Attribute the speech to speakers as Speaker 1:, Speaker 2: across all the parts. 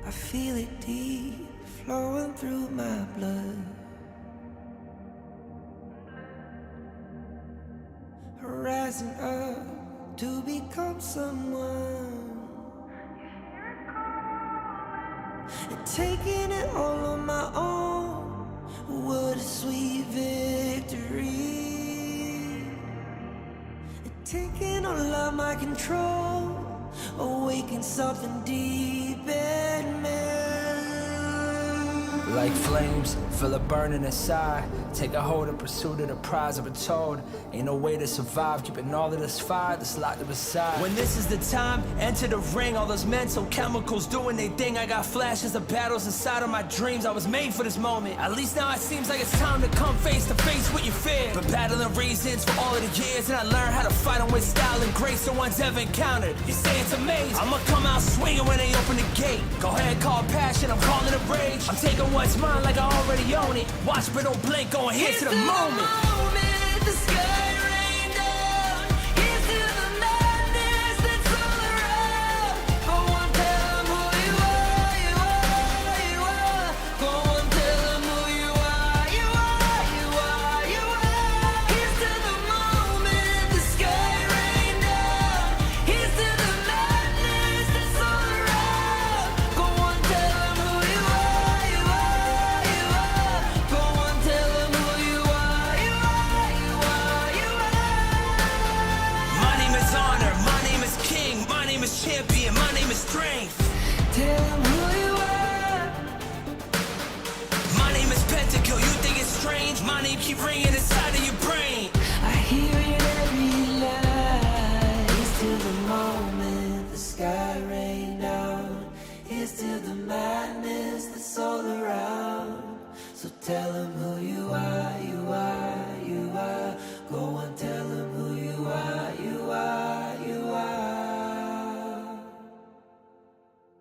Speaker 1: I feel it deep, flowing through my blood. Rising up to become someone, and taking it all on my own. What a sweet victory. And taking all of my control, awaken something deep in me.
Speaker 2: Like flames, feel it burning inside. Take a hold in pursuit of the prize. I've been told ain't no way to survive, keeping all of this fire that's locked up inside. When this is the time, enter the ring. All those mental chemicals doing their thing. I got flashes of battles inside of my dreams. I was made for this moment. At least now it seems like it's time to come face to face with your fear. Been battling reasons for all of the years, and I learned how to fight them with style and grace no one's ever encountered. You say it's amazing, I'ma come out swinging when they open the gate. Go ahead, call passion, I'm calling it rage. I'm taking what's mine like I already own it. Watch but don't blink, going here to the moment.
Speaker 1: The sky rained down. Here's to the madness that's all around. Go on, tell them who you are, you are, you are. Go on, tell them who you are, you are, you are, you are. Here's to the moment, the sky rained down. Here's to the madness that's all around. Go on, tell them who you are, you are, you are. Go on, tell them who you are, you are, you are, you are.
Speaker 2: My name is honor, my name is king, my name is champion, my name is strength.
Speaker 1: Tell them who you are.
Speaker 2: My name is Pentakill, you think it's strange? My name keep ringing inside of your brain.
Speaker 1: I hear it every night. Here's to the moment the sky rained down. Here's to the madness that's all around. So tell them who you are, you are, you are. Go on, tell them who you are, you are, you are.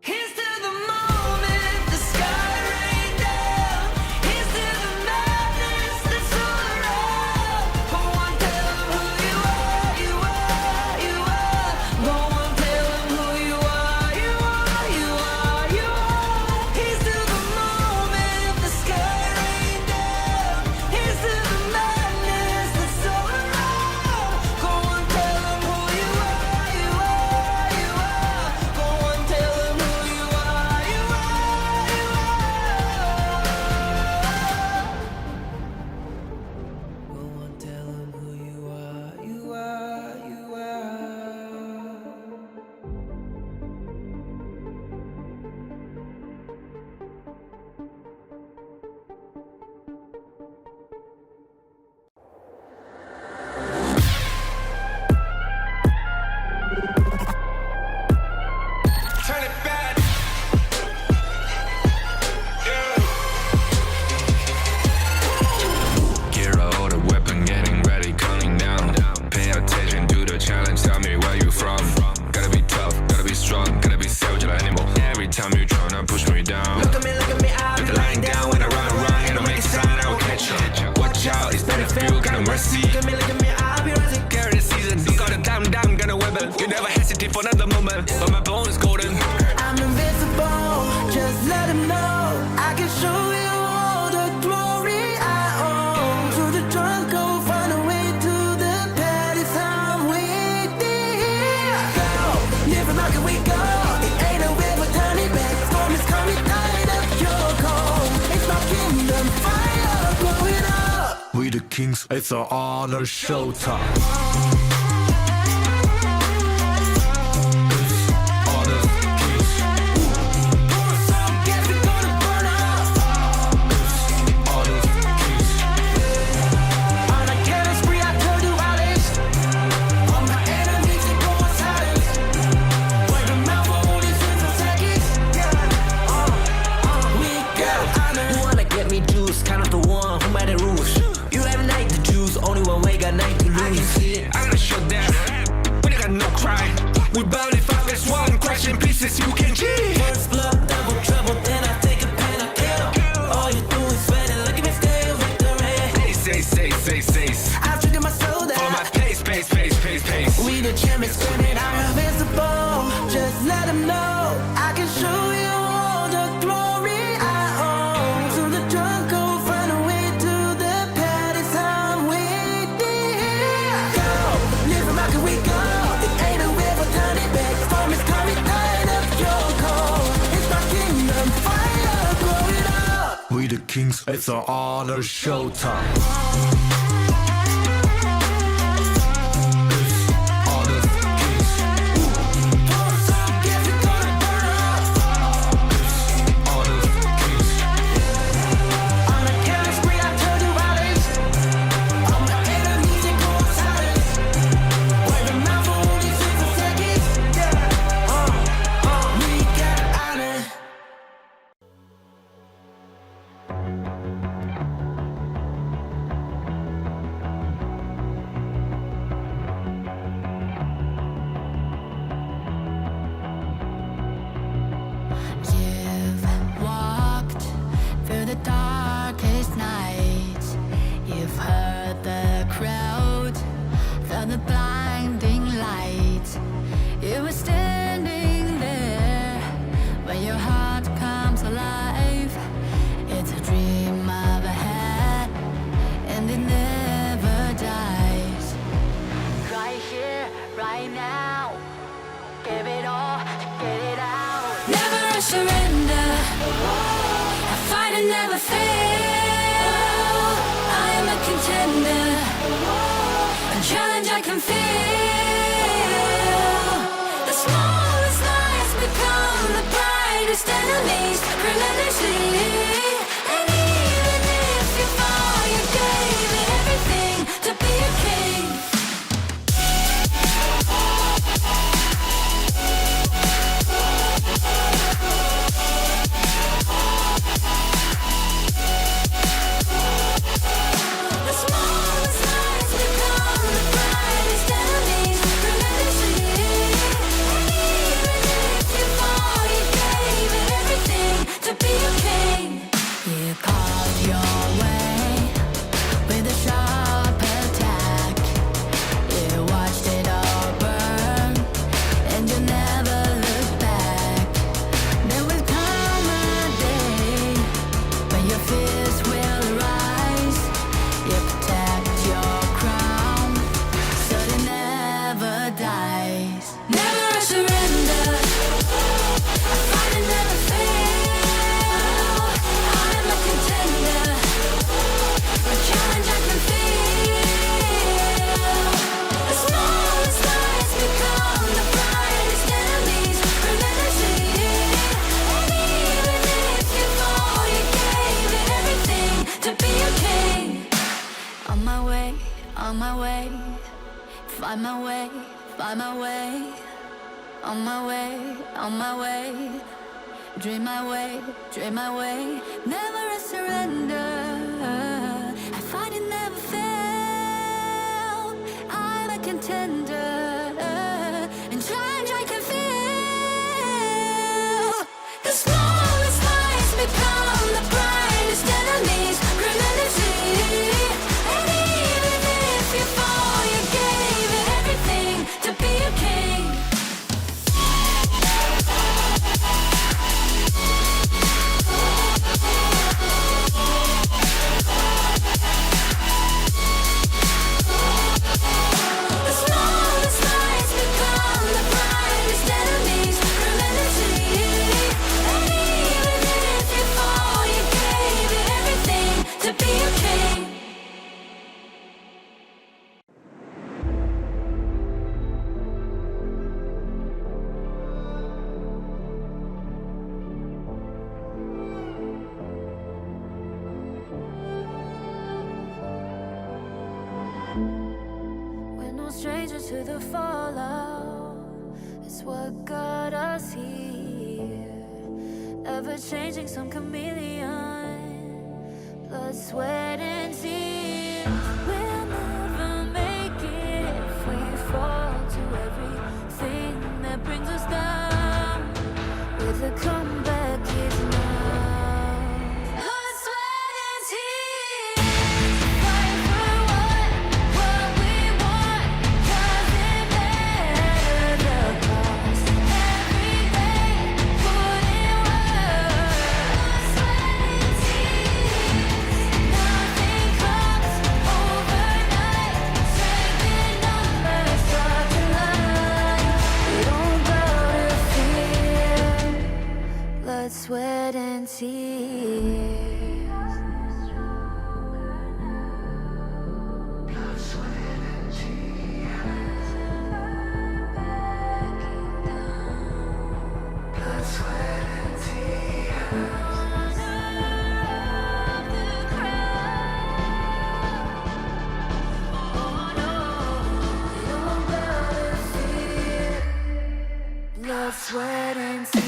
Speaker 1: Here's to the moment the sky rained down. Here's to the madness that's all around. Go on, tell them who you are, you are, you are. Go on, tell them who you are, you are, you are, you are. Here's to the moment the sky rained down. Here's to the madness that's all around. Go on, tell them who you are, you are, you are. Go on, tell them who you are, you are, you are. Go on, tell them who you are, you are, you are.
Speaker 3: Turn it back. Gear out a weapon, getting ready, counting down. Pay attention to the challenge, tell me where you from. Gotta be tough, gotta be strong, gotta be savage like animal. Every time you tryna push me down.
Speaker 1: Look at me, I'll
Speaker 3: Look lying down when I run, and I'll make a sign, I will catch you. Watch out, it's better for you, got mercy.
Speaker 1: Look at me, I'll be rising.
Speaker 3: Carry the season, you got a down, gonna weapon. You never hesitate for another moment, but my bone is golden.
Speaker 1: I'm invincible, just let them know. I can show you all the glory I own. Through the jungle, find a way to the palace. I'm waiting. Go, different market we go. It ain't a river, turn it back. Storm is coming, light up your cold. It's my kingdom, fire blowing up.
Speaker 4: We the kings, it's our honor showtime. Honor kings,
Speaker 1: Guess we gonna burn up.
Speaker 4: honor kings.
Speaker 1: On a killing spree, I told you all this. All my enemies, they go on silence. Word of mouth, only since I'm seconds. We got honor.
Speaker 5: You wanna get me juice, kind of the one who made the rules. You have night to choose, only one way, got night to
Speaker 3: I can
Speaker 5: lose.
Speaker 3: see it, I'm gonna show that. We got no cry. We bout it, fuck this one, crash in pieces, you can cheat.
Speaker 5: First blood, double trouble, then I take a pen, I kill. All you do is sweat and look at me still victory.
Speaker 3: Say.
Speaker 1: I've triggered my soul
Speaker 3: For my
Speaker 1: down.
Speaker 3: pace.
Speaker 1: We the champions, screaming, I'm invincible. Just let them know I can show you all the
Speaker 4: kings, it's an honor showtime.
Speaker 1: You've walked through the darkest nights. You've heard the crowd, felt the blinding light. You were standing there when your heart comes alive. It's a dream of a hat, and it never dies. Right here, right now, give it all, get it out. Never a surrender, I fight and never fail. I am a contender, a challenge I can feel. The smallest lies become the brightest enemies, relentlessly. And even if you fall, you gave it everything to be a king. The smallest lies become the brightest enemies, relentlessly. And even if you fall, you gave it everything to be a king. You carved your way with a sharp attack. You watched it all burn, and you never looked back. There will come a day when your fears will arise. You protect your crown, so it never dies. Never a surrender, I fight and never fail. I am a contender, a challenge I can feel. The smallest lies become the brightest enemies, relentlessly. And even if you fall, you gave it everything to be a king. On my way, on my way, find my way, find my way. On my way, on my way, dream my way, dream my way. Never a surrender, I fight and never fail. I'm a contender, and challenge I can feel. The smallest lies become the brightest enemies, relentlessly. And even if you fall, you gave it everything to be a king. The smallest lies become the brightest enemies, relentlessly. And even if you fall, you gave it everything to be a king. We're no strangers to the fallout. It's what got us here. Ever changing, some chameleon. Blood, sweat, and tears. We'll never make it if we fall to everything that brings us down. With a comeback is now. Blood, sweat, and tears. Fight for what we want. 'Cause it matters the cost. Every day, put in work. Blood, sweat, and tears. Nothing sweat and tears.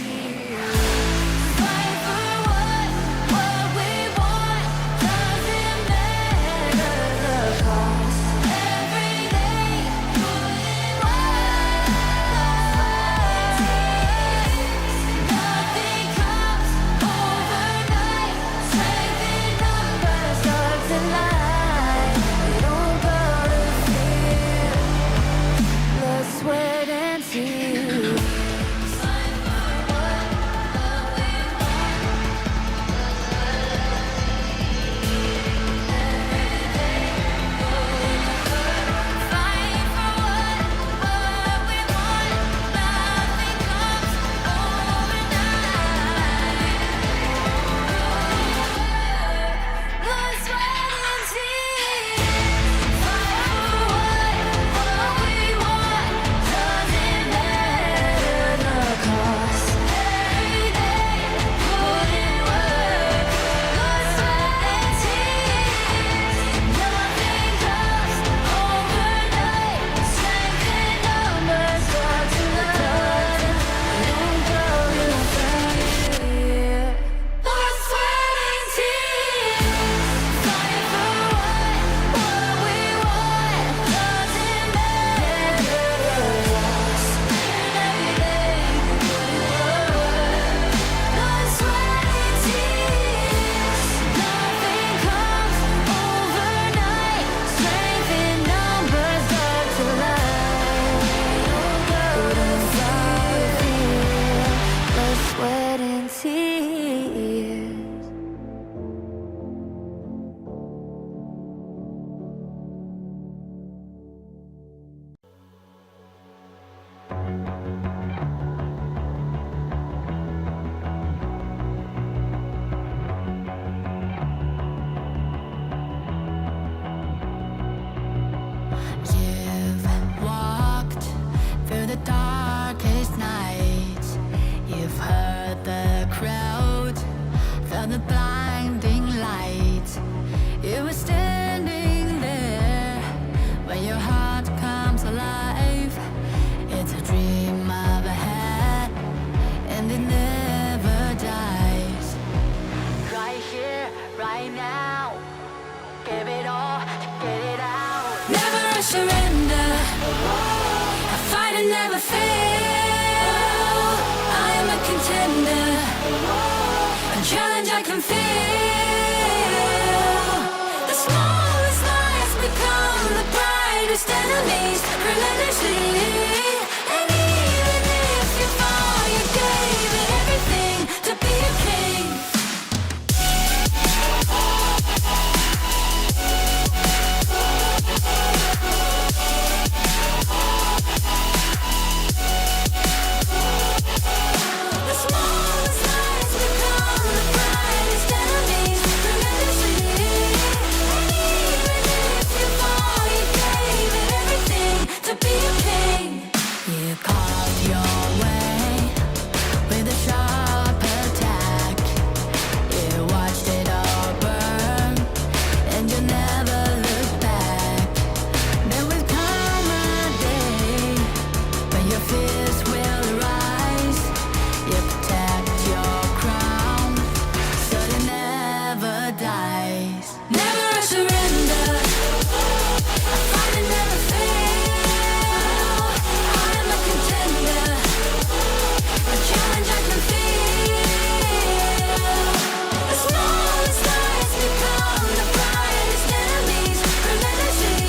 Speaker 1: Fight for what we want. Doesn't matter the cost. Every day, put in work. Nothing comes overnight. Strength in numbers, stars align. We don't go to fear. Blood, sweat, and tears. Fight for what we want. Fight for what we want. Nothing comes overnight. Blood, sweat, and tears. Fight for what we want. Doesn't matter the cost. Every day, put in work. Blood, sweat, and tears. Nothing comes overnight. Strength in numbers, start to learn. We don't go to fear. Blood, sweat, and tears. Fight for what we want. Doesn't matter the cost. Every day, put in work. Blood, sweat, and tears. Nothing comes overnight. Strength in numbers, start to learn. We don't go to fear. Blood, sweat, and tears. You've walked through the darkest nights. You've heard the crowd, felt the blinding light. You were standing there when your heart comes alive. It's a dream of a hat, and it never dies. Right here, right now. Give it all, get it out. Never a surrender. I fight and never fail. I am a contender. A challenge I can feel. The smallest lies become the brightest enemies. Relentlessly. And even if you fall, you gave it everything to be a king. The smallest lies become the brightest enemies. Relentlessly. And even if you fall, you gave it everything to be a king. You carved your way with a sharp attack. You watched it all burn, and you never looked back. There will come a day when your fears will rise. You protect your crown, so it never dies. Never a surrender. I fight and never fail. I am a contender. A challenge I can feel. The smallest lies become the brightest enemies. Relentlessly.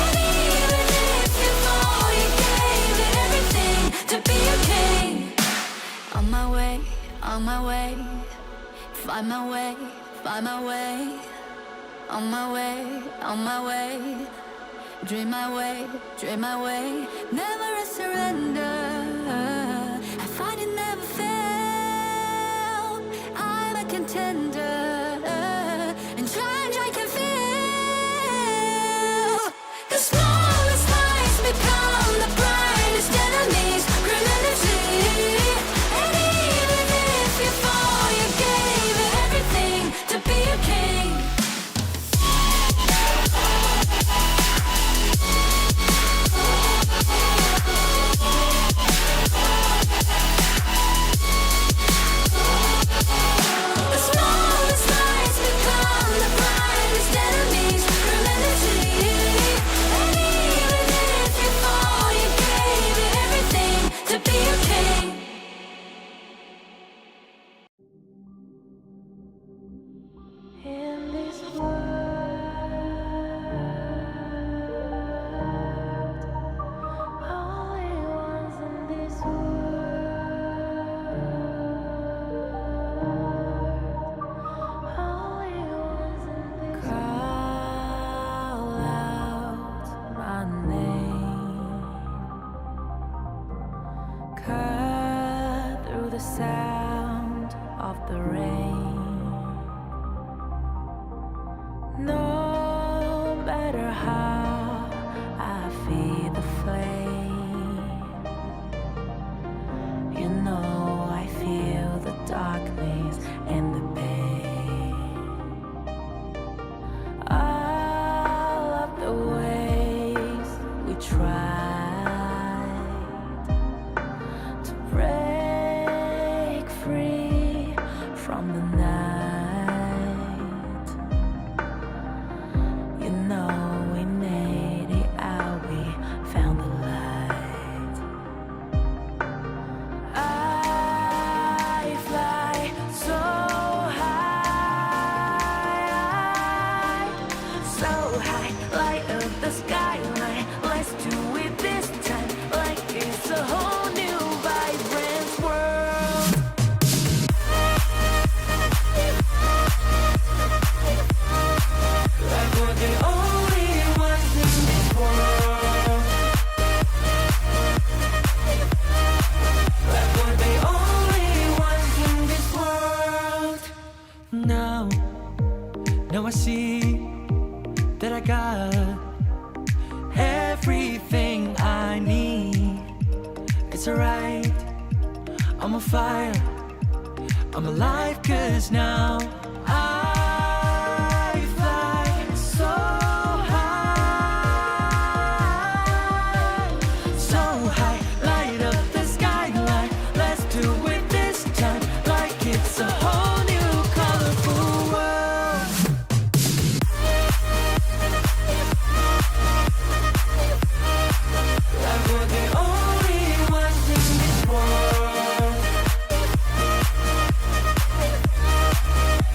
Speaker 1: And even if you fall, you gave it everything to be a king. On my way, on my way. Find my way, find my way. On my way, on my way. Dream my way, dream my way. Never a surrender. I fight and never fail. I'm a contender. And challenge I can feel. The smallest lies become the brightest enemies. Relentlessly. And even if you fall, you gave it everything to be a king. cut through the sound of the rain. No matter how I feed the flame, you know I feel the darkness and the pain. All of the ways we tried to break free from the night, you know we made it out, we found the light. I fly so high, light up the skyline. Let's do it this time, like it's a whole new vibrant world. Like we're the only ones in this world. Like we're the only ones in this world.
Speaker 2: Now I see that I got everything I need. It's alright, I'm on fire, I'm alive, 'cause now I fly so high, light up the skyline. Let's do it this time, like it's a whole new colorful world.
Speaker 1: Like we're the only ones in this world.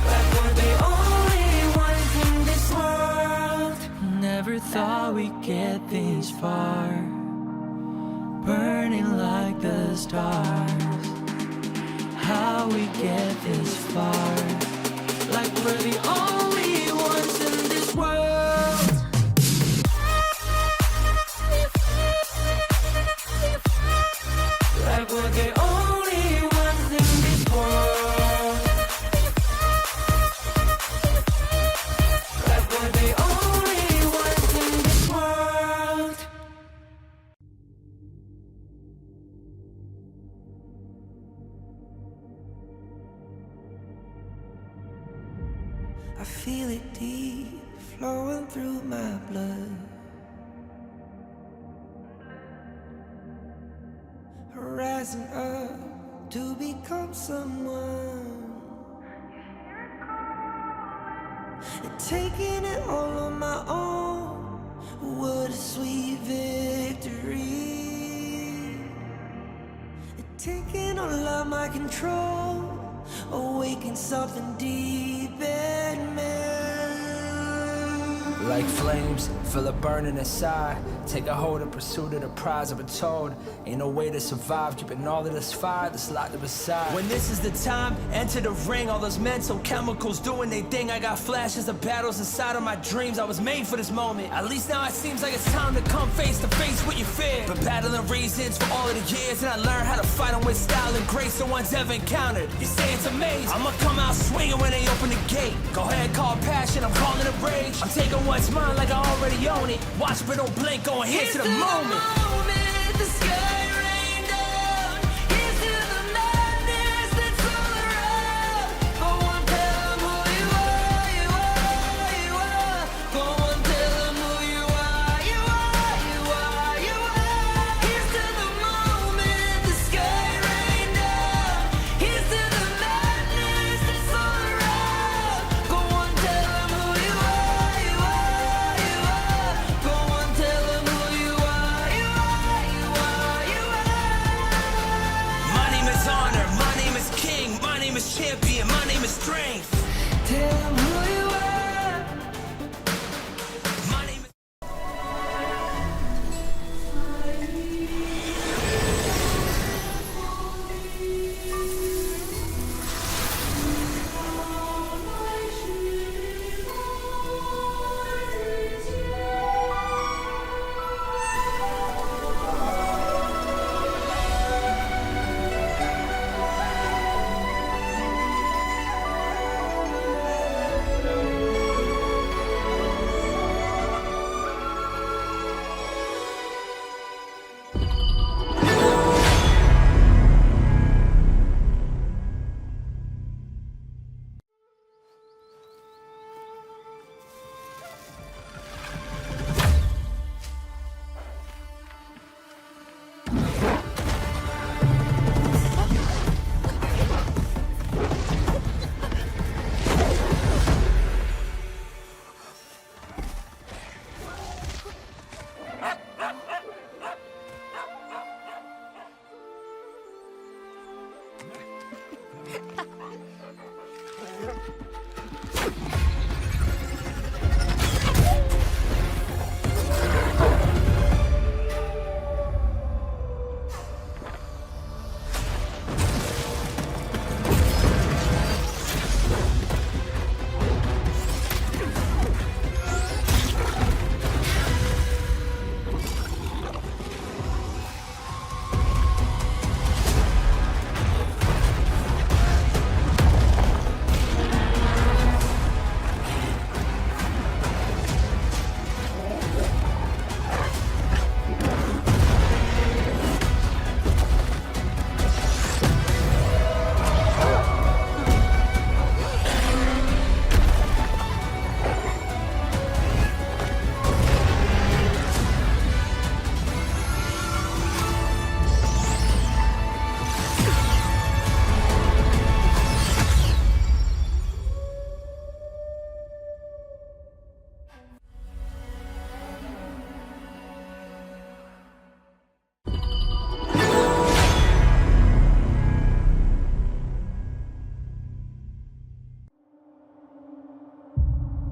Speaker 1: Like we're the only ones in this world.
Speaker 2: Never thought we'd get this far, burning like the stars. How we get this far, like we're the only ones in this world.
Speaker 1: Like we're the only ones in this world. Like we're the only ones in this world.
Speaker 2: I feel it deep, flowing through my blood. Rising up to become someone, and taking it all on my own. What a sweet victory. And taking all of my control, awaken something deep in me. Like flames, feel it burning inside. Take a hold in pursuit of the prize. I've been told ain't no way to survive, keeping all of this fire that's locked up inside. When this is the time, enter the ring. All those mental chemicals doing they thing. I got flashes of battles inside of my dreams. I was made for this moment. At least now it seems like it's time to come face to face with your fear. Been battling reasons for all of the years, and I learned how to fight them with style and grace no one's ever encountered. You say it's amazing, I'ma come out swinging when they open the gate. Go ahead, call passion, I'm calling it rage. I'm taking what's mine like I already own it. Watch but don't blink, going here to the moment.
Speaker 1: The sky rained down. Here's to the madness that's all around. Go on, tell them who you are, you are, you are. Go on, tell them who you are, you are, you are, you are. Here's to the moment. The sky rained down. Here's to the madness that's all around. Go on, tell them who you are, you are, you are. Go on, tell them who you are, you are, you are, you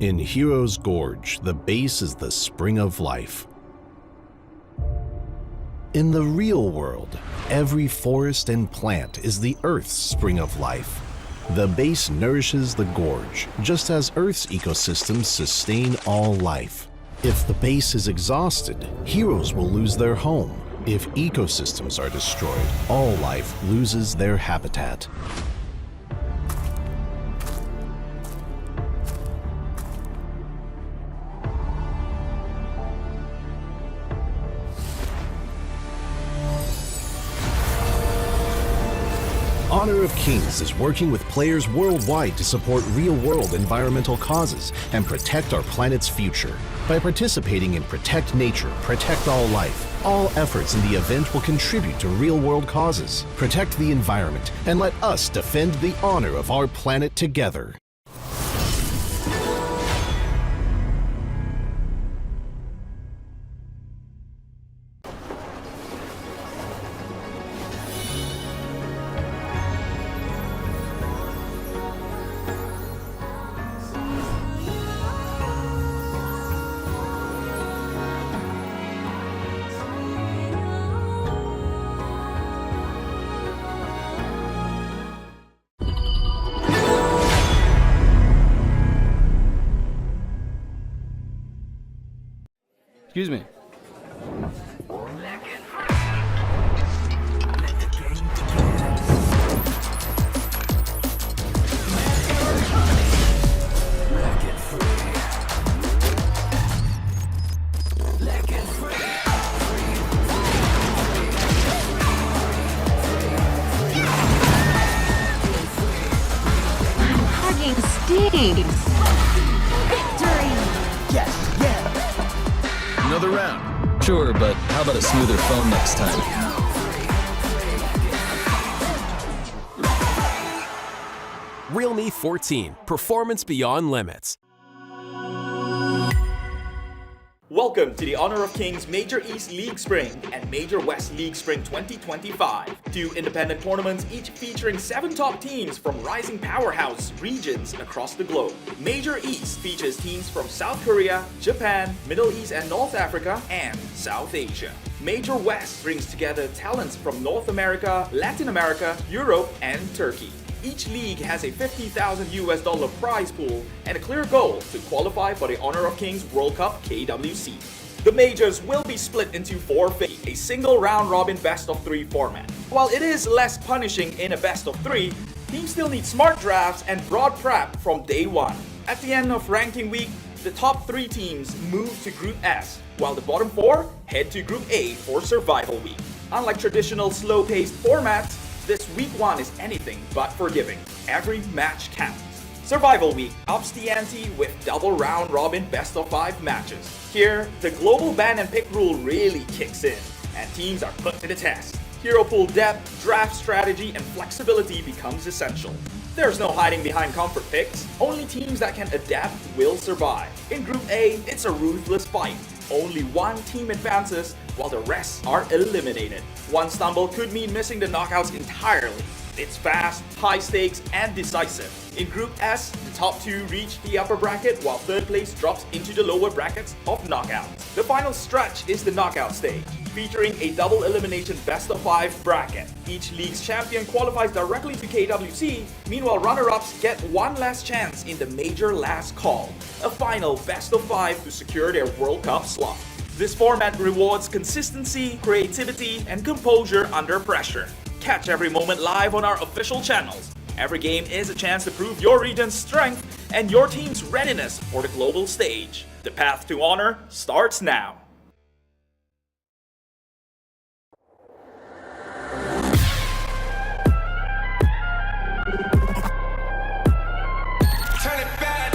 Speaker 4: In Hero's Gorge, the base is the spring of life. In the real world, every forest and plant is the Earth's spring of life. The base nourishes the gorge, just as Earth's ecosystems sustain all life. If the base is exhausted, heroes will lose their home. If ecosystems are destroyed, all life loses their habitat. Honor of Kings is working with players worldwide to support real-world environmental causes and protect our planet's future. By participating in Protect Nature, Protect All Life, all efforts in the event will contribute to real-world causes, protect the environment, and let us defend the honor of our planet together.
Speaker 6: Excuse me.
Speaker 7: Hugging stinks. Victory!
Speaker 6: Another round. Sure, but how about a smoother phone next time?
Speaker 8: Realme 14, performance beyond limits.
Speaker 9: Welcome to the Honor of Kings Major East League Spring and Major West League Spring 2025. Two independent tournaments, each featuring 7 top teams from rising powerhouse regions across the globe. Major East features teams from South Korea, Japan, Middle East and North Africa, and South Asia. Major West brings together talents from North America, Latin America, Europe, and Turkey. Each league has a $50,000 prize pool and a clear goal to qualify for the Honor of Kings World Cup KWC. The majors will be split into 4 phases, a single round-robin best-of-3 format. While it is less punishing in a best-of-3, teams still need smart drafts and broad prep from day one. At the end of ranking week, the top 3 teams move to Group S, while the bottom 4 head to Group A for Survival Week. Unlike traditional slow-paced formats, this week 1 is anything but forgiving. Every match counts. Survival Week ups the ante with double round-robin best-of-5 matches. Here, the global ban and pick rule really kicks in, and teams are put to the test. Hero pool depth, draft strategy, and flexibility becomes essential. There's no hiding behind comfort picks. Only teams that can adapt will survive. In Group A, it's a ruthless fight. Only one team advances, while the rest are eliminated. One stumble could mean missing the knockouts entirely. It's fast, high stakes, and decisive. In Group S, the top 2 reach the upper bracket, while 3rd place drops into the lower brackets of knockouts. The final stretch is the knockout stage, featuring a double elimination best-of-5 bracket. Each league's champion qualifies directly to KWC, meanwhile runner-ups get one last chance in the major last call, a final best-of-5 to secure their World Cup slot. This format rewards consistency, creativity, and composure under pressure. Catch every moment live on our official channels. Every game is a chance to prove your region's strength and your team's readiness for the global stage. The path to honor starts now.
Speaker 3: Turn it back.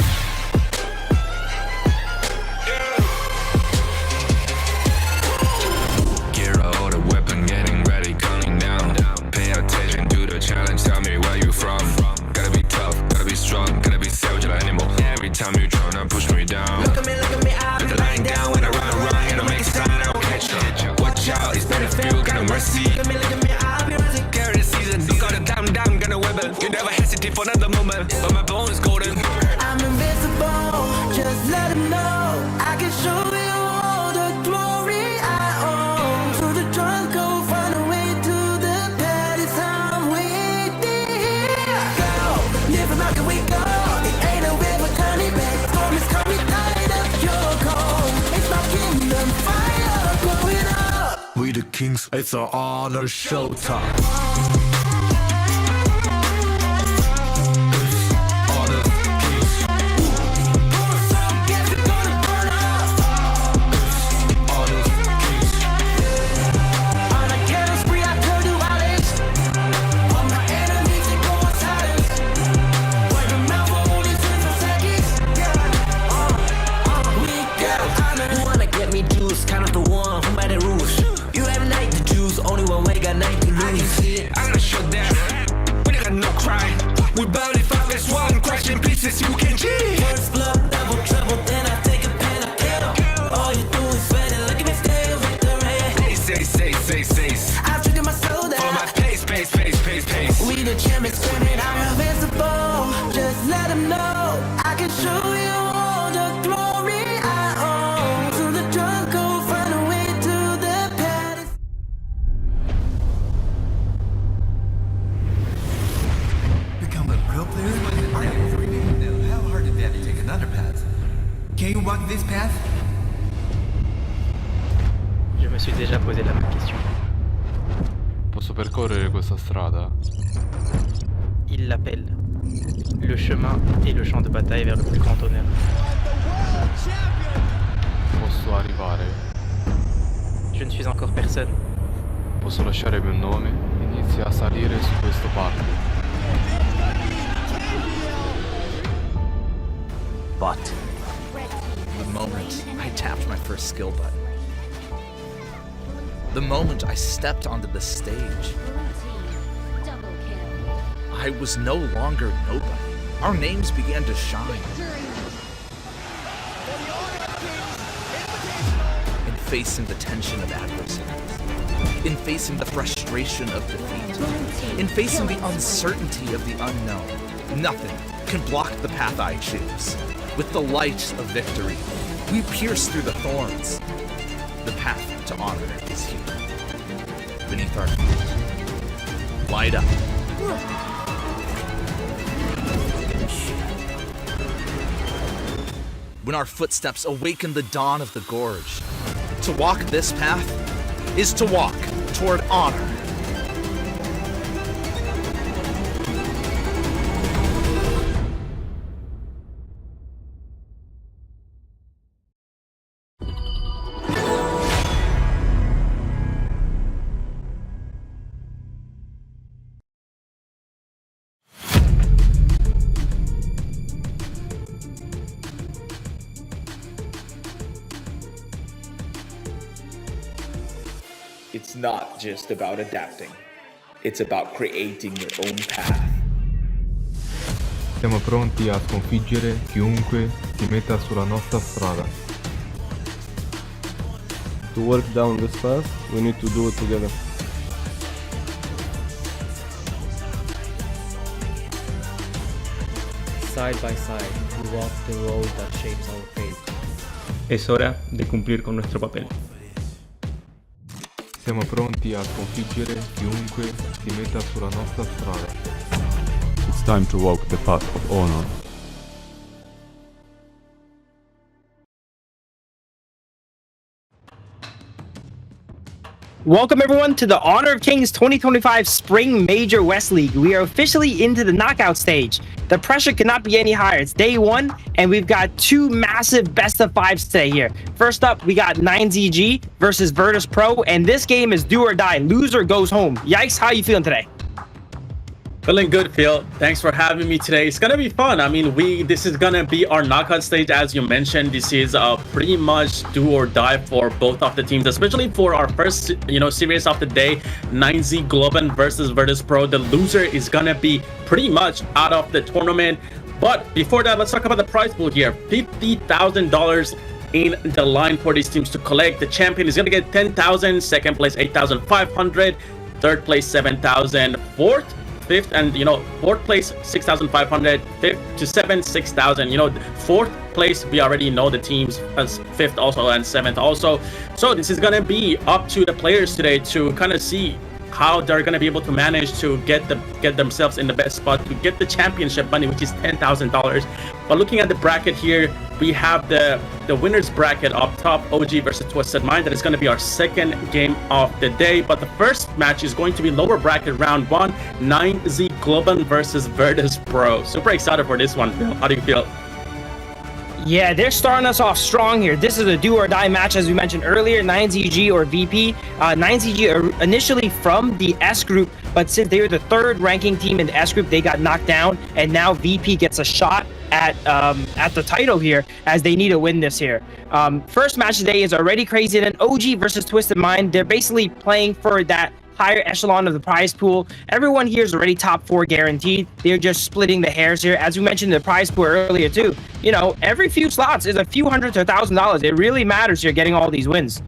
Speaker 3: Gear out the weapon, getting ready, counting down. Pay attention to the challenge, tell me where you from. Gotta be tough, gotta be strong, gotta be savage like animal. Every time you tryna push me down.
Speaker 5: Look at me, I'll be
Speaker 3: Put the line down when I run.
Speaker 10: Kings, it's an honor showtime. Honor Kings. Honor Kings.
Speaker 5: On a killing spree, I could do violence. All my enemies, they go on silence. Wipe them out for only 20 seconds. We got honor. You wanna get me juice, kind of the one who made the rules. You have night to choose, only one way, got night to lose.
Speaker 3: I gotta shut down. We got no crime. We bout it 5 as 1. Crash in pieces, you can cheat.
Speaker 5: First blood, double trouble, then I take a pen, I kill. All you do is sweat and look at me stay with the rain.
Speaker 3: Say.
Speaker 5: I've triggered my soul down.
Speaker 3: For my pace.
Speaker 5: We the champions screaming, I'm invincible. Just let them know I can show you all the glory I own. To the drunk, go find a way to the palace.
Speaker 11: Become a pro player? How hard is that to take another path? Can you walk this path?
Speaker 12: Je me suis déjà posé la même question.
Speaker 13: Posso percorrere questa strada?
Speaker 12: Il l'appelle. Le chemin et le champ de bataille vers le plus grand honneur.
Speaker 13: Posso arrivare?
Speaker 12: Je ne suis encore personne.
Speaker 13: Posso lasciare il mio nome? Inizia a salire su questo palco.
Speaker 14: But the moment I tapped my first skill button, the moment I stepped onto the stage, I was no longer nobody. Our names began to shine. In facing the tension of adversity, in facing the frustration of defeat, in facing the uncertainty of the unknown, nothing can block the path I choose. With the light of victory, we pierce through the thorns. The path to honor is here. Beneath our feet. Light up. When our footsteps awaken the dawn of the gorge, to walk this path is to walk toward honor.
Speaker 9: It's not just about adapting. It's about creating your own path.
Speaker 13: Siamo pronti a sconfiggere chiunque si metta sulla nostra strada.
Speaker 15: To work down this path, we need to do it together.
Speaker 16: Side by side, we walk the road that shapes our fate.
Speaker 12: Es hora de cumplir con nuestro papel.
Speaker 13: Siamo pronti a sconfiggere chiunque si metta sulla nostra strada.
Speaker 17: It's time to walk the path of honor.
Speaker 18: Welcome everyone to the Honor of Kings 2025 Spring Major West League. We are officially into the knockout stage. The pressure cannot be any higher. It's day one, and we've got two massive best of fives today here. First up, we got YikeZGG versus Virtus.pro, and this game is do or die. Loser goes home. Yikes, how you feeling today?
Speaker 19: Feeling good, Phil. Thanks for having me today. It's gonna be fun. I mean, this is gonna be our knockout stage, as you mentioned. This is pretty much do or die for both of the teams, especially for our first, series of the day, YikeZ Globant versus Virtus.pro. The loser is gonna be pretty much out of the tournament. But before that, let's talk about the prize pool here. $50,000 in the line for these teams to collect. The champion is gonna get 10,000, second place 8,500, third place 7,000, fifth and fourth place 6,500, fifth to seventh 6,000. Fourth place we already know the teams as fifth also and seventh also. So this is gonna be up to the players today to kind of see how they're going to be able to manage to get themselves in the best spot to get the championship money, which is $10,000. But looking at the bracket here, we have the winners bracket up top, OG versus Twisted Mind. That is going to be our second game of the day. But the first match is going to be lower bracket round 1, YikeZ Globant versus Virtus.pro. Super excited for this one, Phil. How do you feel?
Speaker 18: Yeah, they're starting us off strong here. This is a do or die match, as we mentioned earlier. YikeZGG or VP. YikeZGG are initially from the S group, but since they were the third ranking team in the S group, they got knocked down, and now VP gets a shot at the title here, as they need to win this here. First match today is already crazy. Then OG versus Twisted Mind. They're basically playing for that higher echelon of the prize pool. Everyone here is already top 4 guaranteed. They're just splitting the hairs here. As we mentioned in the prize pool earlier too, you know, every few slots is a few hundred to $1,000. It really matters here getting all these wins.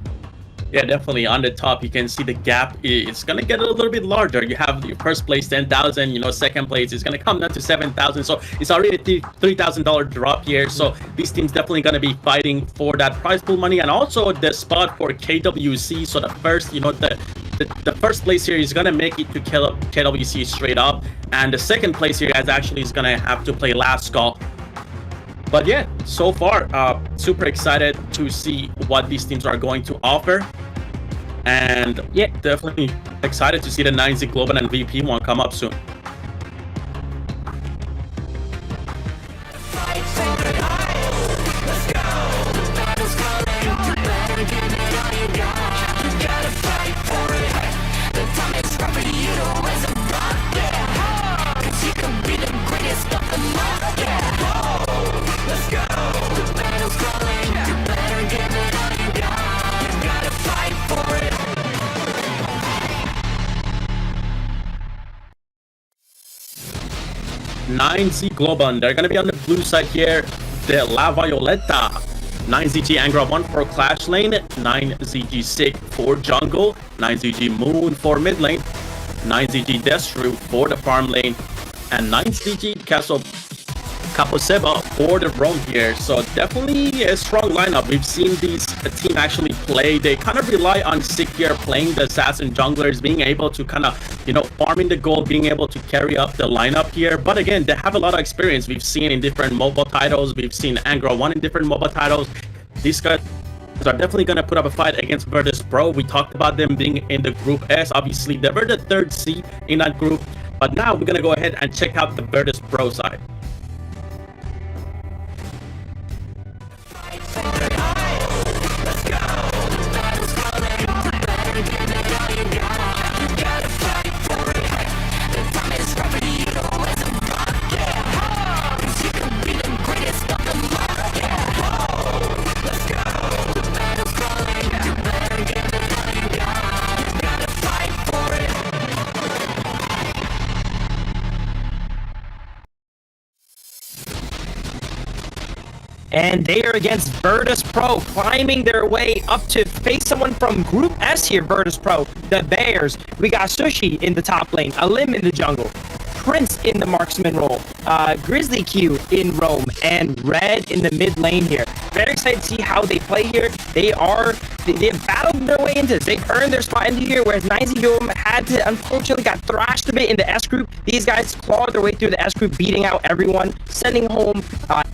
Speaker 19: Yeah, definitely. On the top, you can see the gap is going to get a little bit larger. You have your first place, 10,000, you know, second place is going to come down to 7,000. So it's already a $3,000 drop here. So these teams definitely going to be fighting for that prize pool money, and also the spot for KWC. So the first, you know, the first place here is going to make it to KWC straight up. And the second place here actually is going to have to play last call. But yeah, so far, super excited to see what these teams are going to offer. And yeah, definitely excited to see the YikeZ Globant and VP one come up soon. YikeZ Globant, they're gonna be on the blue side here. The La Violeta, YikeZG Angra 1 for Clash Lane, YikeZG Sig for Jungle, YikeZG Moon for mid lane, YikeZG Destru for the farm lane, and YikeZG Caposeba for the roam here. So definitely a strong lineup. We've seen these team actually play. They kind of rely on Sig here playing the assassin junglers, being able to kind of, you know, farming the gold, being able to carry up the lineup here. But again, they have a lot of experience. We've seen in different mobile titles. We've seen Angra 1 in different mobile titles. These guys are definitely going to put up a fight against Virtus.pro. We talked about them being in the Group S. Obviously, they were the 3rd seed in that group. But now we're going to go ahead and check out the Virtus.pro side.
Speaker 18: And they are against Virtus.pro, climbing their way up to face someone from Group S here, Virtus.pro. The Bears. We got Sushi in the top lane, Alim in the jungle, Prince in the marksman role, Grizzly Q in roam, and Red in the mid lane here. Very excited to see how they play here. They've battled their way into this. They've earned their spot into here, whereas YikeZGG had to, unfortunately, got thrashed a bit in the S group. These guys clawed their way through the S group, beating out everyone, sending home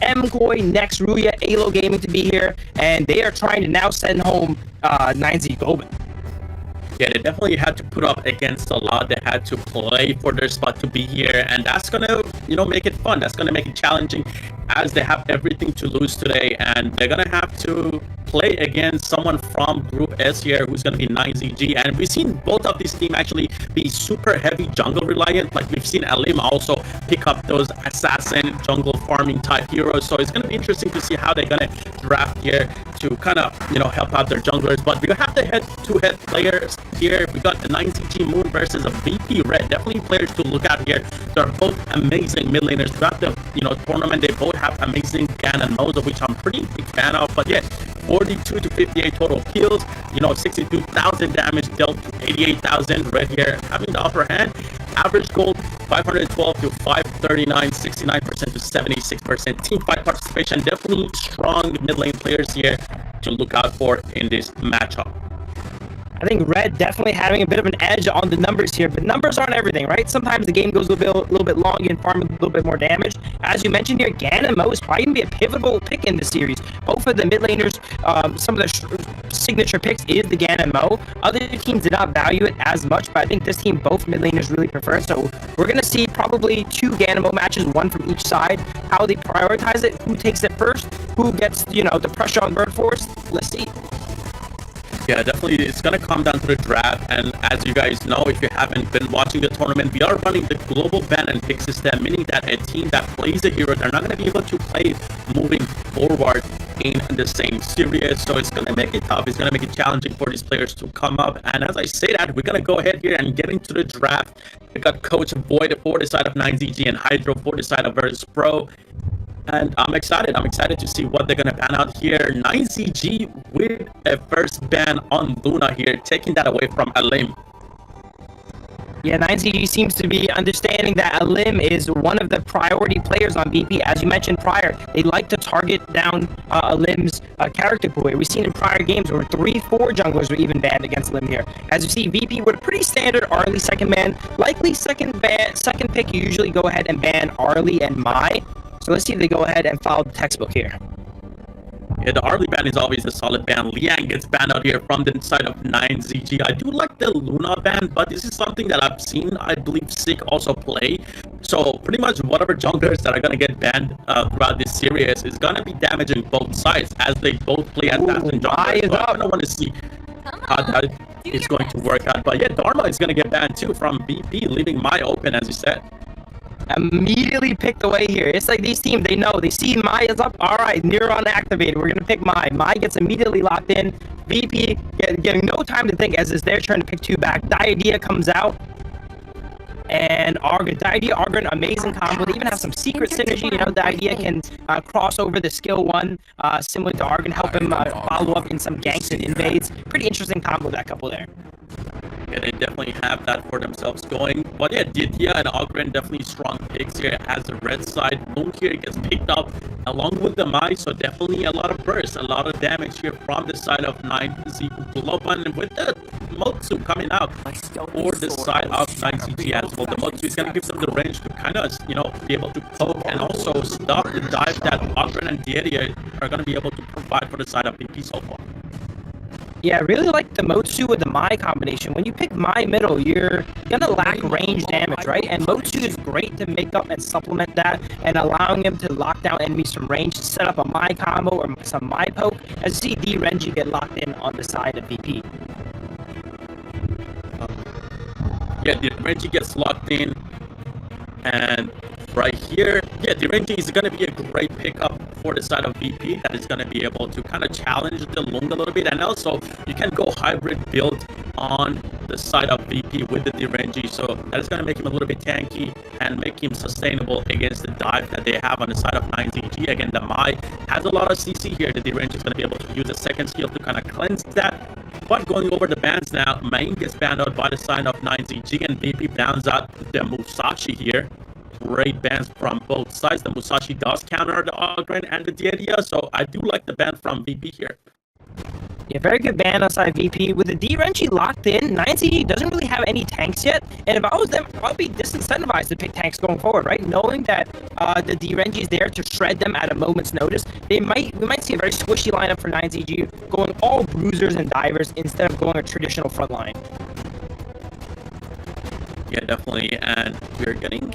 Speaker 18: MKoi, Next, Ruya, Alo Gaming to be here, and they are trying to now send home YikeZ Globant.
Speaker 19: Yeah, they definitely had to put up against a lot. They had to play for their spot to be here, and that's gonna, you know, make it fun. That's gonna make it challenging, as they have everything to lose today, and they're gonna have to play against someone from Group S here, who's gonna be YikeZG. And we've seen both of these teams actually be super heavy jungle reliant. Like we've seen Alim also pick up those assassin jungle farming type heroes. So it's gonna be interesting to see how they're gonna draft here to kind of, you know, help out their junglers. But we have the head-to-head players here. We got the YikeZG Moon versus a VP Red. Definitely players to look at here. They're both amazing mid laners. Throughout the, you know, tournament, they both have amazing Ganon modes, of which I'm pretty big fan of. But yeah, 42 to 58 total kills, you know, 62,000 damage dealt to 88,000. Red here having the upper hand. Average gold 512 to 539, 69% to 76%. Team fight participation, definitely strong mid lane players here to look out for in this matchup.
Speaker 18: I think Red definitely having a bit of an edge on the numbers here, but numbers aren't everything, right? Sometimes the game goes a little bit long, you can farm a little bit more damage. As you mentioned here, Gan and Mo is probably going to be a pivotal pick in this series. Both of the mid laners, some of the signature picks is the Gan and Mo. Other teams did not value it as much, but I think this team, both mid laners really prefer. So we're going to see probably 2 Gan and Mo matches, one from each side. How they prioritize it, who takes it first, who gets, you know, the pressure on Bird Force. Let's see.
Speaker 19: Yeah, definitely, it's going to come down to the draft, and as you guys know, if you haven't been watching the tournament, we are running the global ban and pick system, meaning that a team that plays a hero, they're not going to be able to play moving forward in the same series, so it's going to make it tough, it's going to make it challenging for these players to come up. And as I say that, we're going to go ahead here and get into the draft. We got Coach Void for the side of 9ZG and Hydro for the side of Virtus.pro. And I'm excited to see what they're gonna ban out here. 9ZG with a first ban on Luna here, taking that away from Alim.
Speaker 18: Yeah, 9ZG seems to be understanding that Alim is one of the priority players on VP. As you mentioned prior, they like to target down Alim's character pool. We've seen in prior games where 3-4 junglers were even banned against Alim here. As you see, VP with a pretty standard Arlie second ban. Likely second pick, you usually go ahead and ban Arlie and Mai. So let's see if they go ahead and follow the textbook here.
Speaker 19: Yeah, the Arlie ban is always a solid ban. Liang gets banned out here from the side of 9ZG. I do like the Luna ban, but this is something that I've seen, I believe, Sick also play. So pretty much whatever junglers that are going to get banned throughout this series is going to be damaging both sides as they both play as Dancing junglers. So I kind of want to see how that is going to work out. But yeah, Dharma is going to get banned too from VP, leaving Mai open, as you said.
Speaker 18: Immediately picked away here. It's like these teams, they know, they see Mai is up. All right, Neuron activated. We're gonna pick Mai. Mai gets immediately locked in. VP getting no time to think as it's their turn to pick 2 back. Diadea comes out. And Argon, Diadea, Argon, amazing combo. They even have some secret synergy. You know, Diadea can cross over the skill 1, similar to Argon, help him follow up in some ganks and invades. Pretty interesting combo, that couple there.
Speaker 19: Yeah, they definitely have that for themselves going. But yeah, Diadea and Ogren definitely strong picks here as the red side. Moon here gets picked up along with the Mai, so definitely a lot of burst, a lot of damage here from the side of 9ZG Globant, and with the Motsu coming out for the side of 9ZG as well. The Motsu is going to give them the range to kind of, you know, be able to poke and also stop the dive that Ogren and Diadea are going to be able to provide for the side of VP so far.
Speaker 18: Yeah, I really like the Motsu with the Mai combination. When you pick Mai middle, you're gonna lack range damage, right? And Motsu is great to make up and supplement that, and allowing him to lock down enemies from range, to set up a Mai combo or some Mai poke. As you see, D Renji get locked in on the side of VP.
Speaker 19: Yeah, the Renji gets locked in, and right here, yeah, the Renji is going to be a great pickup for the side of VP that is going to be able to kind of challenge the Lung a little bit, and also you can go hybrid build on the side of VP with the Renji, so that is going to make him a little bit tanky and make him sustainable against the dive that they have on the side of 9ZG. Again, the Mai has a lot of CC here. The Renji is going to be able to use a second skill to kind of cleanse that. But going over the bans now, Main gets banned out by the side of 9ZG, and VP bans out the Musashi here. Great bans from both sides. The Musashi does counter the Ogren and the Diadea, so I do like the ban from VP here.
Speaker 18: Yeah, very good ban outside VP. With the D Renji locked in, 9ZG doesn't really have any tanks yet. And if I was them, I'd be disincentivized to pick tanks going forward, right? Knowing that the D Renji is there to shred them at a moment's notice, we might see a very squishy lineup for 9ZG, going all bruisers and divers instead of going a traditional front line.
Speaker 19: Yeah, definitely, and we're getting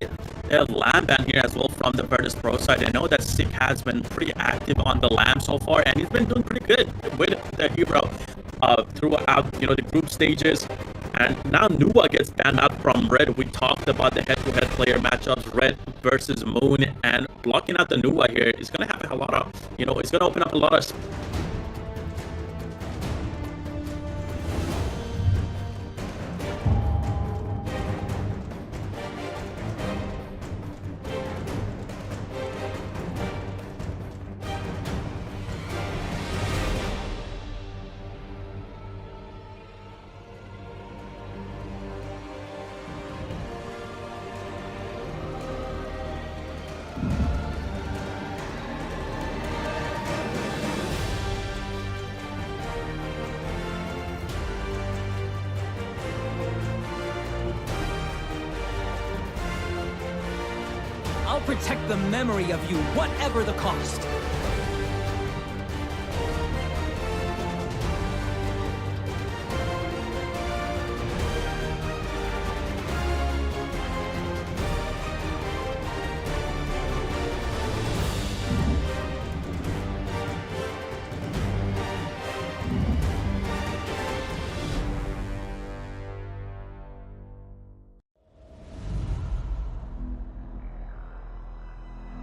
Speaker 19: a Lamb ban here as well from the Virtus.pro side. I know that Sick has been pretty active on the Lamb so far, and he's been doing pretty good with the hero throughout, you know, the group stages. And now Nuwa gets banned out from Red. We talked about the head-to-head player matchups, Red versus Moon, and blocking out the Nuwa here is going to have a lot of, you know, it's going to open up a lot of
Speaker 2: protect the memory of you, whatever the cost.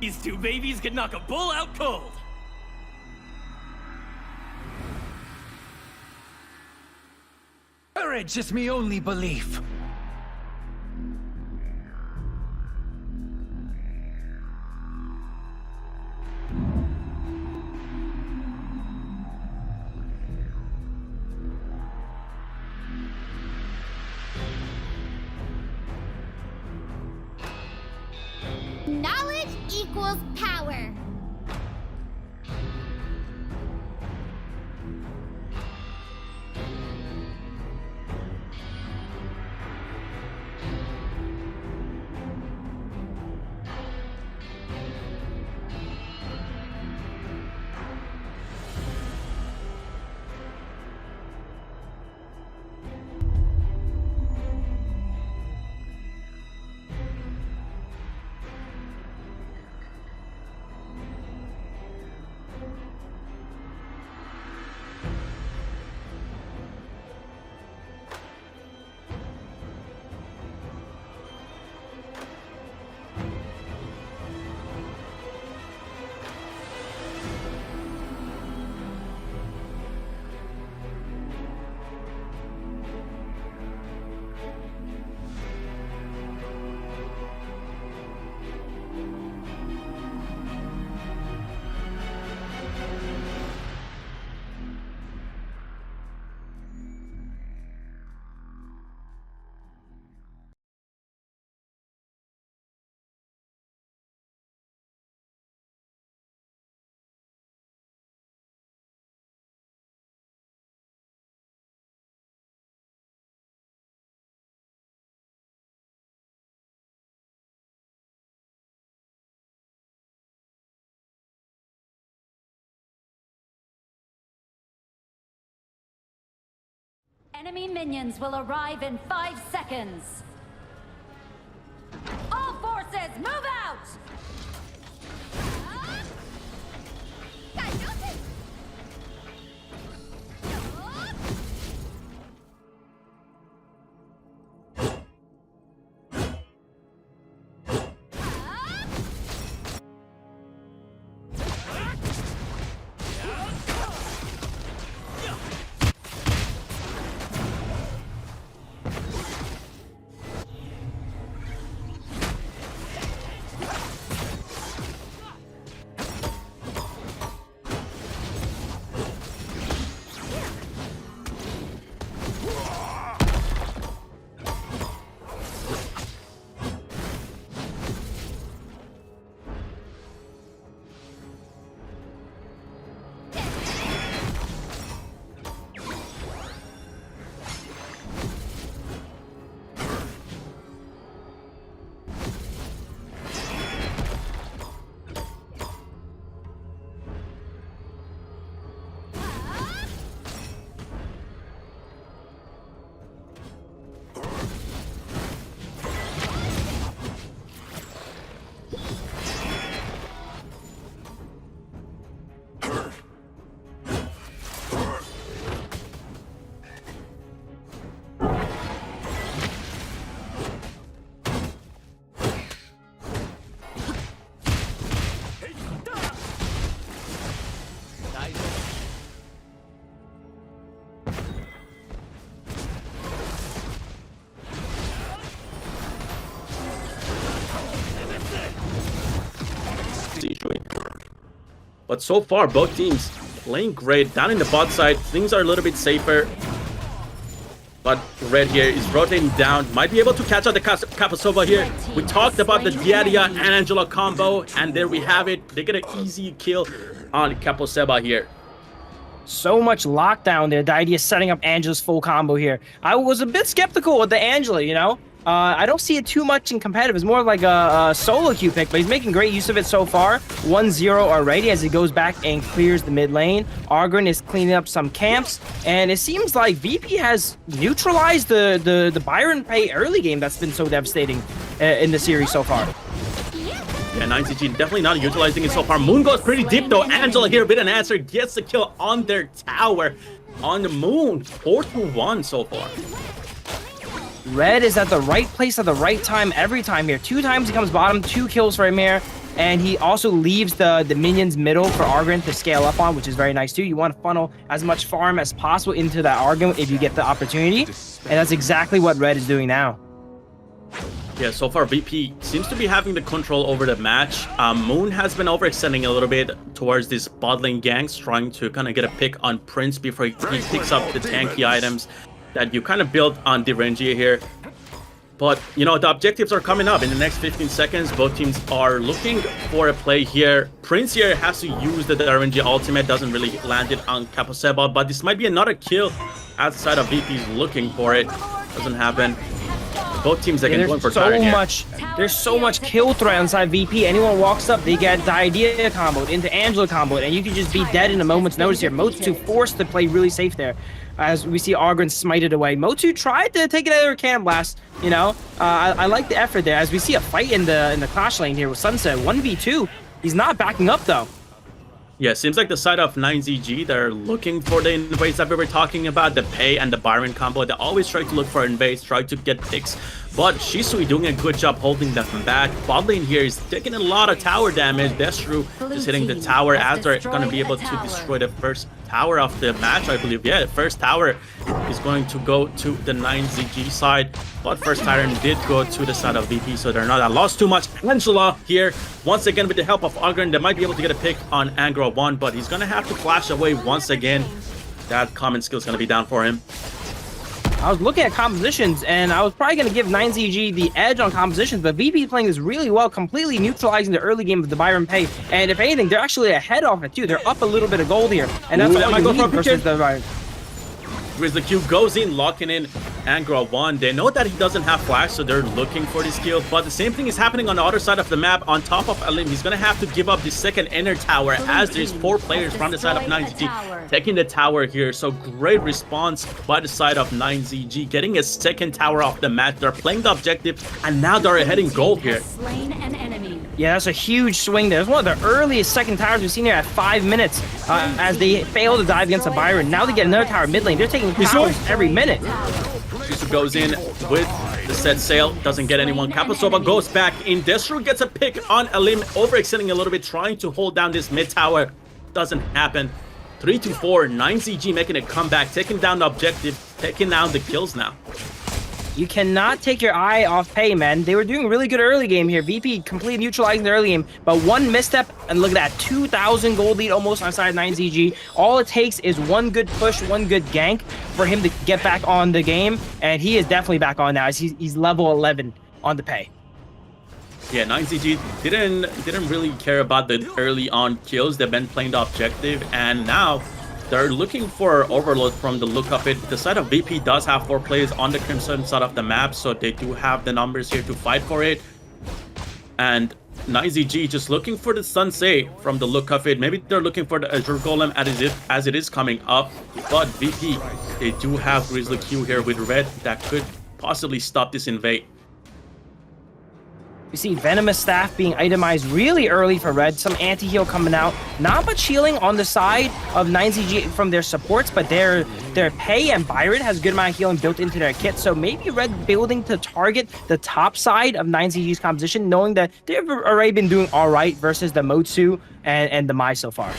Speaker 20: These two babies could knock a bull out cold.
Speaker 2: Courage is me only belief.
Speaker 21: Knowledge equals power.
Speaker 22: Enemy minions will arrive in 5 seconds. All forces, move out!
Speaker 19: But so far, both teams playing great. Down in the bot side, things are a little bit safer. But Red here is rotating down. Might be able to catch out the Kapasova here. We talked about the Diadia and Angela combo. And there we have it. They get an easy kill on Kapasova here.
Speaker 18: So much lockdown there. The idea of setting up Angela's full combo here. I was a bit skeptical with the Angela, you know? I don't see it too much in competitive. It's more like a solo queue pick, but he's making great use of it so far. 1-0 already as he goes back and clears the mid lane. Argren is cleaning up some camps, and it seems like VP has neutralized the Byron Pay early game that's been so devastating in the series so far.
Speaker 19: Yeah, 9ZG definitely not utilizing it so far. Moon goes pretty deep though. Angela here with an answer, gets the kill on their tower on the Moon. 4-1 so far.
Speaker 18: Red is at the right place at the right time every time here. 2 times he comes bottom, 2 kills for him here. And he also leaves the minions middle for Argren to scale up on, which is very nice too. You want to funnel as much farm as possible into that Argren if you get the opportunity. And that's exactly what Red is doing now.
Speaker 19: Yeah, so far VP seems to be having the control over the match. Moon has been overextending a little bit towards these bot lane ganks, trying to kind of get a pick on Prince before he picks up the tanky items that you kind of build on Derengia here. But, you know, the objectives are coming up in the next 15 seconds. Both teams are looking for a play here. Prince here has to use the Derengia ultimate. Doesn't really land it on Kaposeba, but this might be another kill outside of VP's looking for it. Doesn't happen. Both teams again going for
Speaker 18: there's so much kill threat inside VP. Anyone walks up, they get the idea comboed into Angela comboed, and you can just be dead in a moment's notice here. Motu forced to play really safe there. As we see Argren smited away. Motu tried to take it out of her cannon blast, you know. I like the effort there. As we see a fight in the clash lane here with Sunset. 1v2. He's not backing up though.
Speaker 19: Yeah, seems like the side of 9ZG, they're looking for the invades that we were talking about, the Pay and the Byron combo. They always try to look for invades, try to get picks. But Shisui doing a good job holding them back. Bot lane here is taking a lot of tower damage. Destru just hitting the tower as they're going to be able to destroy the first tower of the match, I believe. Yeah, the first tower is going to go to the 9ZG side. But first Tyrant did go to the side of VP, so they're not at lost too much. Angela here, once again with the help of Argren, they might be able to get a pick on Angra 1, but he's going to have to flash away once again. That common skill is going to be down for him.
Speaker 18: I was looking at compositions, and I was probably going to give 9ZG the edge on compositions, but VP playing this really well, completely neutralizing the early game of the Byron Pay. And if anything, they're actually ahead of it too. They're up a little bit of gold here, and that's what you need versus the Byron.
Speaker 19: YikeZGG goes in, locking in Angra 1. They know that he doesn't have flash, so they're looking for this kill. But the same thing is happening on the other side of the map. On top of Alim, he's going to have to give up the second inner tower as there's 4 players from the side of 9ZG taking the tower here. So great response by the side of 9ZG, getting a second tower off the map. They're playing the objective, and now they're heading gold here.
Speaker 18: Yeah, that's a huge swing there. It's one of the earliest second towers we've seen here at 5 minutes as they fail to dive against a Byron. Now they get another tower mid lane. They're taking towers every minute.
Speaker 19: Shisu goes in with the set sail, doesn't get anyone. Kaposova goes back in. Destru gets a pick on Alim, overextending a little bit, trying to hold down this mid tower. Doesn't happen. 3-4, 9ZG making a comeback, taking down the objective, taking down the kills now.
Speaker 18: You cannot take your eye off Pay, man. They were doing really good early game here. VP completely neutralizing the early game, but one misstep, and look at that, 2,000 gold lead almost on side 9ZG. All it takes is one good push, one good gank for him to get back on the game, and he is definitely back on now. He's level 11 on the Pay.
Speaker 19: Yeah, 9ZG didn't really care about the early on kills. They've been playing the objective, and now they're looking for overload from the look of it. The side of VP does have 4 players on the Crimson side of the map, so they do have the numbers here to fight for it. And 9ZG just looking for the Sunsei from the look of it. Maybe they're looking for the Azure Golem as it is coming up. But VP, they do have YikeZGG here with Red that could possibly stop this invade.
Speaker 18: We see Venomous Staff being itemized really early for Red. Some anti-heal coming out. Not much healing on the side of 9ZG from their supports, but their Pay and Byron has a good amount of healing built into their kit. So maybe Red building to target the top side of 9ZG's composition, knowing that they've already been doing all right versus the Motsu and the Mai so far.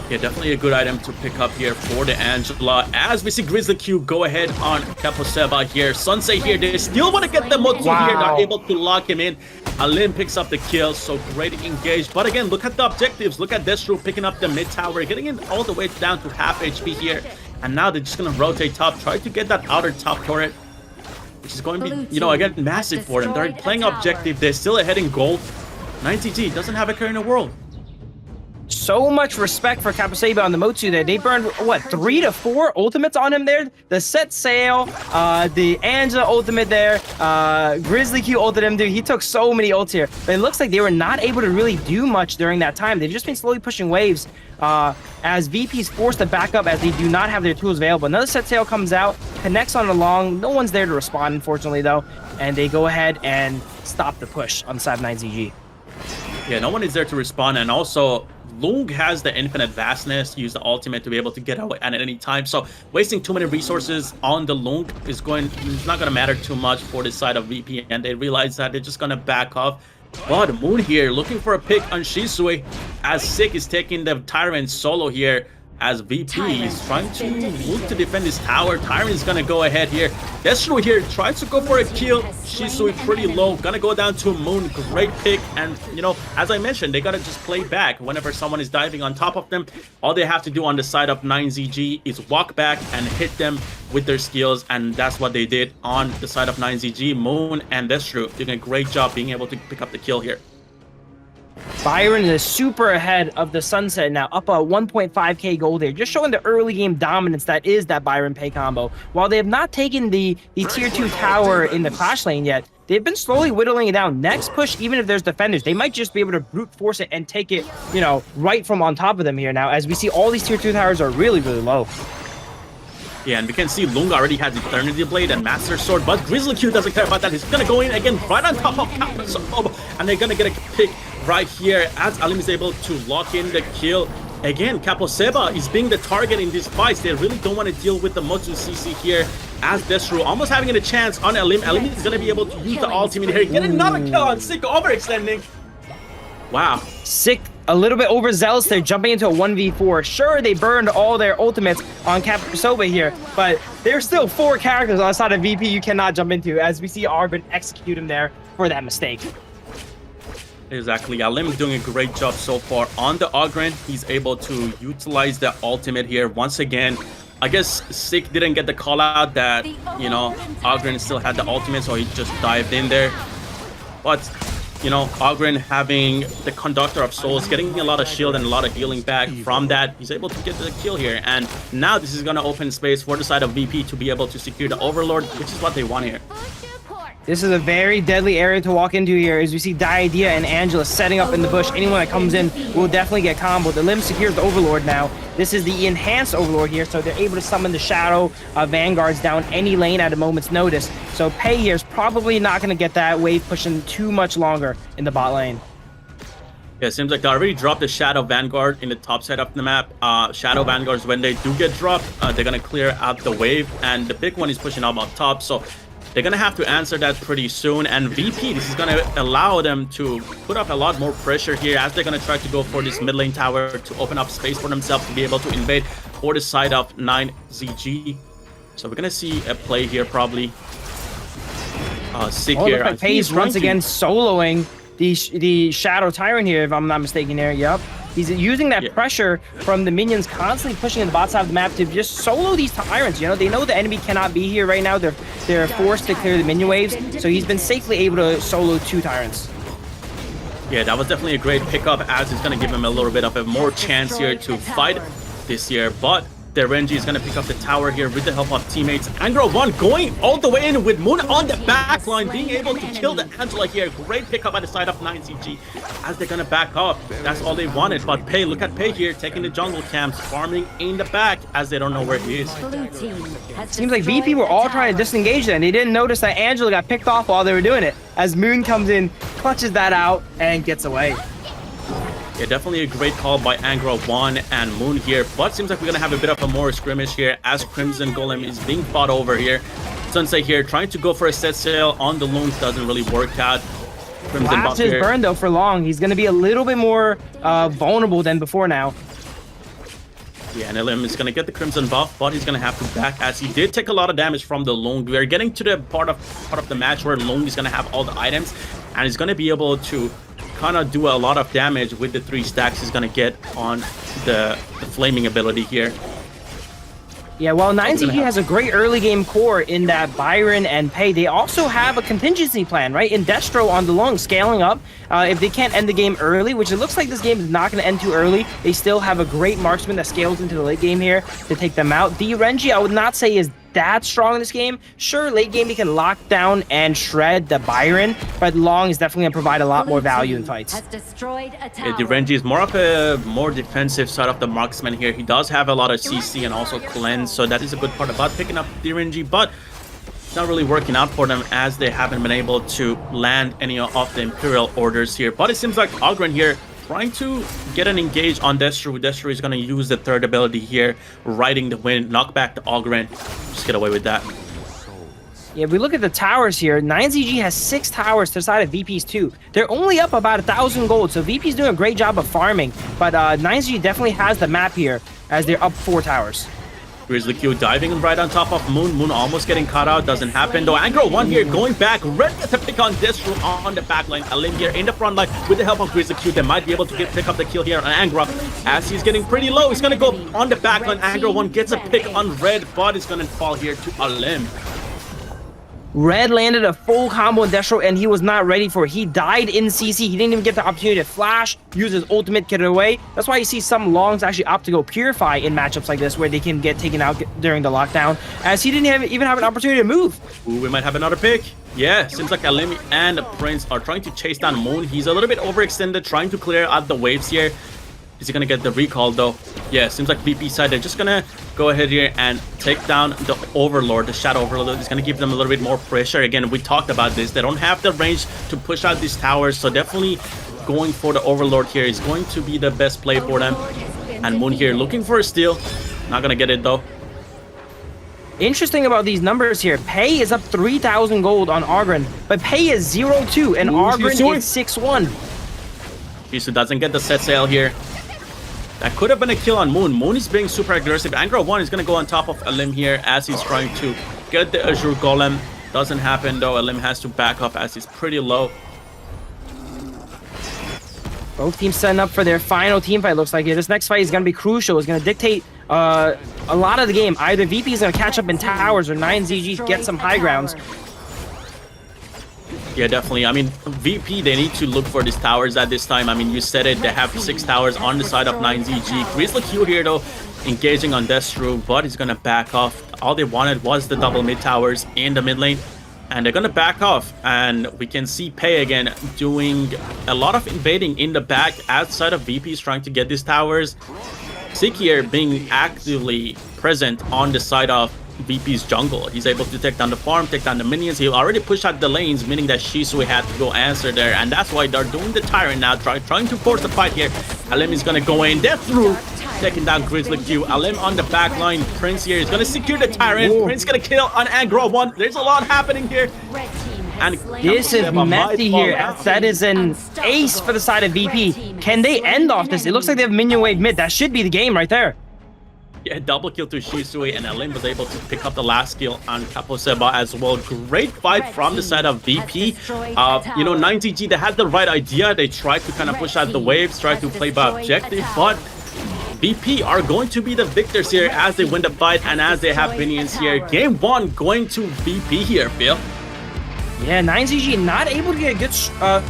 Speaker 19: Yeah, definitely a good item to pick up here for the Angela. As we see YikeZGG go ahead on Kaposeba here. Sunsei here, they still want to get the Motsu here. They're able to lock him in. Alim picks up the kill, so great engaged. But again, look at the objectives. Look at Destru picking up the mid tower, getting it all the way down to half HP here. And now they're just going to rotate top, try to get that outer top turret, which is going to be, you know, again, massive for them. They're playing objective. They're still ahead in gold. 9ZG doesn't have a care in the world.
Speaker 18: So much respect for Kapuseba on the Motsu there. They burned, what, 3 to 4 ultimates on him there? The Set Sail, the Angela ultimate there, Grizzly Q ulted him, dude. He took so many ults here. But it looks like they were not able to really do much during that time. They've just been slowly pushing waves as VP's forced to back up as they do not have their tools available. Another Set Sail comes out, connects on the long. No one's there to respond, unfortunately, though. And they go ahead and stop the push on the side of YikeZGG.
Speaker 19: Yeah, no one is there to respond. And also, Lung has the infinite vastness, use the ultimate to be able to get out at any time. So wasting too many resources on the Lung is not going to matter too much for the side of VP. And they realize that they're just going to back off. But Moon here looking for a pick on Shisui as Sick is taking the Tyrant solo here as VP is trying to look to defend his tower. Tyrant is gonna go ahead here. Destro here tries to go for a kill. Shisui pretty low, gonna go down to Moon. Great pick, and you know, as I mentioned, they gotta just play back whenever someone is diving on top of them. All they have to do on the side of YikeZGG is walk back and hit them with their skills, and that's what they did on the side of YikeZGG. Moon and Destro doing a great job being able to pick up the kill here.
Speaker 18: Byron is super ahead of the Sunset now, up a 1.5k gold there, just showing the early game dominance that is that Byron pay combo. While they have not taken the tier 2 tower in the Clash lane yet, they've been slowly whittling it down. Next push, even if there's defenders, they might just be able to brute force it and take it, you know, right from on top of them here now, as we see all these tier 2 towers are really, really low.
Speaker 19: Yeah, and we can see Lung already has Eternity Blade and Master Sword, but Grizzly Q doesn't care about that. He's gonna go in again right on top of Kapuseba, and they're gonna get a pick right here as Alim is able to lock in the kill. Again, Kapuseba is being the target in these fights. They really don't want to deal with the Motsu CC here as Destro almost having a chance on Alim. Alim is gonna be able to use the ultimate here. Get another kill on Sick, overextending. Wow.
Speaker 18: Sick, a little bit overzealous there, jumping into a 1v4. Sure, they burned all their ultimates on Kapuseba here, but there's still 4 characters on the side of VP you cannot jump into, as we see Arvin execute him there for that mistake.
Speaker 19: Exactly. Alim is doing a great job so far on the Ogren. He's able to utilize the ultimate here once again. I guess Sick didn't get the call out that, you know, Ogren still had the ultimate, so he just dived in there. But you know, Ogren having the Conductor of Souls, getting a lot of shield and a lot of healing back from that. He's able to get the kill here. And now this is going to open space for the side of VP to be able to secure the Overlord, which is what they want here.
Speaker 18: This is a very deadly area to walk into here, as we see Diadea and Angela setting up in the bush. Anyone that comes in will definitely get comboed. The Limb secures the Overlord now. This is the enhanced Overlord here, so they're able to summon the Shadow Vanguards down any lane at a moment's notice. So Pei here is probably not going to get that wave pushing too much longer in the bot lane.
Speaker 19: Yeah, it seems like they already dropped the Shadow Vanguard in the top side of the map. Shadow Vanguards, when they do get dropped, they're going to clear out the wave, and the big one is pushing up on top. So they're going to have to answer that pretty soon. And VP, this is going to allow them to put up a lot more pressure here as they're going to try to go for this mid lane tower to open up space for themselves to be able to invade for the side of YikeZGG. So we're going to see a play here probably. Sick here.
Speaker 18: Like Pei's once again soloing the Shadow Tyrant here, if I'm not mistaken here. Yep. He's using that pressure from the minions constantly pushing in the bot side of the map to just solo these Tyrants. You know, they know the enemy cannot be here right now. They're forced to clear the minion waves. So he's been safely able to solo 2 Tyrants.
Speaker 19: Yeah, that was definitely a great pickup, as it's going to give him a little bit of a more chance here to fight this year. But the Renji is going to pick up the tower here with the help of teammates. Angro 1 going all the way in with Moon on the back line, being able to kill the Angela here. Great pickup at the side of YikeZGG as they're going to back up. That's all they wanted. But Pei, look at Pei here, taking the jungle camps, farming in the back as they don't know where he is.
Speaker 18: Seems like VP were all trying to disengage then. They didn't notice that Angela got picked off while they were doing it. As Moon comes in, clutches that out, and gets away.
Speaker 19: Yeah, definitely a great call by Angro 1 and Moon here, but seems like we're going to have a bit of a more skirmish here as Crimson Golem is being fought over here. Sensei here trying to go for a set sail on the Loons, doesn't really work out. Crimson
Speaker 18: Lasts his burn though for long. He's going to be a little bit more vulnerable than before now.
Speaker 19: Yeah, and LM is going to get the Crimson buff, but he's going to have to back as he did take a lot of damage from the Long. We are getting to the part of the match where Long is going to have all the items, and he's going to be able to kind of do a lot of damage with the 3 stacks he's going to get on the flaming ability here.
Speaker 18: Yeah, while 9ZG has a great early game core in that Byron and Pei, they also have a contingency plan, right? In Destro on the long, scaling up. If they can't end the game early, which it looks like this game is not going to end too early, they still have a great marksman that scales into the late game here to take them out. The Renji, I would not say is that strong in this game. Sure, late game he can lock down and shred the Byron, but long is definitely going to provide a lot more value in fights.
Speaker 19: Yeah, the Renji is more of a more defensive side of the marksman here. He does have a lot of CC and also cleanse, so that is a good part about picking up the Renji, but it's not really working out for them as they haven't been able to land any of the Imperial orders here. But it seems like Ogren here trying to get an engage on Destro. Destro is going to use the third ability here, riding the wind, knock back the Ogren. Just get away with that.
Speaker 18: Yeah, if we look at the towers here, 9ZG has 6 towers to the side of VP's 2. They're only up about 1,000 gold, so VP's doing a great job of farming. But 9ZG definitely has the map here as they're up 4 towers.
Speaker 19: Grizzly Q diving right on top of Moon. Moon almost getting caught out. Doesn't happen though. Angro 1 here going back. Red gets a pick on Destro on the back line. Alim here in the front line with the help of Grizzly Q. They might be able to pick up the kill here on Angra as he's getting pretty low. He's going to go on the back line. Angro 1 gets a pick on Red, but it's going to fall here to Alim.
Speaker 18: Red landed a full combo in Destro and he was not ready for it. He died in CC. He didn't even get the opportunity to flash, use his ultimate, get it away. That's why you see some longs actually opt to go Purify in matchups like this where they can get taken out during the lockdown, as he didn't even have an opportunity to move.
Speaker 19: Ooh, we might have another pick. Yeah, seems like Alim and Prince are trying to chase down Moon. He's a little bit overextended, trying to clear out the waves here. Is he gonna get the recall though? Yeah, seems like VP side, they're just gonna go ahead here and take down the Overlord, the Shadow Overlord. It's gonna give them a little bit more pressure. Again, we talked about this. They don't have the range to push out these towers, so definitely going for the Overlord here is going to be the best play for them. And Moon here looking for a steal. Not gonna get it though.
Speaker 18: Interesting about these numbers here. Pei is up 3,000 gold on Ogren, but Pei is 0-2 and Ogren is 6-1.
Speaker 19: Shisu doesn't get the set sail here. That could have been a kill on Moon. Moon is being super aggressive. Angro 1 is going to go on top of Alim here as he's trying to get the Azure Golem. Doesn't happen though. Alim has to back up as he's pretty low.
Speaker 18: Both teams setting up for their final team fight, looks like it. This next fight is going to be crucial. It's going to dictate a lot of the game. Either VP is going to catch up in towers or 9ZG get some high grounds.
Speaker 19: Yeah, definitely. I mean, VP, they need to look for these towers at this time. I mean, you said it, they have 6 towers on the side of 9ZG. Grizzly Q here, though, engaging on Destro, but he's going to back off. All they wanted was the double mid towers in the mid lane, and they're going to back off. And we can see Pei again doing a lot of invading in the back outside of VP's trying to get these towers. Sik here being actively present on the side of VP's jungle. He's able to take down the farm, take down the minions. He already pushed out the lanes, meaning that Shisui had to go answer there, and that's why they're doing the Tyrant now, trying to force the fight here. Alim is gonna go in, death through, taking down Grizzly Q. Alim on the back line. Prince here is gonna secure the Tyrant. Whoa. Prince gonna kill on Angro 1. There's a lot happening here. And
Speaker 18: this is messy here. That is an ace for the side of VP. Can they end off this? It looks like they have minion wave mid. That should be the game right there.
Speaker 19: Yeah, double kill to Shisui, and Alim was able to pick up the last kill on Kaposeba as well. Great fight from the side of VP. You know, 9ZG, they had the right idea. They tried to kind of push out the waves, tried to play by objective, but VP are going to be the victors here as they win the fight and as they have minions here. Game 1 going to VP here, Phil.
Speaker 18: Yeah, 9ZG not able to get a good,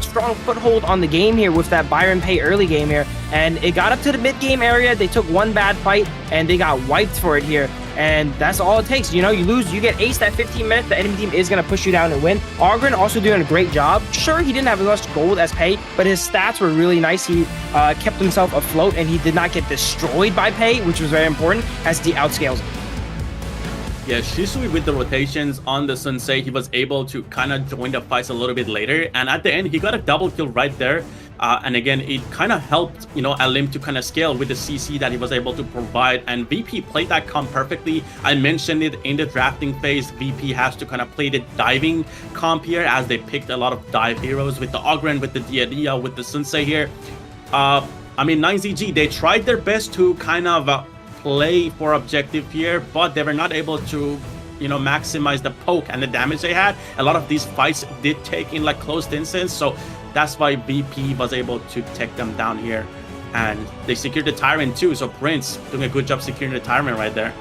Speaker 18: strong foothold on the game here with that Byron Pei early game here. And it got up to the mid-game area. They took one bad fight, and they got wiped for it here. And that's all it takes. You know, you lose, you get aced at 15 minutes. The enemy team is going to push you down and win. Ogren also doing a great job. Sure, he didn't have as much gold as Pei, but his stats were really nice. He kept himself afloat, and he did not get destroyed by Pei, which was very important as he outscales him.
Speaker 19: Yeah, Shisui with the rotations on the Sensei, he was able to kind of join the fights a little bit later. And at the end, he got a double kill right there. And again, it kind of helped, you know, Alim to kind of scale with the CC that he was able to provide. And VP played that comp perfectly. I mentioned it in the drafting phase. VP has to kind of play the diving comp here as they picked a lot of dive heroes with the Ogren, with the Diadia, with the Sensei here. I mean, 9ZG, they tried their best to kind of play for objective here, but they were not able to, you know, maximize the poke and the damage they had. A lot of these fights did take in like close distance, so that's why VP was able to take them down here. And they secured the Tyrant too, so Prince doing a good job securing the Tyrant right there.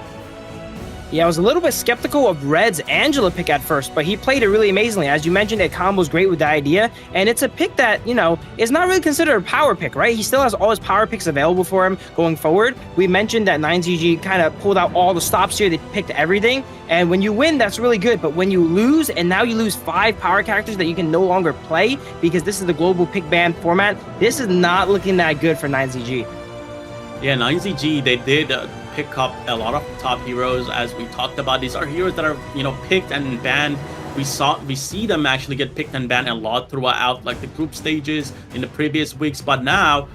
Speaker 18: Yeah, I was a little bit skeptical of Red's Angela pick at first, but he played it really amazingly. As you mentioned, it combos great with the idea, and it's a pick that, you know, is not really considered a power pick, right? He still has all his power picks available for him going forward. We mentioned that 9ZG kind of pulled out all the stops here. They picked everything, and when you win, that's really good, but when you lose, and now you lose 5 power characters that you can no longer play because this is the global pick ban format, this is not looking that good for 9ZG.
Speaker 19: Yeah, 9ZG, they did pick up a lot of top heroes, as we talked about. These are heroes that are, you know, picked and banned. We see them actually get picked and banned a lot throughout like the group stages in the previous weeks, but now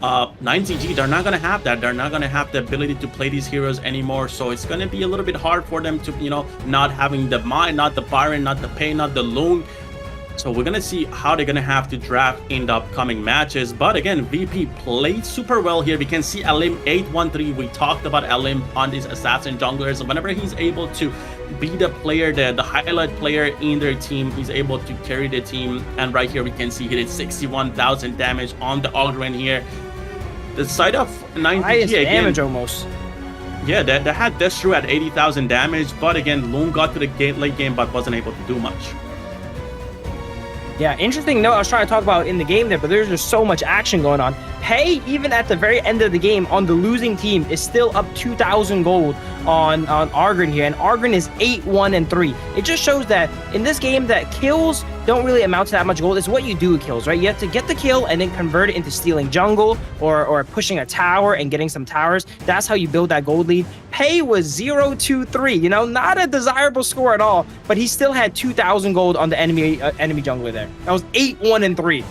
Speaker 19: 9ZG, they're not gonna have that. They're not gonna have the ability to play these heroes anymore, so it's gonna be a little bit hard for them to, you know, not having the Mine, not the Byron, not the Pain, not the Loon. So we're gonna see how they're gonna have to draft in the upcoming matches. But again, VP played super well here. We can see Alim 813. We talked about Alim on these assassin junglers. Whenever he's able to be the player, the highlight player in their team, he's able to carry the team. And right here we can see he did 61,000 damage on the Ogren here. The side of 9ZG again,
Speaker 18: damage almost.
Speaker 19: Yeah, they had Destru at 80,000 damage, but again, Loon got to the late game but wasn't able to do much.
Speaker 18: Yeah, interesting note I was trying to talk about in the game there, but there's just so much action going on. Pei, even at the very end of the game on the losing team, is still up 2,000 gold on Argren here, and Argren is 8-1-3. It just shows that in this game that kills don't really amount to that much gold. It's what you do with kills, right? You have to get the kill and then convert it into stealing jungle or pushing a tower and getting some towers. That's how you build that gold lead. Pei was 0-2-3, you know, not a desirable score at all, but he still had 2,000 gold on the enemy jungler there. That was 8-1-3.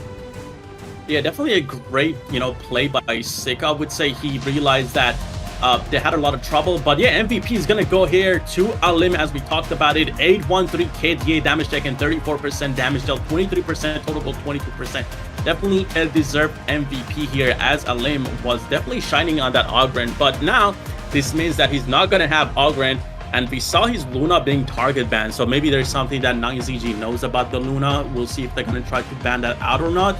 Speaker 19: Yeah, definitely a great, you know, play by Sick. I would say he realized that they had a lot of trouble, but yeah, MVP is gonna go here to Alim, as we talked about it. 813 KDA damage taken, 34% damage dealt, 23% total goal, 22%. Definitely a deserved MVP here, as Alim was definitely shining on that Ogren. But now this means that he's not gonna have Ogren, and we saw his Luna being target banned, so maybe there's something that 9ZG knows about the Luna. We'll see if they're gonna try to ban that out or not.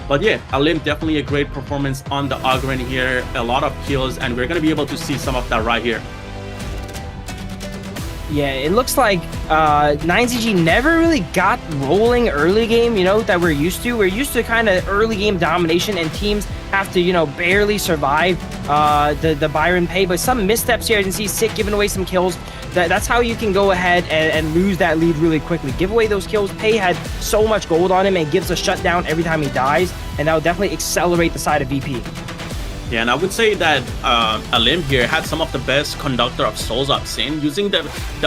Speaker 19: But yeah, Alim, definitely a great performance on the Ogren here. A lot of kills, and we're going to be able to see some of that right here.
Speaker 18: Yeah, it looks like 9ZG never really got rolling early game, you know, that we're used to. We're used to kind of early game domination, and teams have to, you know, barely survive the Byron Pei. But some missteps here, as you can see, Sick giving away some kills. That's how you can go ahead and lose that lead really quickly. Give away those kills. Pei had so much gold on him and gives a shutdown every time he dies, and that will definitely accelerate the side of VP.
Speaker 19: Yeah, and I would say that Alim here had some of the best Conductor of Souls I've seen. Using the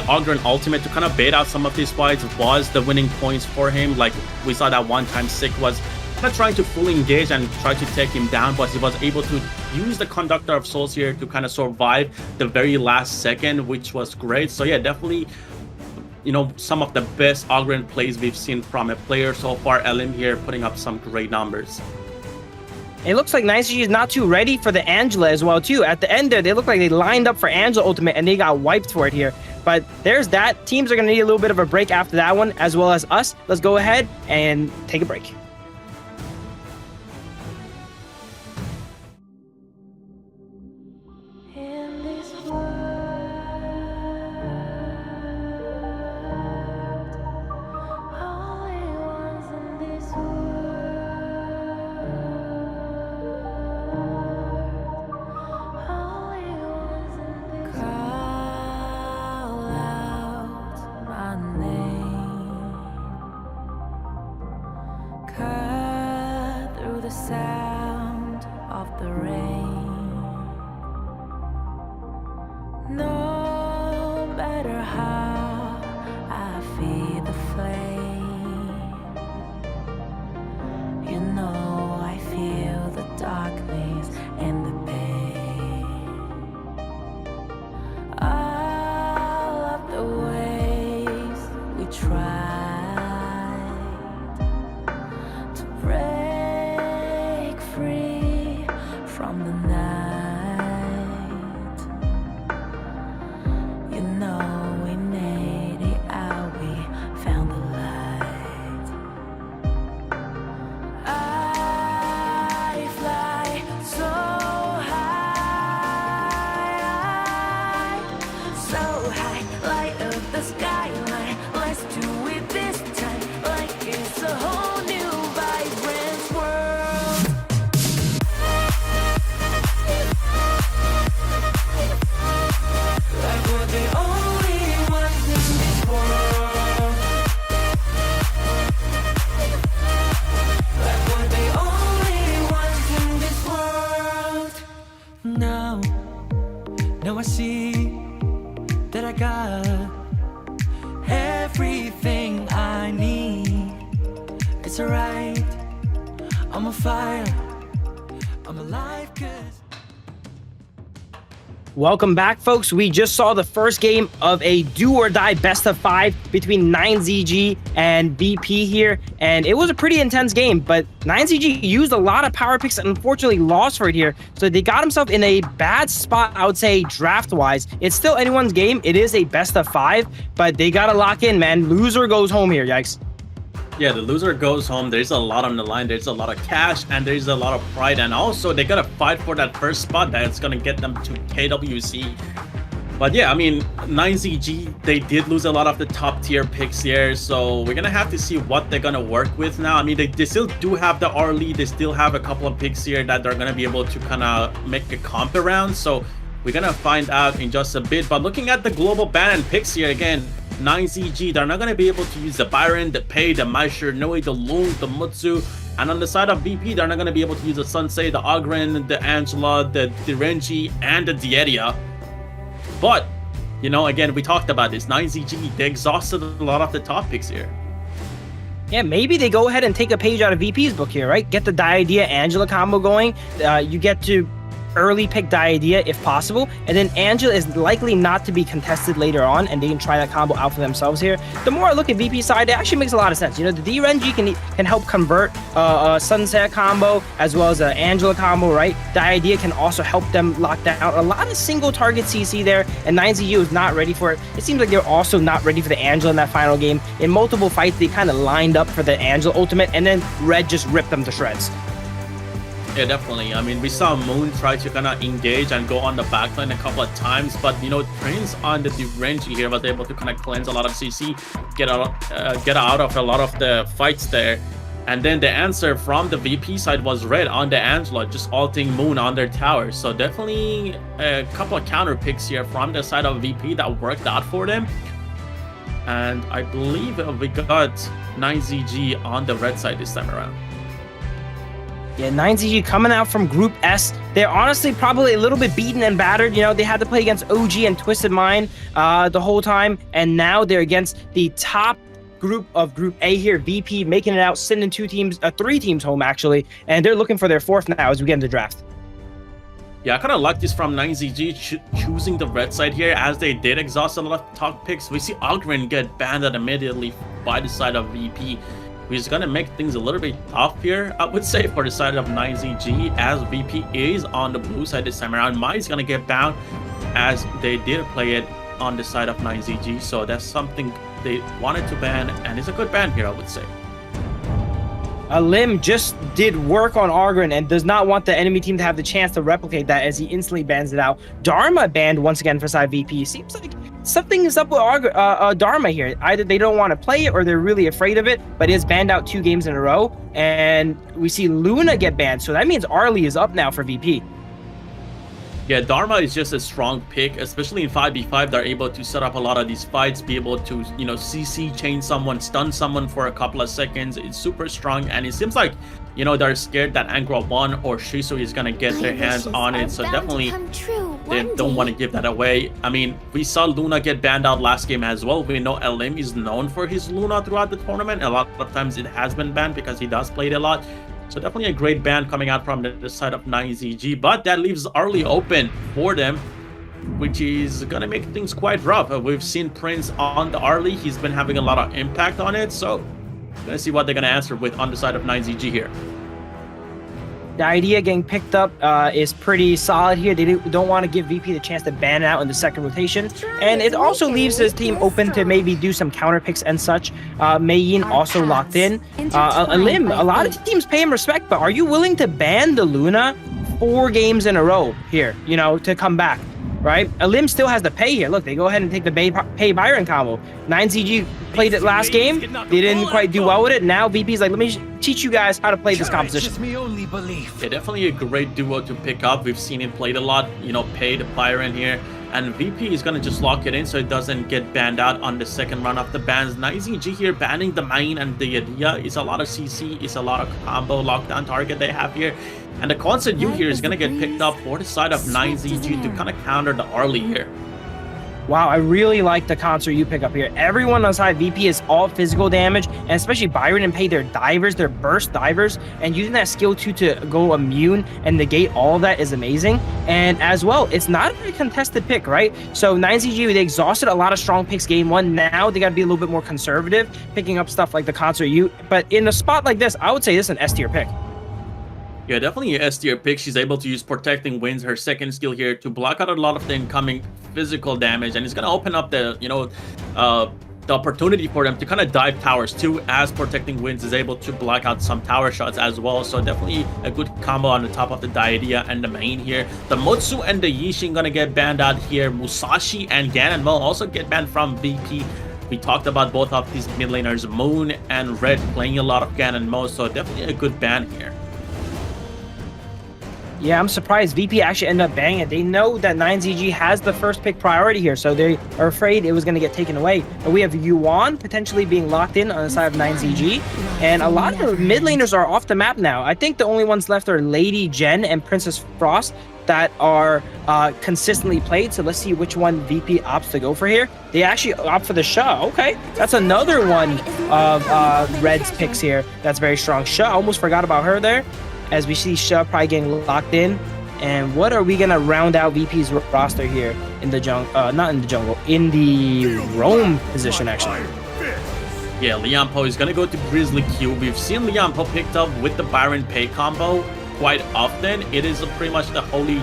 Speaker 19: Ogren ultimate to kind of bait out some of these fights was the winning points for him. Like we saw that one time Sick was kind of trying to fully engage and try to take him down, but he was able to use the Conductor of Souls here to kind of survive the very last second, which was great. So yeah, definitely, you know, some of the best Ogren plays we've seen from a player so far. Alim here putting up some great numbers.
Speaker 18: It looks like 9ZG is not too ready for the Angela as well, too. At the end there, they look like they lined up for Angela ultimate, and they got wiped for it here. But there's that. Teams are going to need a little bit of a break after that one, as well as us. Let's go ahead and take a break.
Speaker 5: Sound of the rain. No matter how I feed the flame, you know I feel the darkness and the pain. All of the ways we tried to break free from the night, you know we never light up the skyline. Let's do it this time, like it's a whole new vibrant world. Like we're the only ones in this world. Like we're the only ones in this world. Now I see that I got everything I need. It's alright, I'm on fire, I'm alive 'cause
Speaker 18: Welcome back, folks. We just saw the first game of a do-or-die best-of-5 between 9ZG and VP here, and it was a pretty intense game, but 9ZG used a lot of power picks and unfortunately lost for it here, so they got himself in a bad spot, I would say, draft-wise. It's still anyone's game. It is a best-of-5, but they gotta lock in, man. Loser goes home here, yikes.
Speaker 19: Yeah, the loser goes home. There's a lot on the line. There's a lot of cash and there's a lot of pride. And also, they gotta fight for that first spot that's gonna get them to KWC. But yeah, I mean, 9ZG, they did lose a lot of the top tier picks here. So we're gonna have to see what they're gonna work with now. I mean, they still do have the R lead. They still have a couple of picks here that they're gonna be able to kind of make a comp around. So we're gonna find out in just a bit. But looking at the global ban and picks here again, 9ZG, they're not going to be able to use the Byron, the Pei, the Maisher, Noi, the Loon, the Mutsu. And on the side of VP, they're not going to be able to use the Sensei, the Ogren, the Angela, the Renji, and the Dieria. But, you know, again, we talked about this. 9ZG, they exhausted a lot of the top picks here.
Speaker 18: Yeah, maybe they go ahead and take a page out of VP's book here, right? Get the Diadea Angela combo going. You get to early pick Diadea if possible, and then Angela is likely not to be contested later on, and they can try that combo out for themselves here. The more I look at VP side, it actually makes a lot of sense. You know, the D-Renji can help convert a Sunset combo as well as an Angela combo, right? Diadea can also help them lock down a lot of single target CC there, and 9ZU is not ready for it. It seems like they're also not ready for the Angela in that final game. In multiple fights, they kind of lined up for the Angela ultimate, and then Red just ripped them to shreds.
Speaker 19: Yeah, definitely. I mean, we saw Moon try to kind of engage and go on the backline a couple of times, but, you know, Prince on the Renji here was able to kind of cleanse a lot of CC, get out of a lot of the fights there. And then the answer from the VP side was Red on the Angela, just ulting Moon on their tower. So definitely a couple of counter picks here from the side of VP that worked out for them. And I believe we got 9ZG on the red side this time around.
Speaker 18: Yeah, 9ZG coming out from Group S. They're honestly probably a little bit beaten and battered. You know, they had to play against OG and Twisted Mind the whole time, and now they're against the top group of Group A here. VP making it out, sending three teams home actually, and they're looking for their fourth now as we get into the draft.
Speaker 19: Yeah, I kind of like this from 9ZG choosing the red side here, as they did exhaust a lot of top picks. We see Ogren get banned immediately by the side of VP, which is going to make things a little bit tough here, I would say, for the side of 9ZG, as VP is on the blue side this time around. Mai is going to get bound, as they did play it on the side of 9ZG, so that's something they wanted to ban, and it's a good ban here, I would say.
Speaker 18: Lim just did work on Ogren and does not want the enemy team to have the chance to replicate that, as he instantly bans it out. Dharma banned once again for side VP. Seems like something is up with Dharma here. Either they don't want to play it or they're really afraid of it, but it's banned out 2 games in a row. And we see Luna get banned, so that means Arlie is up now for VP.
Speaker 19: Yeah, Dharma is just a strong pick, especially in 5v5. They're able to set up a lot of these fights, be able to, you know, CC chain someone, stun someone for a couple of seconds. It's super strong, and it seems like, you know, they're scared that Angra 1 or Shizu is gonna get their hands on it, so definitely they don't want to give that away. I mean, we saw Luna get banned out last game as well. We know LM is known for his Luna throughout the tournament. A lot of times it has been banned because he does play it a lot. So definitely a great ban coming out from the side of 9ZG, but that leaves Arlie open for them, which is gonna make things quite rough. We've seen Prince on the Arlie. He's been having a lot of impact on it, so gonna see what they're gonna answer with on the side of 9ZG here.
Speaker 18: The idea getting picked up is pretty solid here. They don't want to give VP the chance to ban it out in the second rotation. And it also leaves his team open to maybe do some counter picks and such. Mayyin also locked in. Lim, a lot of teams pay him respect, but are you willing to ban the Luna 4 games in a row here, you know, to come back? right? Elim still has to pay here. Look, they go ahead and take the pay Byron combo. 9ZG played it last game. They didn't quite do well with it. Now VP's like, let me teach you guys how to play this composition.
Speaker 19: Yeah, definitely a great duo to pick up. We've seen it played a lot, you know, pay the Byron here. And VP is going to just lock it in so it doesn't get banned out on the second run of the bans. 9ZG here banning the main, and the idea is a lot of CC, is a lot of combo lockdown target they have here. And the constant U here is going to get picked up for the side of 9ZG to kind of counter the Arlie here.
Speaker 18: Wow, I really like the concert you pick up here. Everyone on side VP is all physical damage, and especially Byron and Pay, their divers, their burst divers, and using that skill 2 to go immune and negate all of that is amazing. And as well, it's not a very contested pick, right? So 9ZG, they exhausted a lot of strong picks game 1. Now they got to be a little bit more conservative, picking up stuff like the concert U. But in a spot like this, I would say this is an S tier pick.
Speaker 19: Yeah, definitely an S tier pick. She's able to use Protecting Winds, her second skill here, to block out a lot of the incoming physical damage, and it's going to open up the, you know, the opportunity for them to kind of dive towers too, as Protecting Winds is able to block out some tower shots as well. So definitely a good combo on the top of the Diadea and the main here. The Motsu and the Yixing going to get banned out here. Musashi and Ganon will also get banned from VP. We talked about both of these mid laners, Moon and Red, playing a lot of Ganon Mo, so definitely a good ban here.
Speaker 18: Yeah, I'm surprised VP actually ended up banning it. They know that 9ZG has the first pick priority here, so they are afraid it was going to get taken away. But we have Yuan potentially being locked in on the side of 9ZG, and a lot of the mid laners are off the map now. I think the only ones left are Lady Jen and Princess Frost that are consistently played. So let's see which one VP opts to go for here. They actually opt for the Sha. Okay, that's another one of Red's picks here. That's very strong. Sha, almost forgot about her there. As we see Sha probably getting locked in. And what are we going to round out VP's roster here in the jungle? Not in the jungle, in the roam position, actually.
Speaker 19: Yeah, Lianpo is going to go to Grizzly Q. We've seen Lianpo picked up with the Byron Pay combo quite often. It is pretty much the holy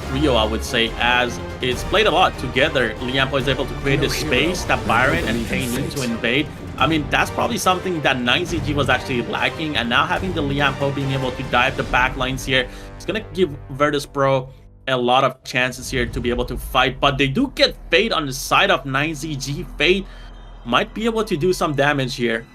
Speaker 19: trio, I would say, as it's played a lot together. Lianpo is able to create the space that Byron and Pay need to invade. I mean, that's probably something that 9ZG was actually lacking, and now having the Lianpo being able to dive the back lines here, it's going to give Virtus.pro a lot of chances here to be able to fight, but they do get Fate on the side of 9ZG. Fate might be able to do some damage here.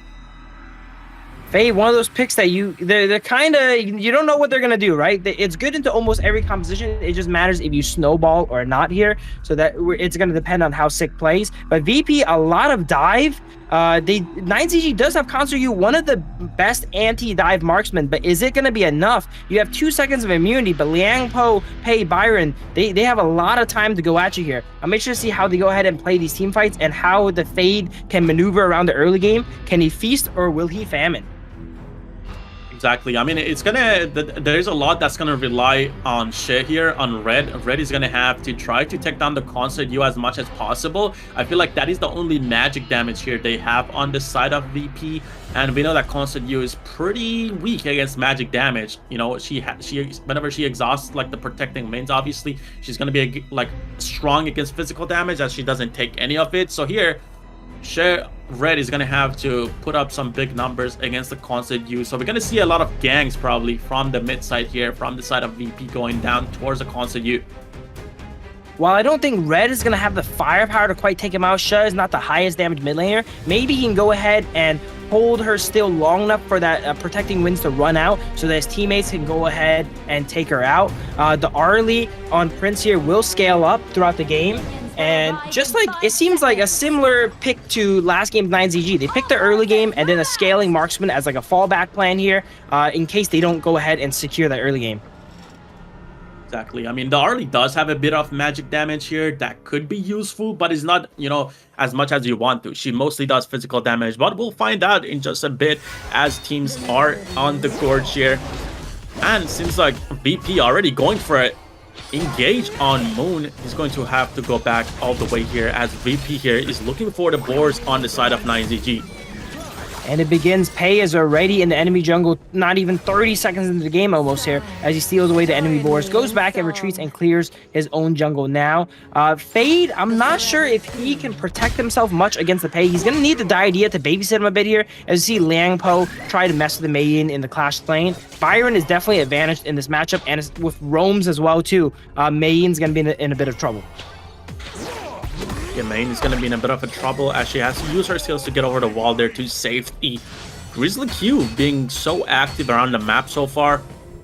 Speaker 18: Fate, one of those picks that they're kind of, you don't know what they're gonna do, right? It's good into almost every composition. It just matters if you snowball or not here, so that it's gonna depend on how sick plays. But VP, a lot of dive. 9ZG does have Concert U, one of the best anti-dive marksmen, but is it going to be enough? You have 2 seconds of immunity, but Lianpo, Pei, Byron, they have a lot of time to go at you here. I'm interested to see how they go ahead and play these team fights and how the Fade can maneuver around the early game. Can he feast or will he famine?
Speaker 19: Exactly. I mean, it's gonna, there's a lot that's gonna rely on shit here on Red. Red is gonna have to try to take down the Concert U as much as possible. I feel like that is the only magic damage here they have on the side of VP, and we know that Concert U is pretty weak against magic damage. You know, she whenever she exhausts like the protecting mains, obviously she's gonna be like strong against physical damage, as she doesn't take any of it. So here, Red is going to have to put up some big numbers against the Concert U. So we're going to see a lot of gangs probably from the mid side here, from the side of VP going down towards the Concert U.
Speaker 18: While I don't think Red is going to have the firepower to quite take him out, Sha is not the highest damage mid laner. Maybe he can go ahead and hold her still long enough for that protecting winds to run out so that his teammates can go ahead and take her out. The Arlie on Prince here will scale up throughout the game. And just like, it seems like a similar pick to last game's 9ZG. They picked the early game and then a scaling marksman as like a fallback plan here in case they don't go ahead and secure that early game.
Speaker 19: Exactly. I mean, the Arlie does have a bit of magic damage here that could be useful, but it's not, you know, as much as you want to. She mostly does physical damage, but we'll find out in just a bit as teams are on the gorge here. And seems like VP already going for it. Engage on Moon. He's going to have to go back all the way here as VP here is looking for the boards on the side of 9ZG.
Speaker 18: And it begins. Pei is already in the enemy jungle, not even 30 seconds into the game almost here, as he steals away the enemy boars, goes back and retreats and clears his own jungle now. Fade, I'm not sure if he can protect himself much against the Pei. He's going to need the idea to babysit him a bit here, as you see Liang Po try to mess with the Mei Yin in the Clash lane. Byron is definitely advantaged in this matchup, and with roams as well too. Mei Yin's going to be in a bit of trouble.
Speaker 19: Yeah, Main is going to be in a bit of a trouble as she has to use her skills to get over the wall there to safety. GrizzlyQ being so active around the map so far.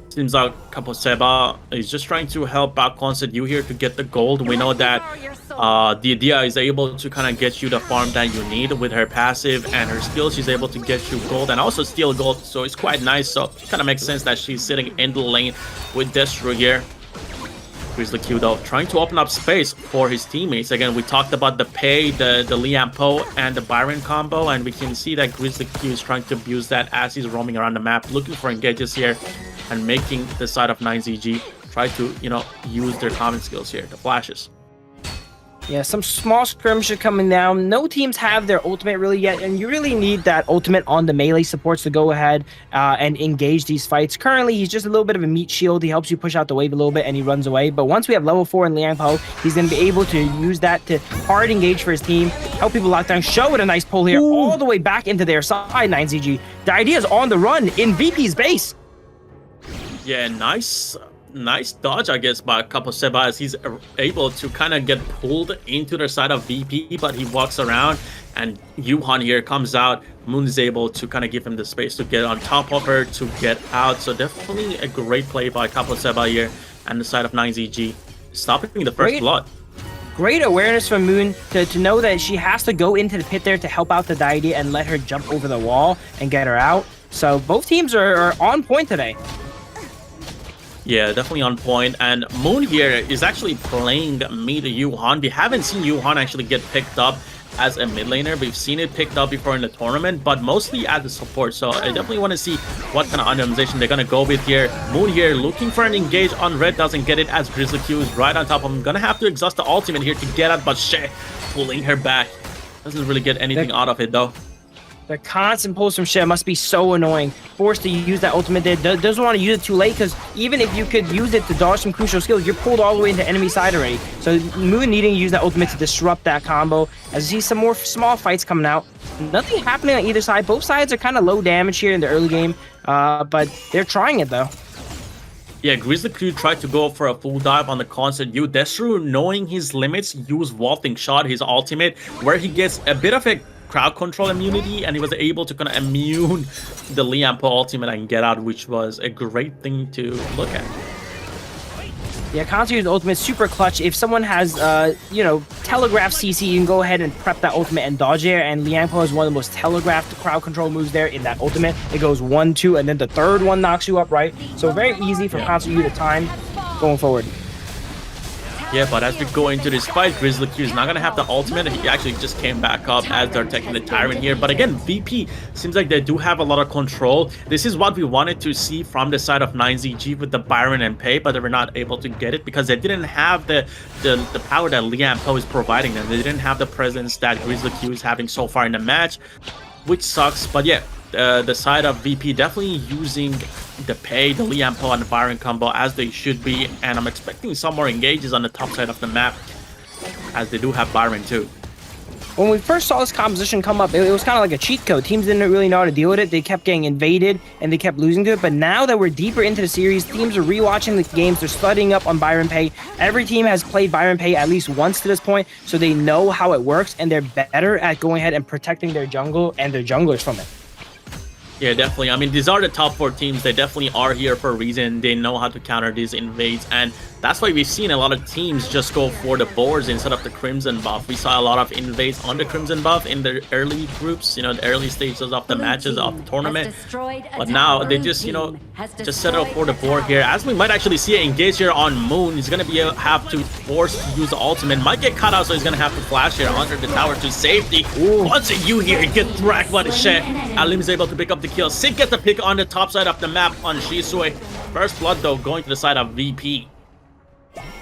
Speaker 19: Seems like Kaposeba is just trying to help out Contender here to get the gold. We know that the idea is able to kind of get you the farm that you need with her passive and her skills. She's able to get you gold and also steal gold, so it's quite nice. So it kind of makes sense that she's sitting in the lane with Destru here. GrizzlyQ though trying to open up space for his teammates. Again, we talked about the Pei, the Liang Po, and the Byron combo, and we can see that GrizzlyQ is trying to abuse that as he's roaming around the map, looking for engages here and making the side of YikeZGG try to, you know, use their common skills here, the flashes.
Speaker 18: Yeah, some small skirmishes coming down. No teams have their ultimate really yet, and you really need that ultimate on the melee supports to go ahead and engage these fights. Currently, he's just a little bit of a meat shield. He helps you push out the wave a little bit, and he runs away. But once we have level 4 in Liang Po, he's going to be able to use that to hard engage for his team, help people lock down, show it a nice pull here, all the way back into their side, YikeZGG. The idea is on the run in VP's base.
Speaker 19: Yeah, nice dodge, I guess, by Kaposeba as he's able to kind of get pulled into the side of VP, but he walks around and Yuhan here comes out. Moon is able to kind of give him the space to get on top of her to get out. So definitely a great play by Kaposeba here and the side of YikeZGG, stopping the first blood.
Speaker 18: Great awareness from Moon to know that she has to go into the pit there to help out the Deity and let her jump over the wall and get her out. So both teams are on point today.
Speaker 19: Yeah, definitely on point. And Moon here is actually playing mid Yuhan. We haven't seen Yuhan actually get picked up as a mid laner. We've seen it picked up before in the tournament, but mostly as a support. So I definitely want to see what kind of optimization they're going to go with here. Moon here looking for an engage on red, doesn't get it as GrizzlyQ is right on top of him. Gonna have to exhaust the ultimate here to get out, but Shay pulling her back. Doesn't really get anything out of it though.
Speaker 18: The constant pulls from Shay must be so annoying. Forced to use that ultimate there. Doesn't want to use it too late, because even if you could use it to dodge some crucial skills, you're pulled all the way into enemy side already. So Moon needing to use that ultimate to disrupt that combo. As you see some more small fights coming out. Nothing happening on either side. Both sides are kind of low damage here in the early game, but they're trying it though.
Speaker 19: Yeah, GrizzlyQ tried to go for a full dive on the constant. Destru, knowing his limits, used Vaulting Shot, his ultimate, where he gets a bit of a crowd control immunity, and he was able to kind of immune the Liang Po ultimate and get out, which was a great thing to look at.
Speaker 18: Yeah, Concentrated ultimate super clutch. If someone has, you know, telegraph CC, you can go ahead and prep that ultimate and dodge there. And Liang Po is one of the most telegraphed crowd control moves there in that ultimate. It goes 1, 2, and then the third one knocks you up, right? So very easy for Concentrated to time going forward.
Speaker 19: Yeah, but as we go into this fight, GrizzlyQ is not going to have the ultimate. He actually just came back up as they're taking the Tyrant here. But again, VP seems like they do have a lot of control. This is what we wanted to see from the side of YikeZGG with the Byron and Pei, but they were not able to get it because they didn't have the power that Liang Po is providing them. They didn't have the presence that GrizzlyQ is having so far in the match, which sucks. But yeah, the side of VP definitely using the Pei, the Liang Po, and the Byron combo as they should be, and I'm expecting some more engages on the top side of the map as they do have Byron too.
Speaker 18: When we first saw this composition come up, it was kind of like a cheat code. Teams didn't really know how to deal with it. They kept getting invaded and they kept losing to it. But now that we're deeper into the series, teams are rewatching the games. They're studying up on Byron Pei. Every team has played Byron Pei at least once to this point, so they know how it works, and they're better at going ahead and protecting their jungle and their junglers from it.
Speaker 19: Yeah, definitely. I mean, these are the top 4 teams. They definitely are here for a reason. They know how to counter these invades, and that's why we've seen a lot of teams just go for the boards instead of the Crimson buff. We saw a lot of invades on the Crimson buff in the early groups, you know, the early stages of the matches of the tournament. But now they just, you know, just settle for the board here. As we might actually see an engage here on Moon, he's going to have to force to use the ultimate. Might get cut out, so he's going to have to flash here under the tower to safety. Once you here get dragged by the shit, Alim is able to pick up the kill. Sig gets the pick on the top side of the map on Shisui. First blood though going to the side of VP.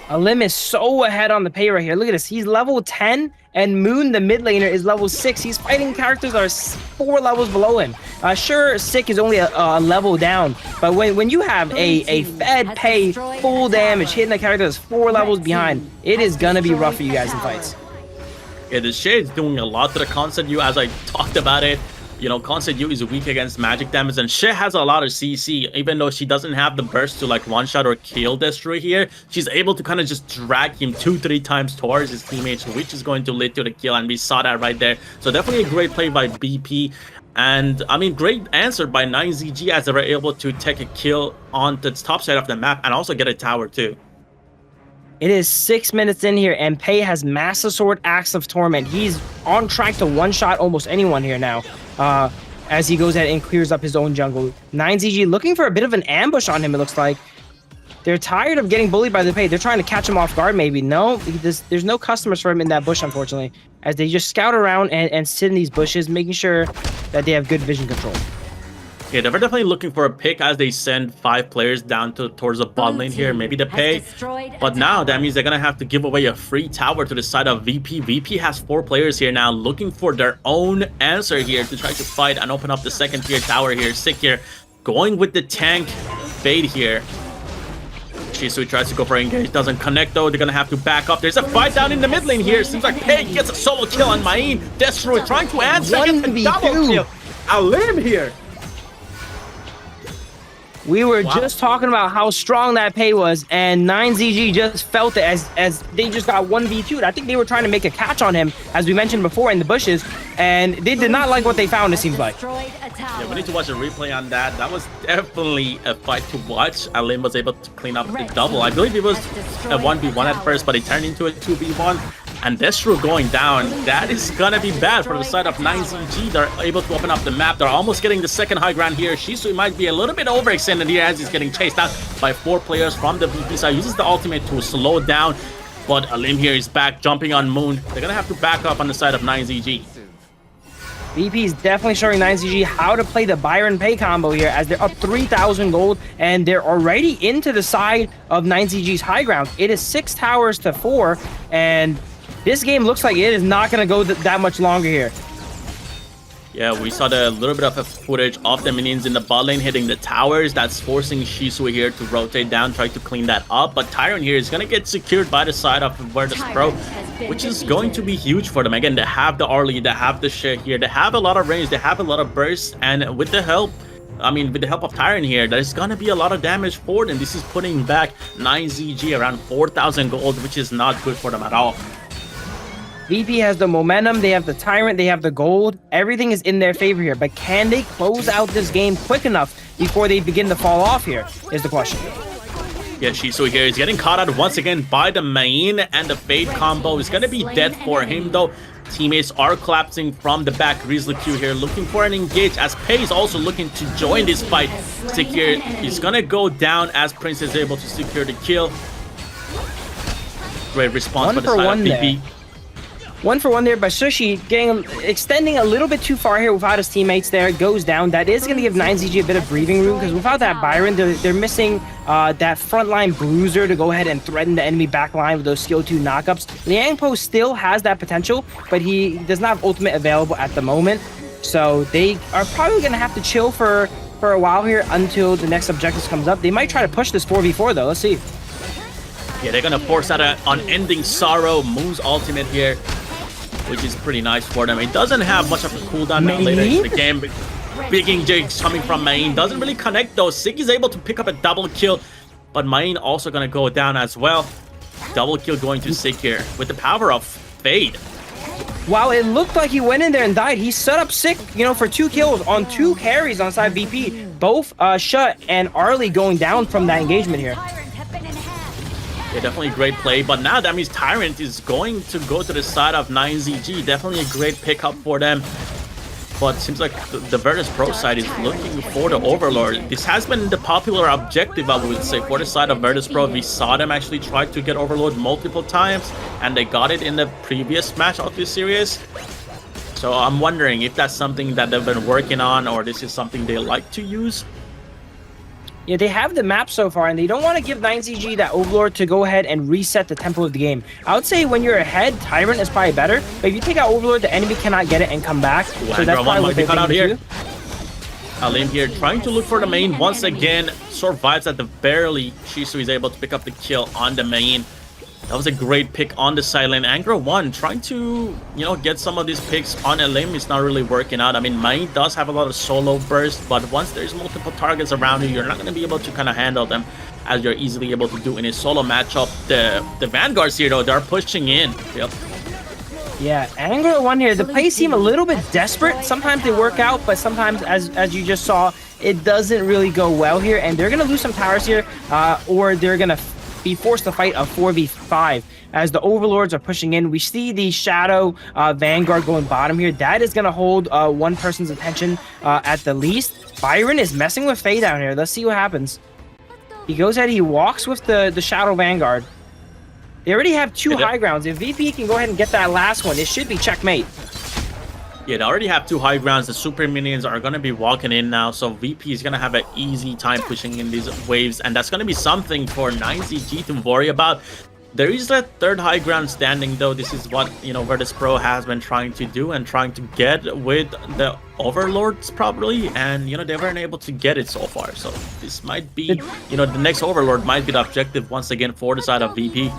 Speaker 18: Alim is so ahead on the Pei right here. Look at this. He's level 10 And Moon, the mid laner, is level 6. He's fighting characters that are 4 levels below him. Sure, Sick is only a level down, but when you have a fed pay full damage hitting a character that's 4 levels behind, it is gonna be rough for you guys in fights.
Speaker 19: Yeah, the Shay is doing a lot to the Concept U, as I talked about it. You know, Concept U is weak against magic damage, and Shay has a lot of CC. Even though she doesn't have the burst to like one-shot or kill Destroy here, she's able to kind of just drag him 2-3 times towards his teammates, which is going to lead to the kill, and we saw that right there. So definitely a great play by BP. And I mean, great answer by YikeZGG, as they were able to take a kill on the top side of the map and also get a tower too.
Speaker 18: It is 6 minutes in here, and Pei has Master Sword, Axe of Torment. He's on track to one-shot almost anyone here now, as he goes ahead and clears up his own jungle. YikeZGG looking for a bit of an ambush on him, it looks like. They're tired of getting bullied by the Pei. They're trying to catch him off guard, maybe. No, there's no customers for him in that bush, unfortunately, as they just scout around and sit in these bushes, making sure that they have good vision control.
Speaker 19: Yeah, they're definitely looking for a pick as they send 5 players down towards the bot lane here. Maybe the Pei. But now that means they're going to have to give away a free tower to the side of VP. VP has 4 players here now looking for their own answer here to try to fight and open up the second tier tower here. Sick here. Going with the tank Fade here. Shisui tries to go for engage. Doesn't connect though. They're going to have to back up. There's a fight down in the mid lane here. Seems like Pei gets a solo kill on Main. Destroy trying to answer. Gets a double kill. A limb here.
Speaker 18: We were just talking about how strong that Pei was, and YikeZGG just felt it as they just got 1v2'd. I think they were trying to make a catch on him, as we mentioned before, in the bushes, and they did not like what they found, it seems like.
Speaker 19: Yeah, we need to watch a replay on that. That was definitely a fight to watch. Alim was able to clean up the double. I believe it was a 1v1 at first, but it turned into a 2v1. And Destro going down, that is gonna be bad for the side of YikeZGG. They're able to open up the map. They're almost getting the second high ground here. Shisui might be a little bit overextended here as he's getting chased out by 4 players from the VP side. Uses the ultimate to slow down, but Alim here is back, jumping on Moon. They're gonna have to back up on the side of YikeZGG.
Speaker 18: VP is definitely showing YikeZGG how to play the Byron Pei combo here, as they're up 3,000 gold, and they're already into the side of YikeZGG's high ground. It is 6 towers to 4, and this game looks like it is not going to go that much longer here.
Speaker 19: Yeah, we saw the little bit of a footage of the minions in the bot lane hitting the towers. That's forcing Shisui here to rotate down, try to clean that up. But Tyrant here is going to get secured by the side of Virtus.pro, which is going to be huge for them. Again, they have the Arlie, they have the shit here, they have a lot of range, they have a lot of bursts, and with the help of Tyrant here, there's gonna be a lot of damage for them. This is putting back YikeZGG around 4,000 gold, which is not good for them at all.
Speaker 18: VP has the momentum, they have the Tyrant, they have the gold. Everything is in their favor here, but can they close out this game quick enough before they begin to fall off here, is the question.
Speaker 19: Yeah, Shisui here is getting caught out once again by the main, and the Fade combo is gonna be dead for him though. Teammates are collapsing from the back. Grizzly Q here looking for an engage, as Pei is also looking to join this fight. Secure is gonna go down as Prince is able to secure the kill. Great response by the side of VP.
Speaker 18: 1-for-1 there by Sushi, extending a little bit too far here without his teammates there. Goes down. That is going to give YikeZGG a bit of breathing room, because without that Byron, they're missing that frontline bruiser to go ahead and threaten the enemy backline with those skill 2 knockups. Liangpo still has that potential, but he does not have ultimate available at the moment. So they are probably going to have to chill for a while here until the next objective comes up. They might try to push this 4v4 though. Let's see.
Speaker 19: Yeah, they're going to force out an unending sorrow. Moon's ultimate here, which is pretty nice for them. It doesn't have much of a cooldown now later in the game. Big engage coming from Main. Doesn't really connect though. Sig is able to pick up a double kill, but Main also gonna go down as well. Double kill going to Sig here with the power of Fade.
Speaker 18: Wow, it looked like he went in there and died. He set up Sig, for 2 kills on 2 carries on side VP. Both Shut and Arlie going down from that engagement here.
Speaker 19: Yeah, definitely a great play, but now that means Tyrant is going to go to the side of YikeZGG. Definitely a great pickup for them. But it seems like the Virtus.pro side is looking for the Overlord. This has been the popular objective, I would say, for the side of Virtus.pro. We saw them actually try to get Overlord multiple times, and they got it in the previous match of this series. So I'm wondering if that's something that they've been working on, or this is something they like to use.
Speaker 18: Yeah, they have the map so far, and they don't want to give 9ZG that Overlord to go ahead and reset the tempo of the game. I would say when you're ahead, Tyrant is probably better, but if you take out Overlord, the enemy cannot get it and come back. So that's probably what they're thinking here.
Speaker 19: Alim here trying to look for the main once again, survives at the barely. Shisu is able to pick up the kill on the main. That was a great pick on the side lane. Angra 1 trying to, you know, get some of these picks on Alim. It's not really working out. I mean, main does have a lot of solo burst, but once there's multiple targets around you, you're not going to be able to kind of handle them as you're easily able to do in a solo matchup. The Vanguards here, though, they're pushing in. Yep.
Speaker 18: Yeah, Angra 1 here, the plays seem a little bit desperate. Sometimes they work out, but sometimes, as you just saw, it doesn't really go well here, and they're going to lose some towers here, or they're going to be forced to fight a 4v5 as the Overlords are pushing in. We see the Shadow Vanguard going bottom here. That is going to hold one person's attention at the least. Byron is messing with Faye down here. Let's see what happens. He goes ahead, he walks with the Shadow Vanguard. They already have two high grounds. If VP can go ahead and get that last one, it should be checkmate.
Speaker 19: Yeah, they already have two high grounds. The super minions are going to be walking in now, so VP is going to have an easy time pushing in these waves, and that's going to be something for 9ZG to worry about. There is that third high ground standing, though. This is what, you know, Virtus.pro has been trying to do and trying to get with the Overlords probably, and, you know, they weren't able to get it so far. So this might be, you know, the next Overlord might be the objective once again for the side of VP.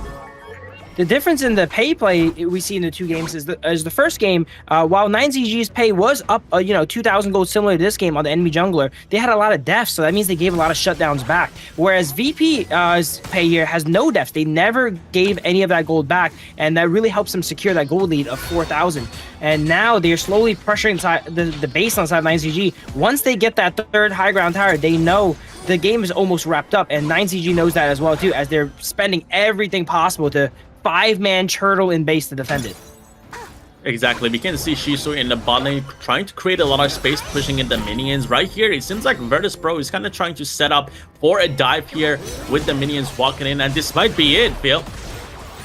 Speaker 18: The difference in the pay play we see in the two games is the first game, while 9ZG's pay was up, 2,000 gold similar to this game on the enemy jungler, they had a lot of deaths, so that means they gave a lot of shutdowns back. Whereas VP's pay here has no deaths. They never gave any of that gold back, and that really helps them secure that gold lead of 4,000. And now they're slowly pressuring inside the base on side of 9ZG. Once they get that third high ground tower, they know the game is almost wrapped up, and 9ZG knows that as well too, as they're spending everything possible to 5-man turtle in base to defend it.
Speaker 19: Exactly. We can see Shisu in the bot lane trying to create a lot of space, pushing in the minions. Right here, it seems like Virtus.pro is kind of trying to set up for a dive here with the minions walking in, and this might be it, Phil.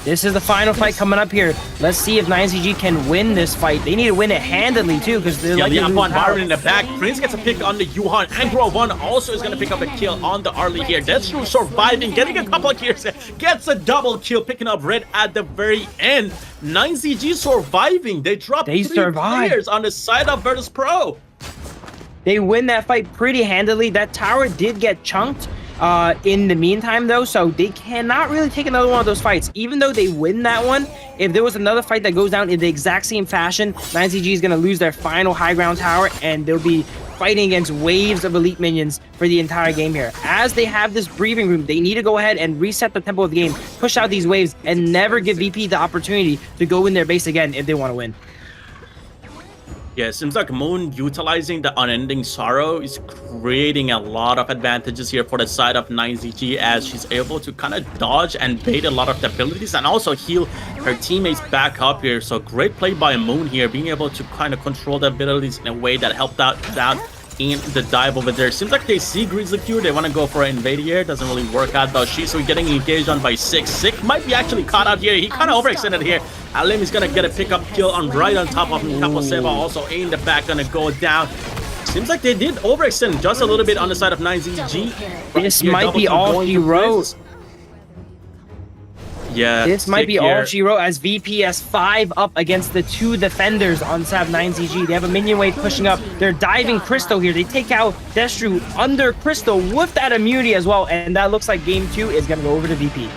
Speaker 18: This is the final fight coming up here. Let's see if 9ZG can win this fight. They need to win it handedly too, because they're like
Speaker 19: Byron in the back. Prince gets a pick on the Yuhan. Angra 1 also is going to pick up a kill on the Arlie here. Deathstroke surviving, getting a couple of kills. Gets a double kill, picking up red at the very end. 9ZG surviving. They dropped 3 players on the side of Virtus.pro.
Speaker 18: They win that fight pretty handily. That tower did get chunked in the meantime, though, so they cannot really take another one of those fights. Even though they win that one, if there was another fight that goes down in the exact same fashion, 9ZG is going to lose their final high ground tower, and they'll be fighting against waves of elite minions for the entire game here. As they have this breathing room, they need to go ahead and reset the tempo of the game, push out these waves, and never give VP the opportunity to go in their base again if they want to win.
Speaker 19: Yeah, it seems like Moon utilizing the Unending Sorrow is creating a lot of advantages here for the side of 9ZG, as she's able to kind of dodge and bait a lot of the abilities and also heal her teammates back up here. So great play by Moon here, being able to kind of control the abilities in a way that helped out in the dive over there. Seems like they see Grizzly Q, they want to go for an invade here. Doesn't really work out though. Shisu getting engaged on by 6. 6 might be actually caught out here. He kind of overextended here. Alim is gonna get a pickup kill on right on top of him. Kaposeva also in the back, gonna go down. Seems like they did overextend just a little bit on the side of 9ZG.
Speaker 18: This might be all he wrote.
Speaker 19: Yeah,
Speaker 18: this might be all she wrote, as VP has 5 up against the 2 defenders on side of 9ZG. They have a minion wave pushing up. They're diving Crystal here. They take out Destru under Crystal with that immunity as well, and that looks like game 2 is going to go over to VP.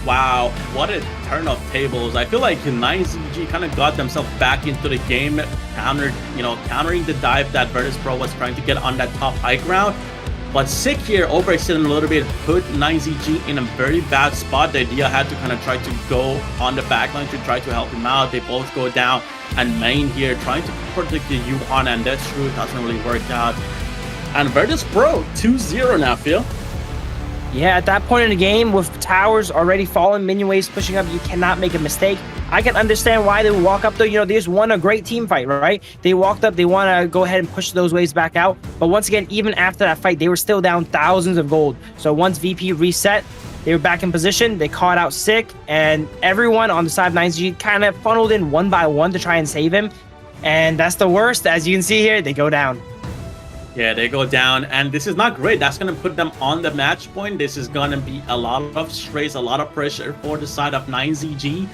Speaker 19: Wow, what a turn of tables. I feel like 9ZG kind of got themselves back into the game, countering the dive that Virtus.pro was trying to get on that top high ground. But Sick here overextending a little bit, put 9ZG in a very bad spot. The idea had to kind of try to go on the backline to try to help him out. They both go down, and Main here trying to protect the Yuhan, and that's true, doesn't really work out. And Virtus.pro 2-0 now, Phil.
Speaker 18: Yeah, at that point in the game, with towers already falling, minion waves pushing up, you cannot make a mistake. I can understand why they would walk up, though. You know, they just won a great team fight, right? They walked up, they want to go ahead and push those waves back out. But once again, even after that fight, they were still down thousands of gold. So once VP reset, they were back in position. They caught out Sick, and everyone on the side of 9ZG kind of funneled in one by one to try and save him. And that's the worst. As you can see here, they go down.
Speaker 19: Yeah, they go down, and this is not great. That's going to put them on the match point. This is going to be a lot of stress, a lot of pressure for the side of YikeZGG.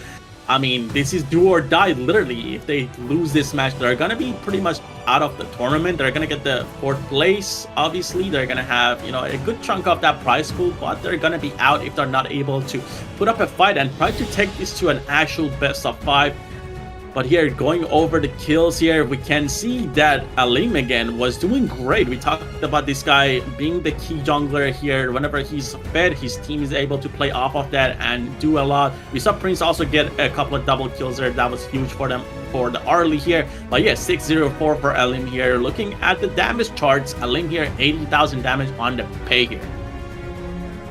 Speaker 19: I mean, this is do or die, literally. If they lose this match, they're going to be pretty much out of the tournament. They're going to get the 4th place, obviously. They're going to have, you know, a good chunk of that prize pool, but they're going to be out if they're not able to put up a fight and try to take this to an actual best of 5. But here, going over the kills here, we can see that Alim again was doing great. We talked about this guy being the key jungler here. Whenever he's fed, his team is able to play off of that and do a lot. We saw Prince also get a couple of double kills there. That was huge for them for the early here. But yeah, 604 for Alim here. Looking at the damage charts, Alim here, 80,000 damage on the pay here.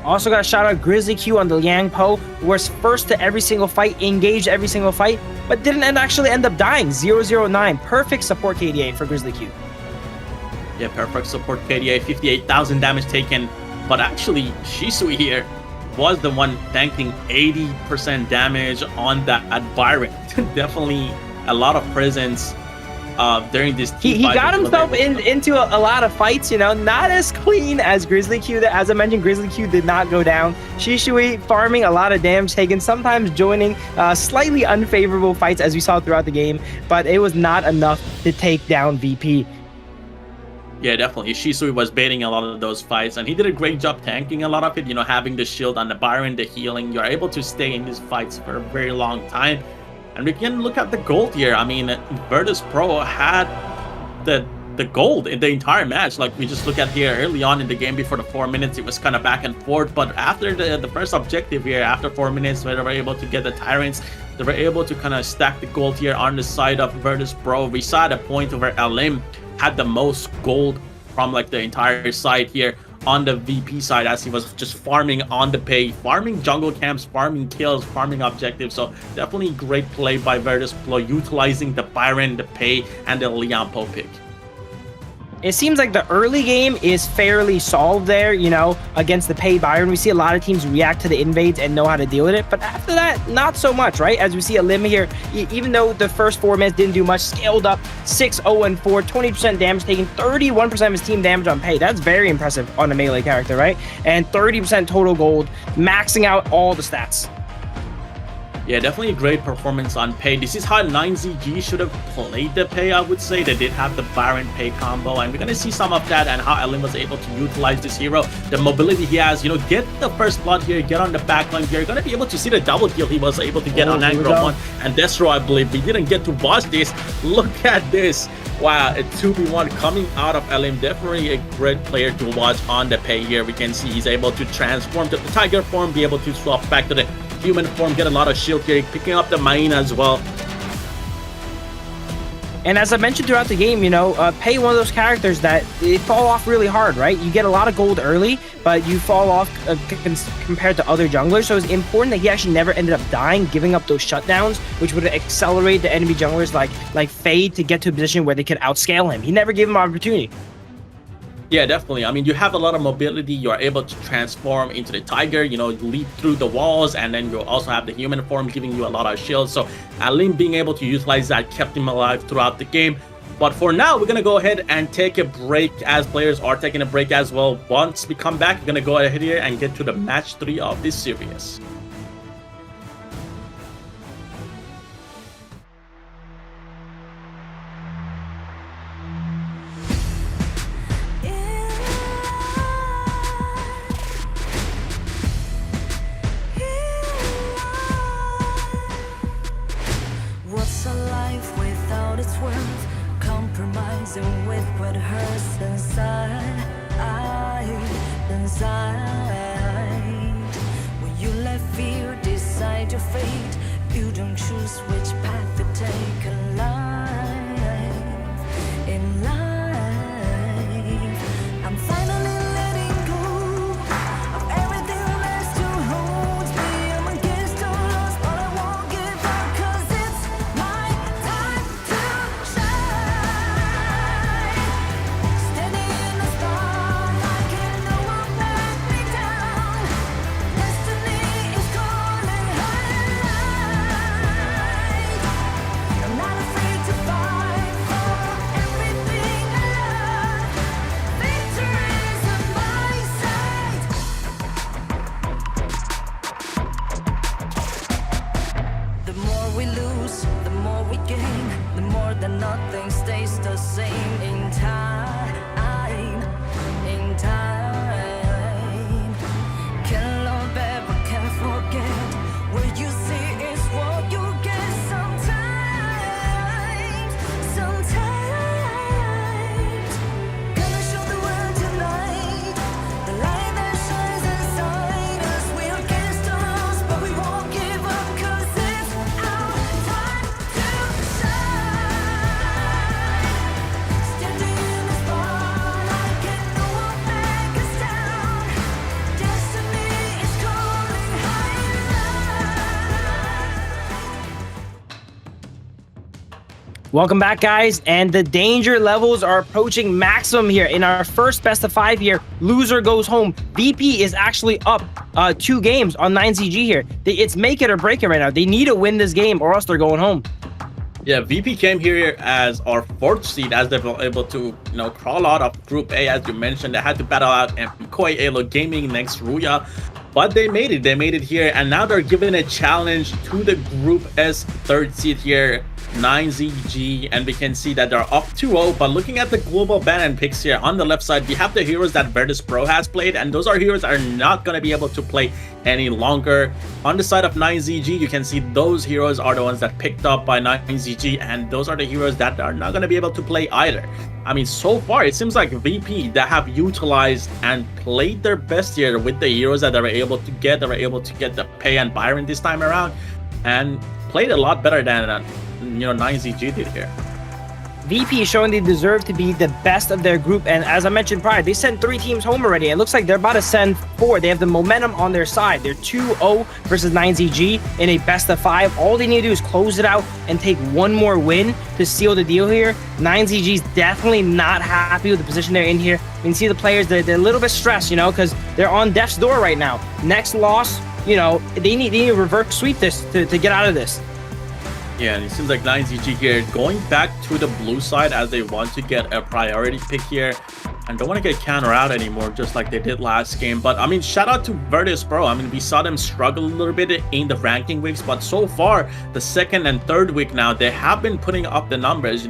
Speaker 18: Also got to shout out YikeZGG on the Liang Po, who was first to every single fight, engaged every single fight, but didn't actually end up dying. 009. Perfect support KDA for YikeZGG.
Speaker 19: Yeah, perfect support KDA, 58,000 damage taken. But actually, Shisui here was the one tanking 80% damage on that Byron. Definitely a lot of presence during this team.
Speaker 18: He got himself into a lot of fights, you know, not as clean as YikeZGG. As I mentioned, YikeZGG did not go down. Shisui farming a lot of damage taken, sometimes joining slightly unfavorable fights as we saw throughout the game, but it was not enough to take down VP.
Speaker 19: Yeah, definitely. Shisui was baiting a lot of those fights, and he did a great job tanking a lot of it, you know, having the shield on the Byron, the healing. You're able to stay in these fights for a very long time. And we can look at the gold here. I mean, Virtus.pro had the gold in the entire match. Like, we just look at here early on in the game before the 4 minutes, it was kind of back and forth. But after the first objective here, after 4 minutes, where they were able to get the Tyrants, they were able to kind of stack the gold here on the side of Virtus.pro. We saw the point where Alim had the most gold from like the entire side here on the VP side, as he was just farming on the pay, farming jungle camps, farming kills, farming objectives. So definitely great play by Virtus.pro, utilizing the Byron, the pay, and the Liampo pick.
Speaker 18: It seems like the early game is fairly solved there, you know, against the pay Byron. We see a lot of teams react to the invades and know how to deal with it. But after that, not so much, right? As we see Alim here, even though the first 4 minutes didn't do much, scaled up 6-0-4, 20% damage taken, 31% of his team damage on pay. That's very impressive on a melee character, right? And 30% total gold, maxing out all the stats.
Speaker 19: Yeah, definitely a great performance on pay. This is how YikeZGG should have played the pay, I would say. They did have the Byron pay combo, and we're going to see some of that and how Alim was able to utilize this hero. The mobility he has, you know, get the first blood here, get on the back line here. You're going to be able to see the double kill he was able to get on Angro 1 and Destro, I believe. We didn't get to watch this. Look at this. Wow, a 2v1 coming out of Alim. Definitely a great player to watch on the pay here. We can see he's able to transform to the tiger form, be able to swap back to the human form, get a lot of shield here, picking up the mine as well.
Speaker 18: And as I mentioned throughout the game, you know, pay one of those characters that they fall off really hard, right? You get a lot of gold early, but you fall off compared to other junglers. So it's important that he actually never ended up dying, giving up those shutdowns, which would accelerate the enemy junglers like Fade to get to a position where they could outscale him. He never gave him opportunity.
Speaker 19: Yeah, definitely. I mean, you have a lot of mobility. You are able to transform into the tiger, you know, leap through the walls, and then you also have the human form giving you a lot of shields. So Alim being able to utilize that kept him alive throughout the game. But for now, we're going to go ahead and take a break, as players are taking a break as well. Once we come back, we're going to go ahead here and get to the match 3 of this series.
Speaker 5: What's a life without its worth? Compromising with what hurts inside. When you let fear decide your fate, you don't choose which path to take in life. I'm finally letting go of everything that still holds me. I'm against all odds, but I won't give up, 'cause it's my time to shine. Standing in the spotlight, can no one back me down. Destiny is calling high. I'm not nothing stays the same in time. In time, can't love ever, can't forget. What you see is what you get. Sometimes, gonna show the world tonight. The light that shines inside us. We're against the odds, but we won't give up, 'cause it's our time to shine. Standing in the spotlight, can no one back us down. Destiny is calling higher.
Speaker 18: Welcome back, guys, and the danger levels are approaching maximum here. In our first best of 5 here, loser goes home. VP is actually up 2 games on 9ZG here. It's make it or break it right now. They need to win this game or else they're going home.
Speaker 19: Yeah, VP came here as our 4th seed, as they were able to, crawl out of Group A, as you mentioned. They had to battle out Koi Elo Gaming next Ruya, but they made it. They made it here, and now they're giving a challenge to the Group S 3rd seed here, 9ZG, and we can see that they're up 2-0. But looking at the global ban and picks here on the left side, we have the heroes that Virtus.pro has played, and those are heroes that are not going to be able to play any longer. On the side of 9ZG, you can see those heroes are the ones that picked up by 9ZG, and those are the heroes that are not going to be able to play either. I mean, so far it seems like VP that have utilized and played their best here with the heroes that they were able to get. They were able to get the Pei and Byron this time around, and played a lot better than 9ZG did here.
Speaker 18: VP is showing they deserve to be the best of their group, and as I mentioned prior, they sent 3 teams home already. It looks like they're about to send 4. They have the momentum on their side. They're 2-0 versus 9ZG in a best of 5. All they need to do is close it out and take one more win to seal the deal here. 9ZG's definitely not happy with the position they're in here. You can see the players, they're a little bit stressed, because they're on death's door right now. Next loss, they need to reverse sweep this to get out of this.
Speaker 19: Yeah, and it seems like 9ZG here going back to the blue side as they want to get a priority pick here and don't want to get counter out anymore, just like they did last game. But I mean, shout out to Virtus.pro. I mean, we saw them struggle a little bit in the ranking weeks, but so far the 2nd and 3rd week now, they have been putting up the numbers.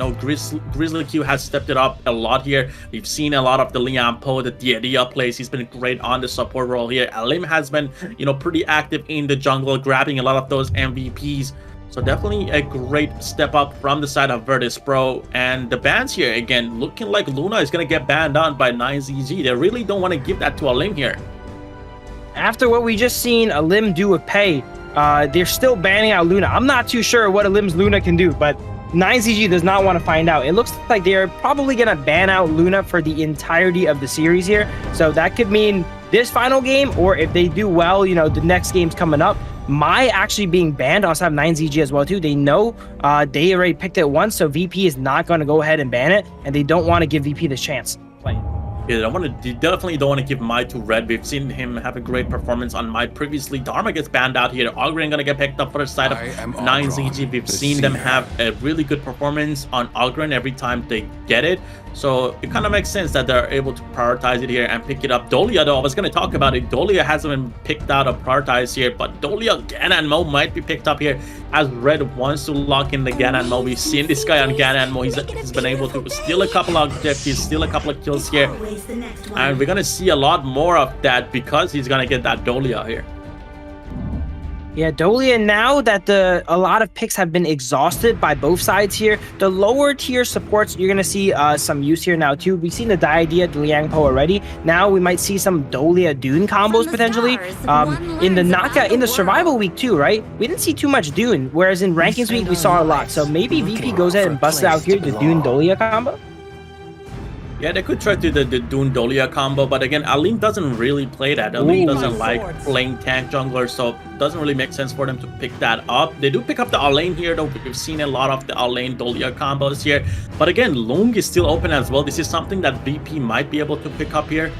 Speaker 19: Grizzly Q has stepped it up a lot here. We've seen a lot of the Liam Poe, the Diadia plays. He's been great on the support role here. Alim has been pretty active in the jungle, grabbing a lot of those MVPs. So definitely a great step up from the side of Virtus.pro. And the bans here, again, looking like Luna is going to get banned on by 9ZG. They really don't want to give that to Alim here.
Speaker 18: After what we just seen Alim do with Pei, they're still banning out Luna. I'm not too sure what Alim's Luna can do, but 9ZG does not want to find out. It looks like they're probably going to ban out Luna for the entirety of the series here. So that could mean this final game, or if they do well, the next game's coming up, Mai actually being banned on side of 9ZG as well too. They know they already picked it once, so VP is not going to go ahead and ban it, and they don't want to give VP this chance to play it.
Speaker 19: Yeah, they definitely don't want to give Mai to Red. We've seen him have a great performance on Mai previously. Dharma gets banned out here. Ogren gonna get picked up for the side of 9ZG. We've seen them have a really good performance on Ogren every time they get it. So it kind of makes sense that they're able to prioritize it here and pick it up. Dolia, though, I was going to talk about it. Dolia hasn't been picked out or prioritized here, but Dolia, Gananmo might be picked up here as Red wants to lock in the Gananmo. We've seen this guy on Gananmo. He's been able to steal a couple of objectives, steal a couple of kills here. And we're going to see a lot more of that because he's going to get that Dolia here.
Speaker 18: Yeah, Dolia, now that a lot of picks have been exhausted by both sides here, the lower tier supports, you're going to see some use here now too. We've seen the Diadia, the Liang Po already. Now we might see some Dolia Dune combos potentially. In the knockout, in the survival week too, right? We didn't see too much Dune, whereas in rankings week we saw a lot. So maybe VP goes ahead and busts out here the Dune Dolia combo.
Speaker 19: Yeah, they could try to do the Dune Dolia combo, but again, Alim doesn't really play that. Alim doesn't like playing tank jungler, so it doesn't really make sense for them to pick that up. They do pick up the Alain here, though. We've seen a lot of the Alain Dolia combos here. But again, Lung is still open as well. This is something that VP might be able to pick up here.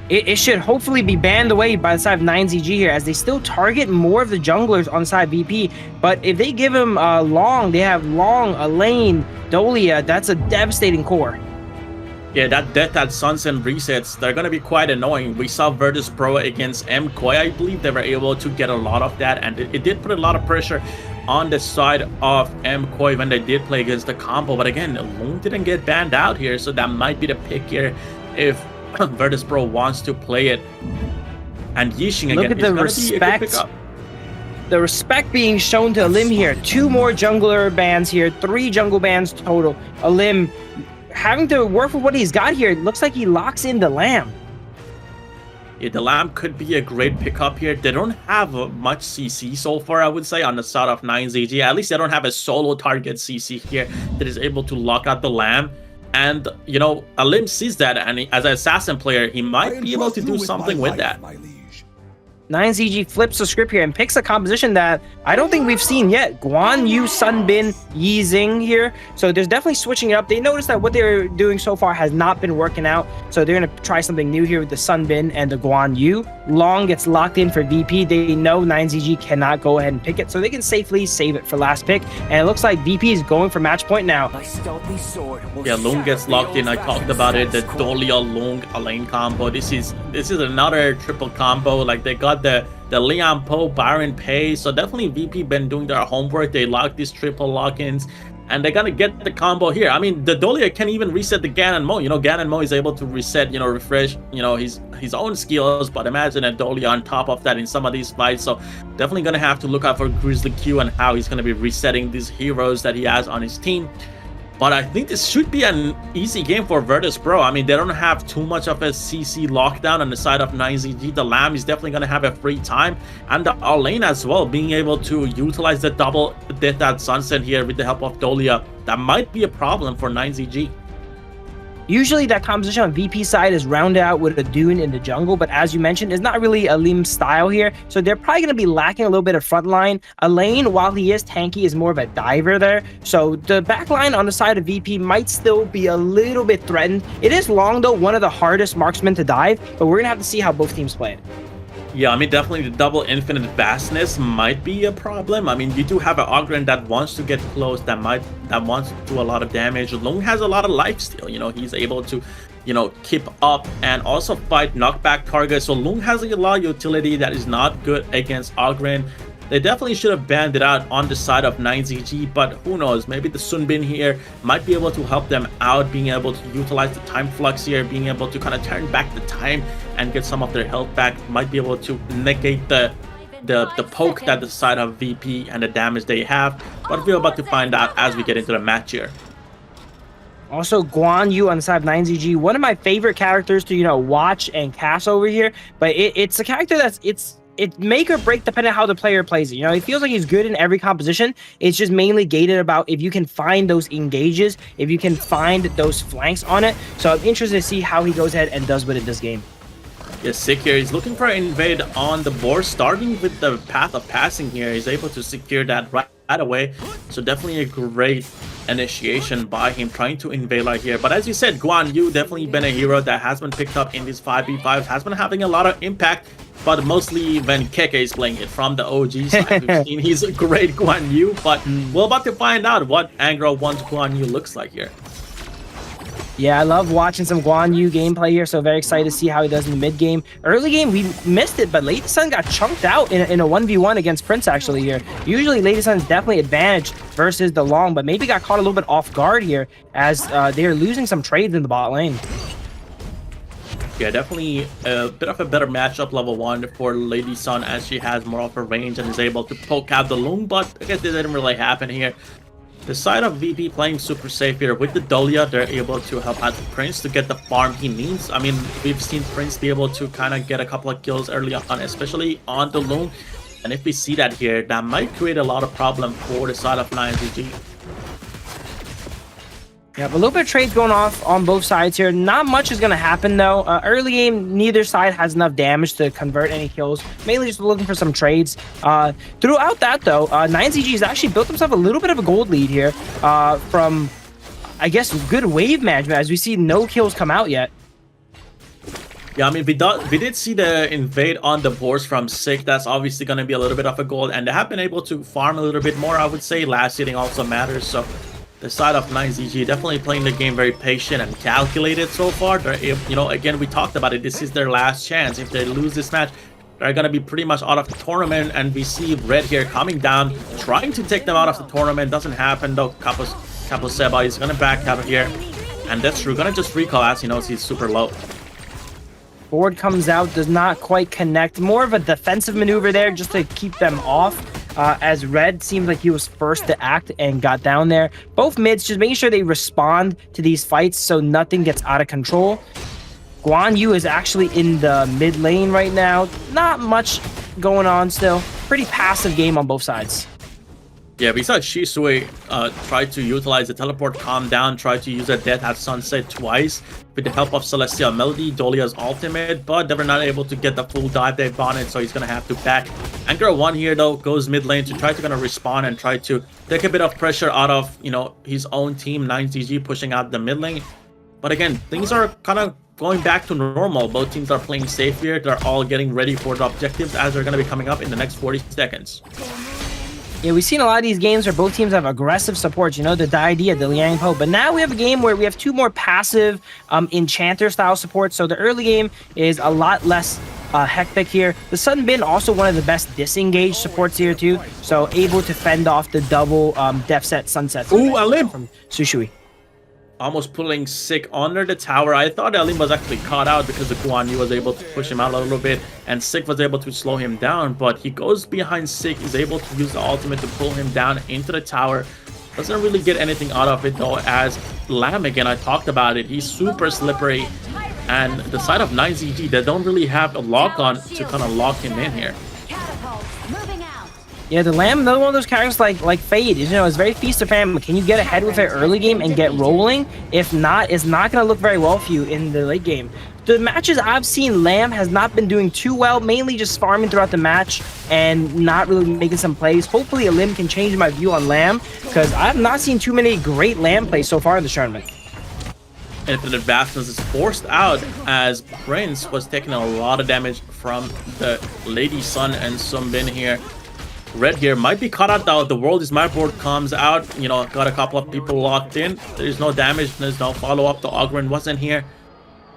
Speaker 18: It should hopefully be banned away by the side of 9ZG here, as they still target more of the junglers on side VP. But if they give him Long, they have Long, Alain, Dolia, that's a devastating core.
Speaker 19: Yeah, that death at Suns and resets, they're going to be quite annoying. We saw Virtus.pro against MKoi. I believe they were able to get a lot of that, and it did put a lot of pressure on the side of MCoy when they did play against the combo. But again, Loon didn't get banned out here, so that might be the pick here if Virtus.pro wants to play it. And Yixing again,
Speaker 18: look at the respect. The respect being shown to Alim here. 2 more jungler bans here, 3 jungle bans total. Alim having to work with what he's got here. It looks like he locks in the Lamb.
Speaker 19: Yeah, the Lamb could be a great pickup here. They don't have much CC so far, I would say, on the side of YikeZGG. At least they don't have a solo target CC here that is able to lock out the Lamb. And, you know, Alim sees that, and as an assassin player, he might be able to do something with that.
Speaker 18: YikeZGG flips the script here and picks a composition that I don't think we've seen yet. Guan Yu, Sunbin, YikeZing here. So there's definitely switching it up. They noticed that what they're doing so far has not been working out. So they're going to try something new here with the Sunbin and the Guan Yu. Long gets locked in for VP. They know YikeZGG cannot go ahead and pick it, so they can safely save it for last pick. And it looks like VP is going for match point now.
Speaker 19: Yeah, Long gets locked in. I talked about it. The Dolia Long Elaine combo. This is another triple combo. Like, they got the Liam Poe, Byron Pay. So definitely VP been doing their homework. They locked these triple lock-ins, and they're gonna get the combo here. I mean, the Dolia can even reset the Ganon Mo. You know, Ganon Mo is able to reset, you know, refresh, you know, his own skills. But imagine a Dolia on top of that in some of these fights. So definitely gonna have to look out for Grizzly Q and how he's gonna be resetting these heroes that he has on his team. But I think this should be an easy game for Virtus.pro. I mean, they don't have too much of a CC lockdown on the side of YikeZGG. The Lamb is definitely going to have a free time. And the Alain as well, being able to utilize the double Death at Sunset here with the help of Dolia. That might be a problem for YikeZGG.
Speaker 18: Usually that composition on VP side is rounded out with a Dune in the jungle, but as you mentioned, it's not really Alim's style here, so they're probably going to be lacking a little bit of front line. Elaine, while he is tanky, is more of a diver there, so the back line on the side of VP might still be a little bit threatened. It is Long, though, one of the hardest marksmen to dive, but we're going to have to see how both teams play it.
Speaker 19: Yeah, I mean, definitely the double infinite vastness might be a problem. I mean, you do have an Ogren that wants to get close, that wants to do a lot of damage. Long has a lot of life steal, you know, he's able to, you know, keep up and also fight knockback targets. So Long has a lot of utility that is not good against Ogren. They definitely should have banned it out on the side of YikeZGG, but who knows, maybe the Sunbin here might be able to help them out, being able to utilize the time flux here, being able to kind of turn back the time and get some of their health back, might be able to negate the poke that the side of VP and the damage they have. But we're about to find out as we get into the match here.
Speaker 18: Also, Guan Yu on the side of YikeZGG, one of my favorite characters to, you know, watch and cast over here, but it's a character that's, it's make or break depending on how the player plays it. You know, it feels like he's good in every composition. It's just mainly gated about if you can find those engages, if you can find those flanks on it. So I'm interested to see how he goes ahead and does with it this game.
Speaker 19: Yeah, sick here. He's looking for an invade on the board, starting with the path of passing here. He's able to secure that right away. So definitely a great initiation by him trying to invade right here. But as you said, Guan Yu definitely been a hero that has been picked up in these 5v5s, has been having a lot of impact, but mostly when Keke is playing it from the OG side. We've seen he's a great Guan Yu, but we're about to find out what Angro 1's Guan Yu looks like here.
Speaker 18: Yeah, I love watching some Guan Yu gameplay here, so very excited to see how he does in the mid game. Early game, we missed it, but Lady Sun got chunked out in a 1v1 against Prince actually here. Usually, Lady Sun's definitely advantage versus the Long, but maybe got caught a little bit off guard here as they're losing some trades in the bot lane.
Speaker 19: Yeah, definitely a bit of a better matchup level 1 for Lady Sun as she has more of a range and is able to poke out the Loon, but I guess this didn't really happen here. The side of VP playing super safe here with the Dolia, they're able to help out Prince to get the farm he needs. I mean, we've seen Prince be able to kind of get a couple of kills early on, especially on the Loon. And if we see that here, that might create a lot of problem for the side of YikeZGG.
Speaker 18: Yeah, but a little bit of trades going off on both sides here. Not much is going to happen, though. Early game, neither side has enough damage to convert any kills. Mainly just looking for some trades. Throughout that, though, YikeZGG has actually built himself a little bit of a gold lead here from, I guess, good wave management, as we see no kills come out yet.
Speaker 19: Yeah, I mean, we did see the invade on the boards from Sick. That's obviously going to be a little bit of a gold, and they have been able to farm a little bit more, I would say. Last hitting also matters, so the side of YikeZGG definitely playing the game very patient and calculated so far. They're, you know, again, we talked about it. This is their last chance. If they lose this match, are going to be pretty much out of the tournament, and we see Red here coming down, trying to take them out of the tournament. Doesn't happen though. KMW is going to back out of here, and that's true. Going to just recall as he knows he's super low.
Speaker 18: Board comes out, does not quite connect. More of a defensive maneuver there just to keep them off. As Red seems like he was first to act and got down there. Both mids just making sure they respond to these fights so nothing gets out of control. Guan Yu is actually in the mid lane right now. Not much going on still. Pretty passive game on both sides.
Speaker 19: Yeah, besides Shisui tried to utilize the teleport, calm down, tried to use a Death at Sunset twice with the help of Celestial Melody, Dolia's ultimate, but they were not able to get the full dive they wanted, so he's going to have to back. Anchor 1 here, though, goes mid lane to try to kind of respawn and try to take a bit of pressure out of, you know, his own team, YikeZGG, pushing out the mid lane. But again, things are kind of going back to normal. Both teams are playing safe here. They're all getting ready for the objectives as they're going to be coming up in the next 40 seconds.
Speaker 18: Yeah, we've seen a lot of these games where both teams have aggressive supports, you know, the Daidia, the Liang Po. But now we have a game where we have two more passive Enchanter-style supports. So the early game is a lot less hectic here. The Sun Bin also one of the best disengaged supports here too. So able to fend off the double def set sunsets.
Speaker 19: Ooh, Alim!
Speaker 18: From Sushui.
Speaker 19: Almost pulling Sick under the tower. I thought Alim was actually caught out because the Guan Yu was able to push him out a little bit, and Sick was able to slow him down, but he goes behind Sick, is able to use the ultimate to pull him down into the tower. Doesn't really get anything out of it though, as Lamb, again, I talked about it, he's super slippery, and the side of YikeZGG, they don't really have a lock on to kind of lock him in here.
Speaker 18: Yeah, the Lamb, another one of those characters like Fade, you know, it's very feast or famine. Can you get ahead with it early game and get rolling? If not, it's not going to look very well for you in the late game. The matches I've seen, Lamb has not been doing too well, mainly just farming throughout the match and not really making some plays. Hopefully, Alim can change my view on Lamb, because I've not seen too many great Lamb plays so far in the tournament.
Speaker 19: Infinite Advancements is forced out as Prince was taking a lot of damage from the Lady Sun and Sunbin here. Red here might be caught out though. The World is My Board comes out, you know, got a couple of people locked in. There's no damage, there's no follow-up. The Ogren wasn't here.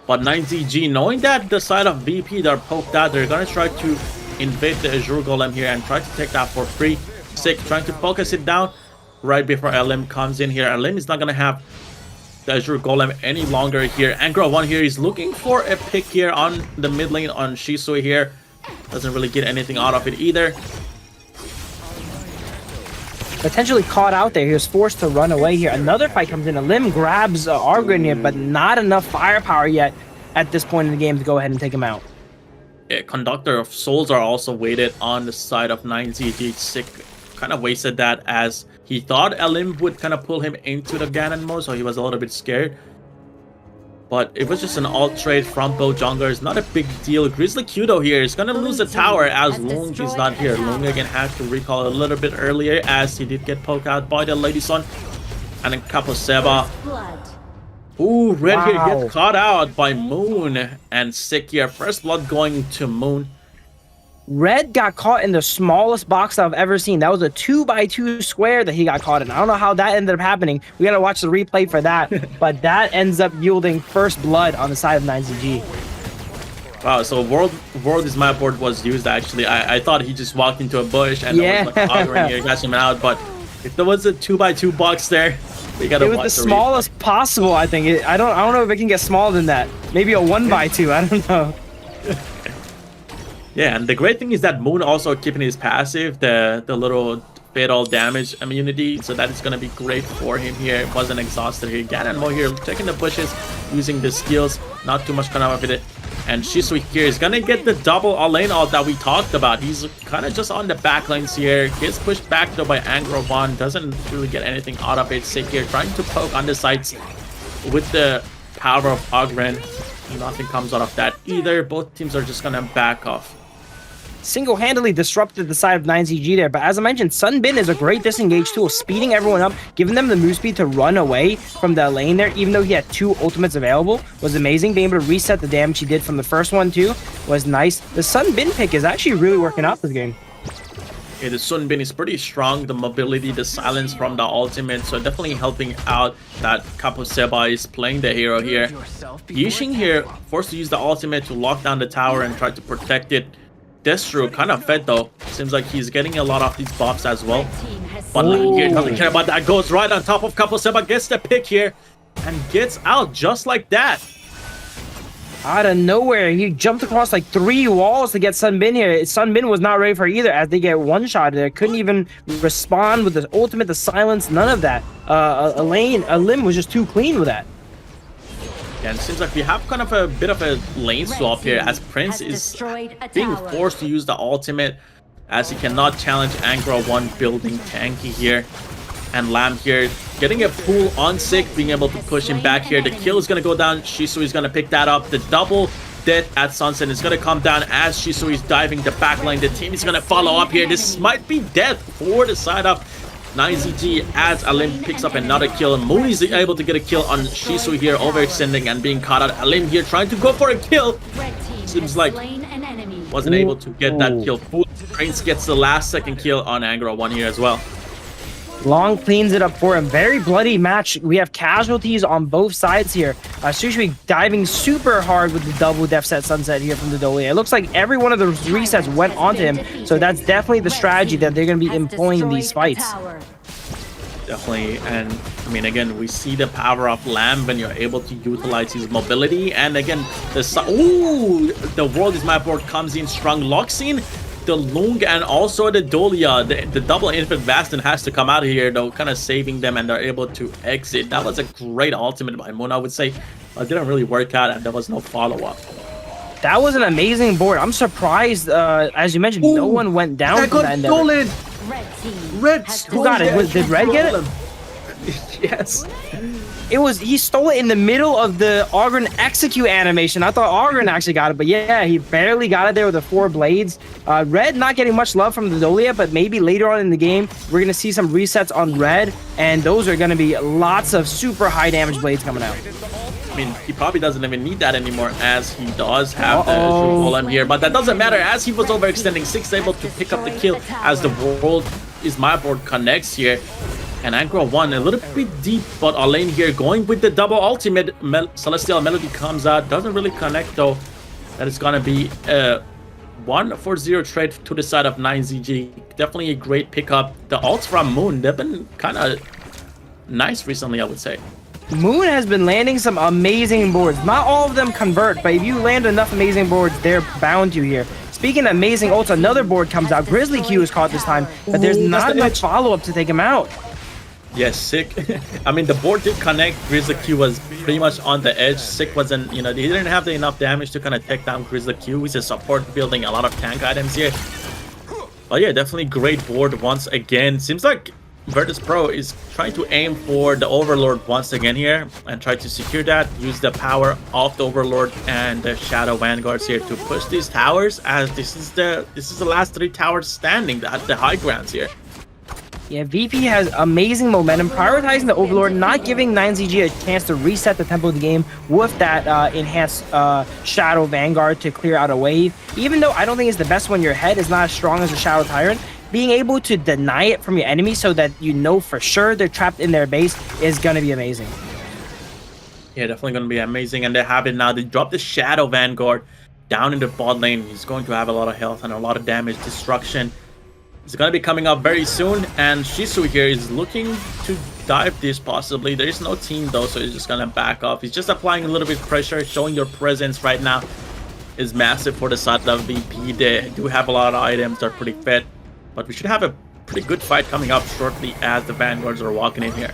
Speaker 19: But YikeZGG, knowing that the side of BP, they're poked out, they're gonna try to invade the Azure Golem here and try to take that for free. Sick trying to focus it down right before LM comes in here. LM is not gonna have the Azure Golem any longer here. Angra 1 here is looking for a pick here on the mid lane on Shisui here. Doesn't really get anything out of it either.
Speaker 18: Potentially caught out there. He was forced to run away here. Another fight comes in. Alim grabs Argren here, but not enough firepower yet at this point in the game to go ahead and take him out.
Speaker 19: Yeah, Conductor of Souls are also weighted on the side of YikeZGG. Sick kind of wasted that as he thought Alim would kind of pull him into the Ganon mode, so he was a little bit scared. But it was just an alt trade from both junglers. Not a big deal. Grizzly Kudo here is going to lose the tower as Lung is not here. Lung again had to recall a little bit earlier as he did get poked out by the Lady Sun. And then KMW. Ooh, Red here gets caught out by Moon and Sick here. First blood going to Moon.
Speaker 18: Red got caught in the smallest box I've ever seen. That was a 2x2 square that he got caught in. I don't know how that ended up happening. We gotta watch the replay for that. But that ends up yielding first blood on the side of YikeZGG.
Speaker 19: Wow, so World is My Board was used actually. I thought he just walked into a bush and there was like hovering here, got him out. But if there was a 2x2 box there, we gotta watch
Speaker 18: it was the smallest possible, I think. I don't know if it can get smaller than that. Maybe a 1x2, I don't know.
Speaker 19: Yeah, and the great thing is that Moon also keeping his passive, the little fatal damage immunity, so that is going to be great for him here. It wasn't exhausted here. Ganon Mo here checking the bushes, using the skills, not too much coming out of it. And Shisui here is going to get the double lane ult that we talked about. He's kind of just on the back lanes here. Gets pushed back though by Angra 1, doesn't really get anything out of it. Sick here, trying to poke on the sides with the power of Ogren. Nothing comes out of that either. Both teams are just going to back off.
Speaker 18: Single-handedly disrupted the side of YikeZGG there, but as I mentioned, Sunbin is a great disengage tool, speeding everyone up, giving them the move speed to run away from the lane there, even though he had 2 ultimates available, was amazing. Being able to reset the damage he did from the first one too was nice. The Sunbin pick is actually really working out this game.
Speaker 19: Yeah, the Sunbin is pretty strong, the mobility, the silence from the ultimate, so definitely helping out that KMW is playing the hero here. Yixing here, forced to use the ultimate to lock down the tower and try to protect it. Destro kind of fed though. Seems like he's getting a lot of these buffs as well. But here doesn't care about that. Goes right on top of Couple Seba, gets the pick here, and gets out just like that.
Speaker 18: Out of nowhere, he jumped across like 3 walls to get Sunbin here. Sunbin was not ready for either as they get one-shotted there. Couldn't even respond with the ultimate, the silence, none of that. Lim was just too clean with that.
Speaker 19: Yeah, and it seems like we have kind of a bit of a lane swap here as Prince is being forced to use the ultimate as he cannot challenge Angra 1 building tanky here. And Lamb here getting a pull on Sick, being able to push him back here. The kill is going to go down. Shisui is going to pick that up. The double death at Sunset is going to come down as Shisui is diving the back line. The team is going to follow up here. This might be death for the side of YikeZGG as Alim picks up another kill. Moon is able to get a kill on Shisui here, overextending and being caught out. Alim here trying to go for a kill. Seems like wasn't able to get that kill. Prince gets the last second kill on Angra 1 here as well.
Speaker 18: Long cleans it up for him. Very bloody match. We have casualties on both sides here. Shisui diving super hard with the double def set Sunset here from the Dolia. It looks like every one of the resets went onto him, so that's definitely the strategy that they're going to be employing in these fights.
Speaker 19: Definitely, and I mean, again, we see the power of Lamb when you're able to utilize his mobility, and again, the World is My Board comes in strong, locks in the Lung and also the Dolia. The double Infinite Bastion has to come out of here though, kind of saving them, and they're able to exit. That was a great ultimate by Moon, I would say. It didn't really work out, and there was no follow-up.
Speaker 18: That was an amazing board. I'm surprised, as you mentioned, no one went down from that endeavor.
Speaker 19: Red
Speaker 18: Who got it? Did Red get it?
Speaker 19: Yes.
Speaker 18: He stole it in the middle of the Ogren execute animation. I thought Ogren actually got it, but yeah, he barely got it there with the 4 blades. Red not getting much love from the Dolia, but maybe later on in the game, we're going to see some resets on Red, and those are going to be lots of super high damage blades coming out.
Speaker 19: I mean, he probably doesn't even need that anymore as he does have the golem here, but that doesn't matter as he was overextending. Six able to pick up the kill as the World is My Board connects here. And Angra 1 a little bit deep, but Alain here going with the double ultimate. Celestial Melody comes out, doesn't really connect though. That is gonna be a 1-4-0 trade to the side of YikeZGG. Definitely a great pickup. The ults from Moon, they've been kind of nice recently, I would say.
Speaker 18: Moon has been landing some amazing boards. Not all of them convert, but if you land enough amazing boards, they're bound to here. Speaking of amazing ults, another board comes out. Grizzly Q is caught this time, but there's not much follow-up to take him out.
Speaker 19: Yes, Sick. I mean, the board did connect. Grizzly Q was pretty much on the edge. Sick wasn't, he didn't have enough damage to kind of take down Grizzly Q. He's a support building a lot of tank items here. But yeah, definitely great board once again. Seems like Virtus.pro is trying to aim for the Overlord once again here and try to secure that. Use the power of the Overlord and the Shadow Vanguards here to push these towers, as this is the last 3 towers standing at the high grounds here.
Speaker 18: Yeah, VP has amazing momentum, prioritizing the Overlord, not giving YikeZGG a chance to reset the tempo of the game with that enhanced Shadow Vanguard to clear out a wave. Even though I don't think it's the best when your head is not as strong as a Shadow Tyrant, being able to deny it from your enemy so that you know for sure they're trapped in their base is going to be amazing.
Speaker 19: Yeah, definitely going to be amazing. And they have it now. They drop the Shadow Vanguard down in the bot lane. He's going to have a lot of health and a lot of damage destruction. It's going to be coming up very soon, and Shisui here is looking to dive this possibly. There is no team though, so he's just going to back off. He's just applying a little bit of pressure. Showing your presence right now is massive for the side of VP. They do have a lot of items, they're pretty fit, but we should have a pretty good fight coming up shortly as the Vanguards are walking in here.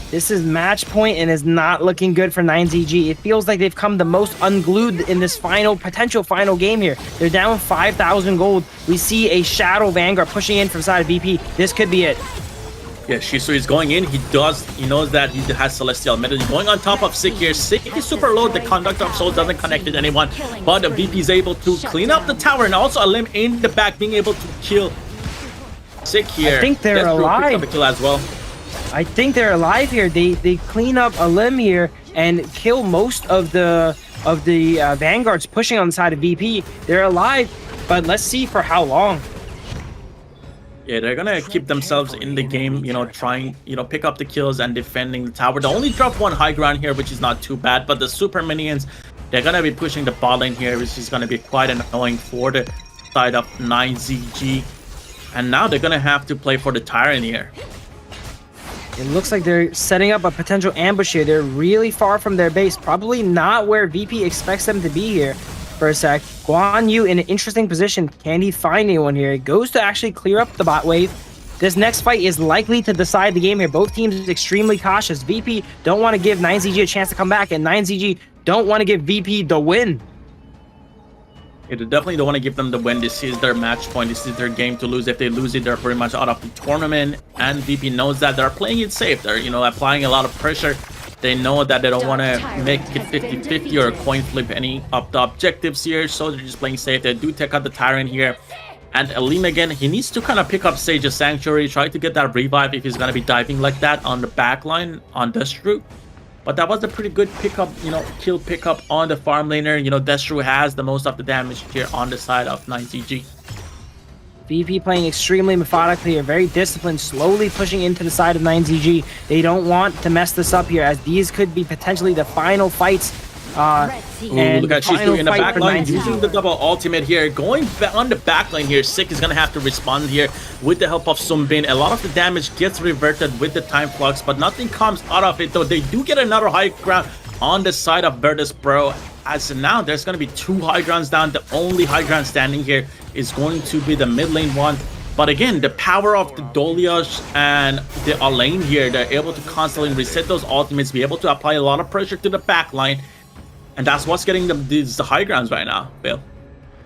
Speaker 18: This is match point and is not looking good for YikeZGG. It feels like they've come the most unglued in this potential final game here. They're down 5,000 gold. We see a Shadow Vanguard pushing in from side of VP. This could be it.
Speaker 19: Yeah, Shisui is going in. He knows that he has Celestial Melody. Going on top of Sick here. Sick is super low. The Conductor of Souls doesn't connect with anyone. But the VP is able to clean up the tower, and also Alim in the back being able to kill Sick here.
Speaker 18: I think they're alive.
Speaker 19: The kill as well.
Speaker 18: I think they're alive here. They clean up a limb here and kill most of the Vanguards pushing on the side of VP. They're alive, but let's see for how long.
Speaker 19: Yeah, they're gonna keep themselves in the game, trying, pick up the kills and defending the tower. They only drop 1 high ground here, which is not too bad, but the super minions, they're gonna be pushing the bot lane here, which is gonna be quite annoying for the side of YikeZGG. And now they're gonna have to play for the Tyrant here.
Speaker 18: It looks like they're setting up a potential ambush here. They're really far from their base. Probably not where VP expects them to be here for a sec. Guan Yu in an interesting position. Can he find anyone here? It goes to actually clear up the bot wave. This next fight is likely to decide the game here. Both teams extremely cautious. VP don't want to give YikeZGG a chance to come back, and YikeZGG don't want to give VP the win.
Speaker 19: Yeah, they definitely don't want to give them the win. This is their match point. This is their game to lose. If they lose it, they're pretty much out of the tournament. And VP knows that. They're playing it safe. They're, you know, applying a lot of pressure. They know that they don't want to make it 50-50 or coin flip any of the objectives here. So they're just playing safe. They do take out the Tyrant here. And Alim again, he needs to kind of pick up Sage's Sanctuary. Try to get that revive if he's going to be diving like that on the back line on Destru. But that was a pretty good pickup, you know, kill pickup on the farm laner. You know, Destru has the most of the damage here on the side of YikeZGG.
Speaker 18: VP playing extremely methodically here, very disciplined, slowly pushing into the side of YikeZGG. They don't want to mess this up here, as these could be potentially the final fights.
Speaker 19: And look at Shizu in the back line using the double ultimate here, going on the back line here. Sick is gonna have to respond here with the help of Sumbin. A lot of the damage gets reverted with the time flux, but nothing comes out of it, though. They do get another high ground on the side of Virtus.pro, as now there's going to be 2 high grounds down. The only high ground standing here is going to be the mid lane one. But again, the power of the Doliash and the Alain here, they're able to constantly reset those ultimates, be able to apply a lot of pressure to the back line. And that's what's getting them these high grounds right now, Bill.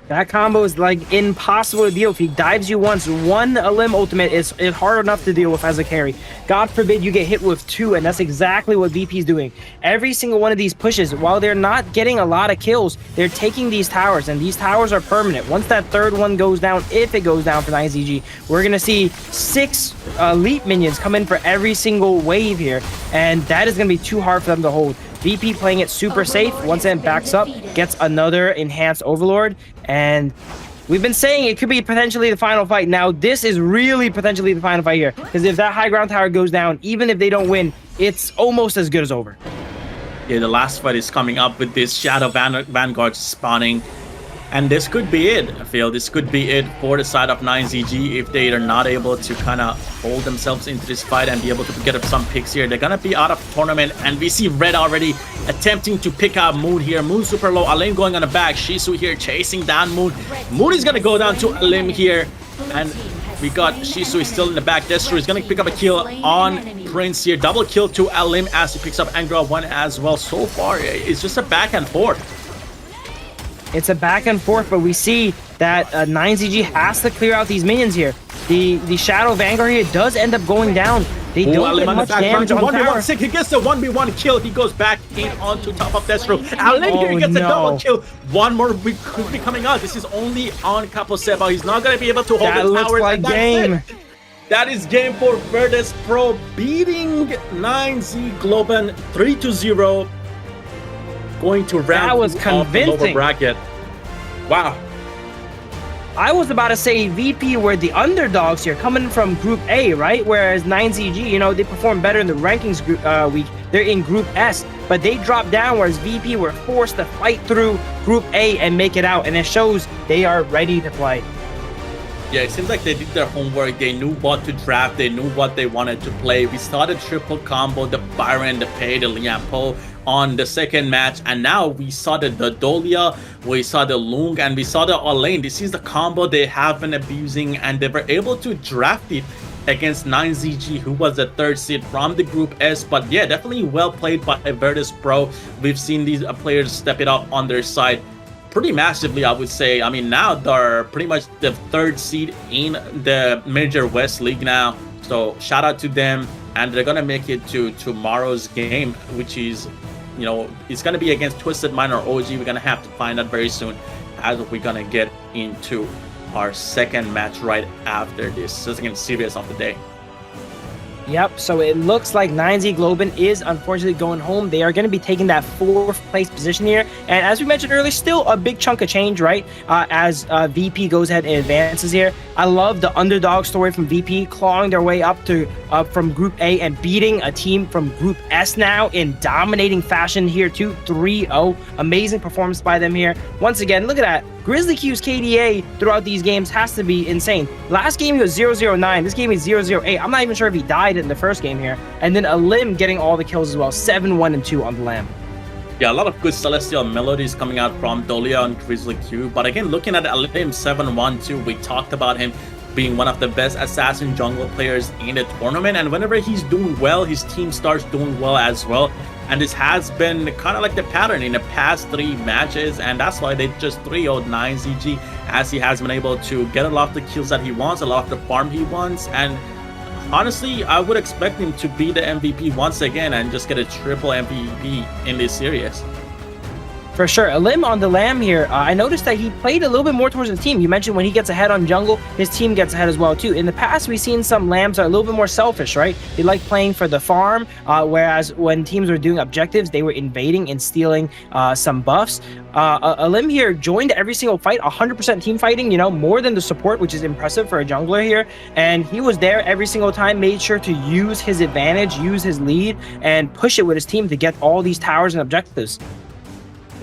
Speaker 18: That combo is like impossible to deal with. He dives you once. One Alim ultimate is hard enough to deal with as a carry. God forbid you get hit with 2, and that's exactly what VP is doing. Every single one of these pushes, while they're not getting a lot of kills, they're taking these towers, and these towers are permanent. Once that 3rd one goes down, if it goes down for YikeZGG, we're going to see 6 elite minions come in for every single wave here, and that is going to be too hard for them to hold. VP playing it super safe. Once it backs up, gets another enhanced Overlord, and we've been saying it could be potentially the final fight. Now, this is really potentially the final fight here, because if that high ground tower goes down, even if they don't win, it's almost as good as over.
Speaker 19: Yeah, the last fight is coming up with this Shadow Vanguard spawning. And this could be it, I feel. This could be it for the side of YikeZGG if they are not able to kind of hold themselves into this fight and be able to get up some picks here. They're going to be out of the tournament, and we see Red already attempting to pick out Moon here. Moon super low, Alain going on the back. Shizu here chasing down Moon. Moon is going to go down to Alim here, and we got Shizu is still in the back. Destru is going to pick up a kill on Prince here. Double kill to Alim as he picks up Angra 1 as well. So far, it's just a back and forth.
Speaker 18: It's a back and forth, but we see that YikeZGG has to clear out these minions here. The Shadow Vanguard here does end up going down. They don't get much damage on tower.
Speaker 19: Sick. He gets the 1v1 kill. He goes back in onto top of Destru. Alain here gets a double kill. One more could be coming out. This is only on Capo Seba. He's not going to be able to hold
Speaker 18: that
Speaker 19: the
Speaker 18: looks
Speaker 19: tower.
Speaker 18: Like game.
Speaker 19: That is game for Virtus.pro, beating YikeZ Globant 3-0. Going to round
Speaker 18: that was convincing.
Speaker 19: The lower bracket. Wow.
Speaker 18: I was about to say VP were the underdogs here, coming from Group A, right? Whereas YikeZGG, you know, they perform better in the rankings week. They're in Group S, but they dropped down, whereas VP were forced to fight through Group A and make it out, and it shows they are ready to play.
Speaker 19: Yeah, it seems like they did their homework. They knew what to draft. They knew what they wanted to play. We saw the triple combo, the Byron, the Pei, the Lian Po on the second match. And now we saw the Dolia, we saw the Lung, and we saw the Alain. This is the combo they have been abusing, and they were able to draft it against YikeZGG, who was the 3rd seed from the Group S. But yeah, definitely well played by Virtus.pro. We've seen these players step it up on their side pretty massively, I would say. I mean, now they're pretty much the 3rd seed in the Major West League now. So shout out to them, and they're gonna make it to tomorrow's game, which is, you know, it's gonna be against Twisted Mind or OG. We're gonna have to find out very soon as we're gonna get into our second match right after this. Second series of the day.
Speaker 18: Yep, so it looks like YikeZ Globant is unfortunately going home. They are going to be taking that 4th place position here. And as we mentioned earlier, still a big chunk of change, right? As VP goes ahead and advances here. I love the underdog story from VP, clawing their way up to from Group A and beating a team from Group S now in dominating fashion here too, 3-0. Amazing performance by them here. Once again, look at that. Grizzly Q's KDA throughout these games has to be insane. Last game he was 009. This game is 008. I'm not even sure if he died in the first game here. And then Alim getting all the kills as well. 7-1 and 2 on the Lamb.
Speaker 19: Yeah, a lot of good celestial melodies coming out from Dolia and Grizzly Q. But again, looking at Alim 7-1-2, we talked about him being one of the best assassin jungle players in the tournament, and whenever he's doing well, his team starts doing well as well. And this has been kind of like the pattern in the past 3 matches, and that's why they just 3-0'd YikeZGG, as he has been able to get a lot of the kills that he wants, a lot of the farm he wants. And honestly, I would expect him to be the MVP once again and just get a triple MVP in this series.
Speaker 18: For sure. Alim on the Lamb here, I noticed that he played a little bit more towards the team. You mentioned when he gets ahead on jungle, his team gets ahead as well too. In the past, we've seen some Lambs are a little bit more selfish, right? They like playing for the farm, whereas when teams were doing objectives, they were invading and stealing some buffs. Alim here joined every single fight, 100% team fighting, you know, more than the support, which is impressive for a jungler here. And he was there every single time, made sure to use his advantage, use his lead, and push it with his team to get all these towers and objectives.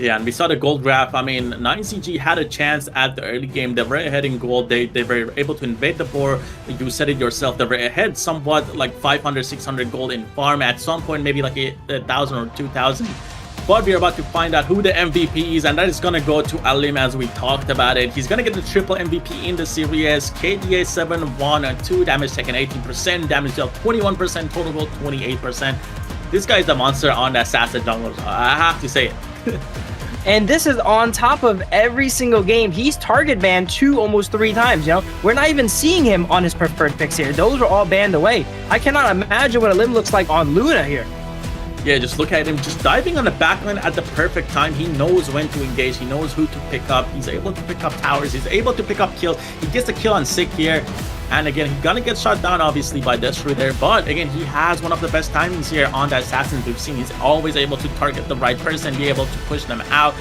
Speaker 19: Yeah, and we saw the gold graph. I mean, YikeZGG had a chance at the early game. They were ahead in gold. They were able to invade the board. You said it yourself. They were ahead somewhat, like 500, 600 gold in farm. At some point, maybe like 1,000 or 2,000. But we're about to find out who the MVP is, and that is going to go to Alim, as we talked about it. He's going to get the triple MVP in the series. KDA 7-1-2, damage taken 18%, damage dealt 21%, total gold 28%. This guy is a monster on the assassin jungle. I have to say it.
Speaker 18: And this is on top of every single game. He's target banned 2, almost 3 times, you know? We're not even seeing him on his preferred picks here. Those are all banned away. I cannot imagine what Alim looks like on Luna here.
Speaker 19: Yeah, just look at him, just diving on the backline at the perfect time. He knows when to engage. He knows who to pick up. He's able to pick up towers. He's able to pick up kills. He gets a kill on Sick here. And again, he's gonna get shot down, obviously, by Destru there. But again, he has one of the best timings here on the assassins we've seen. He's always able to target the right person, be able to push them out.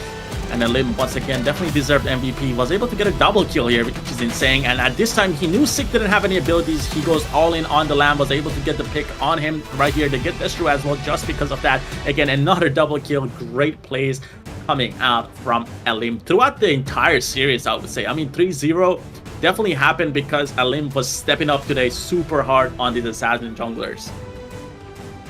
Speaker 19: And then Lim, once again, definitely deserved MVP. Was able to get a double kill here, which is insane. And at this time, he knew Sick didn't have any abilities. He goes all in on the Lamb, was able to get the pick on him right here to get Destru as well, just because of that. Again, another double kill. Great plays coming out from Alim throughout the entire series, I would say. I mean, 3-0 definitely happened because Alim was stepping up today super hard on these assassin junglers.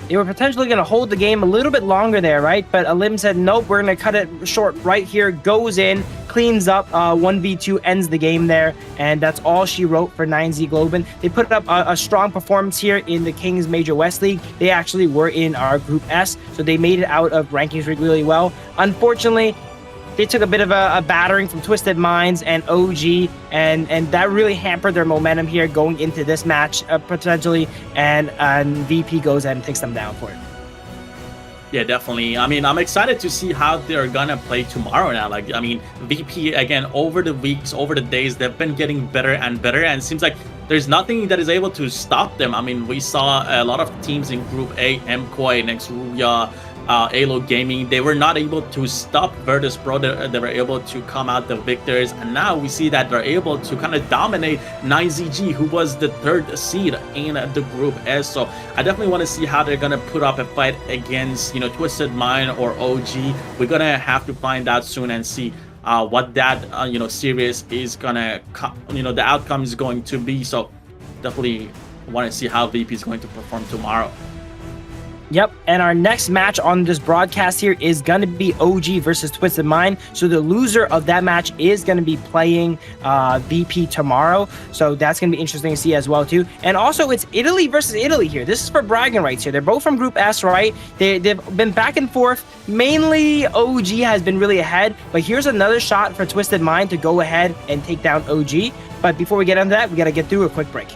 Speaker 18: They were potentially going to hold the game a little bit longer there, right? But Alim said, nope, we're going to cut it short right here. Goes in, cleans up, 1v2, ends the game there. And that's all she wrote for YikeZ Globant. They put up a strong performance here in the Kings Major West League. They actually were in our Group S, so they made it out of rankings really well. Unfortunately, they took a bit of a battering from Twisted Minds and OG, and that really hampered their momentum here going into this match, potentially, and VP goes ahead and takes them down for it.
Speaker 19: Yeah, definitely. I mean, I'm excited to see how they're gonna play tomorrow now. Like, I mean, VP, again, over the weeks, over the days, they've been getting better and better, and it seems like there's nothing that is able to stop them. I mean, we saw a lot of teams in Group A, MKOI, next Ruya, Alo Gaming, they were not able to stop Virtus.pro. They were able to come out the victors, and now we see that they're able to kind of dominate YikeZGG, who was the 3rd seed in the Group S. So I definitely want to see how they're gonna put up a fight against, you know, Twisted Mind or OG. We're gonna have to find out soon and see what that you know, series is gonna, you know, the outcome is going to be. So definitely want to see how VP is going to perform tomorrow.
Speaker 18: Yep, and our next match on this broadcast here is going to be OG versus Twisted Mind. So the loser of that match is going to be playing VP tomorrow. So that's going to be interesting to see as well too. And also, it's Italy versus Italy here. This is for bragging rights here. They're both from Group S, right? They've been back and forth. Mainly OG has been really ahead, but here's another shot for Twisted Mind to go ahead and take down OG. But before we get into that, we got to get through a quick break.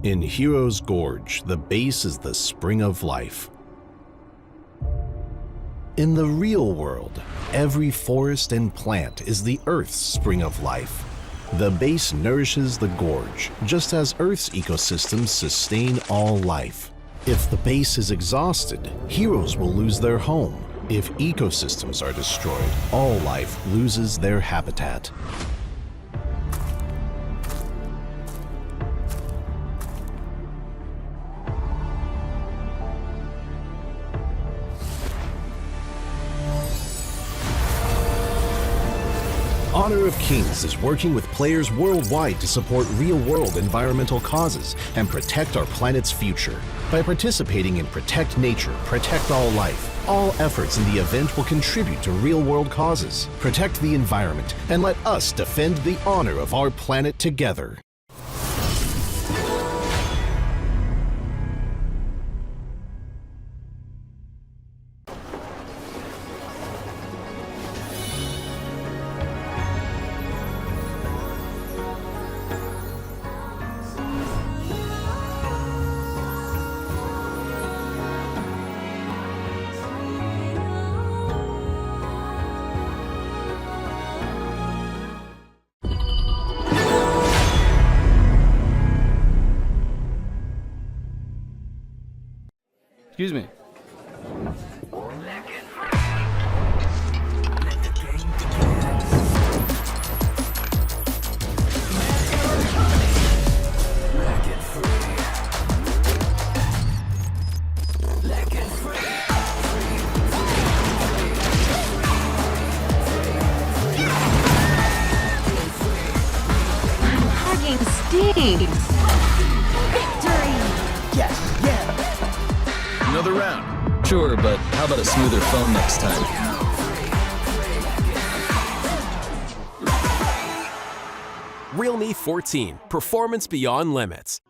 Speaker 1: In Hero's Gorge, the base is the spring of life. In the real world, every forest and plant is the Earth's spring of life. The base nourishes the gorge, just as Earth's ecosystems sustain all life. If the base is exhausted, heroes will lose their home. If ecosystems are destroyed, all life loses their habitat. Honor of Kings is working with players worldwide to support real-world environmental causes and protect our planet's future. By participating in Protect Nature, Protect All Life, all efforts in the event will contribute to real-world causes, protect the environment, and let us defend the honor of our planet together.
Speaker 6: Excuse me.
Speaker 7: Hugging stings. Victory.
Speaker 11: Yes, yeah.
Speaker 6: Another round. Sure, but how about a smoother phone next time?
Speaker 8: Realme 14, performance beyond limits.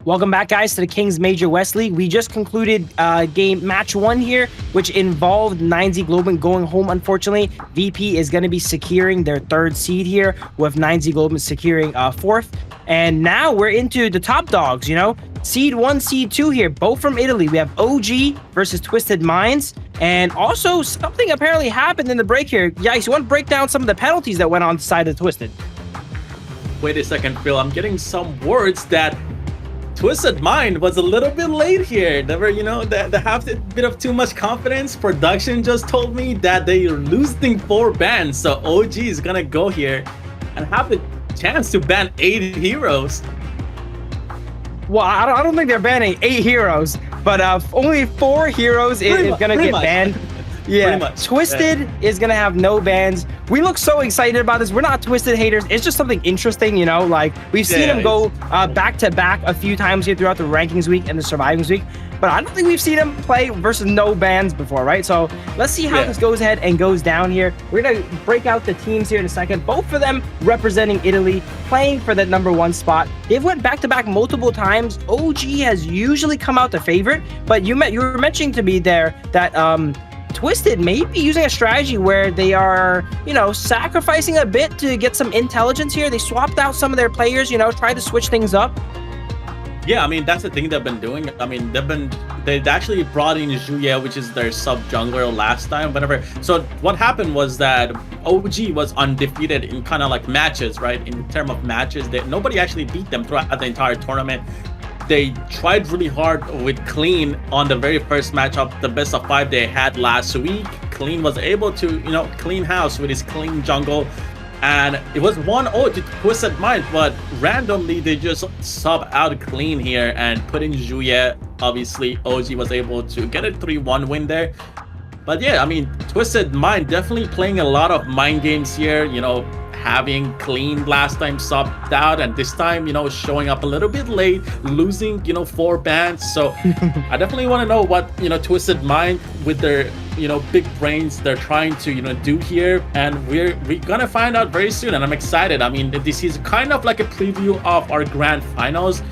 Speaker 18: Welcome back, guys, to the Kings Major West League. We just concluded game match 1 here, which involved 9Z Globant going home, unfortunately. VP is going to be securing their 3rd seed here, with 9Z Globant securing 4th. And now we're into the top dogs, you know? Seed 1, Seed 2 here, both from Italy. We have OG versus Twisted Minds. And also, something apparently happened in the break here. Yikes, you want to break down some of the penalties that went on the side of Twisted?
Speaker 19: Wait a second, Phil. I'm getting some words that Twisted Mind was a little bit late here. They were, they have a bit of too much confidence. Production just told me that they're losing 4 bans, so OG is gonna go here and have the chance to ban 8 heroes.
Speaker 18: Well, I don't think they're banning 8 heroes, but only 4 heroes is gonna get banned. Yeah, Twisted is gonna have no bans. We look so excited about this. We're not Twisted haters. It's just something interesting, you know. Like we've seen him go back to back a few times here throughout the rankings week and the survivings week, but I don't think we've seen him play versus no bans before, right? So let's see how this goes ahead and goes down here. We're gonna break out the teams here in a second. Both of them representing Italy, playing for that #1 spot. They've went back to back multiple times. OG has usually come out the favorite, but you were mentioning to me there that Twisted may be using a strategy where they are, sacrificing a bit to get some intelligence here. They swapped out some of their players, tried to switch things up.
Speaker 19: Yeah, I mean, that's the thing they've been doing. I mean, they actually brought in Juye, which is their sub jungler last time, whatever. So what happened was that OG was undefeated in kind of like matches, right? In terms of matches, nobody actually beat them throughout the entire tournament. They tried really hard with Clean on the very first matchup, the best of 5 they had last week. Clean was able to, clean house with his clean jungle. And it was 1-0 to Twisted Mind, but randomly they just sub out Clean here and put in Juye. Obviously, OG was able to get a 3-1 win there. But yeah, I mean, Twisted Mind definitely playing a lot of mind games here, having Clean last time subbed out, and this time, showing up a little bit late, losing, 4 bans. So I definitely want to know what, Twisted Mind with their, big brains they're trying to, do here. And we're gonna find out very soon, and I'm excited. I mean, this is kind of like a preview of our grand finals.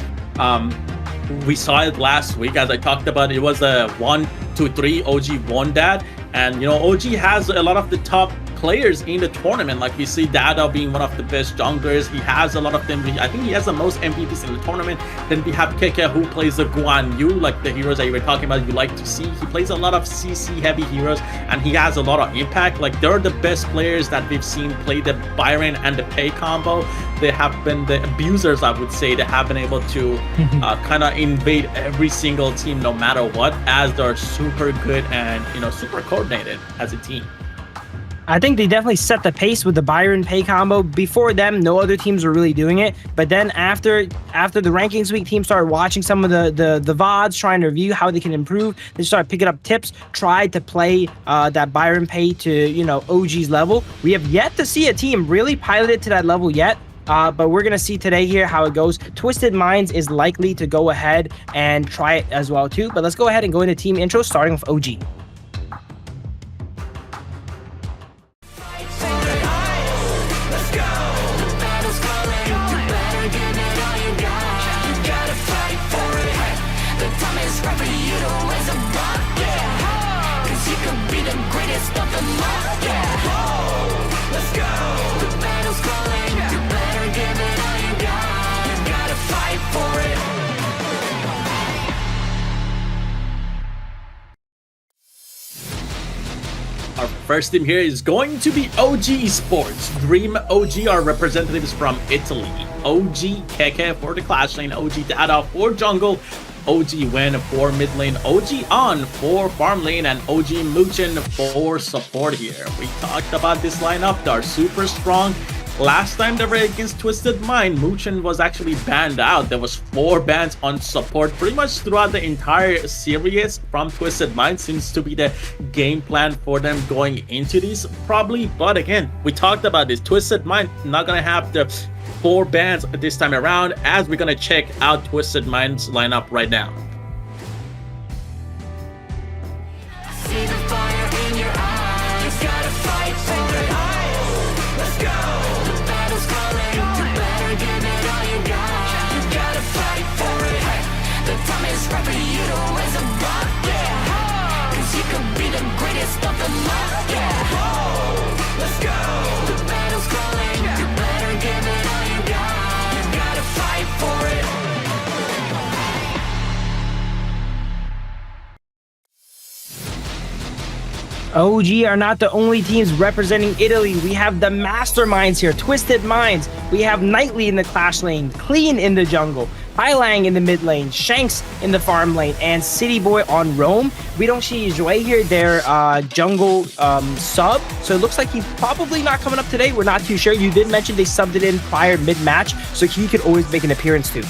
Speaker 19: We saw it last week, as I talked about. It was a 1-2-3. OG won that, and OG has a lot of the top players in the tournament. Like we see Dada being one of the best junglers. He has a lot of them. I think he has the most MVPs in the tournament. Then we have Keke, who plays the Guan Yu, like the heroes that you were talking about, you like to see. He plays a lot of CC heavy heroes, and he has a lot of impact. Like, they're the best players that we've seen play the Byron and the Pei combo. They have been the abusers, I would say. They have been able to kind of invade every single team no matter what, as they're super good and, you know, super coordinated as a team.
Speaker 18: I think they definitely set the pace with the Byron Pei combo. Before them, no other teams were really doing it. But then after the rankings week, teams started watching some of the VODs, trying to review how they can improve. They started picking up tips, tried to play that Byron Pei to, you know, OG's level. We have yet to see a team really pilot it to that level yet. But we're going to see today here how it goes. Twisted Minds is likely to go ahead and try it as well too. But let's go ahead and go into team intro, starting with OG.
Speaker 19: Our first team here is going to be OG Esports. Dream OG are representatives from Italy. OG Keke for the Clash Lane, OG Dada for Jungle, OG Wen for mid lane, OG On for farm lane, and OG Muchen for support here. We talked about this lineup. They are super strong. Last time they were against Twisted Mind, Muchen was actually banned out. There was 4 bans on support pretty much throughout the entire series from Twisted Mind. Seems to be the game plan for them going into these probably. But again, we talked about this. Twisted Mind not gonna have the 4 bans this time around, as we're gonna check out Twisted Mind's lineup right now.
Speaker 5: See the fire in your eyes. You gotta fight for it. Let's go. Right for you to raise a rock, yeah. Cause you could be the greatest of them all, yeah. Let's go. The battle's calling. You better give it all you got. You gotta fight for it.
Speaker 18: OG are not the only teams representing Italy. We have the masterminds here, Twisted Minds. We have Nightly in the Clash lane, Clean in the jungle, Hylang in the mid lane, Shanks in the farm lane, and City Boy on roam. We don't see Joy here, their jungle sub, so it looks like he's probably not coming up today. We're not too sure. You did mention they subbed it in prior mid-match, so he could always make an appearance too.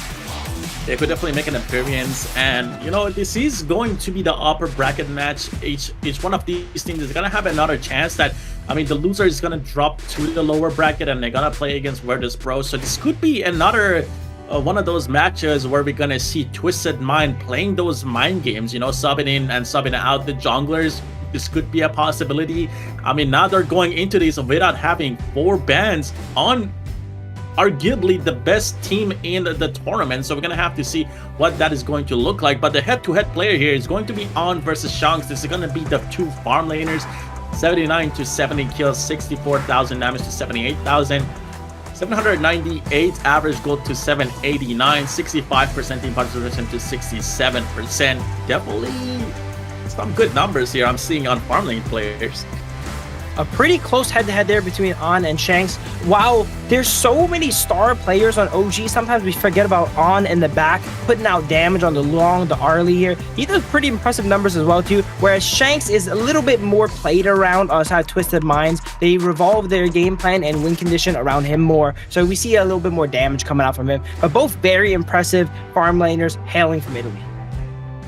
Speaker 19: They could definitely make an appearance, and you know, this is going to be the upper bracket match. Each one of these teams is gonna have another chance that, I mean, the loser is gonna drop to the lower bracket and they're gonna play against Virtus.pro. So this could be another one of those matches where we're gonna see Twisted Mind playing those mind games, you know, subbing in and subbing out the junglers. This could be a possibility. I mean, now they're going into this without having 4 bans on arguably the best team in the tournament, so we're gonna have to see what that is going to look like. But the head-to-head player here is going to be On versus Shanks. This is gonna be the 2 farm laners. 79 to 70 kills, 64,000 damage to 78,000, 798 average gold to 789, 65% team participation to 67%. Definitely some good numbers here I'm seeing on farm lane players.
Speaker 18: A pretty close head-to-head there between On and Shanks. Wow, there's so many star players on OG. Sometimes we forget about On in the back, putting out damage on the long, the Arlie here. He does pretty impressive numbers as well too, whereas Shanks is a little bit more played around outside Twisted Minds. They revolve their game plan and win condition around him more, so we see a little bit more damage coming out from him. But both very impressive farm laners hailing from Italy.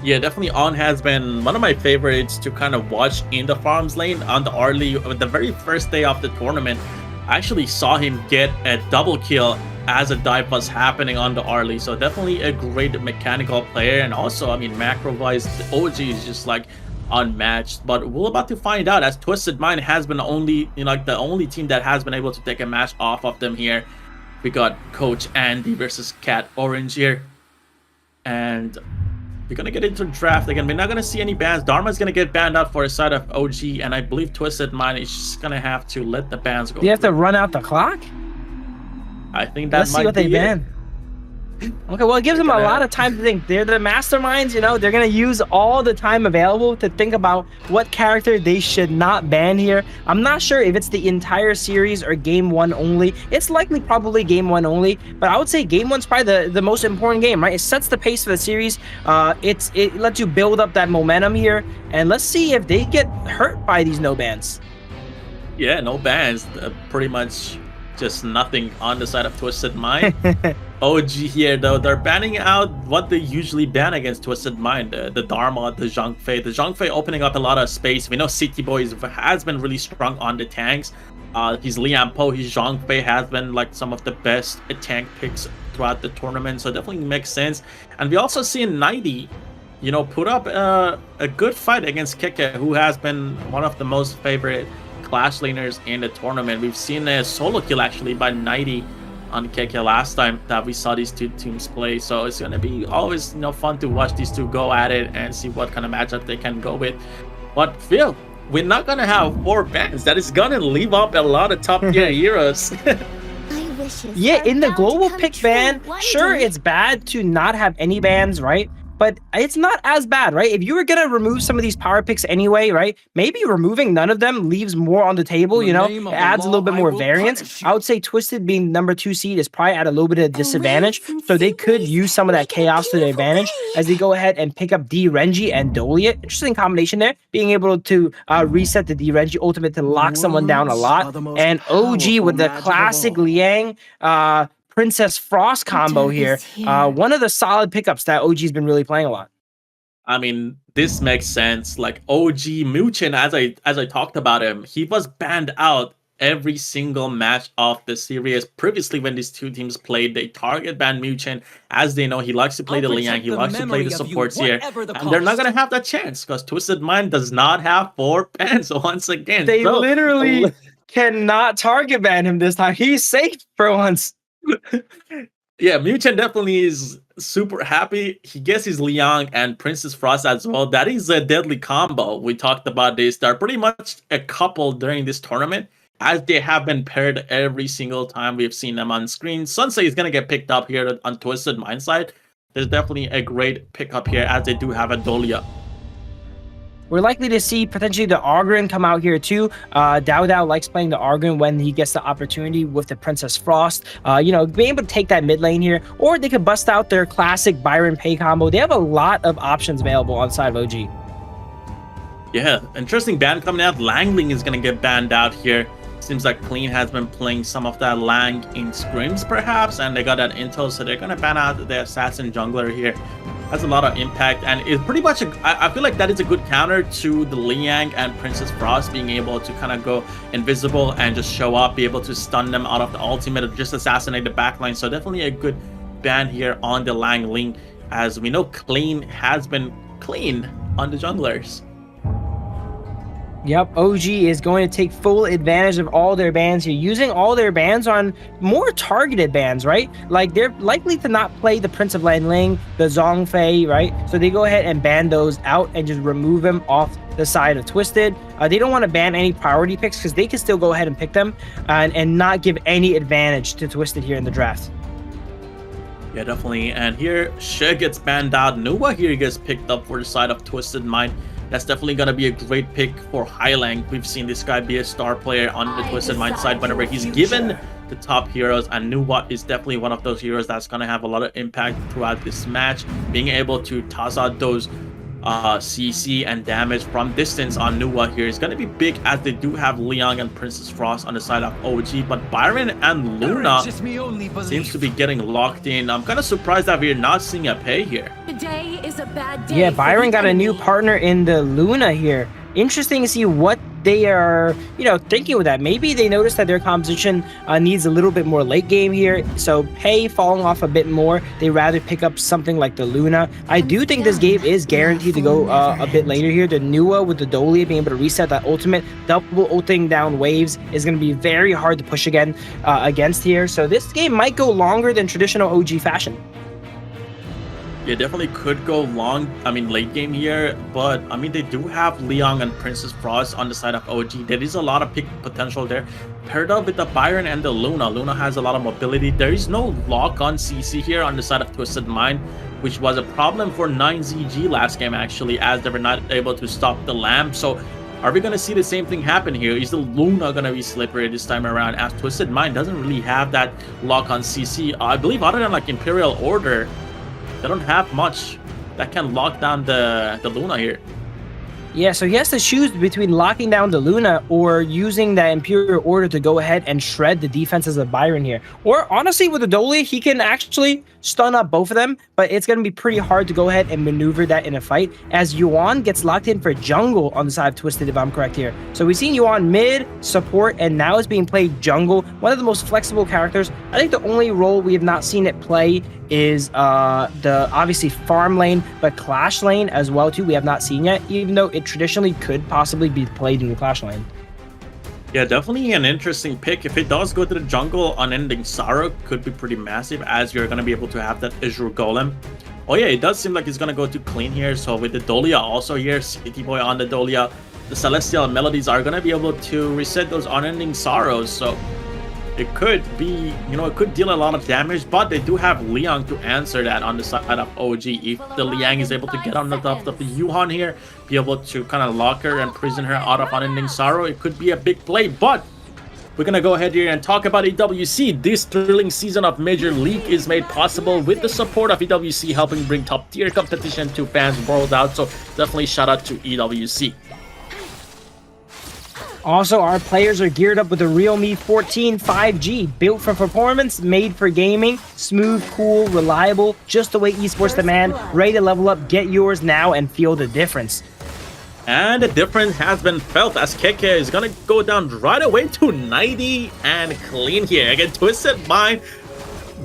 Speaker 19: Yeah, definitely On has been one of my favorites to kind of watch in the farms lane on the early, the very first day of the tournament. I actually saw him get a double kill as a dive was happening on the early, so definitely a great mechanical player. And also, I mean, macro wise, the OG is just like unmatched. But we're about to find out, as Twisted Mind has been only, you know, like the only team that has been able to take a match off of them here. We got Coach Andy versus Cat Orange here, and You're gonna get into draft again. We're not gonna see any bans. Dharma's gonna get banned out for a side of OG, and I believe Twisted Mind is just gonna have to let the bans go.
Speaker 18: Do you have to run out the clock?
Speaker 19: I think that
Speaker 18: Let's
Speaker 19: might
Speaker 18: see what
Speaker 19: be
Speaker 18: they ban. Okay, well, it gives them a lot of time to think. They're the masterminds, you know. They're gonna use all the time available to think about what character they should not ban here. I'm not sure if it's the entire series or game 1 only. It's likely probably game 1 only, but I would say game 1's probably the most important game, right? It sets the pace for the series. It lets you build up that momentum here, and let's see if they get hurt by these no bans.
Speaker 19: Yeah, no bans. Pretty much just nothing on the side of Twisted Mind. OG here, though, they're banning out what they usually ban against Twisted Mind, the Dharma, the Zhongfei. The Zhongfei opening up a lot of space. We know City Boy has been really strong on the tanks. His Lian Po, his Zhongfei has been like some of the best tank picks throughout the tournament, so definitely makes sense. And we also see 90, you know, put up a good fight against Keke, who has been one of the most favorite clash laners in the tournament. We've seen a solo kill actually by 90 on KK last time that we saw these two teams play, so it's gonna be always, you know, fun to watch these two go at it and see what kind of matchup they can go with. But Phil, we're not gonna have 4 bans. That is gonna leave up a lot of top tier heroes.
Speaker 18: Yeah, in the global pick ban, sure, it's bad to not have any bans, right? But it's not as bad, right? If you were gonna remove some of these power picks anyway, right? Maybe removing none of them leaves more on the table, you know? It adds a little bit more variance. I would say Twisted being number 2 seed is probably at a little bit of disadvantage. So they could use some of that chaos to their advantage as they go ahead and pick up D Renji and Dolia. Interesting combination there. Being able to reset the D Renji ultimate to lock someone down a lot. And OG with the classic Liang Princess Frost combo here. One of the solid pickups that OG's been really playing a lot.
Speaker 19: I mean, this makes sense. Like OG Muchen, as I talked about him, he was banned out every single match of the series. Previously, when these two teams played, they target ban Muchen. As they know, he likes to play the Liang, he likes to play the supports here. And they're not going to have that chance because Twisted Mind does not have 4 bans once again.
Speaker 18: They literally cannot target ban him this time. He's safe for once.
Speaker 19: Yeah, Muchen definitely is super happy. He gets his Liang and Princess Frost as well. That is a deadly combo. We talked about this. They're pretty much a couple during this tournament, as they have been paired every single time we've seen them on screen. Sunsei is going to get picked up here on Twisted Mind side. There's definitely a great pickup here, as they do have a Dolia.
Speaker 18: We're likely to see potentially the Argrin come out here too. Dao Dao likes playing the Argrin when he gets the opportunity with the Princess Frost. You know, being able to take that mid lane here, or they could bust out their classic Byron Pay combo. They have a lot of options available on the side of OG.
Speaker 19: Yeah, interesting ban coming out. Langling is going to get banned out here. Seems like Clean has been playing some of that Lang in scrims perhaps, and they got that intel, so they're going to ban out the Assassin Jungler here. Has a lot of impact, and it's pretty much I feel like that is a good counter to the Liang and Princess Frost being able to kind of go invisible and just show up, be able to stun them out of the ultimate or just assassinate the backline. So definitely a good ban here on the Lang Ling, as we know Clean has been clean on the junglers.
Speaker 18: Yep, OG is going to take full advantage of all their bans here, using all their bans on more targeted bans, right? Like, they're likely to not play the Prince of Lanling, the Zhongfei, right? So they go ahead and ban those out and just remove them off the side of Twisted. They don't want to ban any priority picks because they can still go ahead and pick them and not give any advantage to Twisted here in the draft.
Speaker 19: Yeah, definitely. And here, She gets banned out. Nuwa here gets picked up for the side of Twisted Mind. That's definitely going to be a great pick for Highlang. We've seen this guy be a star player on the Twisted Mind side whenever he's given the top heroes, and Nuwa is definitely one of those heroes that's going to have a lot of impact throughout this match. Being able to toss out those CC and damage from distance on Nuwa here is going to be big, as they do have Liang and Princess Frost on the side of OG, but Byron and Luna seems to be getting locked in. I'm kind of surprised that we're not seeing a pay here.
Speaker 22: Today is a bad day.
Speaker 18: Yeah, Byron got a new partner in the Luna here. Interesting to see what they are, you know, thinking with that. Maybe they noticed that their composition needs a little bit more late game here. So pay falling off a bit more. They rather pick up something like the Luna. I do think this game is guaranteed to go a bit later here. The Nuwa with the Dolia being able to reset that ultimate, double ulting down waves is going to be very hard to push again against here. So this game might go longer than traditional OG fashion.
Speaker 19: Yeah, definitely could go long, I mean late game here, but I mean they do have Leon and Princess Frost on the side of OG. There is a lot of pick potential there, paired up with the Byron and the Luna. Luna has a lot of mobility. There is no lock on CC here on the side of Twisted Mind, which was a problem for 9ZG last game actually, as they were not able to stop the lamp. So are we going to see the same thing happen here? Is the Luna going to be slippery this time around, as Twisted Mind doesn't really have that lock on CC? I believe other than like Imperial Order, they don't have much that can lock down the Luna here.
Speaker 18: Yeah, so he has to choose between locking down the Luna or using that Imperial Order to go ahead and shred the defenses of Byron here. Or honestly, with the Dolly, he can actually stun up both of them, but it's going to be pretty hard to go ahead and maneuver that in a fight, as Yuan gets locked in for jungle on the side of Twisted, if I'm correct here. So we've seen Yuan mid, support, and now it's being played jungle. One of the most flexible characters. I think the only role we have not seen it play is the obviously farm lane, but clash lane as well too, we have not seen yet, even though it traditionally could possibly be played in the clash lane.
Speaker 19: Yeah, definitely an interesting pick. If it does go to the jungle, Unending Sorrow could be pretty massive, as you're going to be able to have that Azure Golem. Oh yeah, it does seem like it's going to go to clean here. So with the Dolia also here, City Boy on the Dolia, the Celestial Melodies are going to be able to reset those Unending Sorrows. So it could be, you know, it could deal a lot of damage, but they do have Liang to answer that on the side of OG. If the Liang is able to get on the top of the Yuhan here, be able to kind of lock her and prison her out of Unending Sorrow, it could be a big play. But we're going to go ahead here and talk about EWC. This thrilling season of Major League is made possible with the support of EWC, helping bring top tier competition to fans worldwide. So definitely shout out to EWC.
Speaker 18: Also, our players are geared up with the Realme 14 5G, built for performance, made for gaming, smooth, cool, reliable, just the way esports demand, ready to level up. Get yours now and feel the difference.
Speaker 19: And the difference has been felt, as KK is going to go down right away to 90 and clean here. Again, Twisted Mind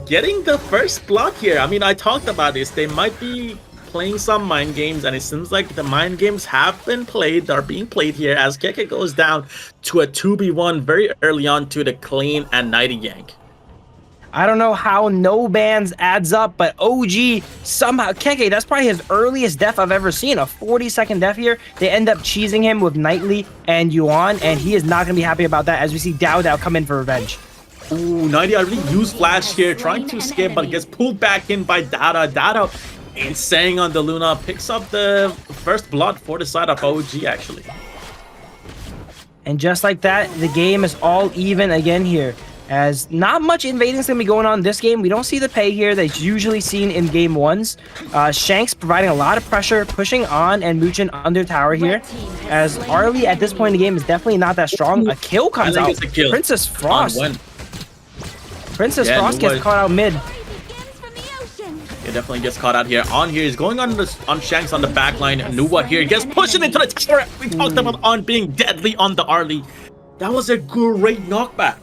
Speaker 19: getting the first block here. I mean, I talked about this. They might be playing some mind games, and it seems like the mind games have been played, are being played here, as Keke goes down to a 2v1 very early on to the clean and 90 gank.
Speaker 18: I don't know how no bans adds up, but OG somehow, Keke, that's probably his earliest death I've ever seen, a 40-second death here. They end up cheesing him with Knightley and Yuan, and he is not going to be happy about that, as we see Dao come in for revenge.
Speaker 19: Ooh, 90 already used Flash here, trying to escape, but gets pulled back in by Dada. Insane on the Luna, picks up the first blood for the side of OG actually.
Speaker 18: And just like that, the game is all even again here, as not much invading is going to be going on this game. We don't see the pay here that's usually seen in game ones. Shanks providing a lot of pressure, pushing on and Muchin under tower here, as Arlie at this point in the game is definitely not that strong. A kill comes out.
Speaker 19: Kill.
Speaker 18: Princess Frost gets caught out mid.
Speaker 19: It definitely gets caught out here. On here is going on Shanks on the back line. Nuwa here gets pushed into the tower. We talked about On being deadly on the Arlie. That was a great knockback.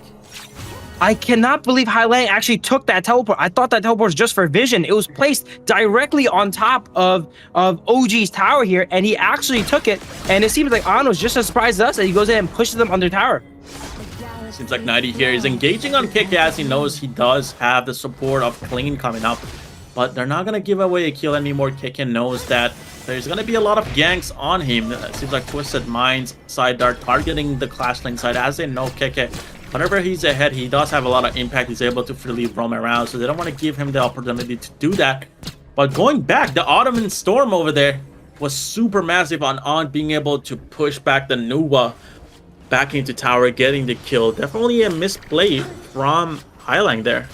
Speaker 18: I cannot believe Highland actually took that teleport. I thought that teleport was just for vision. It was placed directly on top of OG's tower here, and he actually took it. And it seems like On was just as surprised as us, and he goes in and pushes them under tower.
Speaker 19: Seems like 90 here is engaging on Kick, as he knows he does have the support of Clean coming up. But they're not going to give away a kill anymore. Kicken knows that there's going to be a lot of ganks on him. It seems like Twisted Mind's side are targeting the Clash Lane side, as they know Keke. Whenever he's ahead, he does have a lot of impact. He's able to freely roam around, so they don't want to give him the opportunity to do that. But going back, the Ottoman Storm over there was super massive on being able to push back the Nuwa back into tower, getting the kill. Definitely a misplay from Highline there.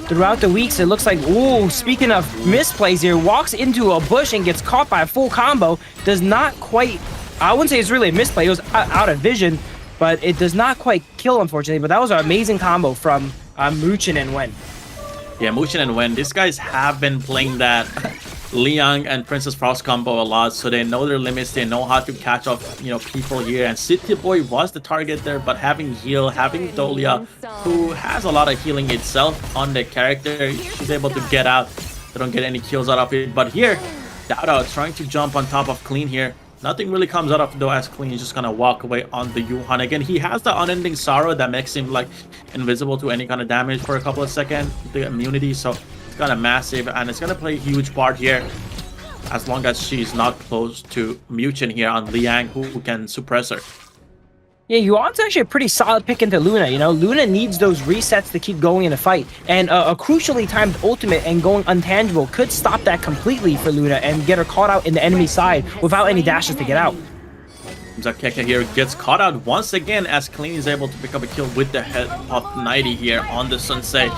Speaker 18: Throughout the weeks, it looks like, ooh, speaking of misplays here, walks into a bush and gets caught by a full combo. Does not quite, I wouldn't say it's really a misplay, it was out of vision, but it does not quite kill, unfortunately. But that was an amazing combo from Muchin and Wen.
Speaker 19: Yeah, Muchin and Wen, these guys have been playing that Liang and Princess Frost combo a lot, so they know their limits, they know how to catch up, you know, people here. And City Boy was the target there, but having heal, having Dolia, who has a lot of healing itself on the character, she's able to get out. They don't get any kills out of it. But here, Dada trying to jump on top of Clean here. Nothing really comes out of it though, as Clean is just gonna walk away on the Yuhan. Again, he has the Unending Sorrow that makes him like invisible to any kind of damage for a couple of seconds, the immunity. So It's kind of massive, and it's going to play a huge part here as long as she's not close to Muchen here on Liang, who can suppress her.
Speaker 18: Yeah, Yuan's actually a pretty solid pick into Luna. You know, Luna needs those resets to keep going in a fight. And a crucially timed ultimate and going untangible could stop that completely for Luna and get her caught out in the enemy side without any dashes to get out.
Speaker 19: Seems like Keke here gets caught out once again as Clean is able to pick up a kill with the head of 90 here on the Sensei.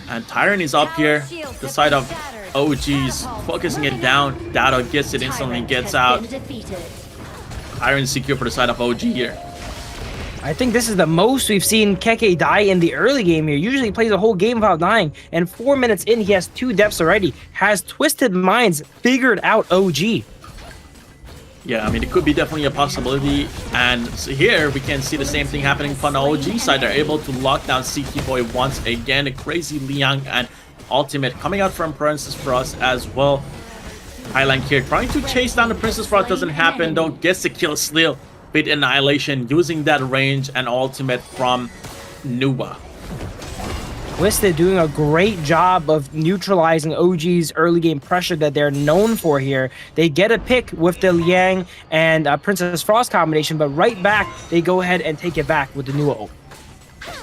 Speaker 19: And Tyrant is up here, the side of OG's focusing it down. Dado gets it instantly, gets out. Iron secure for the side of OG here.
Speaker 18: I think this is the most we've seen Keke die in the early game here. Usually he plays a whole game without dying, and 4 minutes in, he has 2 deaths already. Has Twisted Minds figured out OG?
Speaker 19: Yeah, I mean, it could be definitely a possibility. And here we can see the same thing happening from the OG side. They're able to lock down CT Boy once again. A crazy Liang and ultimate coming out from Princess Frost as well. Highline here trying to chase down the Princess Frost, doesn't happen though. Gets the kill still with Annihilation using that range and ultimate from Nuba.
Speaker 18: Twisted doing a great job of neutralizing OG's early game pressure that they're known for here. They get a pick with the Liang and Princess Frost combination, but right back they go ahead and take it back with the Nuba ult.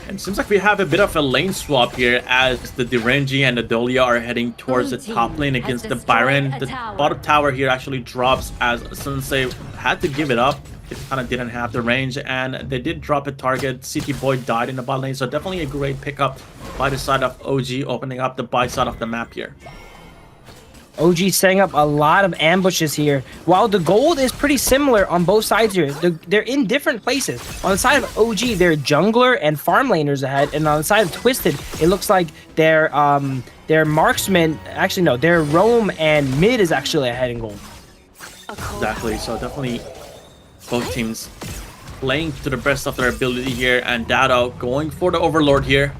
Speaker 19: And it seems like we have a bit of a lane swap here as the Direnji and the Dolia are heading towards the top lane against the Byron. The bottom tower here actually drops as Sensei had to give it up. It kind of didn't have the range, and they did drop a target. CT Boy died in the bot lane, so definitely a great pickup by the side of OG, opening up the buy side of the map here.
Speaker 18: OG setting up a lot of ambushes here. While the gold is pretty similar on both sides here, they're in different places. On the side of OG, they're jungler and farm laners ahead, and on the side of Twisted, it looks like their marksman, actually no, their roam and mid is actually ahead in gold.
Speaker 19: Exactly, so definitely both teams playing to the best of their ability here, and Dado going for the Overlord here.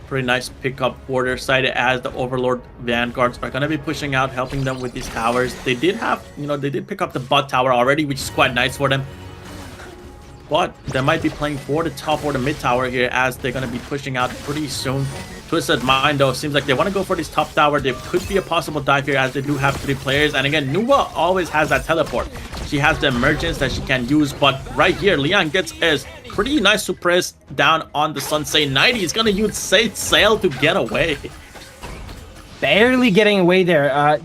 Speaker 19: Pretty nice pickup for their side as the Overlord Vanguards are going to be pushing out, helping them with these towers. They did have, they did pick up the bot tower already, which is quite nice for them. But they might be playing for the top or the mid tower here as they're going to be pushing out pretty soon. Twisted Mind though, seems like they want to go for this top tower. There could be a possible dive here as they do have 3 players. And again, Nuba always has that teleport. She has the emergence that she can use, but right here, Liang gets his pretty nice suppress down on the Sensei. 90 is going to use Sail to get away.
Speaker 18: Barely getting away there.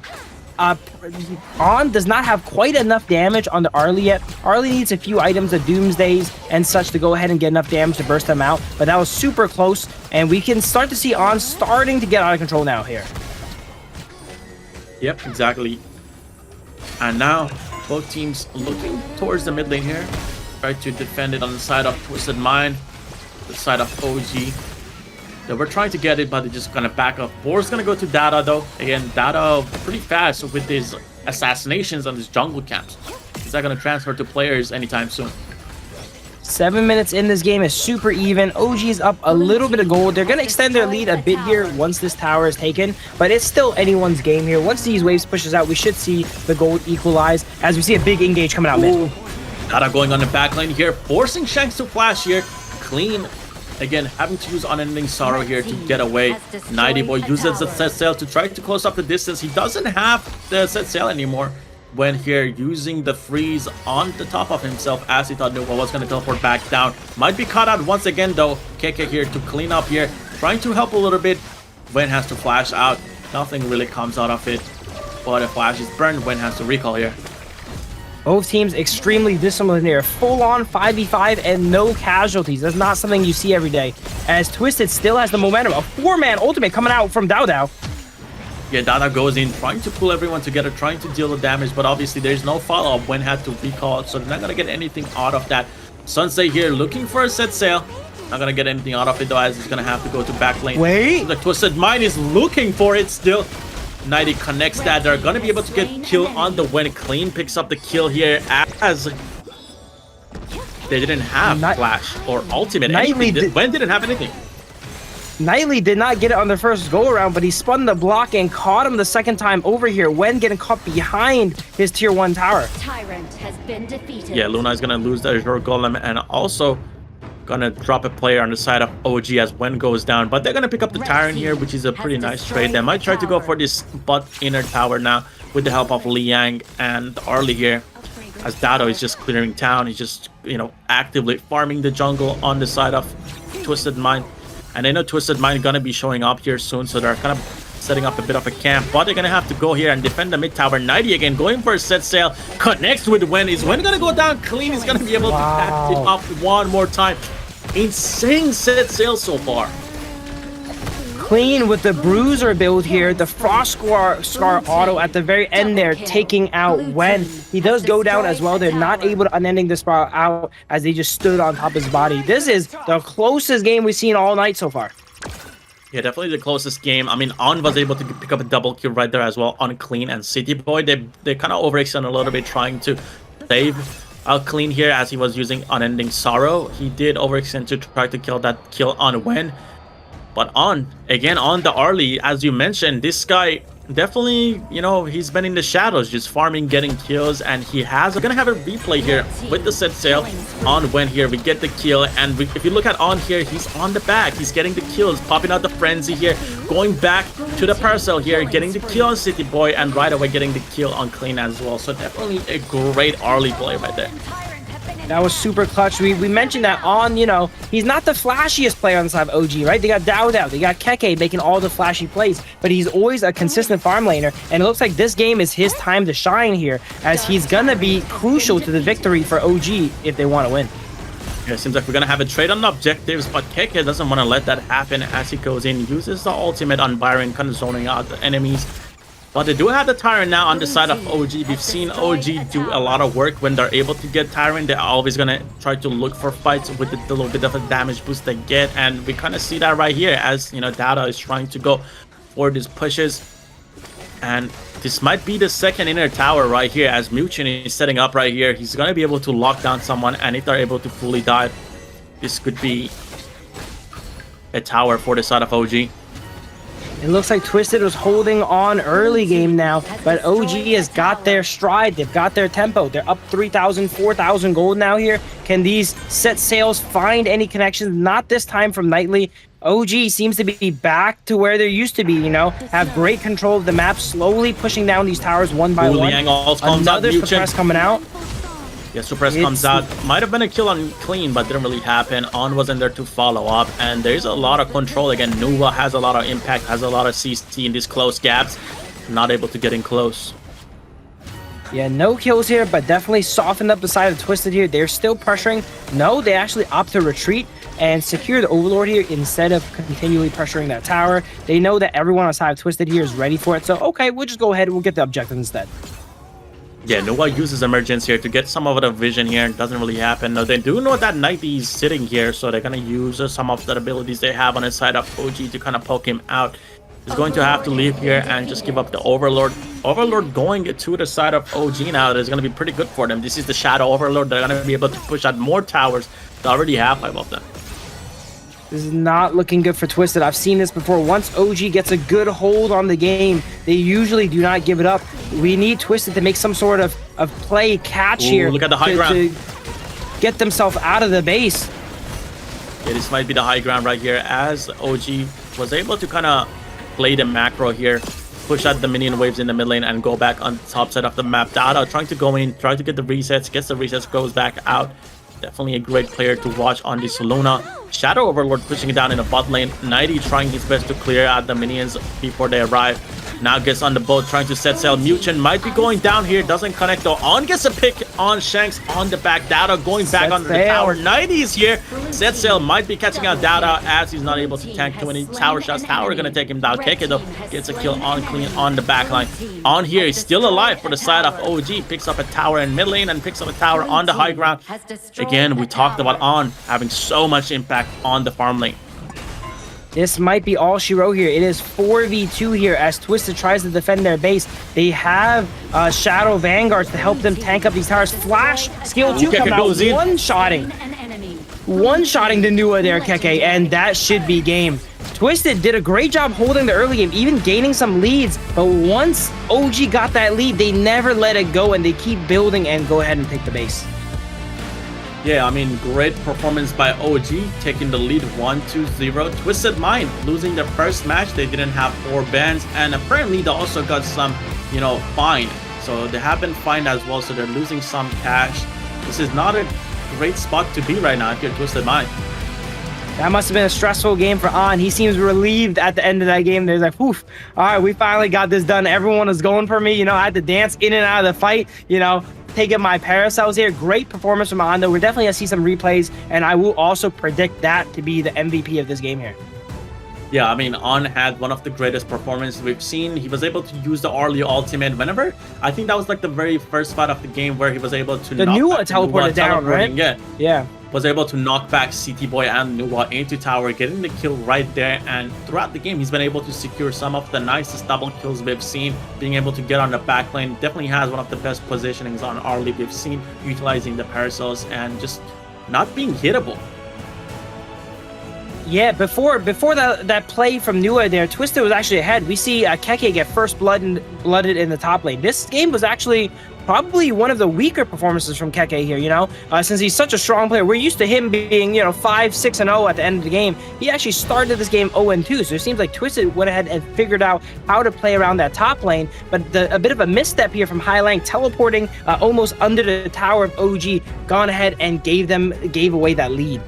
Speaker 18: On does not have quite enough damage on the Arlie yet. Arlie needs a few items of Doomsdays and such to go ahead and get enough damage to burst them out, but that was super close, and we can start to see On starting to get out of control now here.
Speaker 19: Yep, exactly. And now both teams looking towards the mid lane here. Try to defend it on the side of Twisted Mind, the side of OG. They were trying to get it, but they're just gonna back up. Boar's gonna go to Dada though. Again, Dada pretty fast with his assassinations on his jungle camps. He's not gonna transfer to players anytime soon.
Speaker 18: 7 minutes in this game is super even. OG's up a little bit of gold. They're going to extend their lead a bit here once this tower is taken, but it's still anyone's game here. Once these waves pushes out, we should see the gold equalize as we see a big engage coming out mid.
Speaker 19: Dada going on the back lane here, forcing Shanks to flash here. Clean. Again, having to use Unending Sorrow here to get away. 90 Boy uses the set sail to try to close up the distance. He doesn't have the set sail anymore. When here using the freeze on the top of himself as he thought Nuba was going to teleport back down. Might be caught out once again though. Keke here to clean up here, trying to help a little bit. Wen has to flash out. Nothing really comes out of it, but a flash is burned. Wen has to recall here.
Speaker 18: Both teams extremely dissimilar here. Full on 5v5 and no casualties. That's not something you see every day. As Twisted still has the momentum. A 4-man ultimate coming out from Dao Dao.
Speaker 19: Yeah, Dada goes in, trying to pull everyone together, trying to deal the damage, but obviously there's no follow-up. Wen had to recall, so they're not going to get anything out of that. Sensei here looking for a set sail. Not going to get anything out of it, though, as he's going to have to go to back lane.
Speaker 18: Wait!
Speaker 19: So the Twisted Mind is looking for it still. 90 connects that. They're going to be able to get kill on the Wen. Clean picks up the kill here as they didn't have flash or ultimate. Wen didn't have anything.
Speaker 18: Knightley did not get it on the first go around, but he spun the block and caught him the second time over here when getting caught behind his tier 1 tower.
Speaker 22: Tyrant has been defeated.
Speaker 19: Yeah, Luna is gonna lose the Azure Golem, and also gonna drop a player on the side of OG as Wen goes down, but they're gonna pick up the Tyrant here, which is a pretty nice trade. They might try to go for this bot inner tower now with the help of Liang and Arlie here, as Dado is just clearing town. He's just, you know, actively farming the jungle on the side of Twisted Mind, and they know Twisted Mind gonna be showing up here soon, so they're kind of setting up a bit of a camp, but they're gonna have to go here and defend the mid tower. 90 again going for a set sail, connects with Wen. Is Wen gonna go down clean? He's gonna be able to catch it up one more time. Insane set sail so far.
Speaker 18: Clean with the bruiser build here, the frost scar auto at the very end there, taking out Wen. He does go down as well. They're not able to unending the spell out as they just stood on top of his body. This is the closest game we've seen all night so far.
Speaker 19: Yeah, definitely the closest game. I mean, On was able to pick up a double kill right there as well on Clean and City Boy. They kind of overextend a little bit, trying to save out Clean here as he was using Unending Sorrow. He did overextend to try to kill that kill on Wen. But again, on the Arlie, as you mentioned, this guy definitely, you know, he's been in the shadows, just farming, getting kills, and we're gonna have a replay here with the set sail on Wen here. We get the kill, and if you look at On here, he's on the back, he's getting the kills, popping out the frenzy here, going back to the parcel here, getting the kill on City Boy, and right away getting the kill on Clean as well. So definitely a great Arlie play right there.
Speaker 18: That was super clutch. We mentioned that On, you know, he's not the flashiest player on the side of OG, right? They got Dao, they got Keke making all the flashy plays, but he's always a consistent farm laner, and it looks like this game is his time to shine here, as he's gonna be crucial to the victory for OG if they want to win.
Speaker 19: Yeah, it seems like we're gonna have a trade on the objectives, but Keke doesn't want to let that happen as he goes in, uses the ultimate on Byron, kind of zoning out the enemies. But they do have the Tyrant now on the side of OG. We've seen OG do a lot of work when they're able to get Tyrant. They're always going to try to look for fights with the little bit of a damage boost they get. And we kind of see that right here as, you know, Dada is trying to go for these pushes. And this might be the second inner tower right here as Muchin is setting up right here. He's going to be able to lock down someone. And if they're able to fully dive, this could be a tower for the side of OG.
Speaker 18: It looks like Twisted was holding on early game now, but OG has got their stride. They've got their tempo. They're up 3,000, 4,000 gold now here. Can these set sails find any connections? Not this time from Nightly. OG seems to be back to where they used to be, you know, have great control of the map, slowly pushing down these towers one by one. Another suppress coming out.
Speaker 19: Yeah, suppress comes out. Might have been a kill on Clean, but didn't really happen. On wasn't there to follow up, and there's a lot of control. Again, Nuva has a lot of impact, has a lot of CC in these close gaps. Not able to get in close.
Speaker 18: Yeah, no kills here, but definitely softened up the side of Twisted here. They're still pressuring. No, they actually opt to retreat and secure the Overlord here instead of continually pressuring that tower. They know that everyone on the side of Twisted here is ready for it, so okay, we'll just go ahead and we'll get the objective instead.
Speaker 19: Yeah, Nuva uses Emergence here to get some of the vision here. It doesn't really happen. No, they do know that Nighty is sitting here, so they're going to use some of the abilities they have on the side of OG to kind of poke him out. He's going to have to leave here and just give up the Overlord. Overlord going to the side of OG now is going to be pretty good for them. This is the Shadow Overlord. They're going to be able to push out more towers. They already have 5 of them.
Speaker 18: This is not looking good for Twisted. I've seen this before. Once OG gets a good hold on the game, they usually do not give it up. We need Twisted to make some sort of play catch here.
Speaker 19: Look at the high ground.
Speaker 18: To get themselves out of the base.
Speaker 19: Yeah, this might be the high ground right here as OG was able to kind of play the macro here, push out the minion waves in the mid lane and go back on the top side of the map. Dada trying to go in, try to get the resets, gets the resets, goes back out. Definitely a great player to watch on this Luna. Shadow Overlord pushing it down in the bot lane. Nighty trying his best to clear out the minions before they arrive. Now gets on the boat trying to set sail. Muchin might be going down here. Doesn't connect though. On gets a pick on Shanks on the back. Dada going back onto the tower. Nighty is here. Set sail might be catching out Dada as he's not able to tank too many tower shots. Tower gonna take him down. Keke though gets a kill on Clean on the back line. On here he's still alive for the side of OG. Picks up a tower in mid lane and picks up a tower on the high ground. Again, we talked about On having so much impact on the farm lane.
Speaker 18: This might be all she wrote here. It is 4v2 here as Twisted tries to defend their base. They have Shadow Vanguards to help them tank up these towers. Flash skill 2 come out, one-shotting the Nua there, Keke, and that should be game. Twisted did a great job holding the early game, even gaining some leads, but once OG got that lead, they never let it go, and they keep building and go ahead and take the base.
Speaker 19: Yeah, I mean, great performance by OG, taking the lead 1-2-0. Twisted Mind losing their first match. They didn't have 4 bans, and apparently they also got some, fined. So they have been fined as well, so they're losing some cash. This is not a great spot to be right now if you're Twisted Mind.
Speaker 18: That must have been a stressful game for On. He seems relieved at the end of that game. There's like, whew, all right, we finally got this done. Everyone was going for me. I had to dance in and out of the fight, taking my parasols here. Great performance from On, though. We're definitely going to see some replays, and I will also predict that to be the MVP of this game here.
Speaker 19: Yeah, I mean, On had one of the greatest performances we've seen. He was able to use the early ultimate whenever. I think that was like the very first fight of the game where he was able to knock
Speaker 18: Nuwa
Speaker 19: back
Speaker 18: teleported down, right?
Speaker 19: Yeah. Was able to knock back CT Boy and Nuwa into tower, getting the kill right there. And throughout the game, he's been able to secure some of the nicest double kills we've seen. Being able to get on the back lane, definitely has one of the best positionings on early we've seen, utilizing the parasols and just not being hittable.
Speaker 18: Yeah, before that play from Nuwa there, Twisted was actually ahead. We see Keke get first blooded in the top lane. This game was actually probably one of the weaker performances from Keke here, since he's such a strong player. We're used to him being, 5-6-0 at the end of the game. He actually started this game 0-2, so it seems like Twisted went ahead and figured out how to play around that top lane, but a bit of a misstep here from High Lang, teleporting almost under the tower of OG, gone ahead and gave away that lead.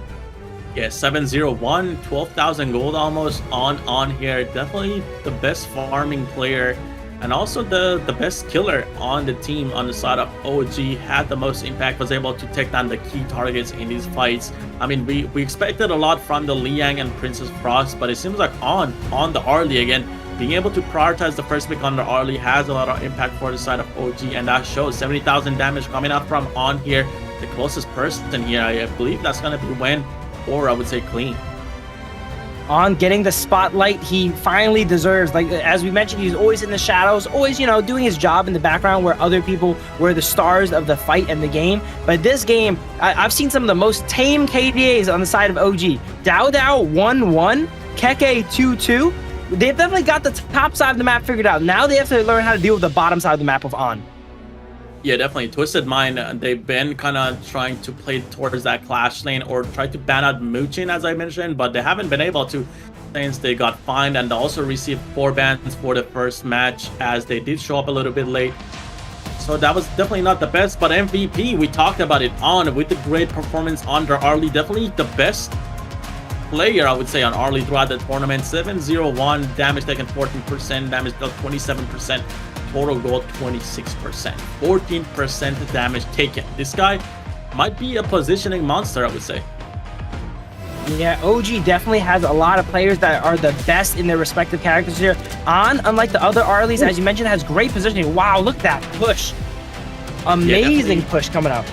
Speaker 19: Yeah, 7-0-1, 12,000 gold almost on here. Definitely the best farming player and also the best killer on the team on the side of OG. Had the most impact, was able to take down the key targets in these fights. I mean, we expected a lot from the Liang and Princess Frost, but it seems like on the early again, being able to prioritize the first pick on the early has a lot of impact for the side of OG, and that shows 70,000 damage coming out from On here. The closest person here, I believe that's going to be Wen, or I would say Clean.
Speaker 18: On getting the spotlight he finally deserves. Like, as we mentioned, he's always in the shadows, always, doing his job in the background where other people were the stars of the fight and the game. But this game, I've seen some of the most tame KDAs on the side of OG. Dao 1-1, Keke 2-2. They've definitely got the top side of the map figured out. Now they have to learn how to deal with the bottom side of the map with On.
Speaker 19: Yeah, definitely. Twisted Mind, they've been kind of trying to play towards that clash lane or try to ban out Muchin, as I mentioned, but they haven't been able to since they got fined, and they also received 4 bans for the first match as they did show up a little bit late. So that was definitely not the best, but MVP, we talked about it, On with the great performance on their early, definitely the best player, I would say, on early throughout the tournament. 7-0-1, damage taken 14%, damage dealt 27%. Total gold 26%, 14% damage taken. This guy might be a positioning monster, I would say.
Speaker 18: Yeah, OG definitely has a lot of players that are the best in their respective characters here. On, unlike the other Arlies, as you mentioned, has great positioning. Wow, look at that push. Amazing push coming out.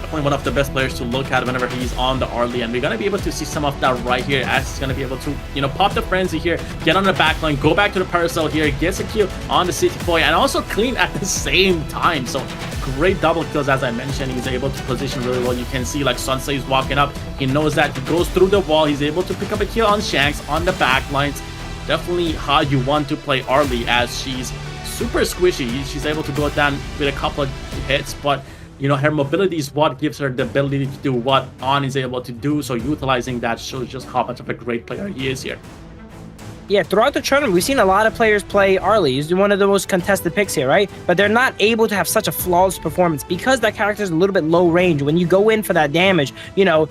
Speaker 19: Definitely one of the best players to look at whenever he's on the early, and we're going to be able to see some of that right here as he's going to be able to, pop the frenzy here, get on the back line, go back to the parasol here, gets a kill on the City Boy, and also Clean at the same time. So great double kills, as I mentioned. He's able to position really well. You can see like Sunsei is walking up. He knows that he goes through the wall. He's able to pick up a kill on Shanks on the back lines. Definitely how you want to play early, as she's super squishy. She's able to go down with a couple of hits, but her mobility is what gives her the ability to do what On is able to do. So utilizing that shows just how much of a great player he is here.
Speaker 18: Yeah, throughout the tournament, we've seen a lot of players play Arlie. He's one of the most contested picks here, right? But they're not able to have such a flawless performance because that character is a little bit low range. When you go in for that damage,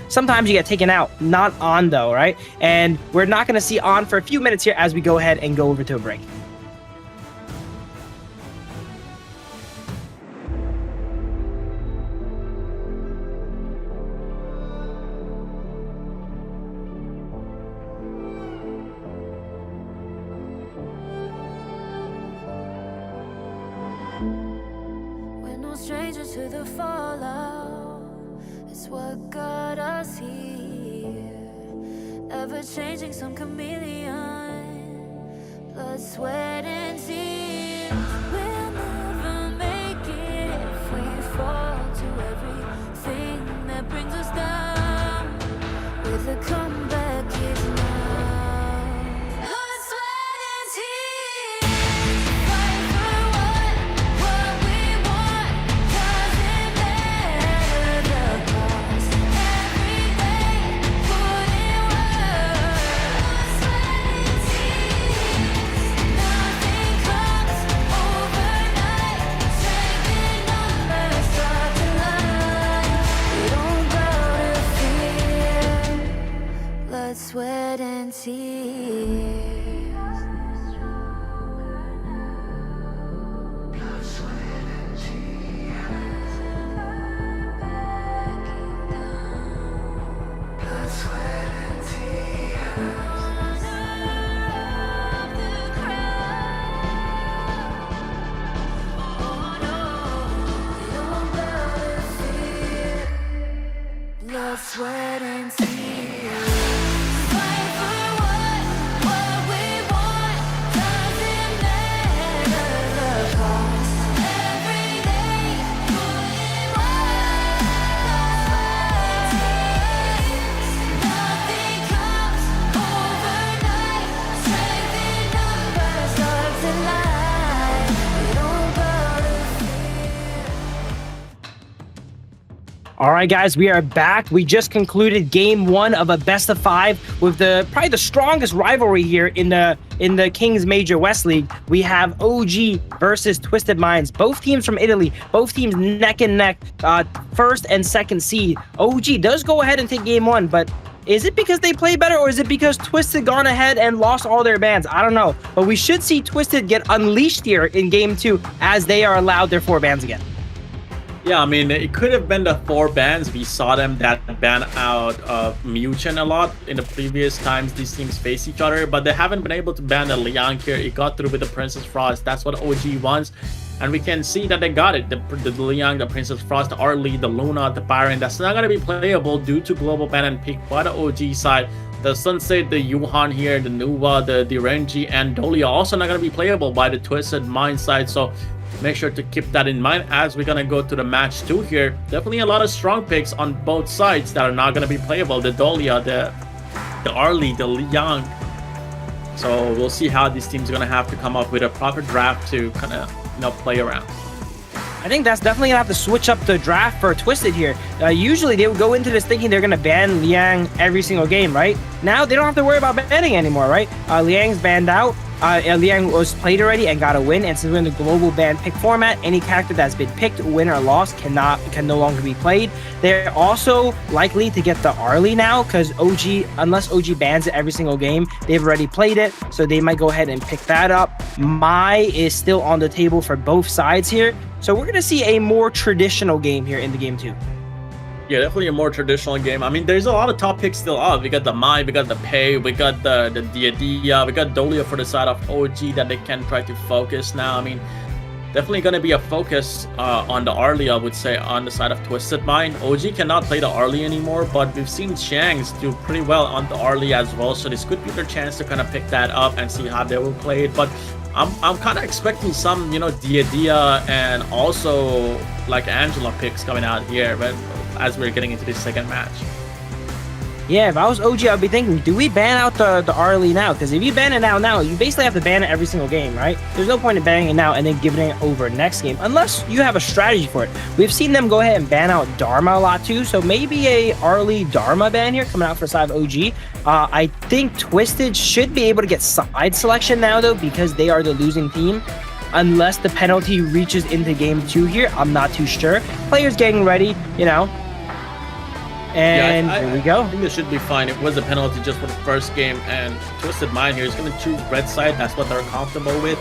Speaker 18: sometimes you get taken out. Not On, though, right? And we're not going to see On for a few minutes here as we go ahead and go over to a break.
Speaker 5: Stranger to the fallout, it's what got us here. Ever changing, some chameleon, blood, sweat, and tears. We'll never make it if we fall to everything that brings us down. With a comeback is now. Blood, sweat, and tears. Fight for what we want. Doesn't matter the cost. sweat and tears. Fight for what we want. Doesn't matter the cost. Every day, putting one nothing comes overnight. Strength in numbers, stars in light. We don't gotta
Speaker 18: All right, guys, we are back. We just concluded game 1 of a best of 5 with probably the strongest rivalry here in the Kings Major West League. We have OG versus Twisted Minds. Both teams from Italy, both teams neck and neck, first and second seed. OG does go ahead and take game 1, but is it because they play better, or is it because Twisted gone ahead and lost all their bans? I don't know, but we should see Twisted get unleashed here in game 2 as they are allowed their 4 bans again.
Speaker 19: Yeah, I mean, it could have been the 4 bans. We saw them that ban out Muchen a lot in the previous times these teams face each other, but they haven't been able to ban the Liang here. It got through with the Princess Frost. That's what OG wants, and we can see that they got it. The Liang, the Princess Frost, the Arlie, the Luna, the Byron. That's not going to be playable due to global ban and pick by the OG side. The Sunset, the Yuhan here, the Nuva, the Renji, and Dolia also not going to be playable by the Twisted Mind side. So make sure to keep that in mind as we're gonna go to the match 2 here. Definitely a lot of strong picks on both sides that are not gonna be playable. The Dolia, the Arlie, the Liang. So we'll see how these teams are gonna have to come up with a proper draft to kind of play around.
Speaker 18: I think that's definitely gonna have to switch up the draft for Twisted here. Usually they would go into this thinking they're gonna ban Liang every single game, right? Now they don't have to worry about banning anymore, right? Liang's banned out. Liang was played already and got a win, and since we're in the global ban pick format, any character that's been picked, win or lost, can no longer be played. They're also likely to get the Arlie now, because unless OG bans it every single game, they've already played it, so they might go ahead and pick that up. Mai is still on the table for both sides here, so we're gonna see a more traditional game here in the game 2.
Speaker 19: Yeah, definitely a more traditional game. I mean, there's a lot of top picks still up. We got the Mai, we got the Pei, we got the Diadia, we got Dolia for the side of OG that they can try to focus now. I mean, definitely going to be a focus on the Arlie, I would say, on the side of Twisted Mind. OG cannot play the Arlie anymore, but we've seen Shangs do pretty well on the Arlie as well, so this could be their chance to kind of pick that up and see how they will play it. But I'm kind of expecting some, Diadia and also like Angela picks coming out here, but as we're getting into this second match.
Speaker 18: Yeah, if I was OG, I'd be thinking, do we ban out the Arlie now? Because if you ban it now, you basically have to ban it every single game, right? There's no point in banning it now and then giving it over next game, unless you have a strategy for it. We've seen them go ahead and ban out Dharma a lot too, so maybe a Arlie Dharma ban here coming out for side of OG. I think Twisted should be able to get side selection now, though, because they are the losing team. Unless the penalty reaches into game 2 here, I'm not too sure. Players getting ready, And
Speaker 19: yeah,
Speaker 18: here we go.
Speaker 19: I think this should be fine. It was a penalty just for the first game, and Twisted Mind here is going to choose red side. That's what they're comfortable with,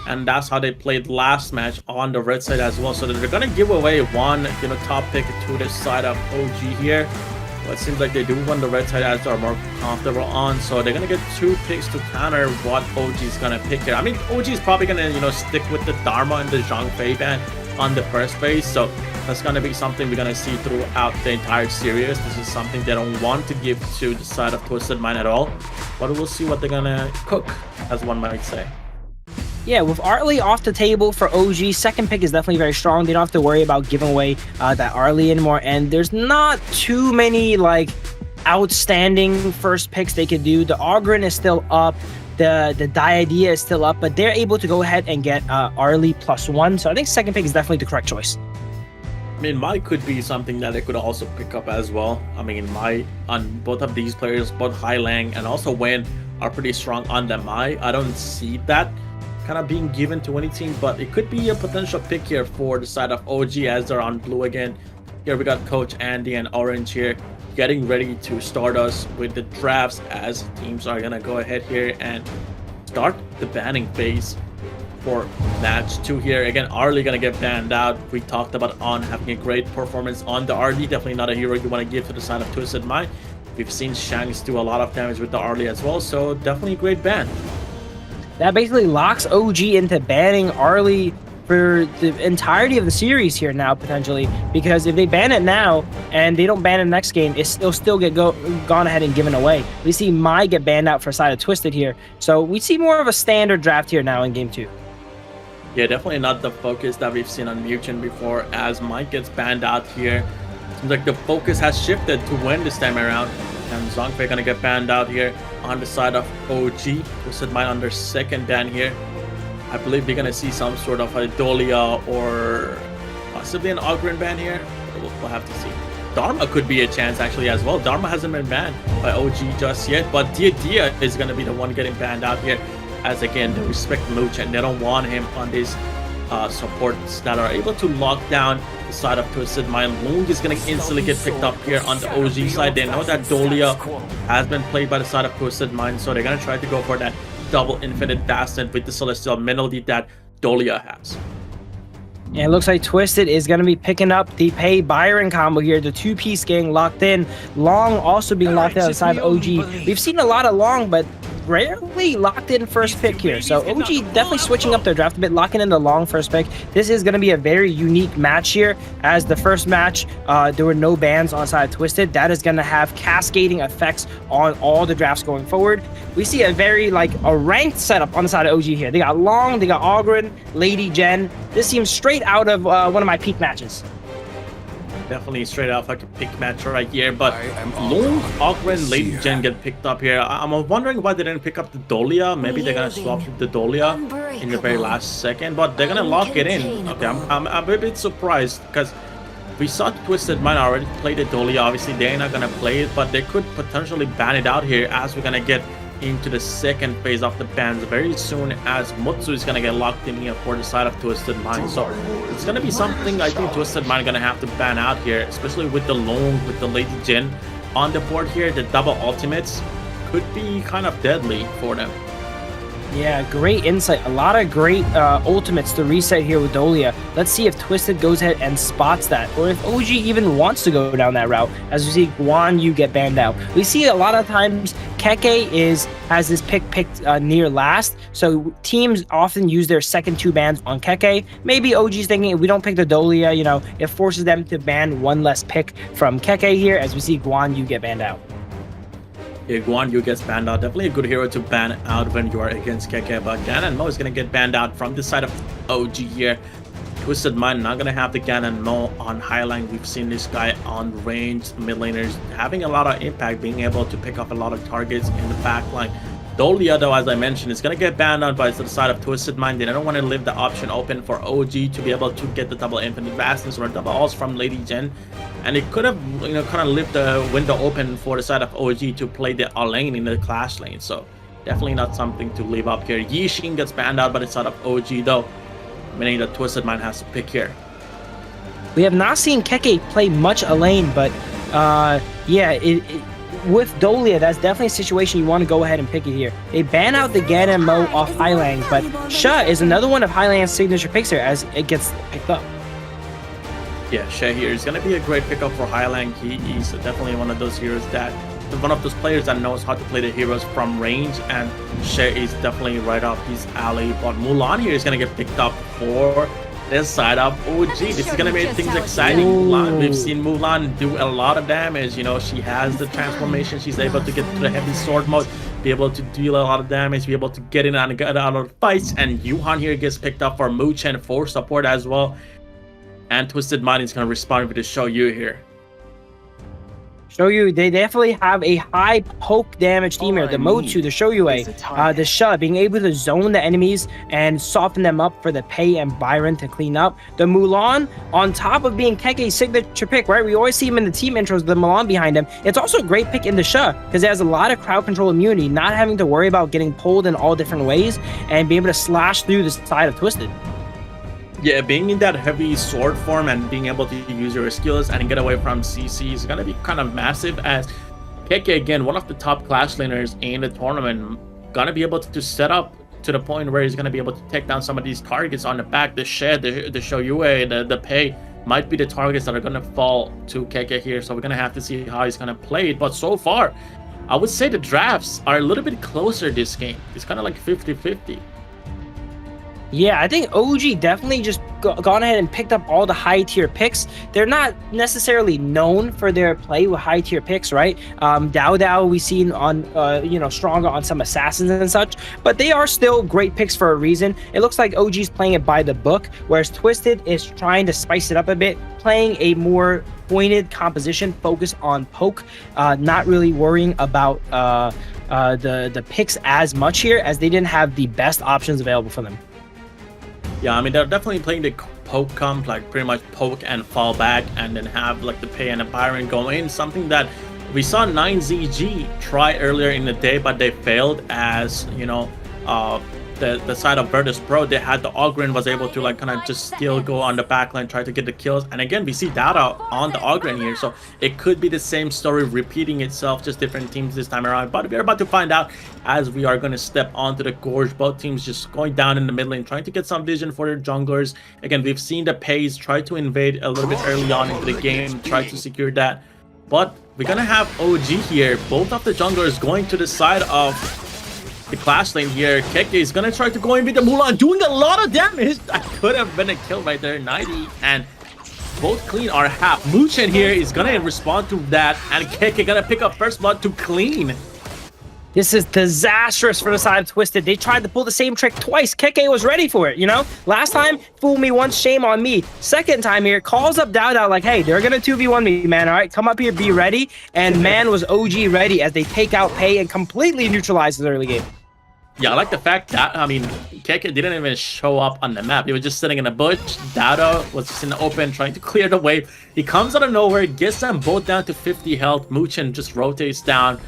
Speaker 19: and that's how they played last match on the red side as well. So they're going to give away one, top pick to this side of OG here. Well, it seems like they do want the red side as they're more comfortable on, so they're going to get 2 picks to counter what OG is going to pick here. I mean, OG is probably going to, stick with the Dharma and the Zhang Fei ban on the first phase, so that's going to be something we're going to see throughout the entire series. This is something they don't want to give to the side of Twisted Mind at all, but we'll see what they're going to cook, as one might say.
Speaker 18: Yeah, with Arlie off the table for OG, second pick is definitely very strong. They don't have to worry about giving away that Arlie anymore, and there's not too many outstanding first picks they could do. The Ogren is still up. The Diadea is still up, but they're able to go ahead and get Arlie +1. So I think second pick is definitely the correct choice.
Speaker 19: I mean, Mai could be something that they could also pick up as well. I mean, Mai on both of these players, both Hai Lang and also Wen, are pretty strong on the Mai. I don't see that kind of being given to any team, but it could be a potential pick here for the side of OG as they're on blue again. Here we got Coach Andy and Orange here getting ready to start us with the drafts as teams are gonna go ahead here and start the banning phase for match 2 here. Again, Arlie gonna get banned out. We talked about On having a great performance on the Arlie. Definitely not a hero you want to give to the side of Twisted Mind. We've seen Shanks do a lot of damage with the Arlie as well, so definitely a great ban.
Speaker 18: That basically locks OG into banning Arlie for the entirety of the series here now, potentially, because if they ban it now and they don't ban it next game, it'll still get gone ahead and given away. We see Mai get banned out for Side of Twisted here, so we see more of a standard draft here now in game 2.
Speaker 19: Yeah, definitely not the focus that we've seen on Muchen before, as Mike gets banned out here. Seems like the focus has shifted to win this time around, and Zhongfei gonna get banned out here on the side of OG. Twisted Mind under second ban here. I believe we're gonna see some sort of a Dolia or possibly an Ogren ban here. We'll have to see. Dharma could be a chance actually as well. Dharma hasn't been banned by OG just yet, but Dia is gonna be the one getting banned out here, as again they respect Mooch and they don't want him on these supports that are able to lock down the side of Twisted Mind. Loong is gonna instantly get picked up here on the OG side. They know that Dolia has been played by the side of Twisted Mind, so they're gonna try to go for that double infinite bastard with the celestial melody that Dolia has.
Speaker 18: Yeah, it looks like Twisted is going to be picking up the Pei Byron combo here. The two-piece getting locked in. Long also being locked in on the side of OG. We've seen a lot of Long, but rarely locked in first pick here. So OG definitely switching up their draft a bit, locking in the Long first pick. This is going to be a very unique match here, as the first match, there were no bans on side of Twisted. That is going to have cascading effects on all the drafts going forward. We see a very, a ranked setup on the side of OG here. They got Long, they got Ogren, Lady Jen. This seems straight out of one of my peak matches.
Speaker 19: Definitely straight out like a pick match right here, but Loong, Ogren, Lady Jen get picked up here. I'm wondering why they didn't pick up the Dolia. Maybe they're gonna swap with the Dolia in the very last second, but they're gonna lock it in. Okay, I'm a bit surprised, because we saw Twisted Mind already play the Dolia. Obviously they're not gonna play it, but they could potentially ban it out here, as we're gonna get into the second phase of the bans very soon, as Mutsu is gonna get locked in here for the side of Twisted Mind. So it's gonna be something I think Twisted Mind gonna have to ban out here, especially with the Loong, with the Lady Jin on the board here. The double ultimates could be kind of deadly for them.
Speaker 18: Yeah, great insight. A lot of great ultimates to reset here with Dolia. Let's see if Twisted goes ahead and spots that, or if OG even wants to go down that route, as we see Guan Yu get banned out. We see a lot of times Keke has this pick picked near last, so teams often use their second 2 bans on Keke. Maybe OG's thinking, if we don't pick the Dolia, it forces them to ban one less pick from Keke here, as we see Guan Yu get banned out.
Speaker 19: Yeah, Guan Yu gets banned out. Definitely a good hero to ban out when you are against Keke, but Gan and Mo is going to get banned out from the side of OG here. Twisted Mind not going to have the Gan and Mo on Highline. We've seen this guy on range mid laners having a lot of impact, being able to pick up a lot of targets in the back line. Dolia, though, as I mentioned, is going to get banned out by the side of Twisted Mind. They don't want to leave the option open for OG to be able to get the double infinite vastness or double alls from Lady Jen. And it could have, kind of left the window open for the side of OG to play the lane in the clash lane. So definitely not something to leave up here. Yixing gets banned out by the side of OG, though, meaning that Twisted Mind has to pick here.
Speaker 18: We have not seen Keke play much a lane, but yeah, with Dolia, that's definitely a situation you want to go ahead and pick it here. They ban out the Gan and Mo off Highlang, but Sha is another one of Highland's signature picks here, as it gets picked up.
Speaker 19: Yeah, Sha here is going to be a great pickup for Highlang. He's definitely one of those heroes that, one of those players that knows how to play the heroes from range, and Sha is definitely right up his alley. But Mulan here is going to get picked up for this side of OG. This is going to make things exciting. Mulan, we've seen Mulan do a lot of damage. She has the transformation. She's able to get to the heavy sword mode, be able to deal a lot of damage, be able to get in and get out of fights. And Yuhan here gets picked up for Mooch and for support as well. And Twisted Mind is going to respond with the Shoyu here.
Speaker 18: Shoyu, they definitely have a high poke damage team here. The Motsu, the Shoyue, the Sha, being able to zone the enemies and soften them up for the Pei and Byron to clean up. The Mulan, on top of being Keke's signature pick, right? We always see him in the team intros, the Mulan behind him. It's also a great pick in the Sha, because it has a lot of crowd control immunity, not having to worry about getting pulled in all different ways and being able to slash through the side of Twisted.
Speaker 19: Yeah, being in that heavy sword form and being able to use your skills and get away from CC is going to be kind of massive, as Keke, again, one of the top clash laners in the tournament, going to be able to set up to the point where he's going to be able to take down some of these targets on the back. The Shed, the Shoyue, the Pei might be the targets that are going to fall to Keke here, so we're going to have to see how he's going to play it. But so far, I would say the drafts are a little bit closer this game. It's kind of like 50-50.
Speaker 18: Yeah, I think OG definitely just gone ahead and picked up all the high tier picks. They're not necessarily known for their play with high tier picks, right? Dao we've seen on, stronger on some assassins and such, but they are still great picks for a reason. It looks like OG's playing it by the book, whereas Twisted is trying to spice it up a bit, playing a more pointed composition, focus on poke, not really worrying about the picks as much here, as they didn't have the best options available for them.
Speaker 19: Yeah, I mean, they're definitely playing the poke comp, like pretty much poke and fall back, and then have like the Pay and the Byron go in. Something that we saw YikeZGG try earlier in the day, but they failed, as you know, the side of Virtus.pro, they had the Ogren was able to like kind of just still go on the backline, try to get the kills. And again, we see Data on the Ogren here, so it could be the same story repeating itself, just different teams this time around. But we're about to find out as we are going to step onto the Gorge. Both teams just going down in the mid lane, trying to get some vision for their junglers. Again, we've seen the Pays try to invade a little bit early on into the game, try to secure that. But we're going to have OG here. Both of the junglers going to the side of the clash lane here. Keke is gonna try to go in with the Mulan, doing a lot of damage. That could have been a kill right there. 90 and both clean are half. Muchen here is gonna respond to that, and Keke gonna pick up first blood to clean.
Speaker 18: This is disastrous for the side of Twisted. They tried to pull the same trick twice. Keke was ready for it, you know? Last time, fool me once, shame on me. Second time here, calls up Dao like, hey, they're gonna 2v1 me, man, all right? Come up here, be ready. And man, was OG ready as they take out Pay and completely neutralize the early game.
Speaker 19: Yeah, I like the fact that, I mean, Keke didn't even show up on the map. He was just sitting in a bush. Dado was just in the open trying to clear the wave. He comes out of nowhere, gets them both down to 50 health. Muchen just rotates down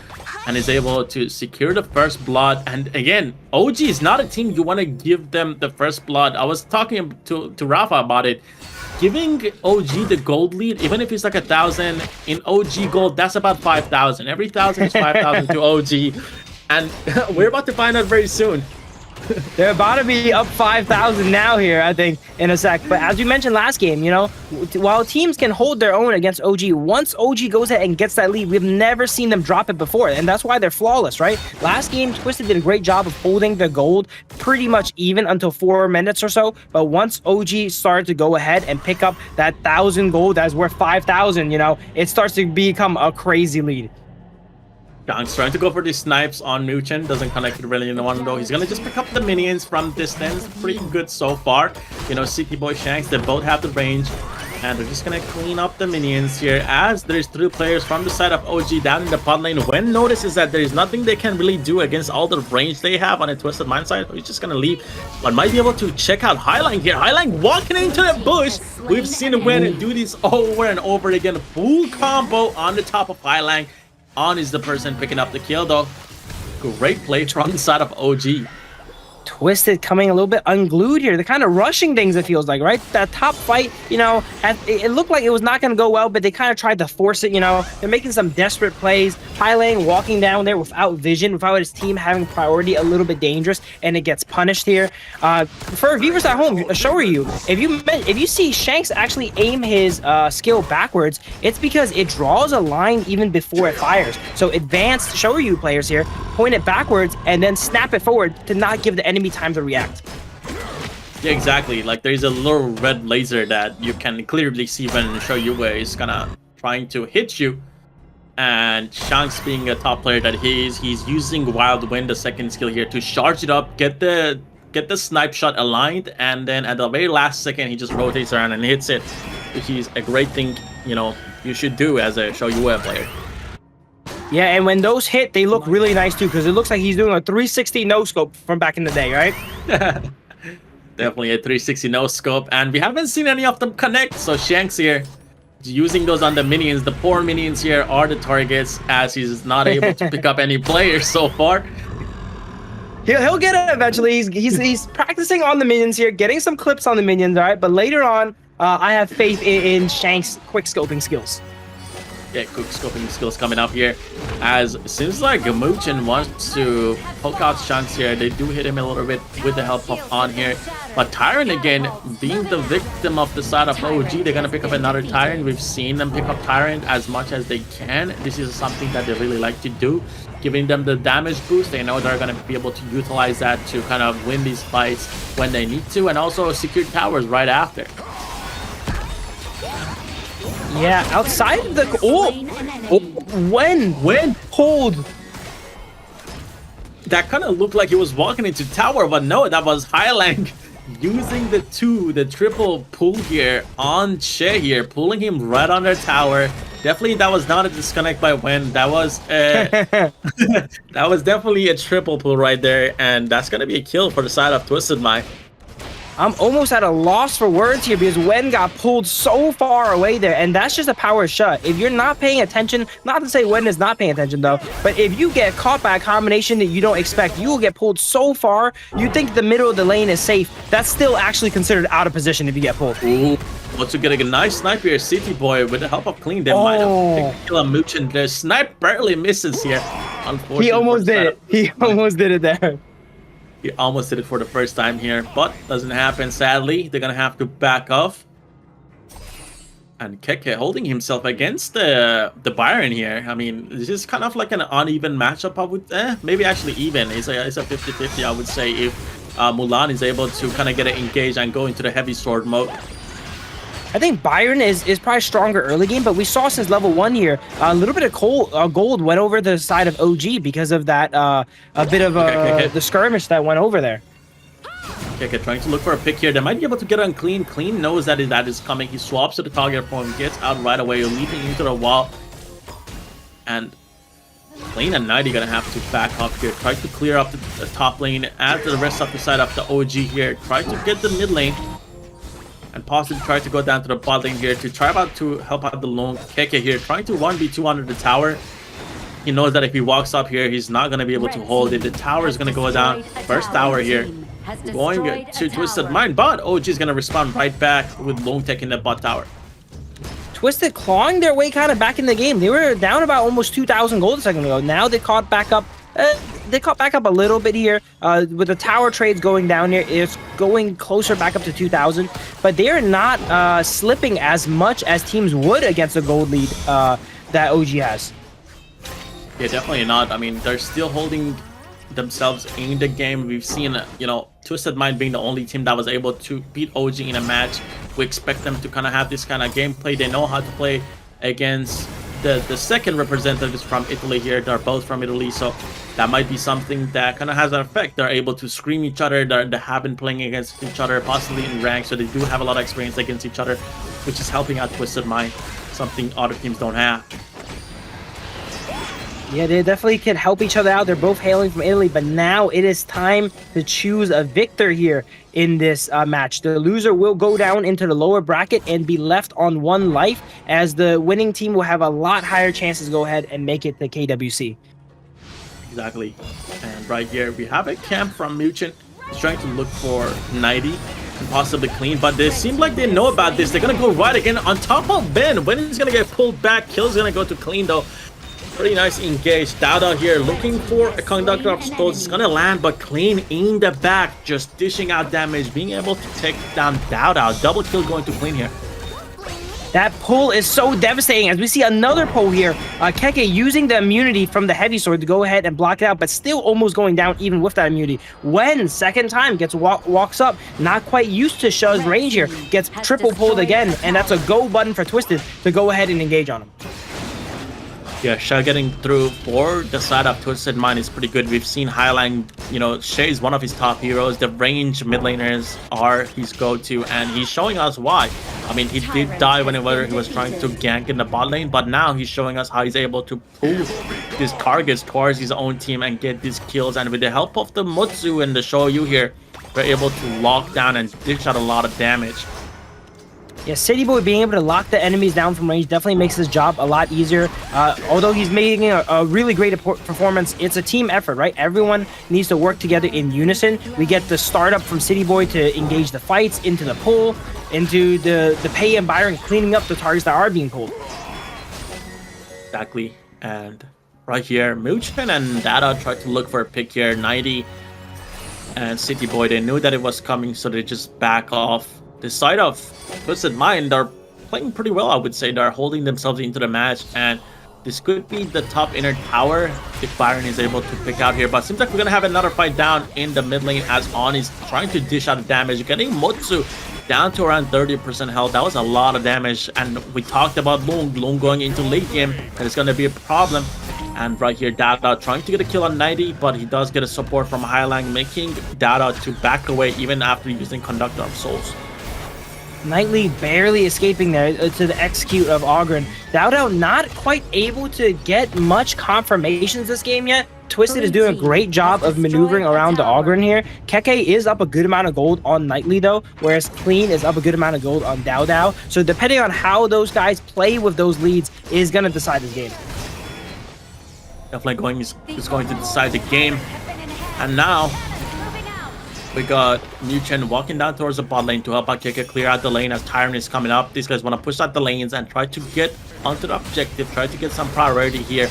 Speaker 19: and is able to secure the first blood. And again, OG is not a team you want to give them the first blood. I was talking to Rafa about it. Giving OG the gold lead, even if it's like 1,000 in OG gold, that's about 5,000. Every 1,000 is 5,000 to OG. And we're about to find out very soon.
Speaker 18: They're about to be up 5,000 now here, I think, in a sec. But as you mentioned last game, you know, while teams can hold their own against OG, once OG goes ahead and gets that lead, we've never seen them drop it before. And that's why they're flawless, right? Last game, Twisted did a great job of holding the gold pretty much even until 4 minutes or so. But once OG started to go ahead and pick up that 1,000 gold that's worth 5,000, you know, it starts to become a crazy lead.
Speaker 19: Shanks trying to go for these snipes on Muchen. Doesn't connect really in one though. He's gonna just pick up the minions from distance. Pretty good so far. You know, City Boy Shanks, they both have the range. And they're just gonna clean up the minions here as there's 3 players from the side of OG down in the bot lane. When notices that there is nothing they can really do against all the range they have on a Twisted Mind side, he's just gonna leave. But might be able to check out Highline here. Highline walking into the bush. We've seen him win and do this over and over again. Full combo on the top of Highline. On is the person picking up the kill though. Great play from the side of OG.
Speaker 18: Twisted coming a little bit unglued here. They're kind of rushing things, it feels like, right? That top fight, you know, it looked like it was not going to go well, but they kind of tried to force it, you know. They're making some desperate plays. Highline walking down there without vision, without his team having priority, a little bit dangerous, and it gets punished here. For viewers at home, assure you, if you see Shanks actually aim his skill backwards, it's because it draws a line even before it fires. So advanced Shoryu players here point it backwards and then snap it forward to not give the enemy time to react.
Speaker 19: Yeah, exactly. Like there's a little red laser that you can clearly see when Shoryu is gonna trying to hit you. And Shanks, being a top player that he is, he's using Wild Wind, the second skill here, to charge it up, get the snipe shot aligned, and then at the very last second he just rotates around and hits it, which is a great thing, you know, you should do as a Shoryu player.
Speaker 18: Yeah, and when those hit, they look really nice too, because it looks like he's doing a 360 no-scope from back in the day, right?
Speaker 19: Definitely a 360 no-scope, and we haven't seen any of them connect, so Shanks here, using those on the minions. The poor minions here are the targets, as he's not able to pick up any players so far.
Speaker 18: He'll get it eventually. He's practicing on the minions here, getting some clips on the minions, all right? But later on, I have faith in Shanks' quick scoping skills.
Speaker 19: get quick scoping skills coming up here. As it seems like Muchin wants to poke out chunks here. They do hit him a little bit with the help of On here. But Tyrant again, being the victim of the side of OG, they're going to pick up another Tyrant. We've seen them pick up Tyrant as much as they can. This is something that they really like to do, giving them the damage boost. They know they're going to be able to utilize that to kind of win these fights when they need to, and also secure towers right after.
Speaker 18: Yeah, outside of the... when pulled.
Speaker 19: That kind of looked like he was walking into tower, but no, that was Highlang using the triple pull here on Che here, pulling him right under tower. Definitely that was not a disconnect by Wen. That was that was definitely a triple pull right there, and that's gonna be a kill for the side of Twisted Mind.
Speaker 18: I'm almost at a loss for words here because Wen got pulled so far away there, and that's just a power shut. If you're not paying attention, not to say Wen is not paying attention though, but if you get caught by a combination that you don't expect, you will get pulled so far, you think the middle of the lane is safe. That's still actually considered out of position if you get pulled.
Speaker 19: Ooh, what's to get a nice sniper here, City Boy, with the help of Clean. They might have picked kill a Muchin. The snipe barely misses here. Unfortunately,
Speaker 18: he almost did it. He almost did it there.
Speaker 19: He almost did it for the first time here, but doesn't happen, sadly. They're gonna have to back off. And Keke holding himself against the Byron here. I mean, this is kind of like an uneven matchup, I would... maybe actually even. It's a 50-50, I would say, if Mulan is able to kind of get it engaged and go into the heavy sword mode.
Speaker 18: I think Byron is probably stronger early game, but we saw since level 1 here, a little bit of gold went over the side of OG because of that, a bit of the skirmish that went over there.
Speaker 19: Okay, trying to look for a pick here. They might be able to get on Clean. Clean knows that is coming. He swaps to the target point, gets out right away, leaping into the wall. And Clean and 90 gonna have to back off here. Try to clear up the top lane as the rest of the side of the OG here. Try to get the mid lane. And possibly try to go down to the bot lane here to try to help out the lone Keke here, trying to 1v2 under the tower. He knows that if he walks up here, he's not going to be able to hold it. The tower is going to go down. First tower here going to Twisted Mind, but OG is going to respond right back with lone tech in the bot tower.
Speaker 18: Twisted clawing their way kind of back in the game. They were down about almost 2,000 gold a second ago. Now they caught back up. They caught back up a little bit here with the tower trades going down here. It's going closer back up to 2,000, but they're not slipping as much as teams would against a gold lead that OG has.
Speaker 19: Yeah, definitely not. I mean, they're still holding themselves in the game. We've seen, Twisted Mind being the only team that was able to beat OG in a match. We expect them to kind of have this kind of gameplay. They know how to play against the second representatives from Italy here. They're both from Italy, so that might be something that kind of has an effect. They're able to scream each other. They have been playing against each other, possibly in rank, so they do have a lot of experience against each other, which is helping out Twisted Mind, something other teams don't have.
Speaker 18: Yeah, they definitely can help each other out. They're both hailing from Italy, but now it is time to choose a victor here in this match. The loser will go down into the lower bracket and be left on 1 life, as the winning team will have a lot higher chances to go ahead and make it to KWC.
Speaker 19: Exactly. And right here, we have a camp from Muchin. He's trying to look for 90 and possibly Clean, but they seem like they know about this. They're going to go right again on top of Ben. Ben is going to get pulled back. Kill's going to go to Clean, though. Pretty nice engage. Dada here looking for a conductor of stones. It's gonna land, but Clean in the back, just dishing out damage, being able to take down Dada. Double kill going to Clean here.
Speaker 18: That pull is so devastating as we see another pull here. Keke using the immunity from the heavy sword to go ahead and block it out, but still almost going down even with that immunity. When second time gets walks up, not quite used to Shah's range here, gets triple pulled again, and that's a go button for Twisted to go ahead and engage on him.
Speaker 19: Yeah, Shah getting through for the side of Twisted Mind is pretty good. We've seen Highline, Shay is one of his top heroes. The range mid laners are his go-to, and he's showing us why. I mean, he did die whenever he was trying to gank in the bot lane, but now he's showing us how he's able to pull these targets towards his own team and get these kills. And with the help of the Mutsu and the Shoyu here, we're able to lock down and dish out a lot of damage.
Speaker 18: Yeah, City Boy being able to lock the enemies down from range definitely makes his job a lot easier. Although he's making a really great performance, it's a team effort, right? Everyone needs to work together in unison. We get the startup from City Boy to engage the fights, into the pull, into the Pei and Byron cleaning up the targets that are being pulled.
Speaker 19: Exactly. And right here, Muchen and Data tried to look for a pick here. 90 and City Boy, they knew that it was coming, so they just back off. The side of Twisted Mind, they're playing pretty well, I would say. They're holding themselves into the match, and this could be the top inner tower if Byron is able to pick out here. But seems like we're gonna have another fight down in the mid lane as On is trying to dish out damage, getting Mutsu down to around 30% health. That was a lot of damage, and we talked about Lung going into late game, that is gonna be a problem. And right here, Dada trying to get a kill on 90, but he does get a support from Highlang, making Dada to back away even after using Conductor of Souls.
Speaker 18: Nightly barely escaping there to the execute of Ogren. Dowdow not quite able to get much confirmations this game yet. Twisted is doing a great job of maneuvering around the Ogren here. Keke is up a good amount of gold on Nightly though, whereas Clean is up a good amount of gold on Dowdow. So depending on how those guys play with those leads is going to decide this game.
Speaker 19: Definitely is going to decide the game. And now we got Muchen walking down towards the bot lane to help out Keke clear out the lane as Tyrant is coming up. These guys want to push out the lanes and try to get onto the objective, try to get some priority here.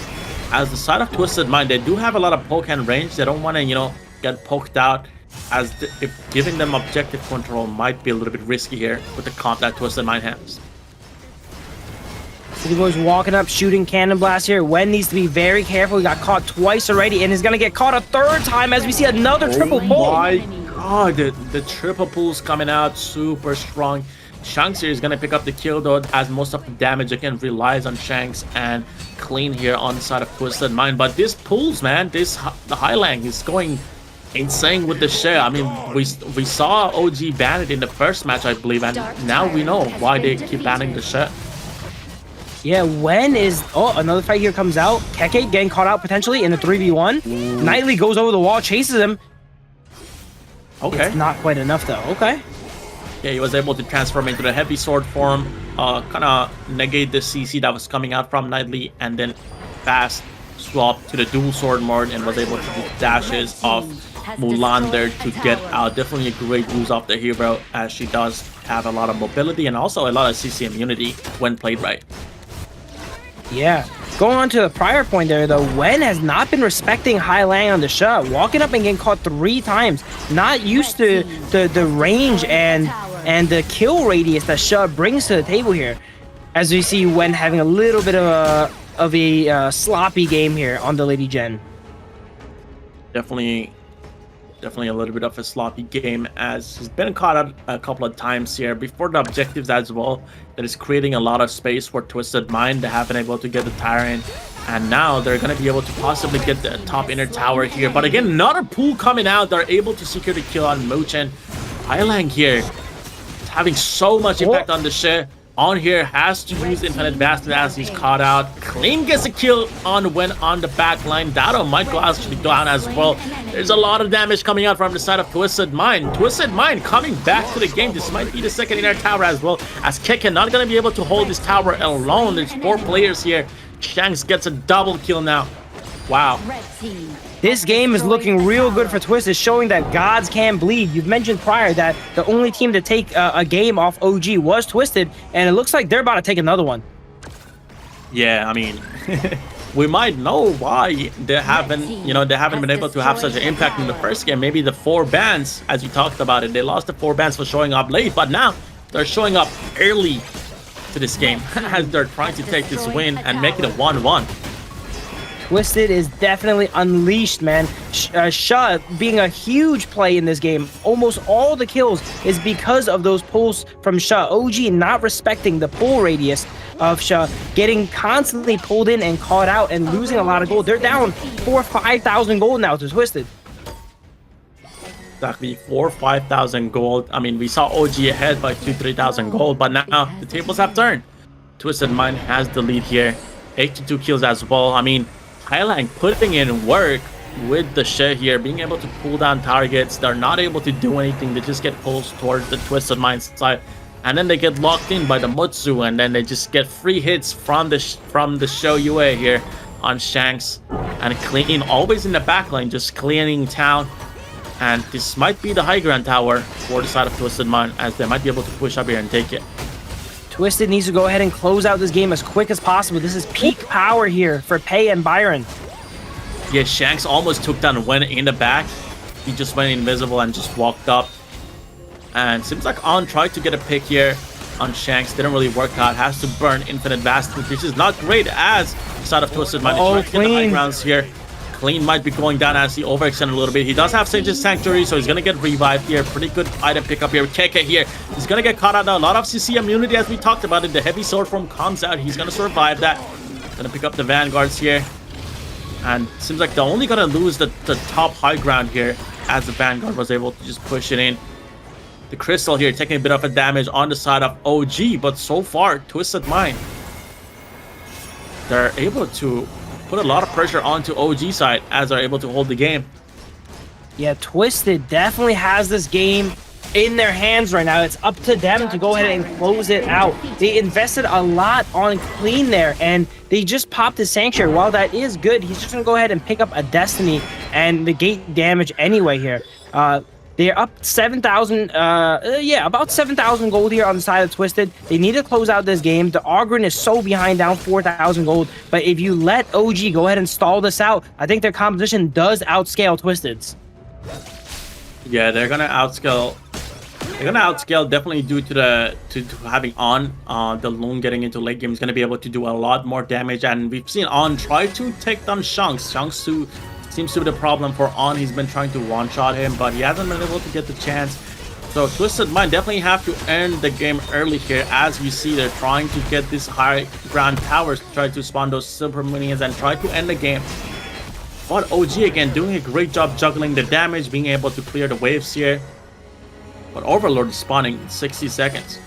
Speaker 19: As the side of Twisted Mind, they do have a lot of poke and range. They don't want to, you know, get poked out, as if giving them objective control might be a little bit risky here with the comp that Twisted Mind has.
Speaker 18: City Boy's walking up, shooting Cannon Blast here. Wen needs to be very careful. He got caught twice already and is going to get caught a third time as we see another triple pull.
Speaker 19: My God, the triple pulls coming out super strong. Shanks here is going to pick up the kill though, as most of the damage again relies on Shanks and Clean here on the side of Twisted Mind. But this pulls, man, the Highlang is going insane with the share. I mean, we saw OG ban it in the first match, I believe, and now we know why they keep banning the share.
Speaker 18: Yeah, Wen is... Oh, another fight here comes out. Keke getting caught out potentially in a 3v1. Nightly goes over the wall, chases him.
Speaker 19: Okay.
Speaker 18: It's not quite enough though. Okay.
Speaker 19: Yeah, he was able to transform into the heavy sword form, kind of negate the CC that was coming out from Nightly, and then fast swap to the dual sword mode and was able to do dashes off Mulan there to get out. Definitely a great use off the hero, as she does have a lot of mobility and also a lot of CC immunity when played right.
Speaker 18: Yeah. Going on to the prior point there, though, Wen has not been respecting Highlang on the shot, walking up and getting caught 3 times. Not used to the range and the kill radius that Shut brings to the table here. As we see Wen having a little bit of a sloppy game here on the Lady Gen.
Speaker 19: Definitely a little bit of a sloppy game, as he's been caught out a couple of times here before the objectives as well. That is creating a lot of space for Twisted Mind. They have been able to get the Tyrant, and now they're going to be able to possibly get the top inner tower here. But again, another pool coming out. They're able to secure the kill on Mochen. Highlang here is having so much impact on the share. On here has to use Infinite Bastard as he's caught out. Clean gets a kill on Wen on the back line. Dado might go actually down as well. There's a lot of damage coming out from the side of Twisted Mind. Twisted Mind coming back to the game. This might be the second inner tower as well, as Keke not going to be able to hold this tower alone. There's 4 players here. Shanks gets a double kill now. Wow.
Speaker 18: This game is looking real good for Twisted, showing that gods can bleed. You've mentioned prior that the only team to take a game off OG was Twisted, and it looks like they're about to take another one.
Speaker 19: Yeah, I mean, we might know why they haven't been able to have such an impact in the first game. Maybe the 4 bans, as you talked about it, they lost the 4 bans for showing up late, but now they're showing up early to this game as they're trying to take this win and make it a 1-1.
Speaker 18: Twisted is definitely unleashed, man. Sha being a huge play in this game. Almost all the kills is because of those pulls from Sha. OG not respecting the pull radius of Sha, getting constantly pulled in and caught out and losing a lot of gold. They're down 4,000 or 5,000 gold now to Twisted.
Speaker 19: Exactly, 4,000 or 5,000 gold. I mean, we saw OG ahead by 2,000 or 3,000 gold, but now the tables have turned. Twisted Mind has the lead here. 82 kills as well. I mean, Highlang putting in work with the share here, being able to pull down targets. They're not able to do anything. They just get pulled towards the Twisted Mind side, and then they get locked in by the Mutsu, and then they just get free hits from the Show UA here on Shanks. And Clean always in the back line, just cleaning town. And this might be the high ground tower for the side of Twisted Mind, as they might be able to push up here and take it.
Speaker 18: Twisted needs to go ahead and close out this game as quick as possible. This is peak power here for Pei and Byron.
Speaker 19: Yeah, Shanks almost took down Wen in the back. He just went invisible and just walked up. And seems like On tried to get a pick here on Shanks. Didn't really work out. Has to burn Infinite Vast, which is not great as side of Twisted Mind is trying to get the high grounds here. Clean might be going down as he overextended a little bit. He does have Sage's Sanctuary, so he's going to get revived here. Pretty good item pickup here. KK here. He's going to get caught out now. A lot of CC immunity as we talked about it. The heavy sword form comes out. He's going to survive that. Going to pick up the Vanguards here. And seems like they're only going to lose the top high ground here as the Vanguard was able to just push it in. The Crystal here taking a bit of a damage on the side of OG, but so far, Twisted Mind, they're able to put a lot of pressure onto OG side as they're able to hold the game.
Speaker 18: Yeah, Twisted definitely has this game in their hands right now. It's up to them to go ahead and close it out. They invested a lot on Clean there, and they just popped his Sanctuary. While that is good, he's just going to go ahead and pick up a Destiny and negate damage anyway here. They're up 7,000, about 7,000 gold here on the side of Twisted. They need to close out this game. The Ogryn is so behind, down 4,000 gold. But if you let OG go ahead and stall this out, I think their composition does outscale Twisted's.
Speaker 19: Yeah, they're gonna outscale. They're gonna outscale definitely due to having On. The Loon getting into late game is gonna be able to do a lot more damage, and we've seen On try to take down Shanks. Shanks seems to be the problem for On. He's been trying to one-shot him, but he hasn't been able to get the chance. So Twisted Mind definitely have to end the game early here. As we see, they're trying to get these high ground towers to try to spawn those super minions and try to end the game. But OG again doing a great job juggling the damage, being able to clear the waves here. But Overlord is spawning in 60 seconds.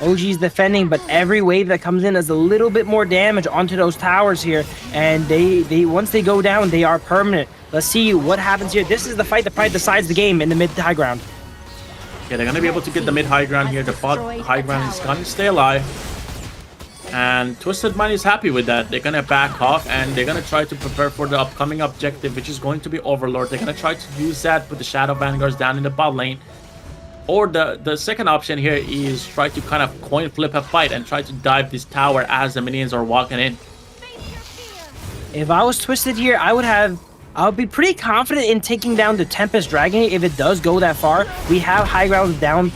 Speaker 18: OG's defending, but every wave that comes in does a little bit more damage onto those towers here, and they once they go down, they are permanent. Let's see what happens here. This is the fight that probably decides the game in the mid to high ground.
Speaker 19: Yeah, they're gonna be able to get the mid high ground here. The bot high ground is gonna stay alive, and Twisted Mind is happy with that. They're gonna back off and they're gonna try to prepare for the upcoming objective, which is going to be Overlord. They're gonna try to use that with the Shadow Vanguards down in the bot lane. Or the second option here is try to kind of coin flip a fight and try to dive this tower as the minions are walking in.
Speaker 18: If I was Twisted here, I would be pretty confident in taking down the Tempest Dragon if it does go that far. We have high grounds down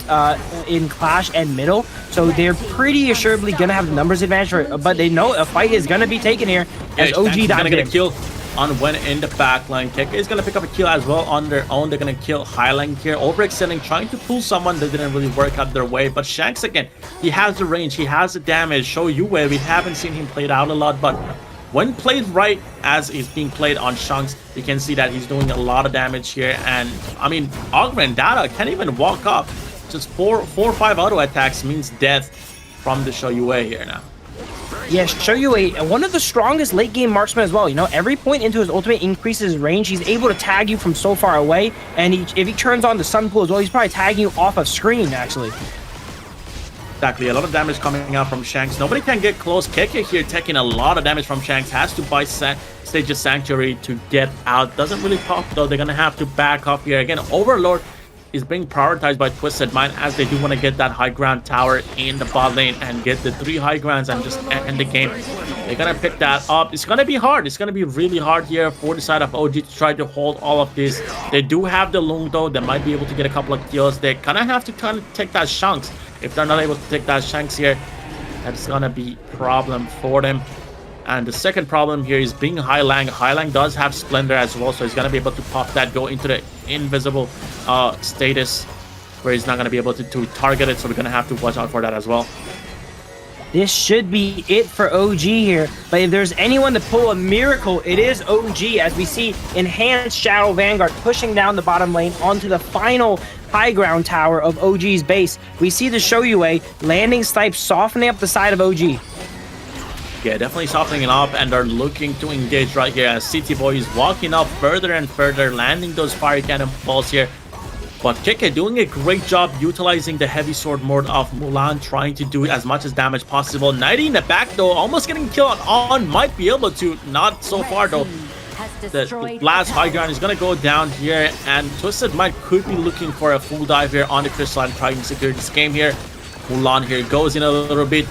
Speaker 18: in Clash and middle, so they're pretty assuredly gonna have the numbers advantage, but they know a fight is gonna be taken here as OG dives
Speaker 19: gonna get
Speaker 18: in.
Speaker 19: a kill on Wen in the backline. KK is gonna pick up a kill as well on their own. They're gonna kill Highline here, overextending, trying to pull someone that didn't really work out their way. But Shanks again, he has the range, he has the damage. Show you where we haven't seen him played out a lot, but when played right, as is being played on Shanks, you can see that he's doing a lot of damage here. And I mean, Augment Data can't even walk up. Just four or five auto attacks means death from the Shoyue here now.
Speaker 18: Yeah, Shoyue, one of the strongest late game marksmen as well. You know, every point into his ultimate increases his range. He's able to tag you from so far away, and if he turns on the Sun Pool as well, he's probably tagging you off of screen actually.
Speaker 19: Exactly, a lot of damage coming out from Shanks. Nobody can get close. KK here taking a lot of damage from Shanks. Has to buy Sage's Sanctuary to get out. Doesn't really pop though. They're gonna have to back off here. Again, Overlord is being prioritized by Twisted Mind as they do want to get that high ground tower in the bot lane and get the 3 high grounds and just end the game. They're gonna pick that up. It's gonna be hard. It's gonna be really hard here for the side of OG to try to hold all of this. They do have the Loon though. They might be able to get a couple of kills. They kind of have to kind of take that Shanks. If they're not able to take that Shanks here, that's gonna be a problem for them. And the second problem here is being Highlang. Highlang does have Splendor as well, so he's gonna be able to pop that, go into the invisible status where he's not gonna be able to target it, so we're gonna have to watch out for that as well.
Speaker 18: This should be it for OG here, but if there's anyone to pull a miracle, it is OG, as we see Enhanced Shadow Vanguard pushing down the bottom lane onto the final high ground tower of OG's base. We see the Shoyue landing snipes softening up the side of OG.
Speaker 19: Yeah, definitely softening it up, and they're looking to engage right here as City Boy is walking up further and further, landing those fire cannon balls here. But KK doing a great job utilizing the heavy sword mode of Mulan, trying to do as much as damage possible. 90 in the back though, almost getting killed on, might be able to, not so far though. The last high ground is gonna go down here, and Twisted Mind could be looking for a full dive here on the Crystal and trying to secure this game here. Mulan here goes in a little bit.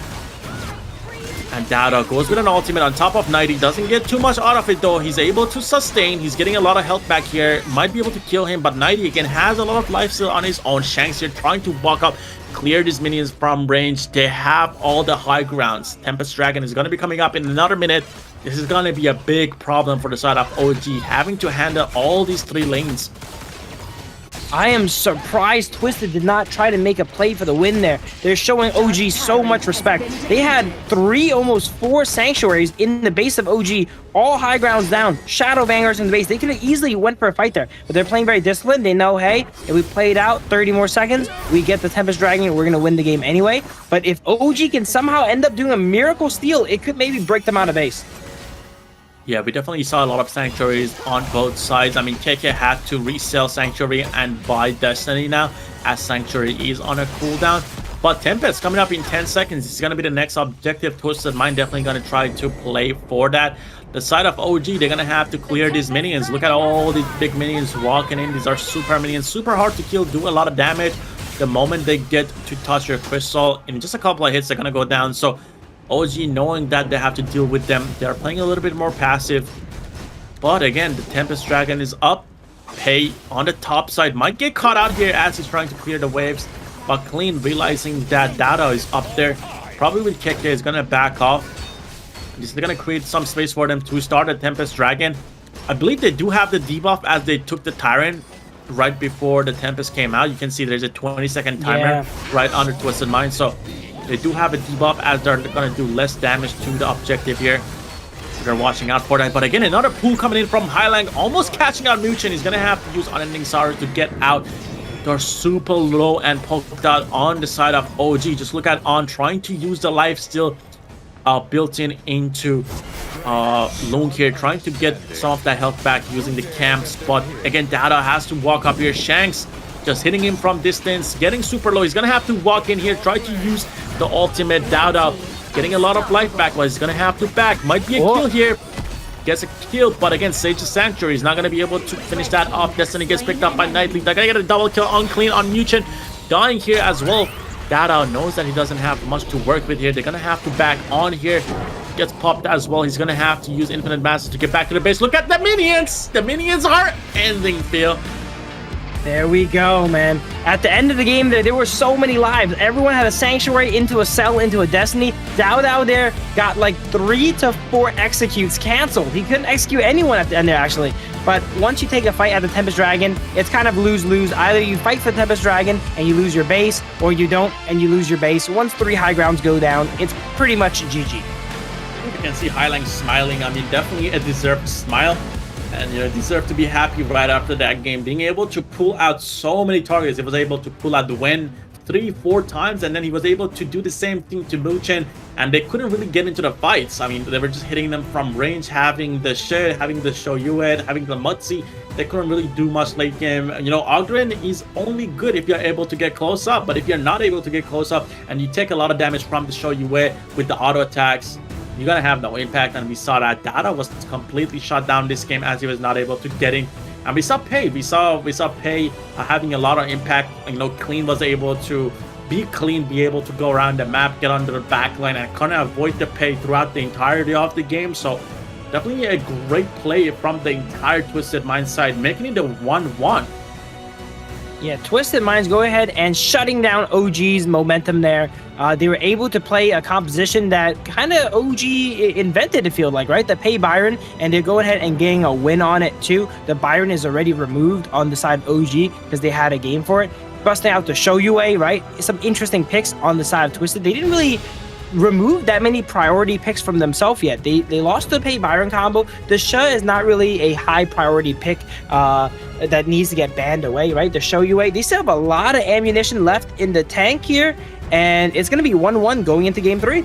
Speaker 19: And Dada goes with an ultimate on top of 90. Doesn't get too much out of it though. He's able to sustain. He's getting a lot of health back here. Might be able to kill him, but 90 again has a lot of life still on his own. Shanks here trying to walk up, clear these minions from range. They have all the high grounds. Tempest Dragon is going to be coming up in another minute. This is going to be a big problem for the side of OG, having to handle all these 3 lanes.
Speaker 18: I am surprised Twisted did not try to make a play for the win there. They're showing OG so much respect. They had 3, almost 4 sanctuaries in the base of OG, all high grounds down, shadow vanguards in the base. They could have easily went for a fight there, but they're playing very disciplined. They know, hey, if we play it out 30 more seconds, we get the Tempest Dragon, we're going to win the game anyway. But if OG can somehow end up doing a miracle steal, it could maybe break them out of base.
Speaker 19: Yeah, we definitely saw a lot of Sanctuaries on both sides. I mean, KK had to resell Sanctuary and buy Destiny now, as Sanctuary is on a cooldown. But Tempest coming up in 10 seconds. It's going to be the next objective. Twisted Mind definitely going to try to play for that. The side of OG, they're going to have to clear these minions. Look at all these big minions walking in. These are super minions. Super hard to kill, do a lot of damage. The moment they get to touch your crystal, in just a couple of hits, they're going to go down. So OG, knowing that they have to deal with them, they're playing a little bit more passive. But again, the Tempest Dragon is up. Pei on the top side might get caught out here as he's trying to clear the waves. But Clean, realizing that Dada is up there, probably with KK, is going to back off. This is going to create some space for them to start the Tempest Dragon. I believe they do have the debuff as they took the Tyrant right before the Tempest came out. You can see there's a 20-second timer right under Twisted Mind. So they do have a debuff as they're going to do less damage to the objective here. They're watching out for that. But again, another pull coming in from Highlang, almost catching out Muchen. He's going to have to use Unending Sorrow to get out. They're super low and poked out on the side of OG. Just look at On trying to use the life steal built in into Lung here, trying to get some of that health back using the camps. But again, Dada has to walk up here. Shanks just hitting him from distance, getting super low. He's going to have to walk in here, try to use the ultimate. Dada getting a lot of life back, but he's going to have to back. Might be a kill here. Gets a kill, but again, Sage's Sanctuary is not going to be able to finish that off. Destiny gets picked up by Nightly. They're going to get a double kill on Clean on Muchen. Dying here as well. Dada knows that he doesn't have much to work with here. They're going to have to back on here. Gets popped as well. He's going to have to use Infinite Masses to get back to the base. Look at the minions. The minions are ending, Phil.
Speaker 18: There we go, man. At the end of the game, there were so many lives. Everyone had a Sanctuary into a Cell, into a Destiny. Dao there got like 3 to 4 executes canceled. He couldn't execute anyone at the end there, actually. But once you take a fight at the Tempest Dragon, it's kind of lose-lose. Either you fight for the Tempest Dragon and you lose your base, or you don't and you lose your base. Once 3 high grounds go down, it's pretty much GG.
Speaker 19: You can see Highlang smiling. I mean, definitely a deserved smile. And you know, deserve to be happy right after that game. Being able to pull out so many targets. He was able to pull out the win 3-4 times, and then he was able to do the same thing to Muchen, and they couldn't really get into the fights. I mean, they were just hitting them from range, having the Shed, having the Shoyued, having the Mutzi. They couldn't really do much late game. You know, Ogren is only good if you're able to get close up, but if you're not able to get close up and you take a lot of damage from the Shoyued with the auto attacks, you're gonna have no impact. And we saw that Dada was completely shut down this game as he was not able to get in. And we saw Pei. We saw Pei having a lot of impact. You know, Clean was able to be clean, be able to go around the map, get under the back line, and kind of avoid the Pei throughout the entirety of the game. So definitely a great play from the entire Twisted Mind side, making it a 1-1.
Speaker 18: Yeah, Twisted Minds go ahead and shutting down OG's momentum there. They were able to play a composition that kind of OG invented, it feels like, right? The Pei Byron, and they're going ahead and getting a win on it too. The Byron is already removed on the side of OG because they had a game for it. Busting out the Shoyue, right? Some interesting picks on the side of Twisted. They didn't really remove that many priority picks from themselves yet. They lost the Pei Byron combo. The Sha is not really a high priority pick that needs to get banned away, right? The Shoyue, they still have a lot of ammunition left in the tank here, and it's going to be 1-1 going into game 3.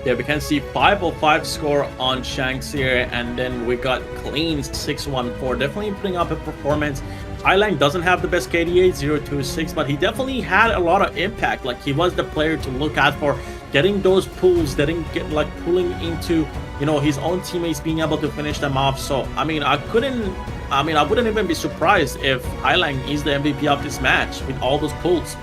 Speaker 19: Yeah, we can see 505 score on Shanks here, and then we got Clean 614. Definitely putting up a performance. Highlang doesn't have the best KDA 026, but he definitely had a lot of impact. Like, he was the player to look out for, getting those pulls, pulling into, you know, his own teammates, being able to finish them off. So I mean, I wouldn't even be surprised if Highlang is the MVP of this match with all those pulls.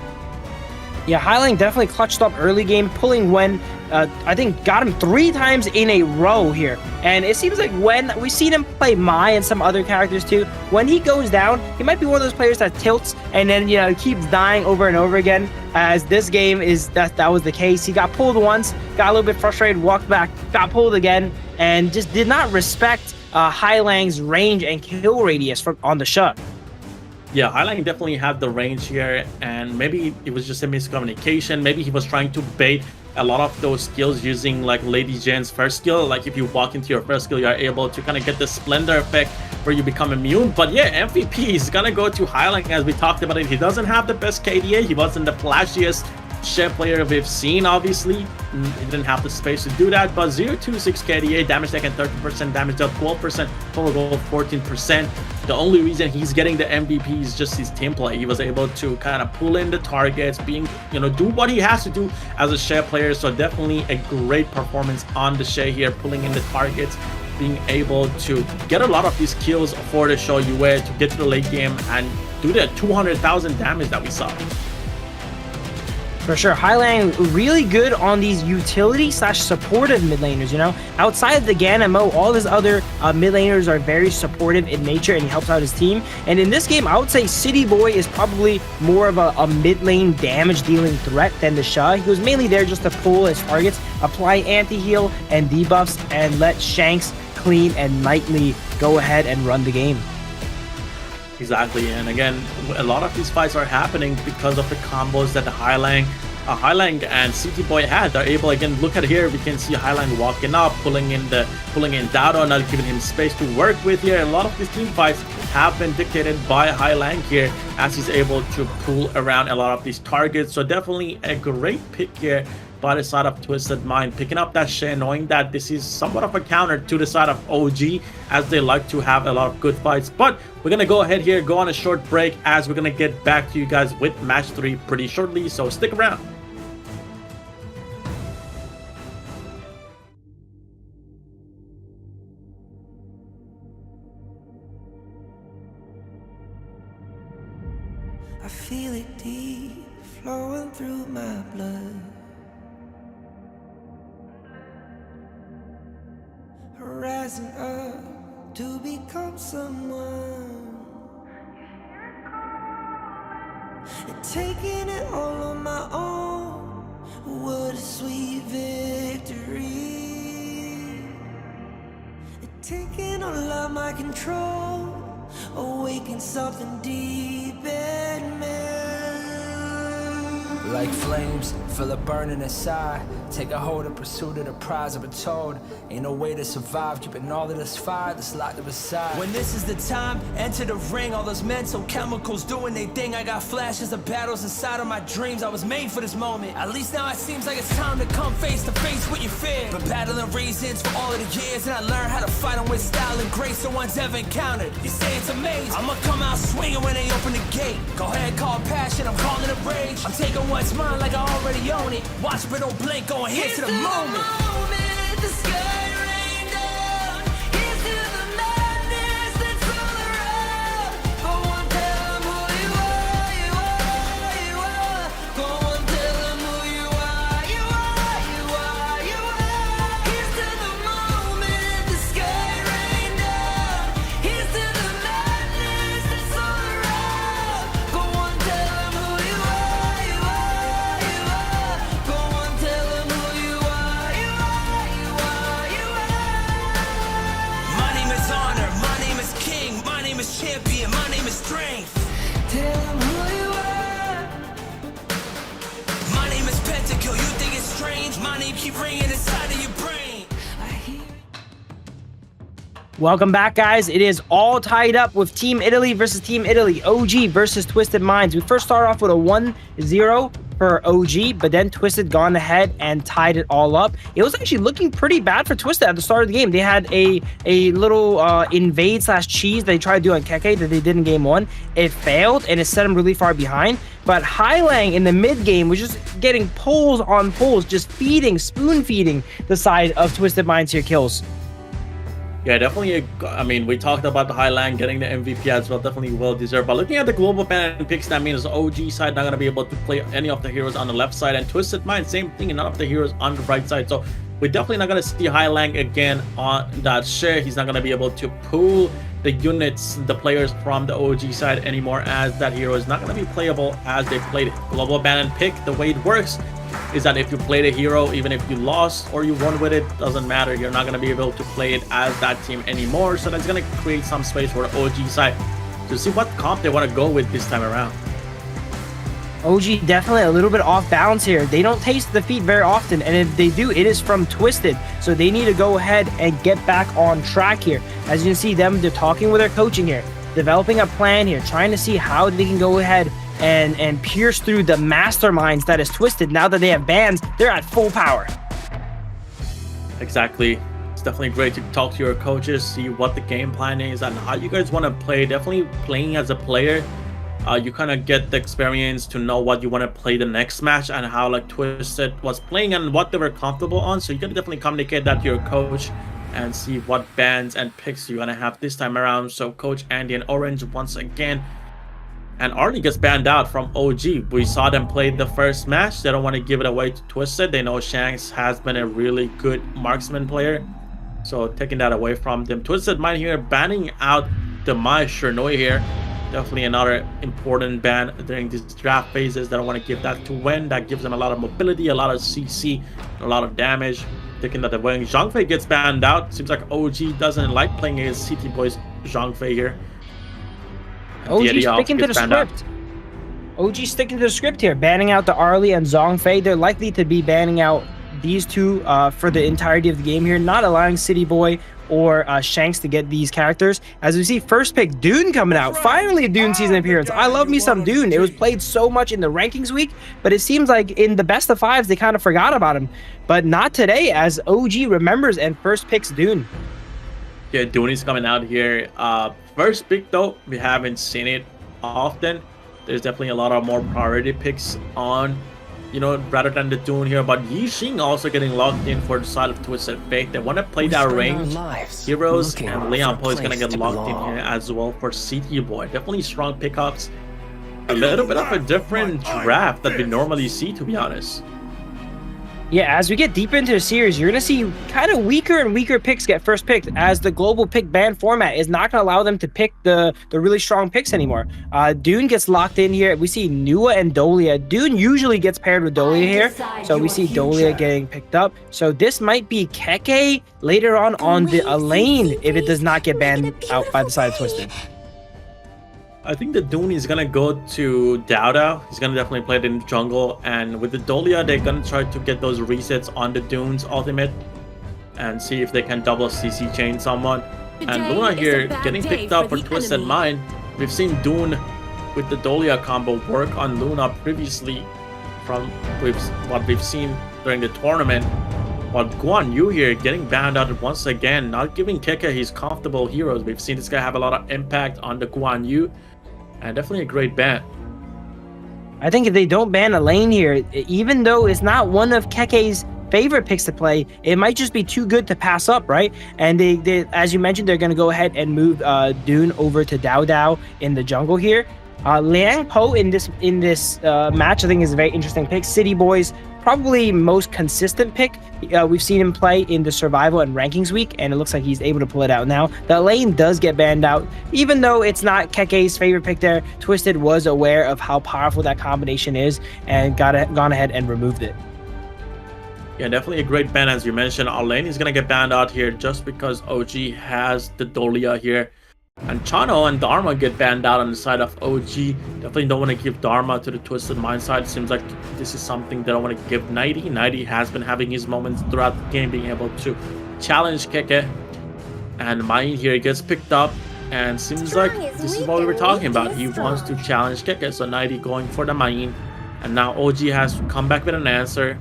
Speaker 18: Yeah, Highline definitely clutched up early game, pulling when I think got him 3 times in a row here. And it seems like when we've seen him play Mai and some other characters too, when he goes down, he might be one of those players that tilts and then, you know, keeps dying over and over again. As this game is that was the case. He got pulled once, got a little bit frustrated, walked back, got pulled again, and just did not respect Highline's range and kill radius on the shot.
Speaker 19: Yeah, Highline definitely had the range here, and maybe it was just a miscommunication. Maybe he was trying to bait a lot of those skills using like Lady Jen's first skill. Like if you walk into your first skill, you are able to kind of get the Splendor effect where you become immune. But yeah, MVP is gonna go to Highline, as we talked about it. He doesn't have the best KDA. He wasn't the flashiest Shed player we've seen, obviously. He didn't have the space to do that, but 0.26 KDA, damage taken 30%, damage dealt 12%, total gold 14%. The only reason he's getting the MVP is just his team play. He was able to kind of pull in the targets, being, you know, do what he has to do as a Shed player. So definitely a great performance on the Shed here, pulling in the targets, being able to get a lot of these kills for the Show UA to get to the late game and do the 200,000 damage that we saw.
Speaker 18: For sure, Highline really good on these utility / supportive mid laners, you know? Outside of the Gan MO, all his other mid laners are very supportive in nature and he helps out his team. And in this game, I would say City Boy is probably more of a mid lane damage dealing threat than the Shah. He was mainly there just to pull his targets, apply anti-heal and debuffs, and let Shanks, Clean, and Nightly go ahead and run the game.
Speaker 19: Exactly, and again, a lot of these fights are happening because of the combos that the Highline and City Boy had. They're able, again, look at here, we can see Highline walking up, pulling in Dado, not giving him space to work with here. A lot of these team fights have been dictated by Highline here, as he's able to pull around a lot of these targets. So definitely a great pick here by the side of Twisted Mind, picking up that Shen, knowing that this is somewhat of a counter to the side of OG, as they like to have a lot of good fights. But we're gonna go ahead here, go on a short break, as we're gonna get back to you guys with match 3 pretty shortly, so stick around.
Speaker 5: I feel it deep flowing through my blood, rising up to become someone, and taking it all on my own. What a sweet victory, and taking all of my control, awaken something deep in me.
Speaker 2: Like flames, feel it burning inside. Take a hold and pursuit of the prize. I've been told ain't no way to survive, keeping all of this fire that's locked up inside. When this is the time, enter the ring. All those mental chemicals doing their thing. I got flashes of battles inside of my dreams. I was made for this moment. At least now it seems like it's time to come face to face with your fear. Been battling reasons for all of the years, and I learned how to fight them with style and grace no one's ever encountered. You say it's amazing, I'ma come out swinging when they open the gate. Go ahead, call passion, I'm calling it rage. I'm taking what's mine like I already own it. Watch but don't blink, going here to the moment.
Speaker 5: The sky rained down. Here's to the madness that's all around. Go on, tell them who you are, you are, you are. Go on, tell them who you are, you are, you are, you are. Here's to the moment, the sky rained down. Here's to the madness that's all around. Go on, tell them who you are, you are, you are. Go on, tell them who you are, you are, you are, you are.
Speaker 2: My name is Honor, my name is King, my name is Champion, my name is Strength.
Speaker 5: Tell them who you are.
Speaker 2: My name is Pentakill, you think it's strange? My name keep ringing inside of your brain.
Speaker 18: Welcome back, guys. It is all tied up with Team Italy versus Team Italy. OG versus Twisted Minds. We first start off with a 1-0 for OG, but then Twisted gone ahead and tied it all up. It was actually looking pretty bad for Twisted at the start of the game. They had a little invade / cheese they tried to do on Keke that they did in game 1. It failed, and it set them really far behind. But Highlang in the mid game was just getting pulls on pulls, just spoon feeding the side of Twisted Minds here kills.
Speaker 19: Yeah, definitely. I mean, we talked about the Highland getting the MVP as well. Definitely well deserved. But looking at the global ban picks, that means the OG side not going to be able to play any of the heroes on the left side. And Twisted Mind, same thing, and none of the heroes on the right side. So we're definitely not going to see Highland again on that share. He's not going to be able to pull the units, the players from the OG side anymore, as that hero is not going to be playable as they played it. Global ban and pick, the way it works is that if you played a hero, even if you lost or you won with it, doesn't matter. You're not going to be able to play it as that team anymore. So that's going to create some space for the OG side to see what comp they want to go with this time around.
Speaker 18: OG definitely a little bit off balance here. They don't taste defeat very often, and if they do, it is from Twisted. So they need to go ahead and get back on track here. As you can see them, they're talking with their coaching here, developing a plan here, trying to see how they can go ahead and pierce through the masterminds that is Twisted. Now that they have bans, they're at full power.
Speaker 19: Exactly. It's definitely great to talk to your coaches, see what the game plan is and how you guys want to play. Definitely playing as a player, you kind of get the experience to know what you want to play the next match and how like Twisted was playing and what they were comfortable on. So you can definitely communicate that to your coach and see what bans and picks you're going to have this time around. So Coach Andy and Orange once again. And Arlie gets banned out from OG. We saw them play the first match. They don't want to give it away to Twisted. They know Shanks has been a really good marksman player. So taking that away from them. Twisted Mind here banning out the Mai Shernoi here. Definitely another important ban during these draft phases. They don't want to give that to Wen. That gives them a lot of mobility, a lot of CC, a lot of damage. Taking that away. Zhangfei gets banned out. Seems like OG doesn't like playing against CT Boys Zhangfei here.
Speaker 18: OG sticking to the script. OG sticking to the script here, banning out the Arlie and Zhangfei. They're likely to be banning out these two for the entirety of the game here, not allowing City Boy or Shanks to get these characters. As we see first pick Dune coming out. Finally a Dune season appearance. I love me some Dune. It was played so much in the rankings week, but it seems like in the best of fives they kind of forgot about him. But not today, as OG remembers and first picks Dune.
Speaker 19: Yeah, Dune is coming out here. First pick though, we haven't seen it often. There's definitely a lot of more priority picks on, you know, rather than the Dune here. But Yixing also getting locked in for the side of Twisted Fate. They want to play that range heroes, and Leon Poe is going to get locked in here as well for CT Boy. Definitely strong pickups. A little bit of a different draft that we normally see, to be honest.
Speaker 18: Yeah, as we get deeper into the series, you're going to see kind of weaker and weaker picks get first picked, as the global pick ban format is not going to allow them to pick the really strong picks anymore. Dune gets locked in here. We see Nua and Dolia. Dune usually gets paired with Dolia here, so we see Dolia getting picked up. So this might be Keke later on the lane if it does not get banned out by the side of Twisted.
Speaker 19: I think the Dune is gonna go to Dowda. He's gonna definitely play it in the jungle, and with the Dolia, they're gonna try to get those resets on the Dune's ultimate and see if they can double CC chain someone. And Luna here getting picked up for Twisted Mind. We've seen Dune with the Dolia combo work on Luna previously from what we've seen during the tournament. But Guan Yu here getting banned out once again, not giving Keke his comfortable heroes. We've seen this guy have a lot of impact on the Guan Yu. And definitely a great ban.
Speaker 18: I think if they don't ban a lane here, even though it's not one of Keke's favorite picks to play, it might just be too good to pass up, right? And they as you mentioned, they're going to go ahead and move Dune over to Dao Dao in the jungle here. Liang Po in this match, I think, is a very interesting pick. City Boys, probably most consistent pick. We've seen him play in the survival and rankings week, and it looks like he's able to pull it out now. The lane does get banned out, even though it's not Keke's favorite pick there. Twisted was aware of how powerful that combination is and gone ahead and removed it.
Speaker 19: Yeah, definitely a great ban, as you mentioned. Our lane is going to get banned out here just because OG has the Dolia here. And Chano and Dharma get banned out on the side of OG. Definitely don't want to give Dharma to the Twisted Mind side. Seems like this is something they don't want to give 90. 90 has been having his moments throughout the game, being able to challenge Keke. And Main here gets picked up. And seems like this is what we were talking about. He wants to challenge Keke. So 90 going for the Main. And now OG has to come back with an answer.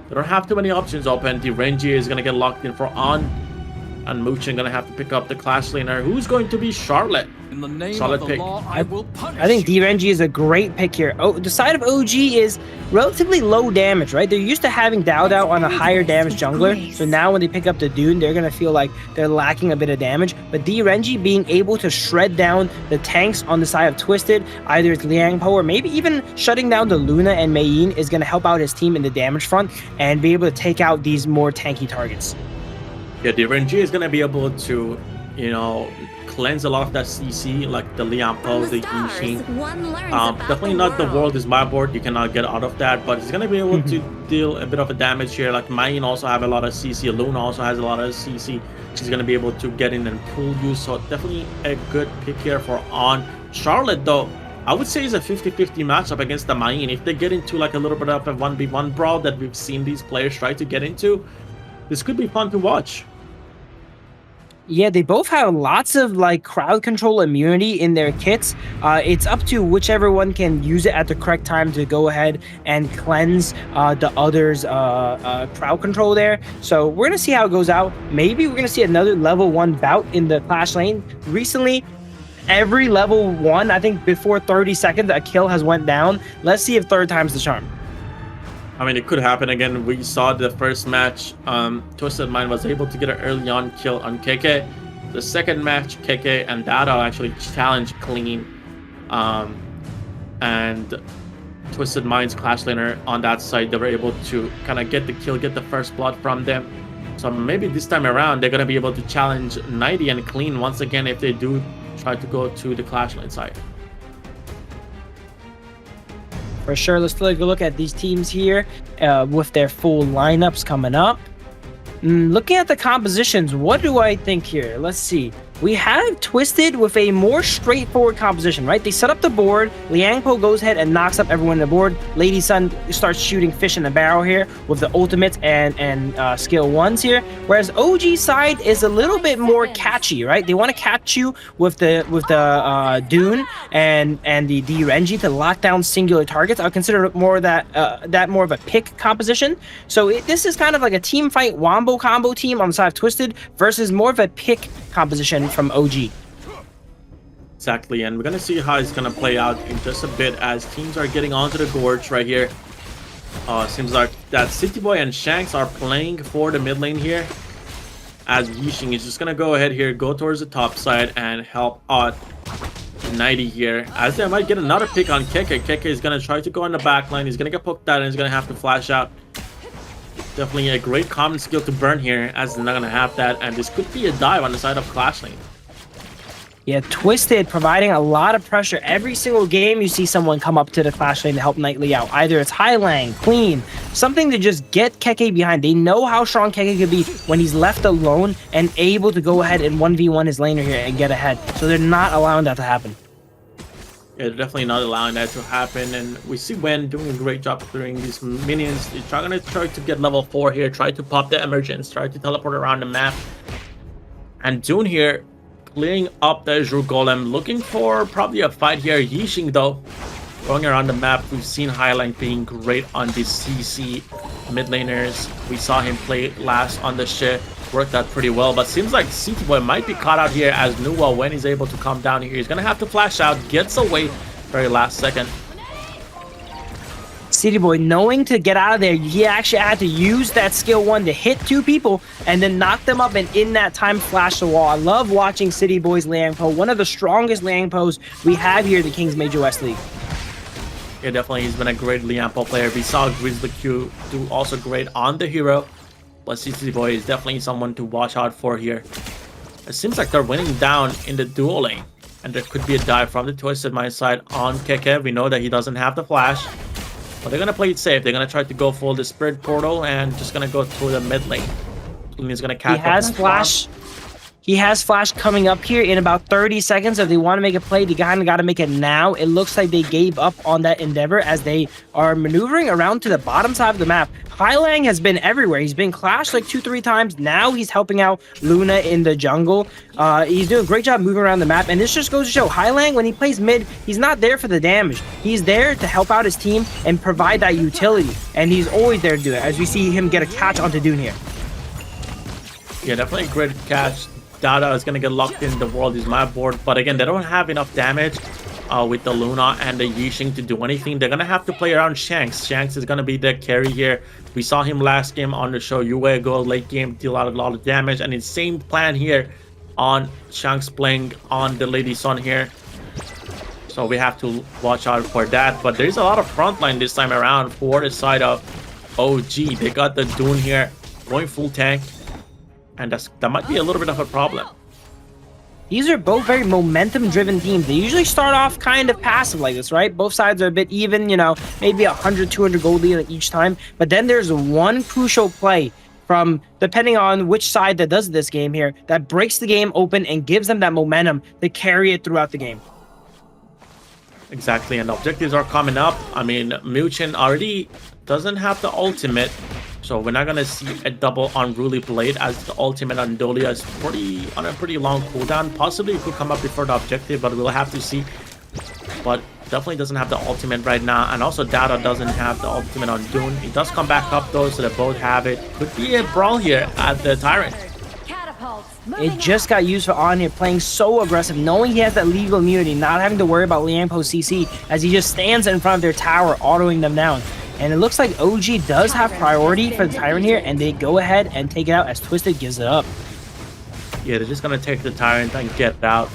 Speaker 19: They don't have too many options open. The Renji is going to get locked in for On. and Muchin gonna have to pick up the Clash laner. Who's going to be Charlotte?
Speaker 20: In the name
Speaker 19: Solid
Speaker 20: of the
Speaker 19: pick.
Speaker 20: law, I will punish
Speaker 18: I think DRNG is a great pick here. Oh, the side of OG is relatively low damage, right? They're used to having Dao on a higher damage jungler, so now when they pick up the Dune, they're gonna feel like they're lacking a bit of damage. But DRNG being able to shred down the tanks on the side of Twisted, either it's Liang Po or maybe even shutting down the Luna and Mei Yin, is gonna help out his team in the damage front and be able to take out these more tanky targets.
Speaker 19: Yeah, DRNG is gonna be able to, you know, cleanse a lot of that CC, like the Liang Po, the Yixing. Definitely not the world is my board, you cannot get out of that, but it's gonna be able to deal a bit of a damage here. Like Mayin also have a lot of CC, Luna also has a lot of CC. She's gonna be able to get in and pull you, so definitely a good pick here for On. Charlotte though, I would say is a 50-50 matchup against the Mayin. If they get into like a little bit of a 1v1 brawl that we've seen these players try to get into, this could be fun to watch.
Speaker 18: Yeah, they both have lots of like crowd control immunity in their kits. It's up to whichever one can use it at the correct time to go ahead and cleanse the other's crowd control there. So we're gonna see how it goes out. Maybe we're gonna see another level 1 bout in the Clash lane. Recently, every level 1, I think before 30 seconds, a kill has went down. Let's see if third time's the charm.
Speaker 19: I mean, it could happen again. We saw the first match, Twisted Mind was able to get an early on kill on KK. The second match, KK and Dado actually challenged clean. And Twisted Mind's Clash laner on that side, they were able to kind of get the kill, get the first blood from them. So maybe this time around, they're going to be able to challenge 90 and clean once again if they do try to go to the Clash lane side.
Speaker 18: For sure, let's take a look at these teams here with their full lineups coming up. Looking at the compositions, what do I think here? Let's see. We have Twisted with a more straightforward composition, right? They set up the board. Liang Po goes ahead and knocks up everyone on the board. Lady Sun starts shooting fish in a barrel here with the ultimates and skill 1s here. Whereas OG side is a little bit more catchy, right? They want to catch you with the Dune and the DRNG to lock down singular targets. I would consider it more that more of a pick composition. So this is kind of like a team fight wombo combo team on the side of Twisted versus more of a pick composition from OG.
Speaker 19: Exactly, and we're gonna see how it's gonna play out in just a bit as teams are getting onto the gorge right here. Seems like that City Boy and Shanks are playing for the mid lane here, as Yixing is just gonna go ahead here, go towards the top side and help out 90 here, as they might get another pick on KK. KK is gonna try to go on the back line, he's gonna get poked out and he's gonna have to flash out. Definitely a great common skill to burn here, as they're not going to have that, and this could be a dive on the side of Clash lane.
Speaker 18: Yeah, Twisted providing a lot of pressure. Every single game you see someone come up to the Clash lane to help Nightly out. Either it's Highlang, Clean, something to just get Keke behind. They know how strong Keke could be when he's left alone and able to go ahead and 1v1 his laner here and get ahead. So they're not allowing that to happen.
Speaker 19: Yeah, they're definitely not allowing that to happen, and we see Wen doing a great job clearing these minions. They're going to try to get level 4 here, try to pop the emergence, try to teleport around the map. And Dune here, clearing up the Azure Golem, looking for probably a fight here. Yixing though, going around the map, we've seen Highline being great on the CC mid laners. We saw him play last on the shit. Worked out pretty well, but seems like City Boy might be caught out here, as Nuwa, when he's able to come down here, he's gonna have to flash out, gets away very last second.
Speaker 18: City Boy, knowing to get out of there, he actually had to use that skill 1 to hit 2 people and then knock them up, and in that time flash the wall. I love watching City Boy's Liang Po, one of the strongest Liang Pos we have here at the Kings Major West League.
Speaker 19: Yeah, definitely, he's been a great Liang Po player. We saw Grizzly Q do also great on the hero. But City Boy is definitely someone to watch out for here. It seems like they're winning down in the dual lane, and there could be a dive from the Twisted Mind side on Keke. We know that he doesn't have the flash, but they're gonna play it safe. They're gonna try to go full the Spirit Portal and just gonna go through the mid lane. He's gonna catch.
Speaker 18: He has flash. He has flash coming up here in about 30 seconds. If they want to make a play, they kind of got to make it now. It looks like they gave up on that endeavor as they are maneuvering around to the bottom side of the map. Highlang has been everywhere. He's been clashed like 2-3 times. Now he's helping out Luna in the jungle. He's doing a great job moving around the map. And this just goes to show, Highlang, when he plays mid, he's not there for the damage. He's there to help out his team and provide that utility. And he's always there to do it, as we see him get a catch onto Dune here.
Speaker 19: Yeah, definitely a great catch. Dada is going to get locked in. The world is my board. But again, they don't have enough damage with the Luna and the Yixing to do anything. They're going to have to play around Shanks. Shanks is going to be the carry here. We saw him last game on the show. Yue go late game, deal out a lot of damage. And it's same plan here on Shanks playing on the Lady Sun here. So we have to watch out for that. But there's a lot of frontline this time around for the side of OG. They got the Dune here going full tank. And that might be a little bit of a problem.
Speaker 18: These are both very momentum-driven teams. They usually start off kind of passive like this, right? Both sides are a bit even, you know, maybe 100, 200 gold lead each time. But then there's one crucial play from, depending on which side that does this game here, that breaks the game open and gives them that momentum to carry it throughout the game.
Speaker 19: Exactly, and the objectives are coming up. I mean, Muchin already doesn't have the ultimate. So we're not going to see a double Unruly Blade, as the ultimate on Dolia is on a pretty long cooldown. Possibly it could come up before the objective, but we'll have to see. But definitely doesn't have the ultimate right now. And also Dada doesn't have the ultimate on Dune. He does come back up though, so they both have it. Could be a brawl here at the Tyrant.
Speaker 18: It just got used for On here, playing so aggressive, knowing he has that legal immunity, not having to worry about Liangpo CC, as he just stands in front of their tower, autoing them down. And it looks like OG does have priority for the Tyrant here, and they go ahead and take it out as Twisted gives it up.
Speaker 19: Yeah, they're just going to take the Tyrant and get it out.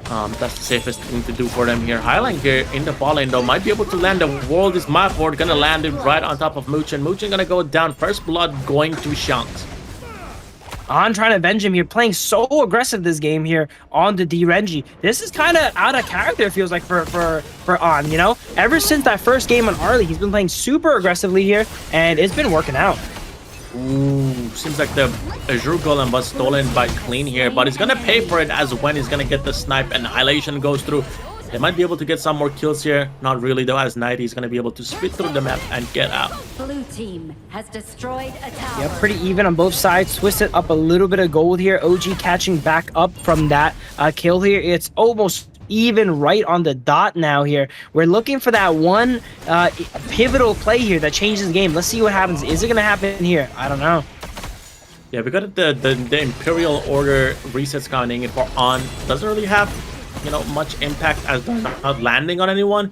Speaker 19: That's the safest thing to do for them here. Highline here in the ball lane though might be able to land. The world is my board, going to land it right on top of Muchin. Muchin going to go down. First blood going to Shanks.
Speaker 18: On trying to avenge him here, playing so aggressive this game here on the D-Renji. This is kind of out of character, it feels like, for On, you know? Ever since that first game on Arlie, he's been playing super aggressively here, and it's been working out.
Speaker 19: Ooh, seems like the Azure Golem was stolen by Clean here, but he's gonna pay for it as when he's gonna get the snipe. Annihilation goes through. They might be able to get some more kills here. Not really though, as Knight is gonna be able to spit through the map and get out.
Speaker 22: Blue team has destroyed a tower.
Speaker 18: Yeah, pretty even on both sides. Twisted up a little bit of gold here. OG catching back up from that kill here. It's almost even right on the dot now here. We're looking for that one pivotal play here that changes the game. Let's see what happens. Is it gonna happen here? I don't know.
Speaker 19: Yeah, we got the Imperial Order resets coming in for On. Doesn't really have, you know, much impact as they're not landing on anyone.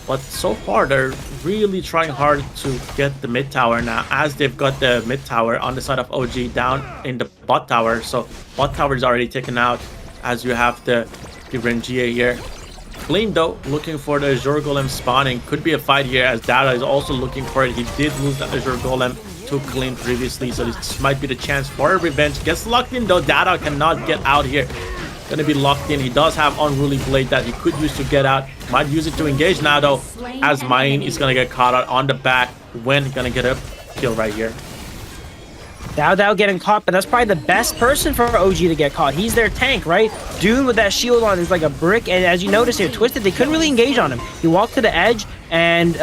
Speaker 19: But so far, they're really trying hard to get the mid tower now, as they've got the mid tower on the side of OG down in the bot tower. So bot tower is already taken out, as you have the Rengia here. Clean though, looking for the Azure Golem spawning. Could be a fight here, as Dada is also looking for it. He did lose the Azure Golem to Clean previously, so this might be the chance for a revenge. Gets locked in though. Dada cannot get out here. Gonna be locked in. He does have Unruly Blade that he could use to get out. Might use it to engage now though, as Main is gonna get caught out on the back when he's gonna get a kill right here.
Speaker 18: Dao getting caught, but that's probably the best person for OG to get caught. He's their tank, right? Dune with that shield on is like a brick, and as you notice here, Twisted, they couldn't really engage on him. He walked to the edge, and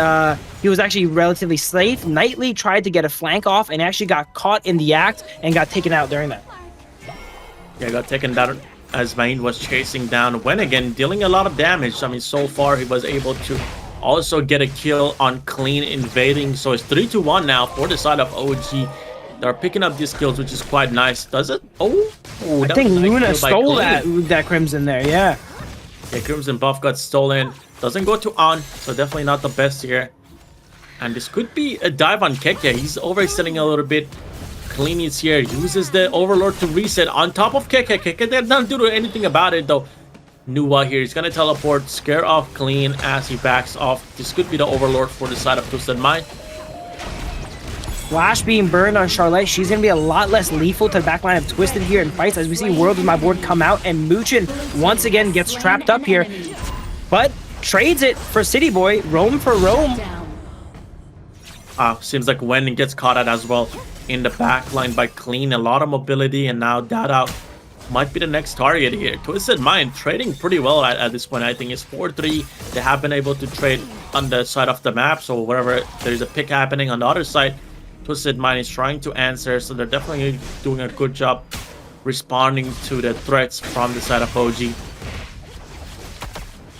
Speaker 18: he was actually relatively safe. Knightley tried to get a flank off and actually got caught in the act and got taken out during that.
Speaker 19: Yeah, got taken down as Main was chasing down. When again, dealing a lot of damage. I mean, so far he was able to also get a kill on Clean invading. So it's 3-1 now for the side of OG. They're picking up these kills, which is quite nice. Does it? Oh,
Speaker 18: I think Luna stole that Crimson there, yeah.
Speaker 19: Yeah, Crimson buff got stolen. Doesn't go to On, so definitely not the best here. And this could be a dive on Keke. He's overextending a little bit. Clean is here, uses the Overlord to reset on top of Keke. Keke did not do anything about it though. Nuwa here, he's gonna teleport, scare off Clean as he backs off. This could be the Overlord for the side of Twisted Mind.
Speaker 18: Flash being burned on Charlotte. She's going to be a lot less lethal to the backline of Twisted here in fights, as we see World is my board come out, and Muchin once again gets trapped up here, but trades it for City Boy. Roam for Rome.
Speaker 19: Seems like Wen gets caught out as well in the backline by Clean. A lot of mobility, and now Dada might be the next target here. Twisted Mind trading pretty well at this point. I think it's 4-3. They have been able to trade on the side of the map, so wherever there's a pick happening on the other side, Twisted Mind is trying to answer, so they're definitely doing a good job responding to the threats from the side of OG.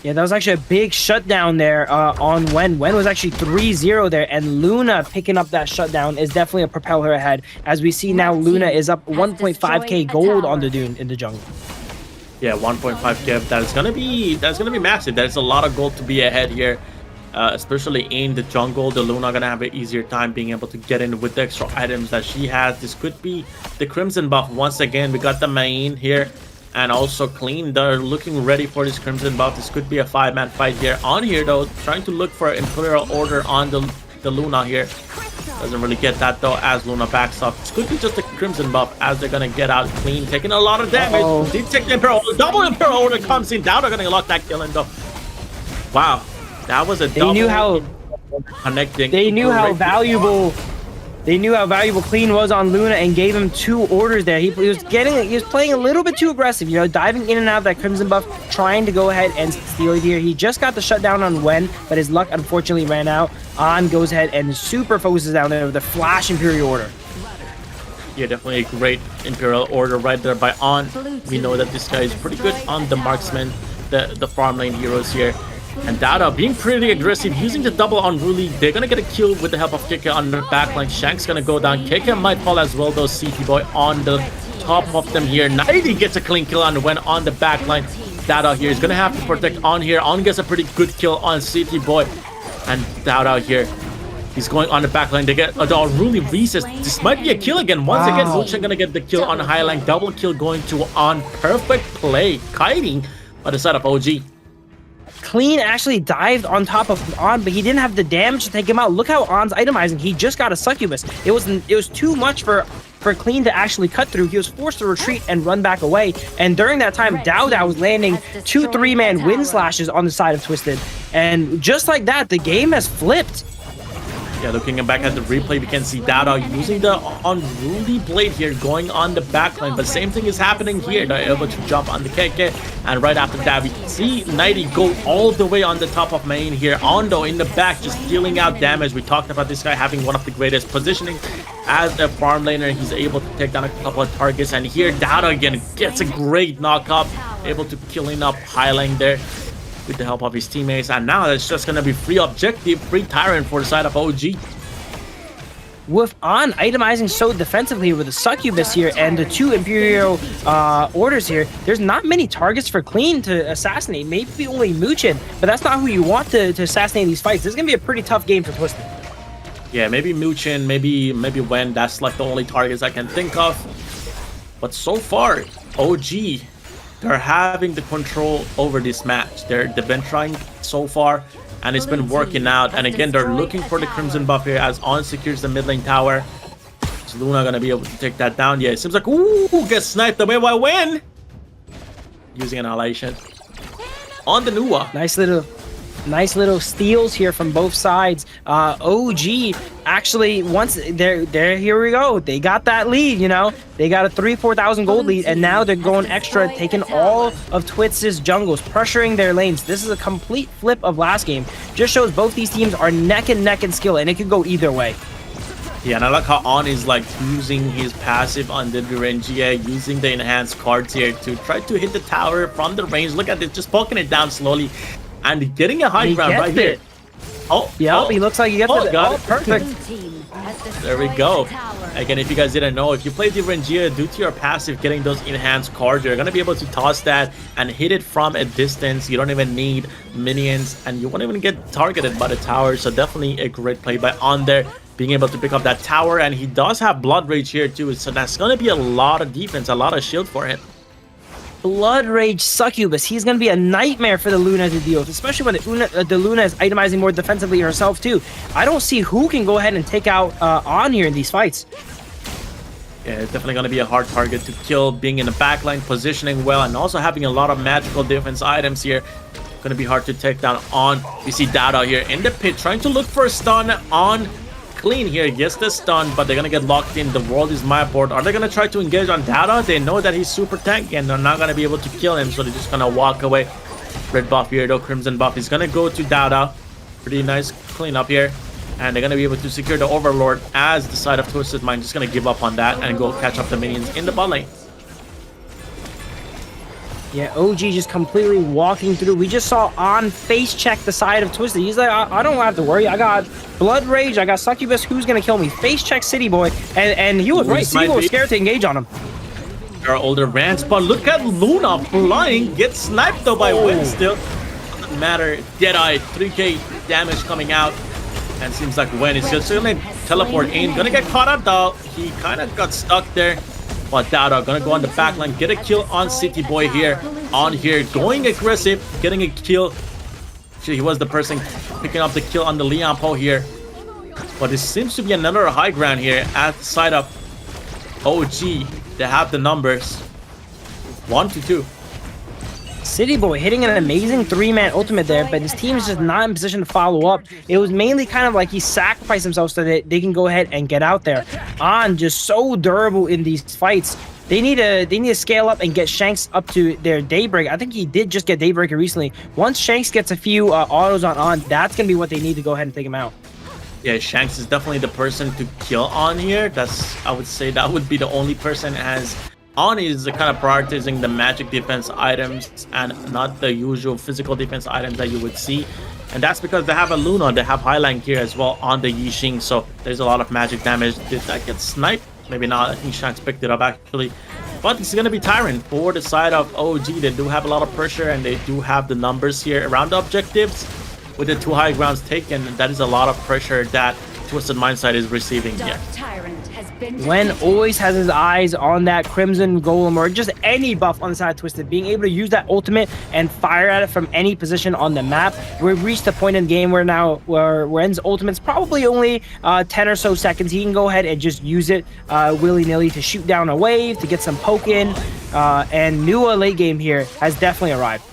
Speaker 18: Yeah, that was actually a big shutdown there on Wen. Wen was actually 3-0 there, and Luna picking up that shutdown is definitely a propeller ahead. As we see now, Luna is up 1.5k gold on the Dune in the jungle.
Speaker 19: Yeah, 1.5k. That's gonna be massive. There's a lot of gold to be ahead here, especially in the jungle. The Luna gonna have an easier time being able to get in with the extra items that she has. This could be the Crimson buff once again. We got the main here. And also Clean, they're looking ready for this Crimson buff. This could be a 5-man fight here. On here though, trying to look for Imperial Order on the Luna here. Doesn't really get that though as Luna backs up. This could be just a Crimson buff as they're gonna get out Clean, taking a lot of damage. Did take the Imperial Order. Double Imperial Order comes in. Now they're gonna lock that kill in though. Wow, that was a double.
Speaker 18: They knew how
Speaker 19: connecting.
Speaker 18: They knew how valuable. They knew how valuable Clean was on Luna and gave him 2 orders there. He was playing a little bit too aggressive, you know, diving in and out of that Crimson buff, trying to go ahead and steal it here. He just got the shutdown on Wen, but his luck unfortunately ran out. On goes ahead and super focuses down there with a flash Imperial Order.
Speaker 19: Yeah, definitely a great Imperial Order right there by On. We know that this guy is pretty good on the marksman, the farm lane heroes here. And Dada being pretty aggressive, using the double unruly. They're gonna get a kill with the help of KK on the backline. Shank's gonna go down. KK might fall as well though. CT Boy on the top of them here. 90 gets a clean kill on Wen on the backline. Dada here is gonna have to protect On here. On gets a pretty good kill on CT Boy. And Dada here, he's going on the backline. They get a unruly recess. This might be a kill again. Once again, Luchan gonna get the kill on the high line. Double kill going to On. Perfect play. Kiting by the side of OG.
Speaker 18: Clean actually dived on top of On, but he didn't have the damage to take him out. Look how On's itemizing. He just got a succubus. It was too much for Clean to actually cut through. He was forced to retreat and run back away. And during that time, Dao was landing 2 3-man wind slashes on the side of Twisted. And just like that, the game has flipped.
Speaker 19: Yeah, looking back at the replay, we can see Dada using the unruly blade here, going on the backline. But same thing is happening here. They're able to jump on the KK. And right after that, we see 90 go all the way on the top of main here. Ondo in the back, just dealing out damage. We talked about this guy having one of the greatest positioning as a farm laner. He's able to take down a couple of targets. And here, Dada again gets a great knock up, able to killing up high lane there with the help of his teammates. And now it's just gonna be free objective, free Tyrant for the side of OG.
Speaker 18: With On itemizing so defensively with the succubus here and the 2 Imperial orders here, there's not many targets for Clean to assassinate. Maybe only Muchin, but that's not who you want to assassinate these fights. This is gonna be a pretty tough game for Twisted.
Speaker 19: Yeah, maybe Muchin, maybe Wen. That's like the only targets I can think of. But so far, OG, they're having the control over this match. They've been trying so far, and it's been working out. And again, they're looking for the Crimson buff here as On secures the mid lane tower. Is Luna gonna be able to take that down? Yeah, it seems like, ooh, gets sniped away by Wen. Using Annihilation on the Nuwa.
Speaker 18: Nice little steals here from both sides. OG actually, once they're here we go. They got that lead, you know. They got a 3,000-4,000 gold lead, and now they're going extra, taking all of Twit's jungles, pressuring their lanes. This is a complete flip of last game. Just shows both these teams are neck and neck in skill, and it could go either way.
Speaker 19: Yeah, and I like how On is like using his passive on the Durangia, using the enhanced cards here to try to hit the tower from the range. Look at it, just poking it down slowly. And getting a high ground right here. Oh,
Speaker 18: yeah, he looks like he gets it.
Speaker 19: Got it.
Speaker 18: Perfect.
Speaker 19: There we go. Again, if you guys didn't know, if you play the Rengia, due to your passive getting those enhanced cards, you're going to be able to toss that and hit it from a distance. You don't even need minions, and you won't even get targeted by the tower. So definitely a great play by On there, being able to pick up that tower. And he does have Blood Rage here too, so that's going to be a lot of defense, a lot of shield for him.
Speaker 18: Blood Rage Succubus. He's going to be a nightmare for the Luna to deal with, especially when the Luna is itemizing more defensively herself too. I don't see who can go ahead and take out On here in these fights.
Speaker 19: Yeah, it's definitely going to be a hard target to kill, being in the backline, positioning well, and also having a lot of magical defense items here. Going to be hard to take down On. We see Dada here in the pit, trying to look for a stun on Clean here. Gets the stun, but they're gonna get locked in. The world is my board. Are they gonna try to engage on Dada? They know that he's super tanky and they're not gonna be able to kill him, so they're just gonna walk away. Red buff here though, Crimson buff is gonna go to Dada. Pretty nice cleanup here, and they're gonna be able to secure the Overlord as the side of Twisted Mind just gonna give up on that and go catch up the minions in the bot lane.
Speaker 18: Yeah, OG just completely walking through. We just saw On face check the side of Twisted. He's like, I don't have to worry. I got Blood Rage. I got Succubus. Who's going to kill me? Face check City Boy. And he was right. City Boy was scared to engage on him.
Speaker 19: There are older rants, but look at Luna flying. Gets sniped though by Win still. Doesn't matter. Deadeye, 3k damage coming out. And seems like Wen is just going to teleport in. Gonna get caught up though. He kind of got stuck there. But Dada gonna go on the back line, get a kill on City Boy here. On here, going aggressive, getting a kill. Actually, he was the person picking up the kill on the Leon Po here. But it seems to be another high ground here at the side of OG. They have the numbers. 1-2.
Speaker 18: City Boy hitting an amazing 3-man ultimate there, but his team is just not in position to follow up. It was mainly kind of like he sacrificed himself so that they can go ahead and get out there. On just so durable in these fights. They need to scale up and get Shanks up to their Daybreak. I think he did just get Daybreaker recently. Once Shanks gets a few autos on, that's gonna be what they need to go ahead and take him out.
Speaker 19: Yeah, Shanks is definitely the person to kill on here. I would say that would be the only person, as On is kind of prioritizing the magic defense items and not the usual physical defense items that you would see. And that's because they have a Luna, they have Highline here as well on the Yixing, so there's a lot of magic damage. Did that get sniped? Maybe not. I think Shanks picked it up actually. But it's going to be Tyrant for the side of OG. They do have a lot of pressure and they do have the numbers here around the objectives. With the 2 high grounds taken, that is a lot of pressure that Twisted Mindset is receiving here.
Speaker 18: Wen always has his eyes on that Crimson Golem or just any buff on the side of Twisted, being able to use that ultimate and fire at it from any position on the map. We've reached a point in the game where Wen's ultimate's probably only 10 or so seconds. He can go ahead and just use it willy-nilly to shoot down a wave, to get some poke in, and Nua late game here has definitely arrived.